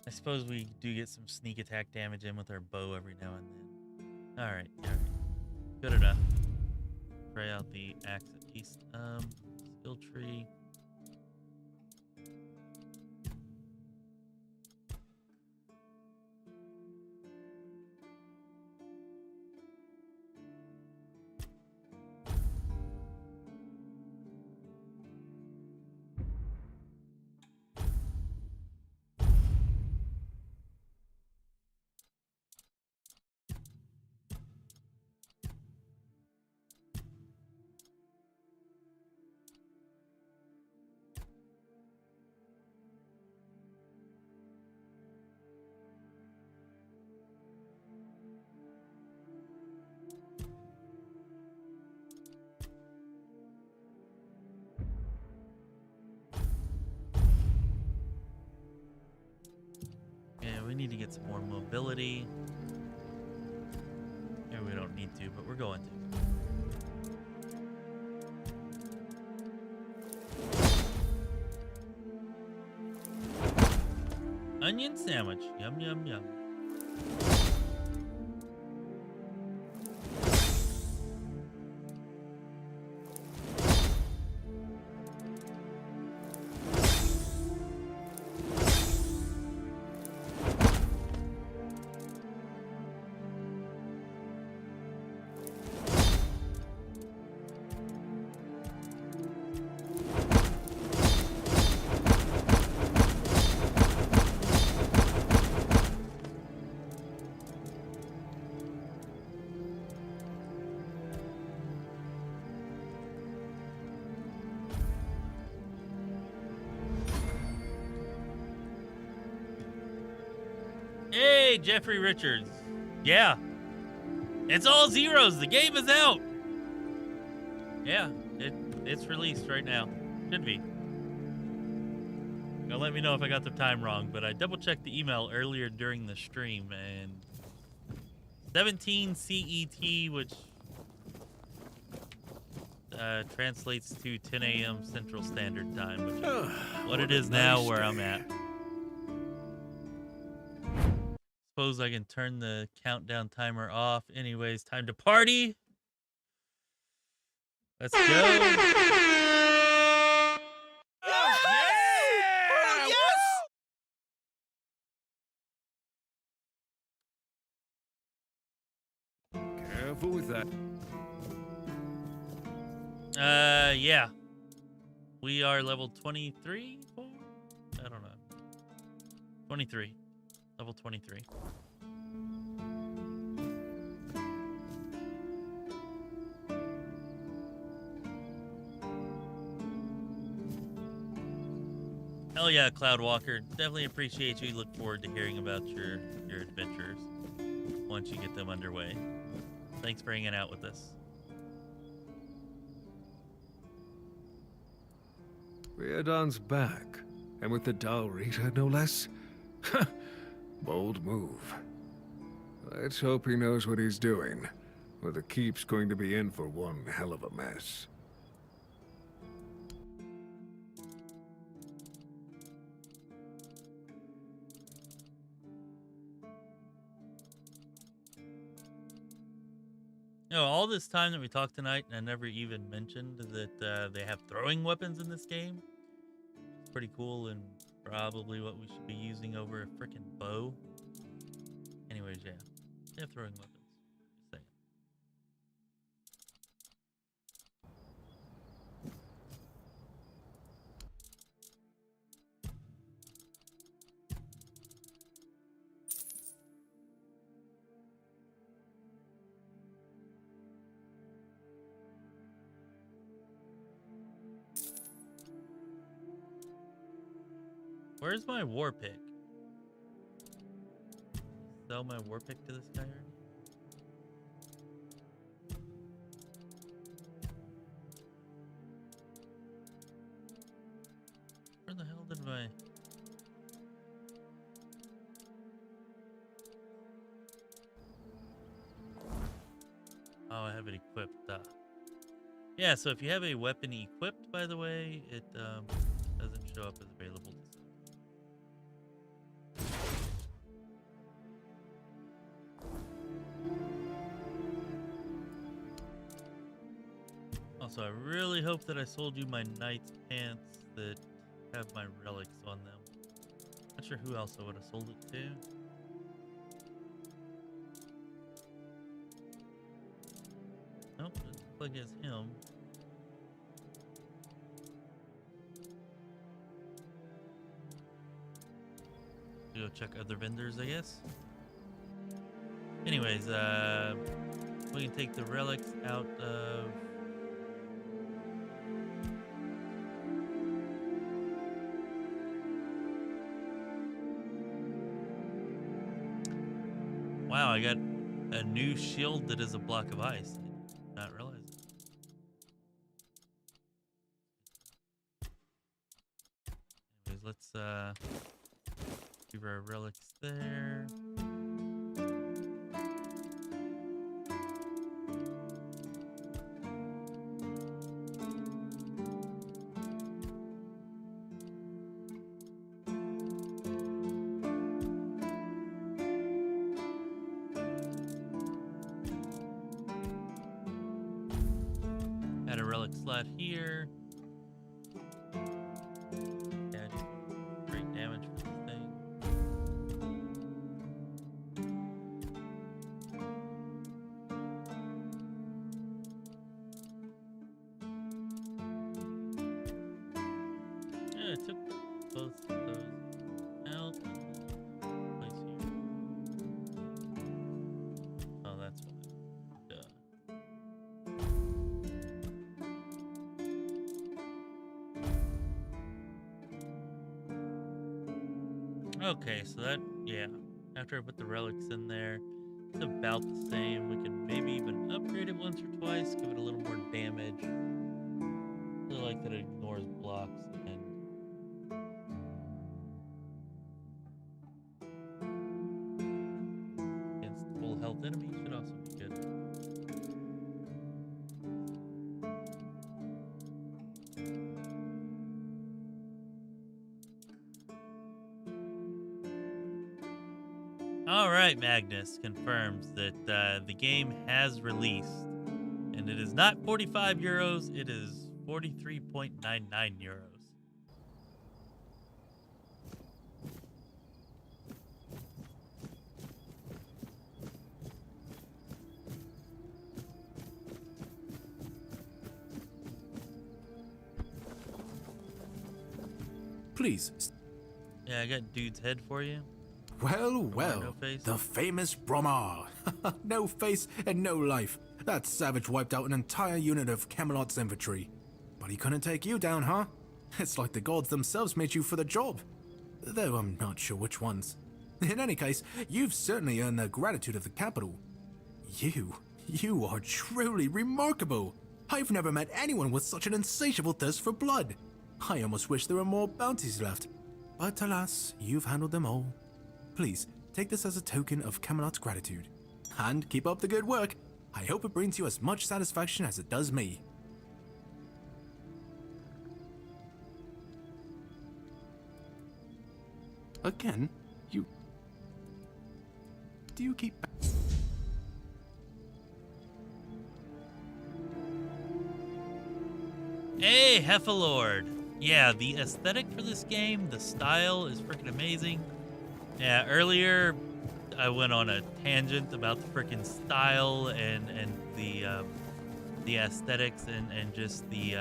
S1: I suppose we do get some sneak attack damage in with our bow every now and then. Alright. Good enough. Try out the axe at least. Skill tree. We need to get some more mobility. Maybe we don't need to, but we're going to. Onion sandwich. Yum, yum, yum. Hey, Jeffrey Richards. Yeah. It's all zeros. The game is out. Yeah, it's released right now. Should be. Now let me know if I got the time wrong, but I double-checked the email earlier during the stream, and 17 CET, which translates to 10 a.m. Central Standard Time, which is what it is now where I'm at. Suppose I can turn the countdown timer off. Anyways, time to party. Let's go.
S3: Careful with that.
S1: Yeah. We are level 23? I don't know. 23. Level 23. Hell yeah, Cloudwalker. Definitely appreciate you. Look forward to hearing about your adventures once you get them underway. Thanks for hanging out with us.
S3: Riordan's back, and with the Dal Rita, no less. Bold move. Let's hope he knows what he's doing, or the Keep's going to be in for one hell of a mess.
S1: You know, all this time that we talked tonight, and I never even mentioned that they have throwing weapons in this game. It's pretty cool, and probably what we should be using over a freaking bow. Anyways, yeah, they have throwing weapons. Just saying. Where's my war pick? Sell my war pick to this guy already? Where the hell did my... Oh, I have it equipped. Yeah, so if you have a weapon equipped, by the way, it doesn't show up as available to sell. Also, I really hope that I sold you my knight's pants that have my relics on them. Not sure who else I would have sold it to. Nope, it looks like it's him. Go check other vendors, I guess. Anyways, we can take the relics out of... Wow, I got a new shield that is a block of ice. I did not realize it. Anyways, let's give our relics there. Add a relic slot here. Yeah, just great damage for this thing. Yeah, I took both of those out. Place here. Oh, that's why. Duh. Okay, so that, yeah, after I put the relics in there, it's about the same. We can maybe even upgrade it once or twice, give it a little more damage. I really like that it ignores blocks and against full health enemies should also be good. Alright, Magnus confirms that the game has released. And it is not 45 euros, it is 43.99 euros.
S15: Please.
S1: Yeah, I got dude's head for you.
S15: Well, well,
S1: no face.
S15: the famous Bromar. No face and no life. That savage wiped out an entire unit of Camelot's infantry. But he couldn't take you down, huh? It's like the gods themselves made you for the job. Though I'm not sure which ones. In any case, you've certainly earned the gratitude of the capital. You are truly remarkable. I've never met anyone with such an insatiable thirst for blood. I almost wish there were more bounties left. But alas, you've handled them all. Please, take this as a token of Camelot's gratitude. And keep up the good work. I hope it brings you as much satisfaction as it does me. Again, you... Do you keep...
S1: Hey, Heffalord. Yeah, the aesthetic for this game, the style is freaking amazing. Yeah, earlier I went on a tangent about the freaking style and the aesthetics and just the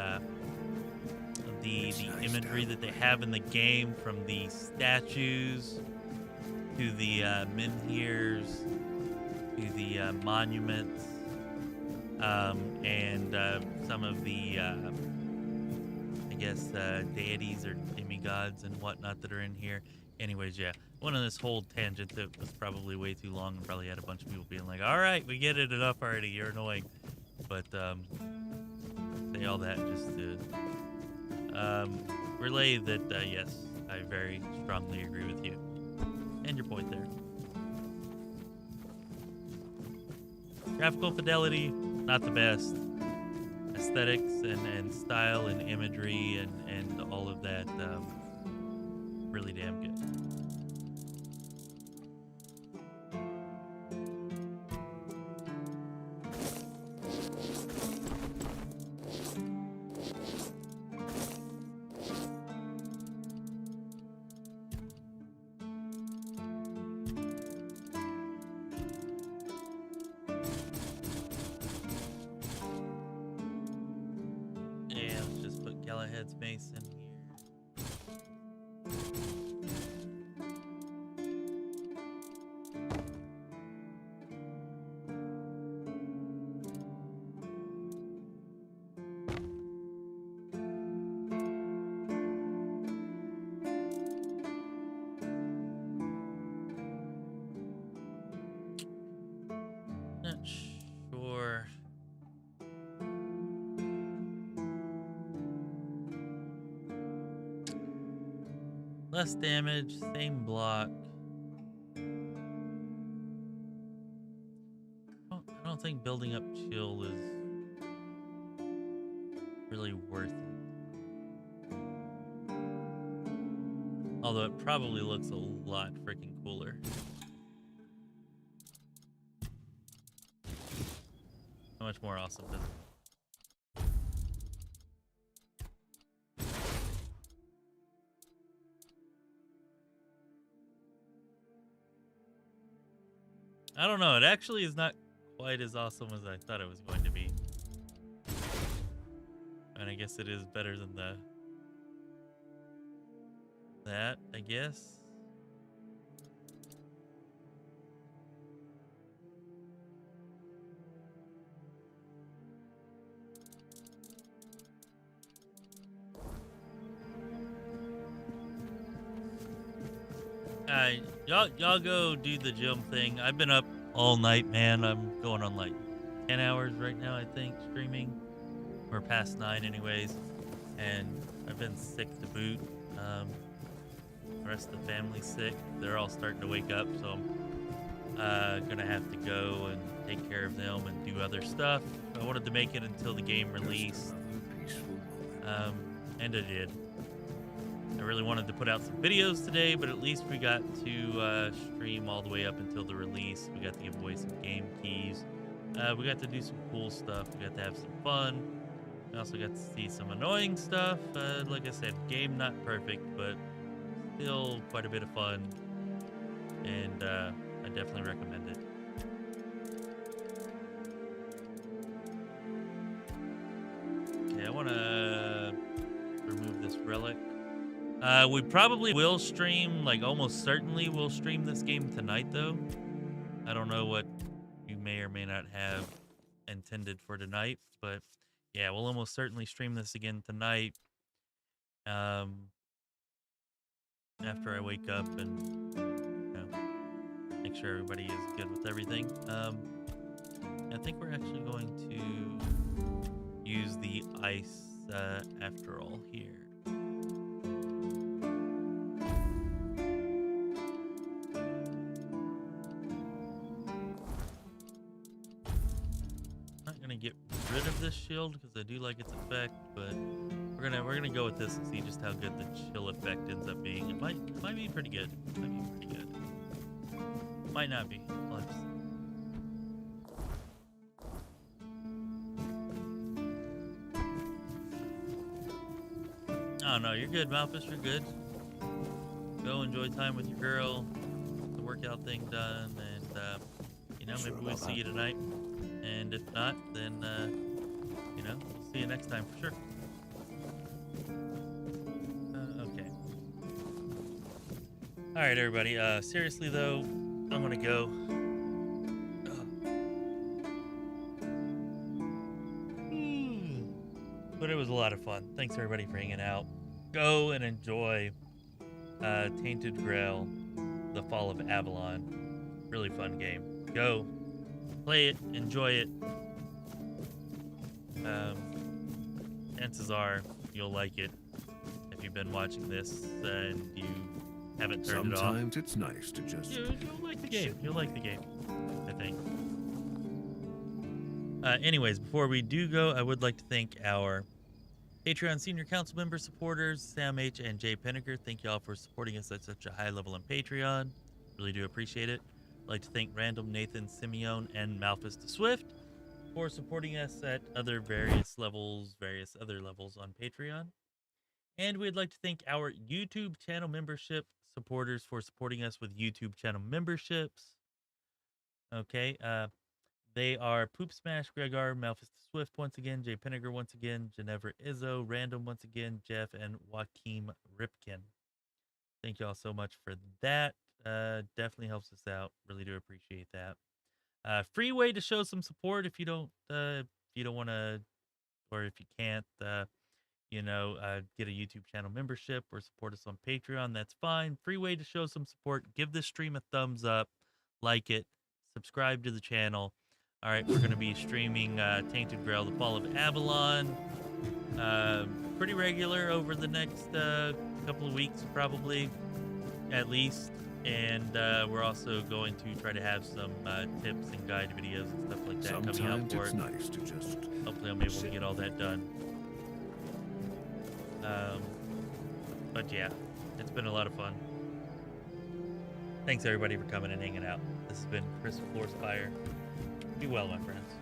S1: imagery that they have in the game, from the statues to the menhirs to the monuments, and some of the I guess deities or demigods and whatnot that are in here. Anyways, yeah, went on this whole tangent that was probably way too long and probably had a bunch of people being like, all right, we get it, enough already, you're annoying. But say all that just to relay that yes, I very strongly agree with you and your point there. Graphical fidelity, not the best. Aesthetics and style and imagery and all of that, really damn good. Mace in here. Not sure. Less damage, same block. I don't think building up chill is really worth it. Although it probably looks a lot freaking cooler. How much more awesome does it? I don't know, it actually is not quite as awesome as I thought it was going to be. And I guess it is better than that, I guess. Y'all go do the gym thing. I've been up all night, man. I'm going on like 10 hours right now, I think, streaming. We're past 9 anyways. And I've been sick to boot. The rest of the family's sick. They're all starting to wake up, so I'm gonna have to go and take care of them and do other stuff. I wanted to make it until the game released. And I did. I really wanted to put out some videos today, but at least we got to stream all the way up until the release. We got to give away some game keys. We got to do some cool stuff. We got to have some fun. We also got to see some annoying stuff. Like I said, game not perfect, but still quite a bit of fun. And I definitely recommend it. Okay, I want to remove this relic. We probably will stream, like almost certainly will stream this game tonight though. I don't know what you may or may not have intended for tonight, but yeah, we'll almost certainly stream this again tonight. After I wake up and, you know, make sure everybody is good with everything. I think we're actually going to use the ice after all here. gonna get rid of this shield because I do like its effect, but we're gonna go with this and see just how good the chill effect ends up being. It might be pretty good. Might be pretty good. Might not be. We'll have to see. Oh no, you're good, Malfus. You're good. Go enjoy time with your girl. Get the workout thing done, and you know, maybe we'll see you tonight. And if not, then you know, we'll see you next time for sure. Okay. All right, everybody. Seriously though, I'm gonna go. But it was a lot of fun. Thanks everybody for hanging out. Go and enjoy Tainted Grail, The Fall of Avalon. Really fun game. Go, play it, enjoy it. Chances are you'll like it if you've been watching this and you haven't turned it off.
S3: Sometimes it's nice to just...
S1: You'll like the game. You'll like the game, I think. Anyways, before we do go, I would like to thank our Patreon Senior Council member supporters, Sam H. and jpinnegar. Thank y'all for supporting us at such a high level on Patreon. Really do appreciate it. I'd like to thank Random, Nathan, Simeon, and Malfus the Swift for supporting us at various other levels on Patreon. And we'd like to thank our YouTube channel membership supporters for supporting us with YouTube channel memberships. Okay, they are poopSMASH, Gregor, Malfus the Swift once again, jpinnegar once again, Genevra Izzo, Random once again, Jeff, and Joachim Ripken. Thank you all so much for that. Definitely helps us out. Really do appreciate that. Free way to show some support if you don't want to, or if you can't, you know, get a YouTube channel membership or support us on Patreon. That's fine. Free way to show some support. Give this stream a thumbs up, like it, subscribe to the channel. All right, we're going to be streaming Tainted Grail, The Fall of Avalon, pretty regular over the next couple of weeks, probably, at least. And we're also going to try to have some tips and guide videos and stuff like that coming out for it.
S3: Sometimes it's nice to just...
S1: Hopefully I'm able to get all that done. But yeah, it's been a lot of fun. Thanks everybody for coming and hanging out. This has been Chris with Lorespire. Be well, my friends.